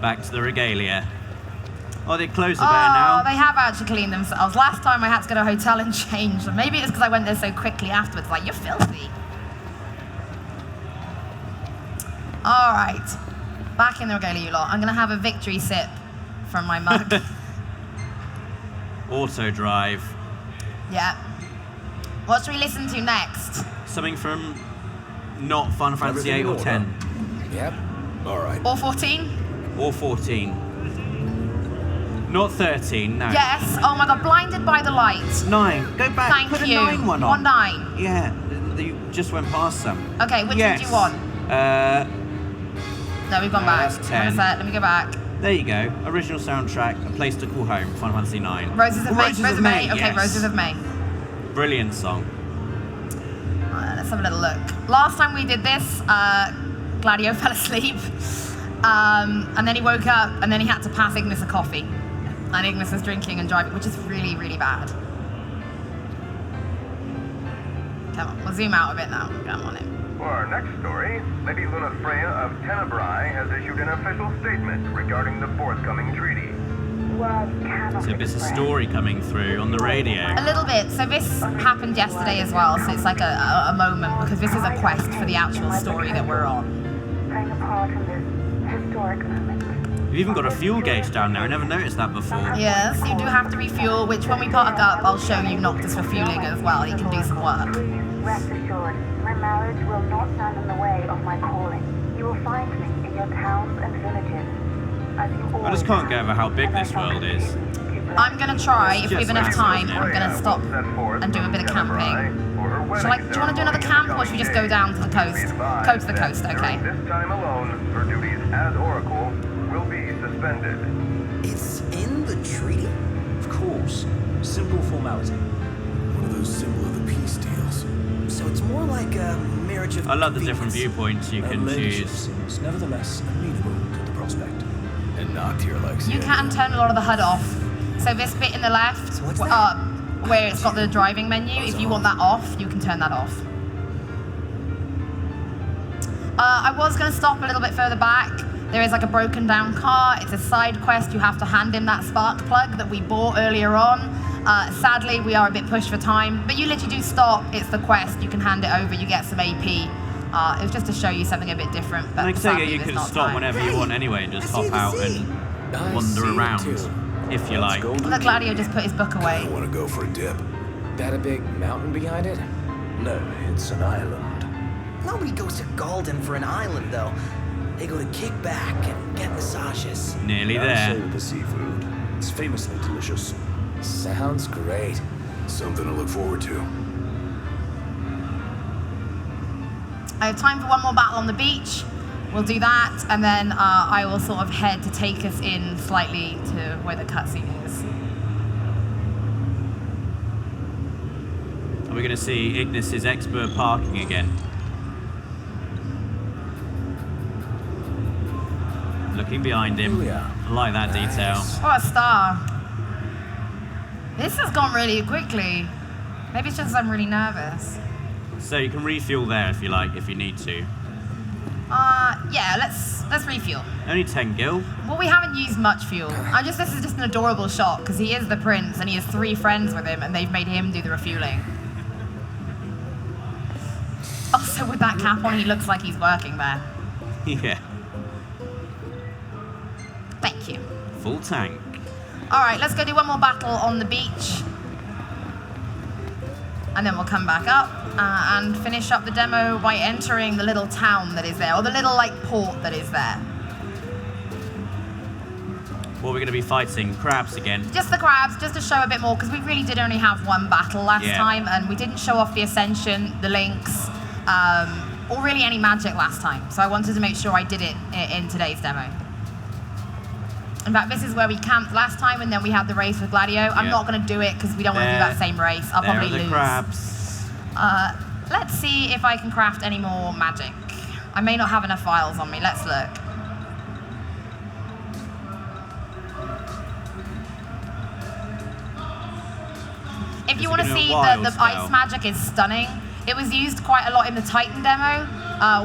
Speaker 1: Back to the regalia. Oh, they closed the bear now.
Speaker 15: Oh, they have actually cleaned themselves. Last time I had to go to a hotel and change. Maybe it's because I went there so quickly afterwards. Like, you're filthy. All right. Back in the regalia, you lot. I'm going to have a victory sip from my mug.
Speaker 1: Auto drive.
Speaker 15: Yeah. What should we listen to next?
Speaker 1: Something from not Final Fantasy 8 or 10.
Speaker 10: Yep. All right.
Speaker 15: Or 14?
Speaker 1: Or 14. Not 13, no.
Speaker 15: Yes. Oh my god, blinded by the light.
Speaker 1: 9. Go back.
Speaker 15: Thank
Speaker 1: Put
Speaker 15: you.
Speaker 1: a 9 one on.
Speaker 15: One 9.
Speaker 1: Yeah. You just went past some.
Speaker 15: Okay, which one do you want? No, we've gone back.
Speaker 1: That's 10.
Speaker 15: Let me go back.
Speaker 1: There you go. Original soundtrack, A Place to Call Home, Final Fantasy 9.
Speaker 15: Roses of May.
Speaker 1: Roses of May.
Speaker 15: Okay,
Speaker 1: Yes.
Speaker 15: Roses of May.
Speaker 1: Brilliant song.
Speaker 15: Let's have a little look. Last time we did this, Gladio fell asleep. And then he woke up, and then he had to pass Ignis a coffee. And Ignis was drinking and driving, which is really, really bad. Come on, we'll zoom out a bit now. Come on in.
Speaker 19: For our next story, Lady Luna Freya of Tenebrae has issued an official statement regarding the forthcoming treaty.
Speaker 1: So there's a story coming through on the radio.
Speaker 15: A little bit. So this happened yesterday as well, so it's like a moment, because this is a quest for the actual story that we're on.
Speaker 20: Playing a part in this historic moment.
Speaker 1: You've even got a fuel gauge down there. I never noticed that before.
Speaker 15: Yes, you do have to refuel, which when we park up, I'll show you Noctis refueling as well. He can do some work.
Speaker 20: Rest assured, my marriage will not stand in the way of my calling. You will find me in your towns and villages.
Speaker 1: I just can't get over how big this world is.
Speaker 15: I'm going to try, if we have enough time, I'm going to stop and do a bit of camping. Do you want to do another camp, or should we just go down to the coast? Go to the coast, okay.
Speaker 19: This time alone, her duties as Oracle will be suspended.
Speaker 21: It's in the treaty?
Speaker 7: Of course. Simple formality.
Speaker 21: One of those symbol of the peace deals. So it's more like a marriage of
Speaker 1: I love the different viewpoints you can choose.
Speaker 7: Seems nevertheless amenable to the prospect.
Speaker 21: And Noctis likes
Speaker 15: You can turn a lot of the HUD off. So this bit in the left, where it's got the driving menu, if you want that off, you can turn that off. I was going to stop a little bit further back. There is like a broken down car. It's a side quest. You have to hand in that spark plug that we bought earlier on. Sadly, we are a bit pushed for time, but you literally do stop. It's the quest. You can hand it over. You get some AP. It was just to show you something a bit different. But
Speaker 1: Like I say, you can stop whenever you want anyway and just hop out and wander around, if you like.
Speaker 15: Look, Gladio just put his book away.
Speaker 21: I want to go for a dip.
Speaker 22: That a big mountain behind it?
Speaker 7: No, it's an island.
Speaker 21: Nobody goes to Galden for an island, though. They go to kick back and get massages.
Speaker 1: Nearly
Speaker 7: Now
Speaker 1: there.
Speaker 7: say the seafood. It's famously delicious.
Speaker 22: Sounds great.
Speaker 21: Something to look forward to.
Speaker 15: I have time for one more battle on the beach. We'll do that, and then I will sort of head to take us in slightly to where the cutscene is.
Speaker 1: Are we going to see Ignis's expert parking again? Looking behind him. I like that detail.
Speaker 15: Oh, a star. This has gone really quickly. Maybe it's just I'm really nervous.
Speaker 1: So you can refuel there if you like, if you need to.
Speaker 15: Yeah, let's refuel.
Speaker 1: Only 10 gil.
Speaker 15: Well, we haven't used much fuel. This is just an adorable shot because he is the prince and he has 3 friends with him and they've made him do the refueling. Also, with that cap on, he looks like he's working there.
Speaker 1: Yeah.
Speaker 15: Thank you.
Speaker 1: Full tank.
Speaker 15: All right, let's go do one more battle on the beach. And then we'll come back up and finish up the demo by entering the little town that is there, or the little like port that is there.
Speaker 1: What are we going to be fighting? Crabs again.
Speaker 15: Just the crabs, just to show a bit more, because we really did only have one battle last time, and we didn't show off the Ascension, the Lynx, or really any magic last time. So I wanted to make sure I did it in today's demo. In fact, this is where we camped last time, and then we had the race with Gladio. I'm not going to do it because we don't want to do that same race. I'll probably lose.
Speaker 1: Crabs.
Speaker 15: Let's see if I can craft any more magic. I may not have enough vials on me. Let's look. If you want to see the ice magic is stunning. It was used quite a lot in the Titan demo.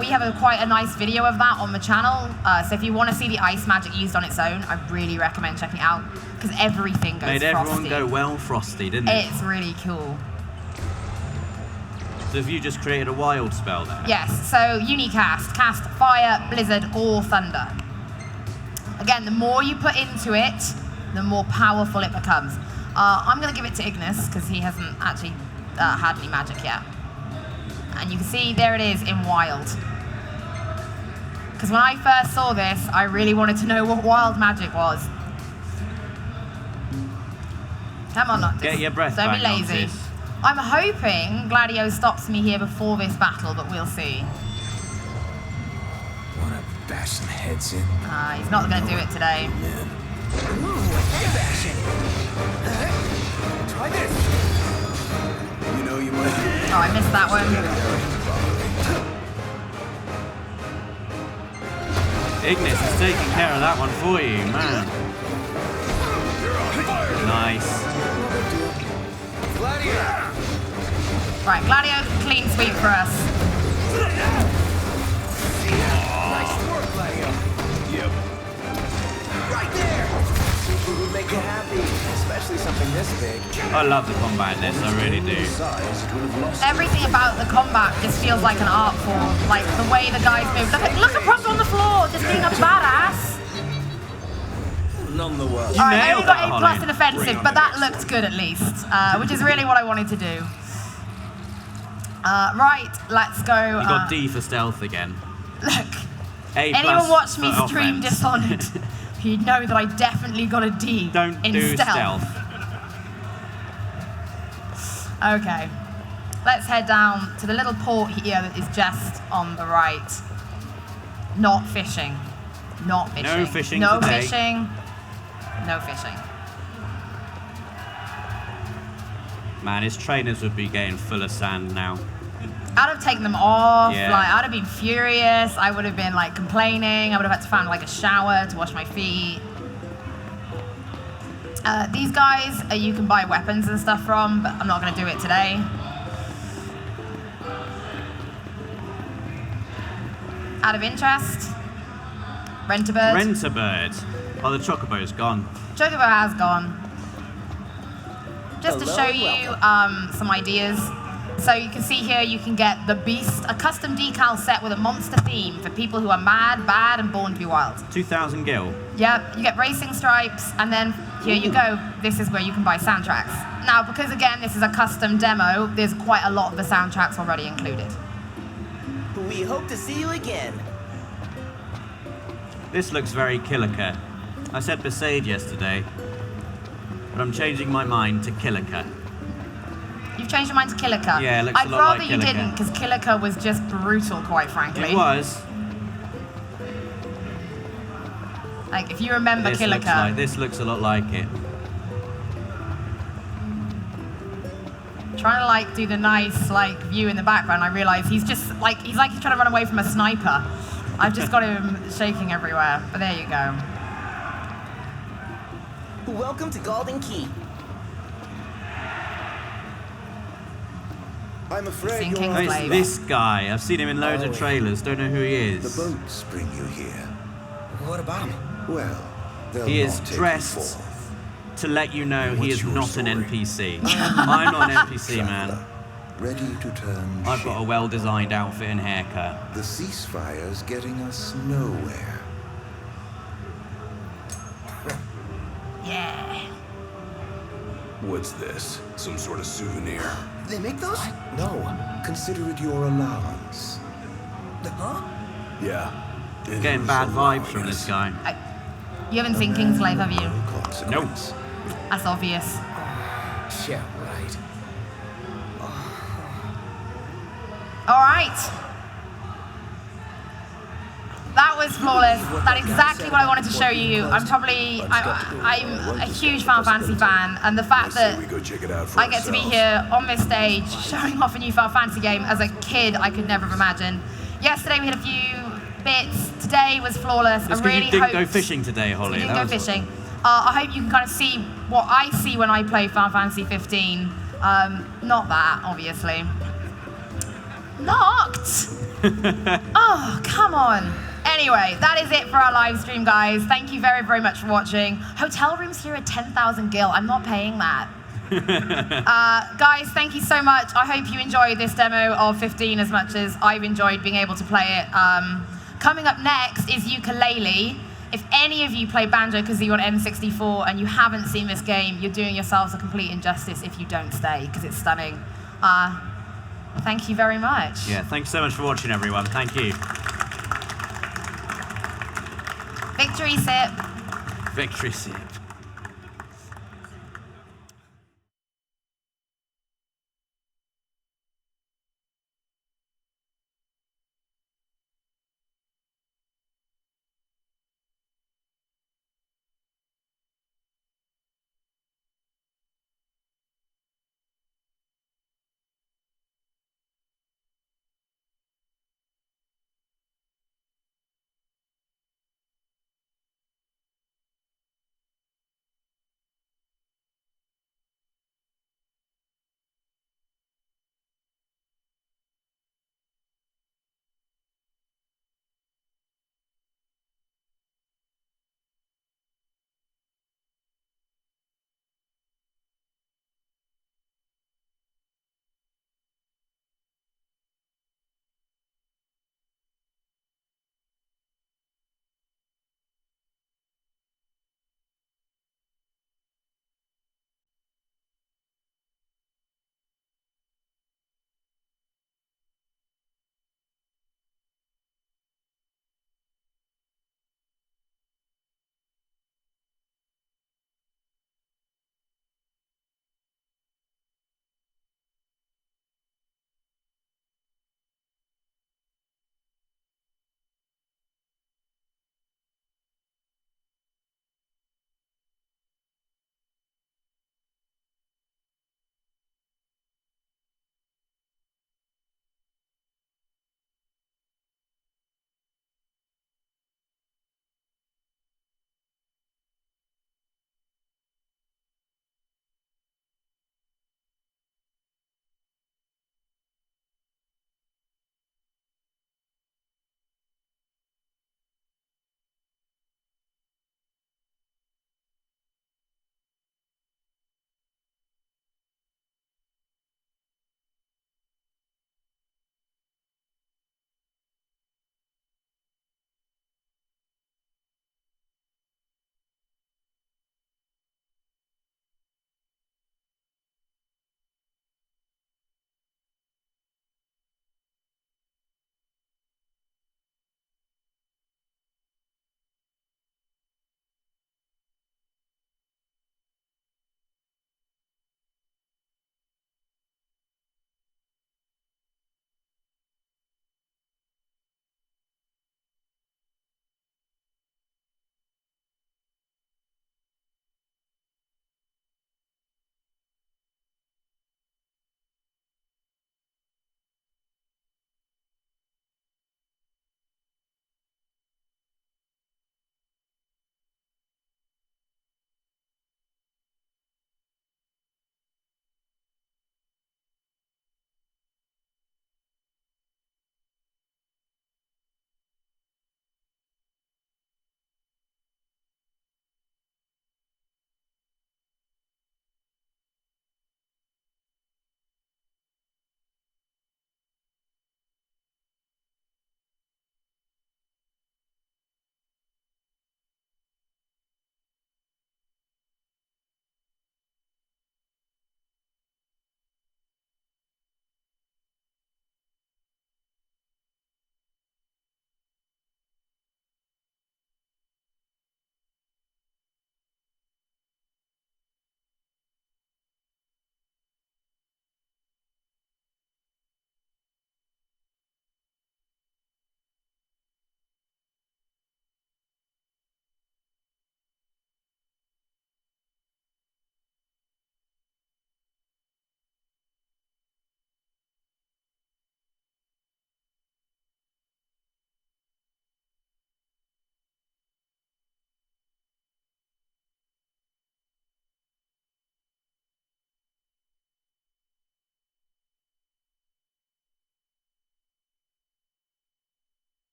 Speaker 15: We have quite a nice video of that on the channel. So if you want to see the ice magic used on its own, I really recommend checking it out because everything goes
Speaker 1: Made
Speaker 15: frosty.
Speaker 1: everyone go well frosty, didn't it?
Speaker 15: It's really cool.
Speaker 1: So have you just created a wild spell there?
Speaker 15: Yes, so Unicast, cast fire, blizzard, or thunder. Again, the more you put into it, the more powerful it becomes. I'm going to give it to Ignis because he hasn't actually had any magic yet. And you can see there it is in wild. Because when I first saw this, I really wanted to know what wild magic was. Come on, Noctis.
Speaker 1: Get your breath
Speaker 15: Don't
Speaker 1: back,
Speaker 15: be lazy.
Speaker 1: Noctis.
Speaker 15: I'm hoping Gladio stops me here before this battle, but we'll see.
Speaker 21: What a
Speaker 22: bash some heads in.
Speaker 15: He's not going to do it today.
Speaker 21: Ooh, head bashing. Try this.
Speaker 10: You know you might.
Speaker 15: Oh, I missed that one.
Speaker 1: Ignis is taking care of that one for you, man. Nice.
Speaker 15: Right, Gladio, clean sweep for us.
Speaker 21: Nice work, Gladio.
Speaker 10: Yep.
Speaker 21: Right there. Super would make you happy, especially something this big.
Speaker 1: I love the combat in this, I really do.
Speaker 15: Everything about the combat just feels like an art form. Like the way the guys move. Look at Props on the floor, just being a badass.
Speaker 10: None the worse.
Speaker 15: Alright, I only got A+ in offensive, but that looked good at least, which is really what I wanted to do. Right, let's go.
Speaker 1: You got D for stealth again.
Speaker 15: Look,
Speaker 1: A+
Speaker 15: anyone watch me
Speaker 1: for
Speaker 15: stream
Speaker 1: offense.
Speaker 15: Dishonored, he'd know that I definitely got a D
Speaker 1: Don't
Speaker 15: in
Speaker 1: do
Speaker 15: stealth. Okay, let's head down to the little port here that is just on the right. Not fishing. Not fishing.
Speaker 1: No fishing
Speaker 15: No
Speaker 1: today.
Speaker 15: fishing. No fishing.
Speaker 1: Man, his trainers would be getting full of sand now.
Speaker 15: I'd have taken them off,
Speaker 1: Yeah.
Speaker 15: like I'd have been furious, I would have been like complaining, I would have had to find like a shower to wash my feet. These guys, you can buy weapons and stuff from, but I'm not going to do it today. Out of interest, Rent-A-Bird.
Speaker 1: Rent-A-Bird. Oh, the Chocobo's gone.
Speaker 15: Chocobo has gone. Just to show you some ideas. So you can see here you can get the Beast, a custom decal set with a monster theme for people who are mad, bad, and born to be wild.
Speaker 1: 2,000 gil.
Speaker 15: Yep, you get racing stripes, and then here you go. This is where you can buy soundtracks. Now, because again, this is a custom demo, there's quite a lot of the soundtracks already included.
Speaker 21: We hope to see you again.
Speaker 1: This looks very Killiker. I said Besaid yesterday, but I'm changing my mind to Killiker.
Speaker 15: You've changed your mind to Killiker?
Speaker 1: Yeah, it looks a
Speaker 15: I'd
Speaker 1: lot
Speaker 15: rather
Speaker 1: like
Speaker 15: you
Speaker 1: Killiker.
Speaker 15: didn't, because Killiker was just brutal, quite frankly.
Speaker 1: It was.
Speaker 15: Like, if you remember
Speaker 1: This
Speaker 15: Killiker.
Speaker 1: this looks a lot like it.
Speaker 15: Trying to like do the nice like view in the background, I realise he's just like he's trying to run away from a sniper. I've just got him shaking everywhere. But there you go.
Speaker 21: Welcome to Golden Key.
Speaker 10: I'm afraid
Speaker 15: Sing
Speaker 10: you're
Speaker 15: King's
Speaker 10: on
Speaker 1: It's
Speaker 15: Slave.
Speaker 1: this guy. I've seen him in loads of trailers. Don't know who he is.
Speaker 10: The boats bring you here.
Speaker 21: What about him?
Speaker 10: Well, they'll
Speaker 1: He is
Speaker 10: not take you
Speaker 1: dressed
Speaker 10: forth.
Speaker 1: to let you know he
Speaker 10: What's
Speaker 1: is
Speaker 10: your
Speaker 1: not
Speaker 10: story?
Speaker 1: an NPC. I'm not an NPC, man.
Speaker 10: Ready to turn
Speaker 1: I've
Speaker 10: ship.
Speaker 1: got a well-designed outfit and haircut.
Speaker 10: The ceasefire's getting us nowhere.
Speaker 15: Yeah.
Speaker 7: What's this? Some sort of souvenir?
Speaker 21: They make those?
Speaker 10: No, consider it your allowance.
Speaker 21: Huh?
Speaker 7: Yeah. It
Speaker 1: Getting
Speaker 7: is
Speaker 1: bad
Speaker 7: allowing
Speaker 1: vibes from this
Speaker 7: us.
Speaker 1: guy.
Speaker 15: You haven't seen Kingslave, have you?
Speaker 1: Nope.
Speaker 15: That's obvious.
Speaker 22: Yeah, right.
Speaker 15: All right. That was flawless. That's exactly what I wanted to show you. I'm a huge Final Fantasy fan, and the fact that
Speaker 7: We go check it out for
Speaker 15: I get to be
Speaker 7: ourselves.
Speaker 15: here on this stage showing off a new Final Fantasy game as a kid, I could never have imagined. Yesterday we had a few bits. Today was flawless.
Speaker 1: It's
Speaker 15: I
Speaker 1: 'cause
Speaker 15: really
Speaker 1: you didn't
Speaker 15: hope
Speaker 1: go fishing today, Holly.
Speaker 15: we didn't
Speaker 1: That
Speaker 15: go
Speaker 1: was-
Speaker 15: fishing. I hope you can kind of see what I see when I play Final Fantasy 15. Not that, obviously. Knocked! Oh, come on. Anyway, that is it for our live stream, guys. Thank you very, very much for watching. Hotel rooms here are 10,000 gil. I'm not paying that. Guys, thank you so much. I hope you enjoyed this demo of 15 as much as I've enjoyed being able to play it. Coming up next is Yooka-Laylee. If any of you play Banjo-Kazooie on N64 and you haven't seen this game, you're doing yourselves a complete injustice if you don't stay, because it's stunning. Thank you very much.
Speaker 1: Yeah, thanks so much for watching, everyone. Thank you.
Speaker 15: Victory sip.
Speaker 1: Victory sip.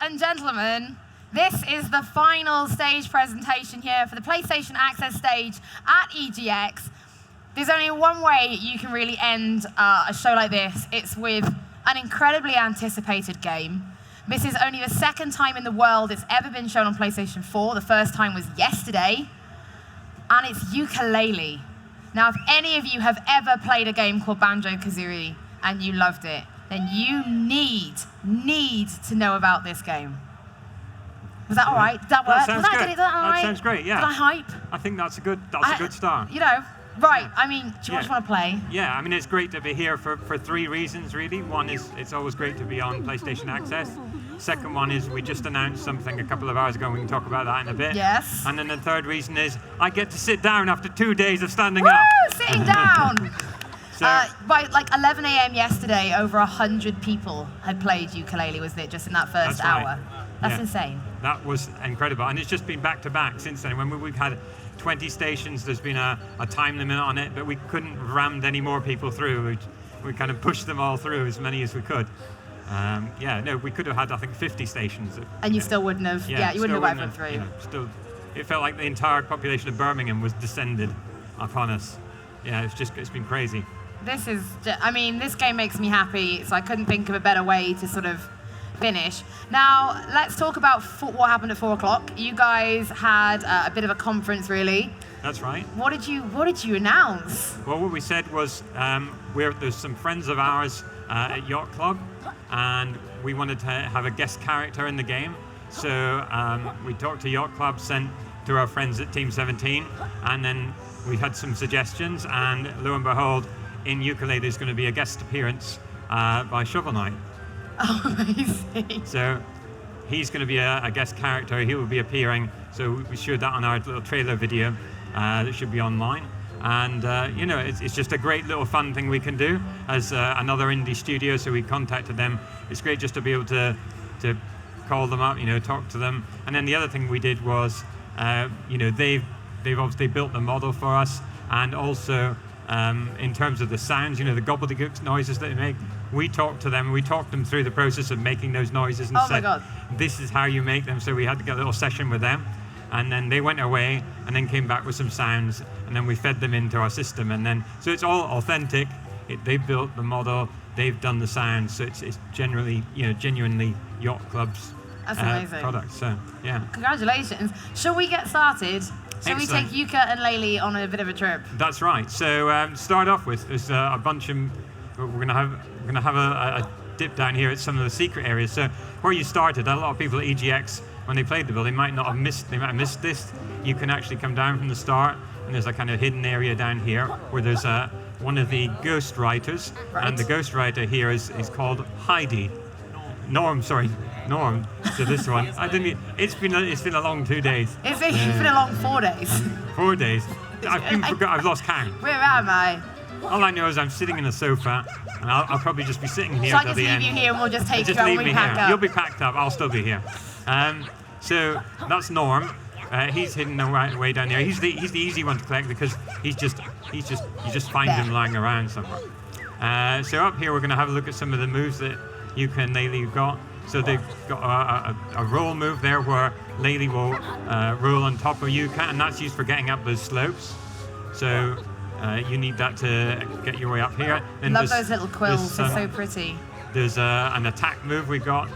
Speaker 15: and gentlemen, this is the final stage presentation here for the PlayStation Access stage at EGX. There's only one way you can really end a show like this. It's with an incredibly anticipated game. This is only the second time in the world it's ever been shown on PlayStation 4. The first time was yesterday. And it's Yooka-Laylee. Now, if any of you have ever played a game called Banjo-Kazooie and you loved it, then you need to know about this game. Was that all right? Did that work?
Speaker 3: That sounds good.
Speaker 15: Is that all right?
Speaker 3: That sounds great, yeah.
Speaker 15: Did I hype?
Speaker 3: I think that's a good start.
Speaker 15: You know, right, I mean, do you want to play?
Speaker 3: Yeah, I mean, it's great to be here for 3 reasons, really. One is it's always great to be on PlayStation Access. Second one is we just announced something a couple of hours ago, and we can talk about that in a bit.
Speaker 15: Yes.
Speaker 3: And then the third reason is I get to sit down after 2 days of standing
Speaker 15: Woo!
Speaker 3: up.
Speaker 15: Sitting down!
Speaker 3: So,
Speaker 15: by like 11 a.m. yesterday, over 100 people had played Yooka-Laylee, wasn't it, just in that first
Speaker 3: That's right.
Speaker 15: hour? That's
Speaker 3: Yeah.
Speaker 15: insane.
Speaker 3: That was incredible. And it's just been back to back since then. When we've had 20 stations, there's been a time limit on it, but we couldn't have rammed any more people through. We kind of pushed them all through, as many as we could. We could have had, I think, 50 stations.
Speaker 15: And you still wouldn't have, you wouldn't have went through.
Speaker 3: It felt like the entire population of Birmingham was descended upon us. Yeah, it's been crazy.
Speaker 15: This game makes me happy, so I couldn't think of a better way to sort of finish. Now, let's talk about what happened at 4 o'clock. You guys had a bit of a conference, really.
Speaker 3: That's right.
Speaker 15: What did you announce?
Speaker 3: Well, what we said was there's some friends of ours at Yacht Club, and we wanted to have a guest character in the game. So we talked to Yacht Club, sent to our friends at Team 17, and then we had some suggestions, and lo and behold, in Yooka-Laylee there's going to be a guest appearance by Shovel Knight.
Speaker 15: Oh, amazing.
Speaker 3: So he's going to be a guest character. He will be appearing. So we showed that on our little trailer video that should be online. And, it's just a great little fun thing we can do as another indie studio. So we contacted them. It's great just to be able to call them up, talk to them. And then the other thing we did was, they've obviously built the model for us. And also, in terms of the sounds, the gobbledygook noises that they make, we talked to them. We talked them through the process of making those noises and said, this is how you make them. So we had to get a little session with them. And then they went away and then came back with some sounds. And then we fed them into our system. And then, so it's all authentic. They built the model. They've done the sounds. So it's generally, genuinely Yacht Club's product. So, yeah.
Speaker 15: Congratulations. Shall we get started? Shall we take Yooka and Laylee on a bit of a trip?
Speaker 3: That's right. So start off with there's a bunch of we're gonna have a dip down here at some of the secret areas. So where you started, a lot of people at EGX when they played the build, they might have missed this. You can actually come down from the start, and there's a kind of hidden area down here where there's one of the ghost writers, and the ghost writer here is called Heidi. Norm. So this one, it's been a long 2 days.
Speaker 15: It's been a long 4 days.
Speaker 3: 4 days. I've lost count.
Speaker 15: Where am I?
Speaker 3: All I know is I'm sitting in a sofa, and I'll probably just be sitting here
Speaker 15: till
Speaker 3: till
Speaker 15: the end.
Speaker 3: So I just
Speaker 15: leave you here, and we'll just take you
Speaker 3: out
Speaker 15: when we pack up.
Speaker 3: You'll be packed up. I'll still be here. So that's Norm. He's hidden way down there. He's the easy one to collect because you just find him lying around somewhere. So up here we're going to have a look at some of the moves that Yooka and Laylee got. So they've got a roll move there where Laylee will roll on top of Yooka, and that's used for getting up those slopes. So you need that to get your way up here.
Speaker 15: And love those little quills, they're so pretty.
Speaker 3: There's an attack move we got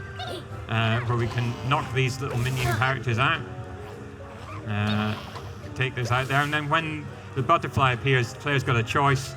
Speaker 3: where we can knock these little minion characters out. Take this out there, and then when the butterfly appears, the player's got a choice.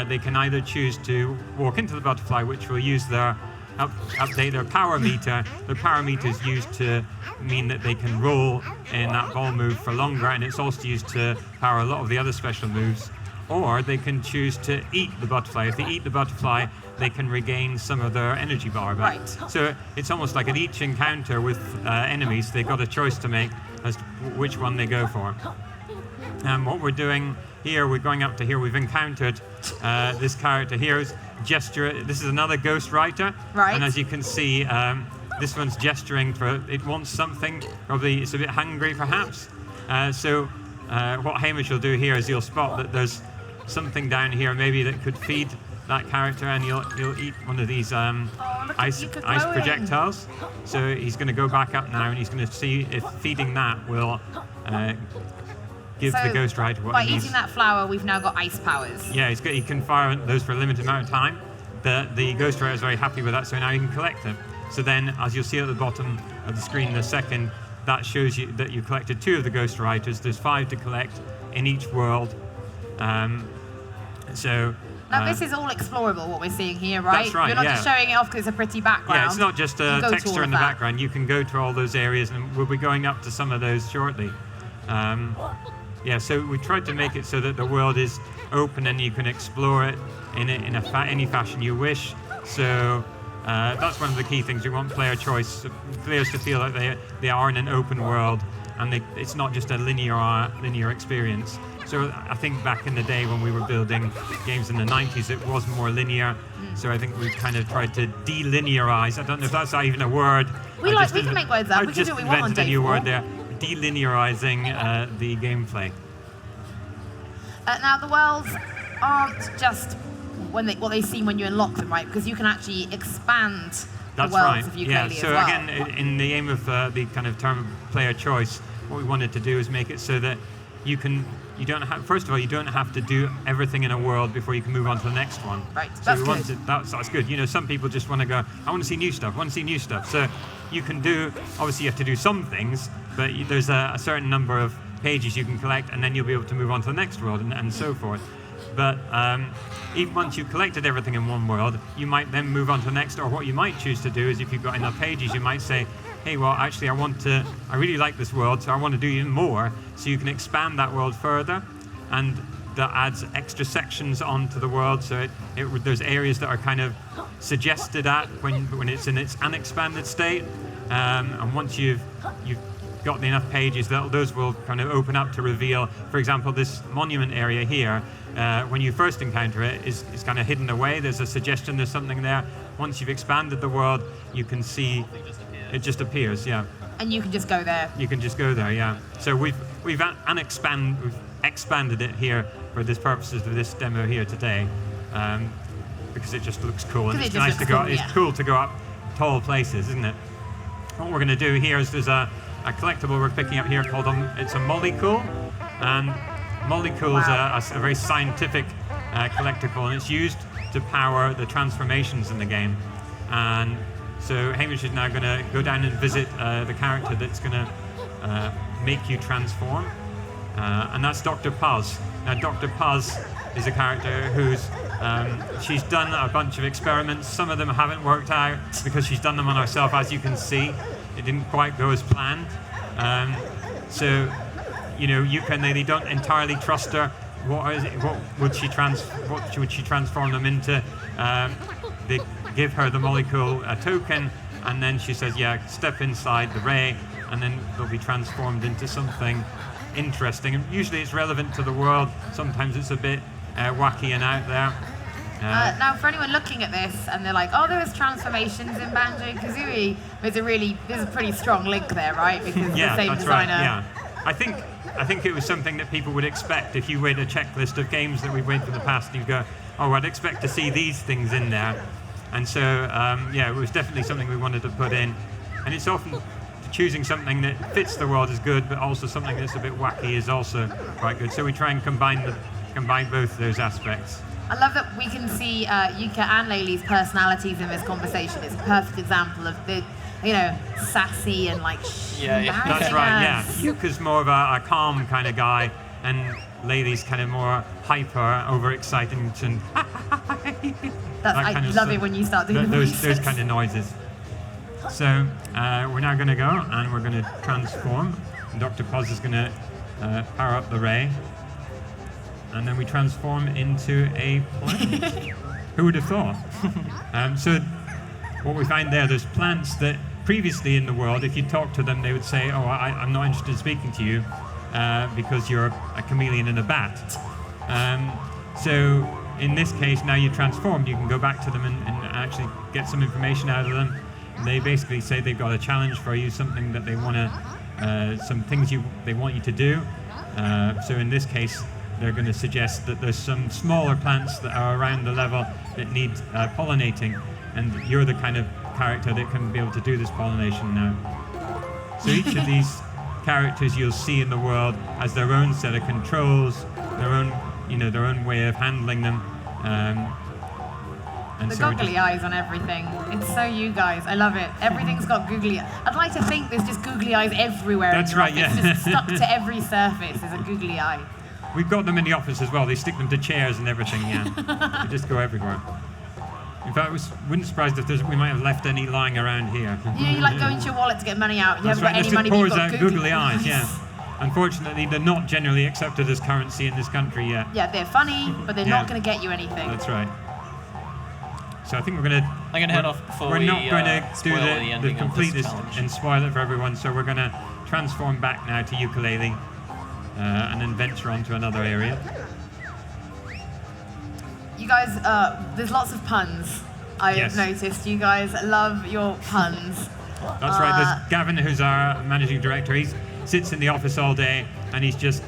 Speaker 3: They can either choose to walk into the butterfly, which will use their update their power meter. The power meter is used to mean that they can roll in that ball move for longer, and it's also used to power a lot of the other special moves. Or they can choose to eat the butterfly. If they eat the butterfly, they can regain some of their energy bar back.
Speaker 15: Right.
Speaker 3: So it's almost like at each encounter with enemies, they've got a choice to make as to which one they go for. And what we're doing here, we're going up to here, we've encountered this character here, Gesture. This is another ghost writer.
Speaker 15: Right.
Speaker 3: And as you can see, this one's gesturing for, it wants something, probably it's a bit hungry perhaps. So what Hamish will do here is he'll spot that there's something down here maybe that could feed that character, and he'll eat one of these ice projectiles. So he's going to go back up now, and he's going to see if feeding that will give the Ghost Rider what
Speaker 15: by
Speaker 3: he needs.
Speaker 15: eating that flower, we've now got ice powers.
Speaker 3: Yeah, he can fire those for a limited amount of time. The Ghost Rider is very happy with that, so now he can collect them. So then, as you'll see at the bottom of the screen in a second, that shows you that you collected 2 of the Ghost Riders. There's 5 to collect in each world. Now
Speaker 15: this is all explorable, what we're seeing here, right?
Speaker 3: That's right,
Speaker 15: You're not just showing it off because it's a pretty background.
Speaker 3: Yeah, it's not just a texture in the background. You can go to all those areas, and we'll be going up to some of those shortly. Yeah, so we tried to make it so that the world is open and you can explore it in any fashion you wish. So that's one of the key things. We want player choice, players to feel like they are in an open world, and it's not just a linear experience. So I think back in the day when we were building games in the 90s, it was more linear. So I think we kind of tried to delinearize. I don't know if that's even a word.
Speaker 15: We can make words up. We can do what we want on day 4.
Speaker 3: I just invented a new word there. Delinearizing the gameplay.
Speaker 15: Now the worlds aren't just what they seem when you unlock them, right? Because you can actually expand the worlds of Yooka-Laylee as well.
Speaker 3: So again, in the aim of the kind of term player choice, what we wanted to do is make it so that you don't have, first of all, you don't have to do everything in a world before you can move on to the next one.
Speaker 15: Right,
Speaker 3: so that's good. You know, some people just want to go, I want to see new stuff, So you can do, obviously you have to do some things, but there's a certain number of pages you can collect, and then you'll be able to move on to the next world and so forth. But even once you've collected everything in one world, you might then move on to the next, or what you might choose to do is if you've got enough pages, you might say, hey, well, actually, I really like this world, so I want to do even more. So you can expand that world further, and that adds extra sections onto the world. So there's areas that are kind of suggested at when it's in its unexpanded state, and once you've got enough pages, those will kind of open up to reveal. For example, this monument area here, when you first encounter it, is kind of hidden away. There's a suggestion there's something there. Once you've expanded the world, you can see. It just appears, yeah.
Speaker 15: And you can just go there.
Speaker 3: You can just go there, yeah. So we've expanded it here for the purposes of this demo here today, because it just looks cool, and it's nice to go. It's cool to go up tall places, isn't it? What we're going to do here is there's a collectible we're picking up here called it's a molecule, and molecule is a very scientific collectible, and it's used to power the transformations in the game. And so Hamish is now going to go down and visit the character that's going to make you transform, and that's Dr. Puz. Now, Dr. Puz is a character who's she's done a bunch of experiments. Some of them haven't worked out because she's done them on herself, as you can see. It didn't quite go as planned. So, you know, Yooka-Laylee don't entirely trust her. What would she transform them into? They give her the molecule token, and then she says, yeah, step inside the ray, and then they'll be transformed into something interesting. And usually it's relevant to the world. Sometimes it's a bit wacky and out there.
Speaker 15: Now, for anyone looking at this and they're like, oh, there was transformations in Banjo-Kazooie, there's a pretty strong link there, right? Because
Speaker 3: yeah,
Speaker 15: the same
Speaker 3: that's
Speaker 15: designer.
Speaker 3: Right, yeah. I think it was something that people would expect if you read a checklist of games that we've made in the past. You go, oh, I'd expect to see these things in there. And so, yeah, it was definitely something we wanted to put in. And it's often choosing something that fits the world is good, but also something that's a bit wacky is also quite good. So we try and combine both of those aspects.
Speaker 15: I love that we can see Yooka and Laylee's personalities in this conversation. It's a perfect example of the, sassy and
Speaker 3: That's right, yeah. Yooka's more of a calm kind of guy, and Laylee's kind of more hyper, overexcited, and
Speaker 15: I love it when you start doing
Speaker 3: those kind of noises. So we're now going to go and we're going to transform. Dr. Puz is going to power up the ray, and then we transform into a plant. Who would have thought? So what we find there's plants that previously in the world, if you talk to them, they would say, oh, I'm not interested in speaking to you because you're a chameleon and a bat. So in this case, now you're transformed, you can go back to them and actually get some information out of them. They basically say they've got a challenge for you, something that they want to, some things they want you to do. So in this case, they're going to suggest that there's some smaller plants that are around the level that need pollinating, and you're the kind of character that can be able to do this pollination now. So each of these characters you'll see in the world has their own set of controls, their own, their own way of handling them. And
Speaker 15: the
Speaker 3: so
Speaker 15: googly eyes on everything. It's so you guys. I love it. Everything's got googly. I'd like to think there's just googly eyes everywhere.
Speaker 3: That's right.
Speaker 15: It's
Speaker 3: Yeah.
Speaker 15: just stuck to every surface. There's a googly eye.
Speaker 3: We've got them in the office as well. They stick them to chairs and everything. Yeah, they just go everywhere. In fact, wouldn't surprise if we might have left any lying around here.
Speaker 15: You like go into your wallet to get money out. You
Speaker 3: That's
Speaker 15: haven't
Speaker 3: right.
Speaker 15: got any
Speaker 3: This
Speaker 15: money.
Speaker 3: just
Speaker 15: But
Speaker 3: pours
Speaker 15: you've got
Speaker 3: out googly eyes. Yeah. Unfortunately, they're not generally accepted as currency in this country yet.
Speaker 15: Yeah, they're funny, but they're not going to get you anything.
Speaker 3: That's right. So I think we're going to...
Speaker 11: I'm going to head off before
Speaker 3: we're not going to do the complete
Speaker 11: this
Speaker 3: and spoil it for everyone, so we're going to transform back now to Yooka-Laylee and then venture onto another area.
Speaker 15: You guys, there's lots of puns. I've noticed. You guys love your puns.
Speaker 3: That's right. There's Gavin, who's our managing director. He sits in the office all day and he's just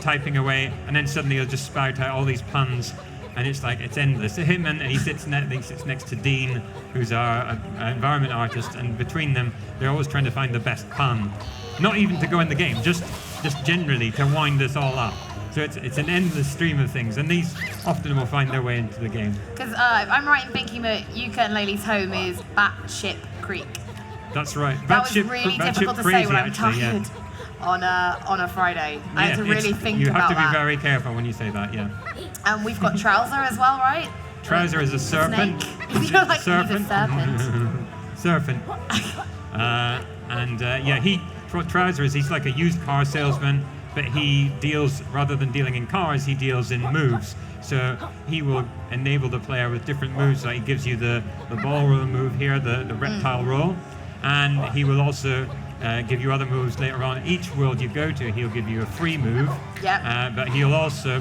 Speaker 3: typing away, and then suddenly he'll just spout out all these puns. And it's like, it's endless. So him and he sits next to Dean, who's our environment artist, and between them, they're always trying to find the best pun. Not even to go in the game, just generally to wind us all up. So it's an endless stream of things, and these often will find their way into the game.
Speaker 15: Because I'm right in thinking that Yooka-Laylee's home is Batship Creek.
Speaker 3: That's right.
Speaker 15: That was really difficult to say when I'm tired on a Friday. I had to really think about that.
Speaker 3: You have to be very careful when you say that, yeah.
Speaker 15: And we've got Trouser as well, right?
Speaker 3: Trouser is a serpent.
Speaker 15: You're like, he's a serpent.
Speaker 3: Serpent. Trouser he's like a used car salesman, but he deals, rather than dealing in cars, he deals in moves. So he will enable the player with different moves. Like he gives you the ball roll move here, the reptile roll, and he will also give you other moves later on. Each world you go to, he'll give you a free move.
Speaker 15: Yeah.
Speaker 3: But he'll also,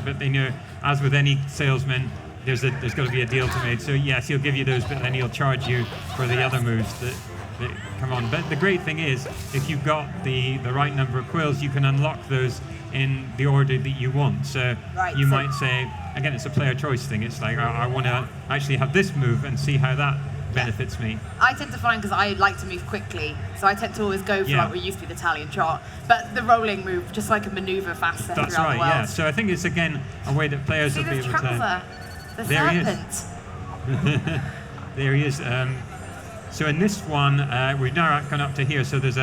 Speaker 3: as with any salesman, there's got to be a deal to be made. So yes, he'll give you those, but then he'll charge you for the other moves that come on. But the great thing is, if you've got the right number of quills, you can unlock those in the order that you want. So you might say, again, it's a player choice thing. It's like, I want to actually have this move and see how that benefits me.
Speaker 15: I tend to find, because I like to move quickly, so I tend to always go for like what used to be the Italian trot, but the rolling move, just so I can maneuver faster
Speaker 3: That's
Speaker 15: throughout
Speaker 3: right,
Speaker 15: the world.
Speaker 3: yeah. So I think it's, again, a way that players will be able
Speaker 15: Trouser,
Speaker 3: to...
Speaker 15: the
Speaker 3: There
Speaker 15: serpent.
Speaker 3: He is. There he is. So in this one, we've now gone up to here, so there's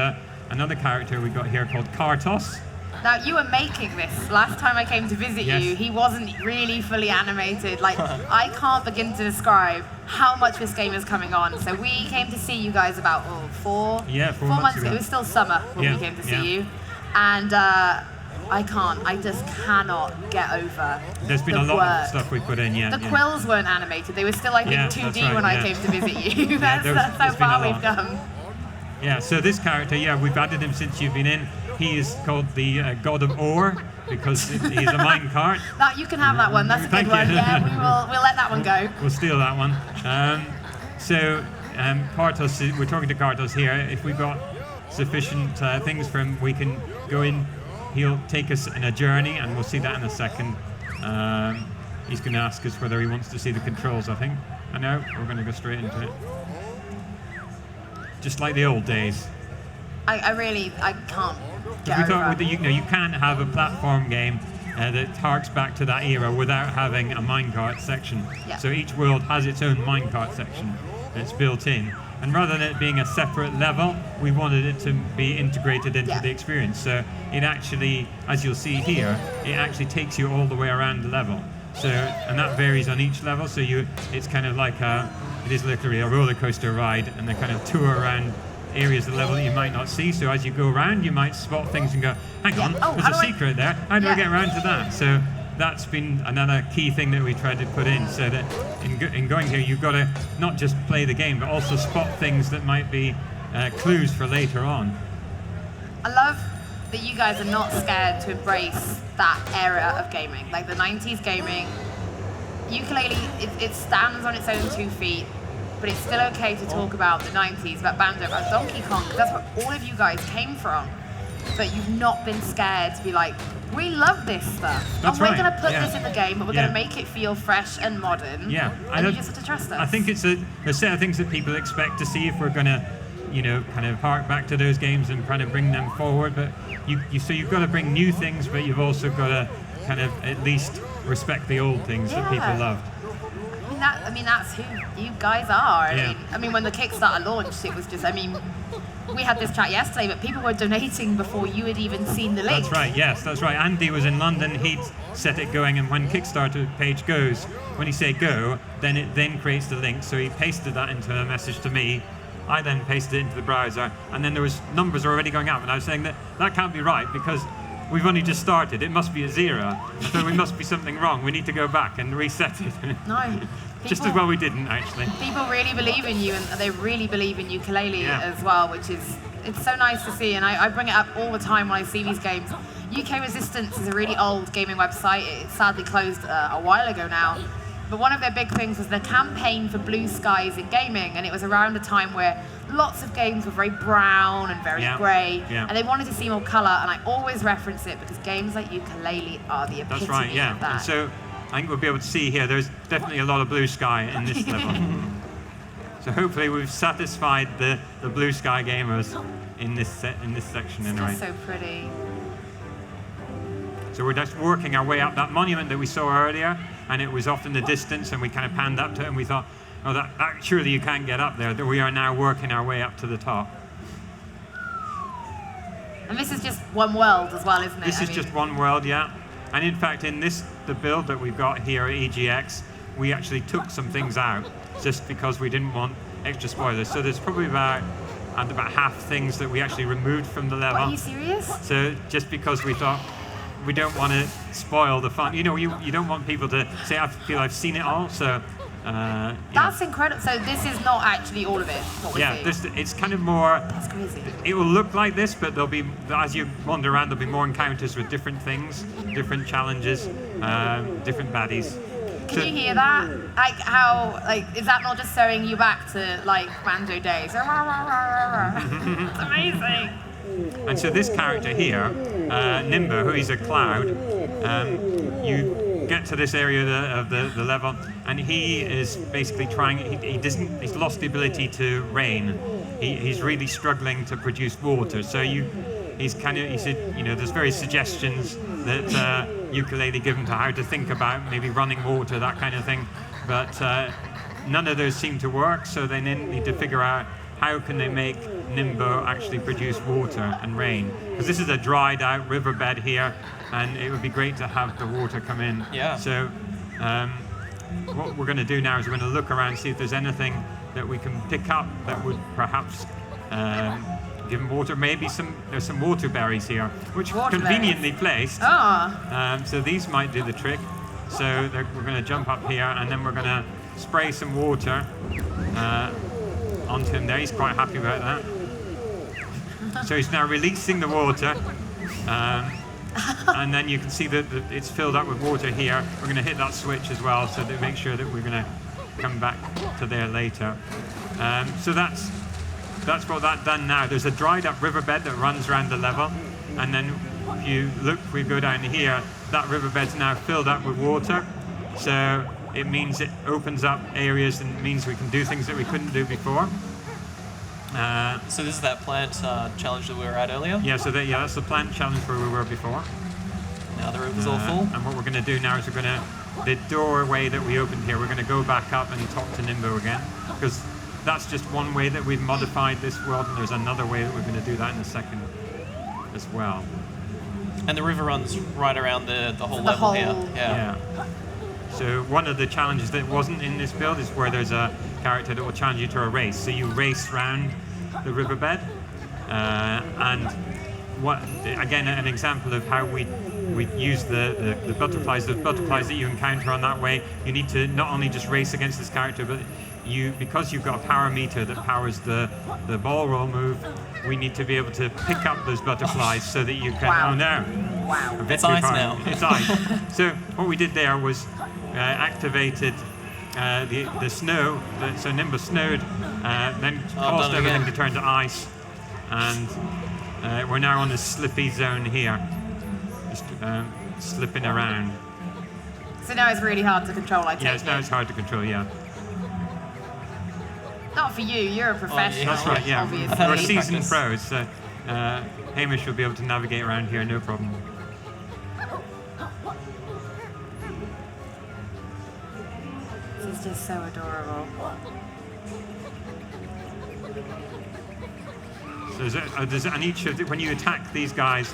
Speaker 3: another character we got here called Kartos.
Speaker 15: Now, you were making this. Last time I came to visit you, he wasn't really fully animated. Like, I can't begin to describe how much this game is coming on. So we came to see you guys about, 4 months ago. It was still summer when we came to see you. And I just cannot get over
Speaker 3: There's been a lot of stuff we put in,
Speaker 15: The quills weren't animated. They were still, like, in 2D when I came to visit you. That's how far we've come.
Speaker 3: Yeah, so this character, we've added him since you've been in. He is called the God of Ore because he's a minecart.
Speaker 15: You can have that one. That's a good one. Yeah, we'll let that one go.
Speaker 3: We'll steal that one. Kartos, we're talking to Kartos here. If we've got sufficient things for him, we can go in. He'll take us in a journey, and we'll see that in a second. He's going to ask us whether he wants to see the controls, I think. I know, we're going to go straight into it. Just like the old days.
Speaker 15: I can't get over.
Speaker 3: You can't have a platform game that harks back to that era without having a minecart section.
Speaker 15: Yeah.
Speaker 3: So each world has its own minecart section that's built in. And rather than it being a separate level, we wanted it to be integrated into the experience. So it actually, as you'll see here, it actually takes you all the way around the level. So, and that varies on each level. So it's kind of like it is literally a roller coaster ride, and they kind of tour around areas of the level that you might not see. So as you go around, you might spot things and go, hang on, there's a secret there. How do I get around to that? So that's been another key thing that we tried to put in, so that in going here, you've got to not just play the game, but also spot things that might be clues for later on.
Speaker 15: I love that you guys are not scared to embrace that era of gaming, like the 90s gaming. Yooka-Laylee, it stands on its own 2 feet, but it's still okay to talk about the 90s, about Bando, about Donkey Kong, because that's where all of you guys came from. but you've not been scared to be like, we love this stuff.
Speaker 3: That's
Speaker 15: and we're
Speaker 3: right,
Speaker 15: going to put
Speaker 3: yeah.
Speaker 15: this in the game, but we're going to make it feel fresh and modern.
Speaker 3: Yeah.
Speaker 15: And you just have to trust us.
Speaker 3: I think it's a set of things that people expect to see if we're going to, you know, kind of hark back to those games and kind of bring them forward. But so you've got to bring new things, but you've also got to kind of at least respect the old things that people loved.
Speaker 15: I mean, that's who you guys are.
Speaker 3: Yeah.
Speaker 15: I mean, when the Kickstarter launched, it was just, I mean, we had this chat yesterday, but people were donating before you had even seen the link.
Speaker 3: That's right, yes, that's right. Andy was in London, he'd set it going, and when Kickstarter page goes, when you say go, then it then creates the link. So he pasted that into a message to me. I then pasted it into the browser, and then there was numbers already going up, and I was saying that can't be right because we've only just started. It must be a 0. So there must be something wrong. We need to go back and reset it.
Speaker 15: No.
Speaker 3: Just as well we didn't, actually.
Speaker 15: People really believe in you, and they really believe in Yooka-Laylee as well, which is, it's so nice to see. And I bring it up all the time when I see these games. UK Resistance is a really old gaming website. It sadly closed a while ago now. But one of their big things was the campaign for blue skies in gaming, and it was around a time where lots of games were very brown and very grey, and they wanted to see more colour, and I always reference it because games like Yooka-Laylee are the epitome
Speaker 3: That's right, yeah.
Speaker 15: of that.
Speaker 3: And so I think we'll be able to see here, there's definitely a lot of blue sky in this level. So hopefully we've satisfied the blue sky gamers in this section anyway.
Speaker 15: It's so pretty.
Speaker 3: So we're just working our way up that monument that we saw earlier, and it was off in the distance, and we kind of panned up to it, and we thought, oh, that surely you can't get up there. That we are now working our way up to the top.
Speaker 15: And this is just one world as well, isn't it?
Speaker 3: This is just one world, yeah. And in fact, in the build that we've got here at EGX, we actually took some things out just because we didn't want extra spoilers. So there's probably about half things that we actually removed from the level.
Speaker 15: Are you serious?
Speaker 3: So just because we thought we don't want to spoil the fun. You know, you don't want people to say, I feel I've seen it all. So
Speaker 15: that's incredible. So this is not actually all of it.
Speaker 3: It's kind of more.
Speaker 15: That's crazy.
Speaker 3: It will look like this, but there'll be, as you wander around, there'll be more encounters with different things, different challenges, different baddies.
Speaker 15: Can you hear that? Like how, is that not just throwing you back to like Banjo days? It's amazing.
Speaker 3: And so this character here, Nimba, who is a cloud, you get to this area of the level, and he is basically trying. He's lost the ability to rain. He's really struggling to produce water. So he said, you know, there's various suggestions that Yooka-Laylee give him to how to think about maybe running water, that kind of thing, but none of those seem to work. So they need to figure out how can they make Nimbo actually produce water and rain? Because this is a dried out riverbed here, and it would be great to have the water come in.
Speaker 11: Yeah. So
Speaker 3: what we're going to do now is we're going to look around and see if there's anything that we can pick up that would perhaps give them water. Maybe there's some water berries here, which are conveniently placed. So these might do the trick. So we're going to jump up here, and then we're going to spray some water onto him there. He's quite happy about that. So he's now releasing the water, and then you can see that it's filled up with water here. We're going to hit that switch as well, so to make sure that we're going to come back to there later. So that's got that done now. There's a dried up riverbed that runs around the level, and then if you look, we go down here, that riverbed's now filled up with water. So it means it opens up areas and means we can do things that we couldn't do before.
Speaker 11: So this is that plant challenge that we were at earlier?
Speaker 3: Yeah, so that's the plant challenge where we were before.
Speaker 11: Now the river's all full.
Speaker 3: And what we're going to do now is the doorway that we opened here, we're going to go back up and talk to Nimbo again, because that's just one way that we've modified this world, and there's another way that we're going to do that in a second as well.
Speaker 11: And the river runs right around the whole level here.
Speaker 3: Yeah. So one of the challenges that wasn't in this build is where there's a character that will challenge you to a race. So you race round the riverbed, and again an example of how we use the butterflies. The butterflies that you encounter on that way, you need to not only just race against this character, but because you've got a power meter that powers the ball roll move, we need to be able to pick up those butterflies so that you can.
Speaker 15: Wow.
Speaker 3: Oh no!
Speaker 15: Wow.
Speaker 11: It's ice now.
Speaker 3: It's ice. So what we did there was activated the snow. So Nimbus snowed, then caused everything to turn to ice, and we're now on the slippy zone here, just slipping around.
Speaker 15: So now it's really hard to control, I take
Speaker 3: Yeah, now it's hard to control, yeah.
Speaker 15: Not for you, you're a professional.
Speaker 3: That's right, yeah.
Speaker 15: Obviously.
Speaker 3: We're seasoned pros, so Hamish will be able to navigate around here, no problem.
Speaker 15: This is just so adorable.
Speaker 3: So and each of when you attack these guys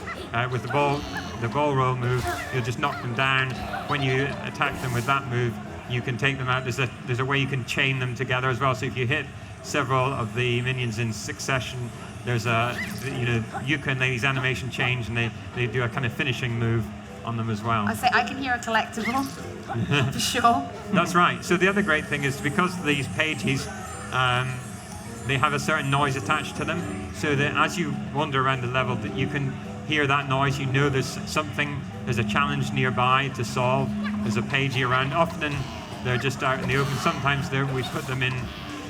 Speaker 3: with the ball roll move, you'll just knock them down. When you attack them with that move, you can take them out. There's a way you can chain them together as well. So if you hit several of the minions in succession, there's Yooka-Laylee's animation change, and they do a kind of finishing move on them as well.
Speaker 15: I say I can hear a collectible for sure.
Speaker 3: That's right. So the other great thing is because these pages, they have a certain noise attached to them, so that as you wander around the level, that you can hear that noise. You know there's a challenge nearby to solve. There's a pagey around. Often they're just out in the open. Sometimes we put them in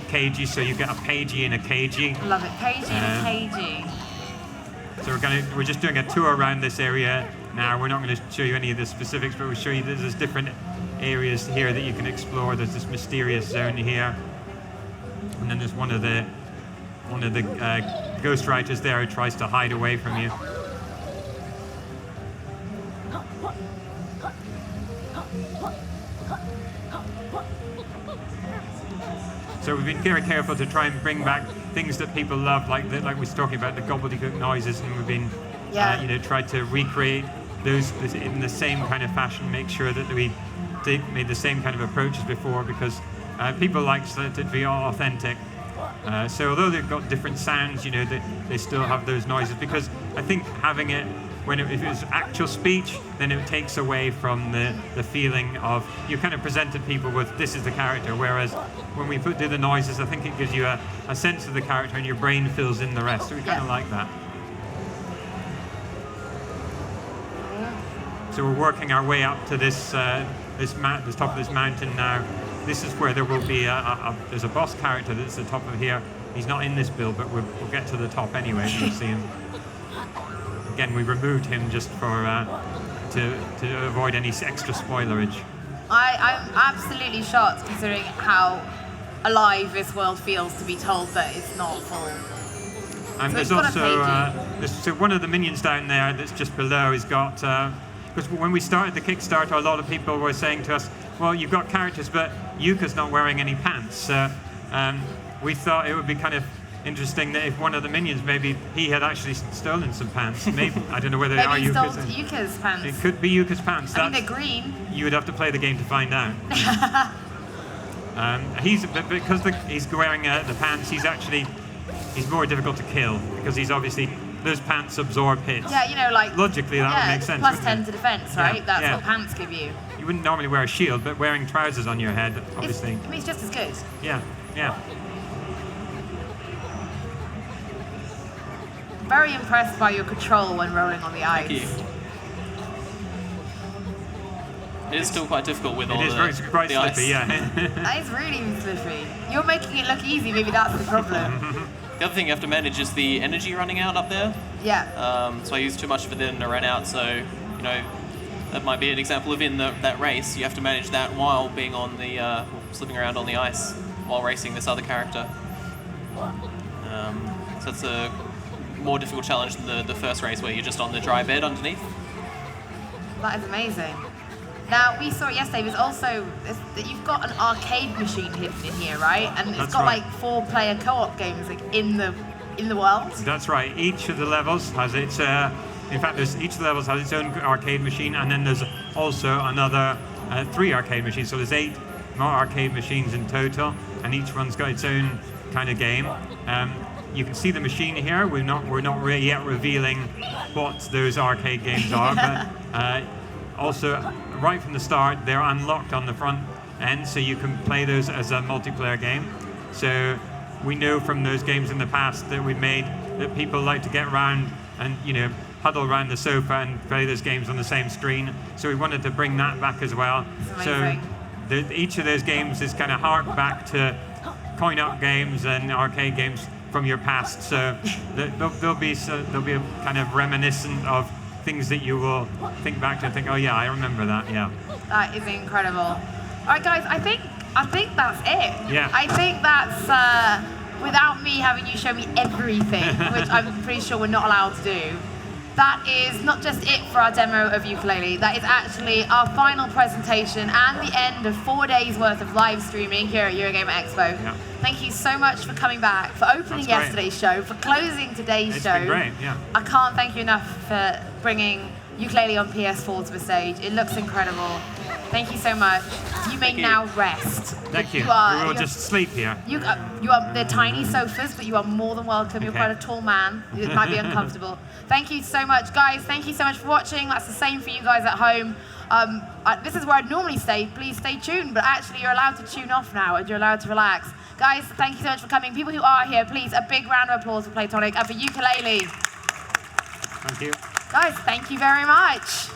Speaker 3: cages, so you get a pagey and a cagey.
Speaker 15: Love it, pagey and a cagey.
Speaker 3: So we're just doing a tour around this area now. We're not going to show you any of the specifics, but we'll show you there's different areas here that you can explore. There's this mysterious zone here, and then there's one of the ghostwriters there who tries to hide away from you. So we've been very careful to try and bring back things that people love, like we were talking about the gobbledygook noises, and we've been, tried to recreate those in the same kind of fashion, make sure that we made the same kind of approach as before, because people like it to be all authentic. So although they've got different sounds, they still have those noises, because I think having it if it was actual speech, then it takes away from the feeling of you kind of presented people with this is the character, whereas when we do the noises, I think it gives you a sense of the character and your brain fills in the rest. So we kind of like that. So we're working our way up to this top of this mountain now. This is where there will be there's a boss character that's at the top of here. He's not in this build, but we'll get to the top anyway. You'll see him. Again, we removed him just for to avoid any extra spoilerage.
Speaker 15: I'm absolutely shocked considering how alive this world feels to be told that it's not full.
Speaker 3: And there's also so one of the minions down there that's just below has got. Because when we started the Kickstarter, a lot of people were saying to us, well, you've got characters, but Yuka's not wearing any pants. So we thought it would be kind of interesting that if one of the minions, maybe he had actually stolen some pants. Maybe, I don't know whether they are Yuka's.
Speaker 15: Maybe he stole Yuka's pants.
Speaker 3: It could be Yuka's pants.
Speaker 15: I mean, they're green.
Speaker 3: You would have to play the game to find out. Because he's wearing the pants, he's more difficult to kill, because he's obviously, those pants absorb hits.
Speaker 15: Yeah, like...
Speaker 3: Logically, that would make sense,
Speaker 15: plus 10 to defense, right? Yeah, That's what pants give you.
Speaker 3: You wouldn't normally wear a shield, but wearing trousers on your head, obviously...
Speaker 15: It's just as good.
Speaker 3: Yeah.
Speaker 15: Very impressed by your control when rolling on the ice.
Speaker 13: Thank you. It is still quite difficult with all the
Speaker 3: ice. It is quite slippy, yeah.
Speaker 15: That is really slippy. You're making it look easy, maybe that's the problem.
Speaker 13: The other thing you have to manage is the energy running out up there.
Speaker 15: Yeah.
Speaker 13: So I used too much of it and it ran out, so, that might be an example of in that race, you have to manage that while being on the, slipping around on the ice while racing this other character. So it's a more difficult challenge than the first race where you're just on the dry bed underneath.
Speaker 15: That is amazing. Now, we saw it yesterday, there's also, that you've got an arcade machine hidden in here, right? And it's got like 4-player co-op games in the world.
Speaker 3: That's right. Each of the levels has its, in fact, each of the levels has its own arcade machine, and then there's also another 3 arcade machines. So there's 8 more arcade machines in total, and each one's got its own kind of game. You can see the machine here. We're not really yet revealing what those arcade games are, but also right from the start, they're unlocked on the front end, so you can play those as a multiplayer game. So we know from those games in the past that we've made that people like to get around and huddle around the sofa and play those games on the same screen. So we wanted to bring that back as well. So each of those games is kind of hark back to coin-op games and arcade games from your past. So there'll be a kind of reminiscent of things that you will think back to and think, oh yeah, I remember that. Yeah.
Speaker 15: That is incredible. All right, guys, I think that's it.
Speaker 3: Yeah.
Speaker 15: I think that's without me having you show me everything, which I'm pretty sure we're not allowed to do. That is not just it for our demo of Yooka-Laylee. That is actually our final presentation and the end of 4 days worth of live streaming here at Eurogamer Expo.
Speaker 3: Yeah.
Speaker 15: Thank you so much for coming back, for opening yesterday's show, for closing today's show.
Speaker 3: It's been great, yeah.
Speaker 15: I can't thank you enough for bringing Yooka-Laylee on PS4 to the stage. It looks incredible. Thank you so much. You may now rest.
Speaker 3: Thank you. We will just sleep here.
Speaker 15: They're tiny sofas, but you are more than welcome. You're quite a tall man. It might be uncomfortable. Thank you so much, guys. Thank you so much for watching. That's the same for you guys at home. This is where I'd normally stay. Please stay tuned, but actually you're allowed to tune off now and you're allowed to relax. Guys, thank you so much for coming. People who are here, please, a big round of applause for Playtonic and for Yooka-Laylee.
Speaker 3: Thank you.
Speaker 15: Guys, thank you very much.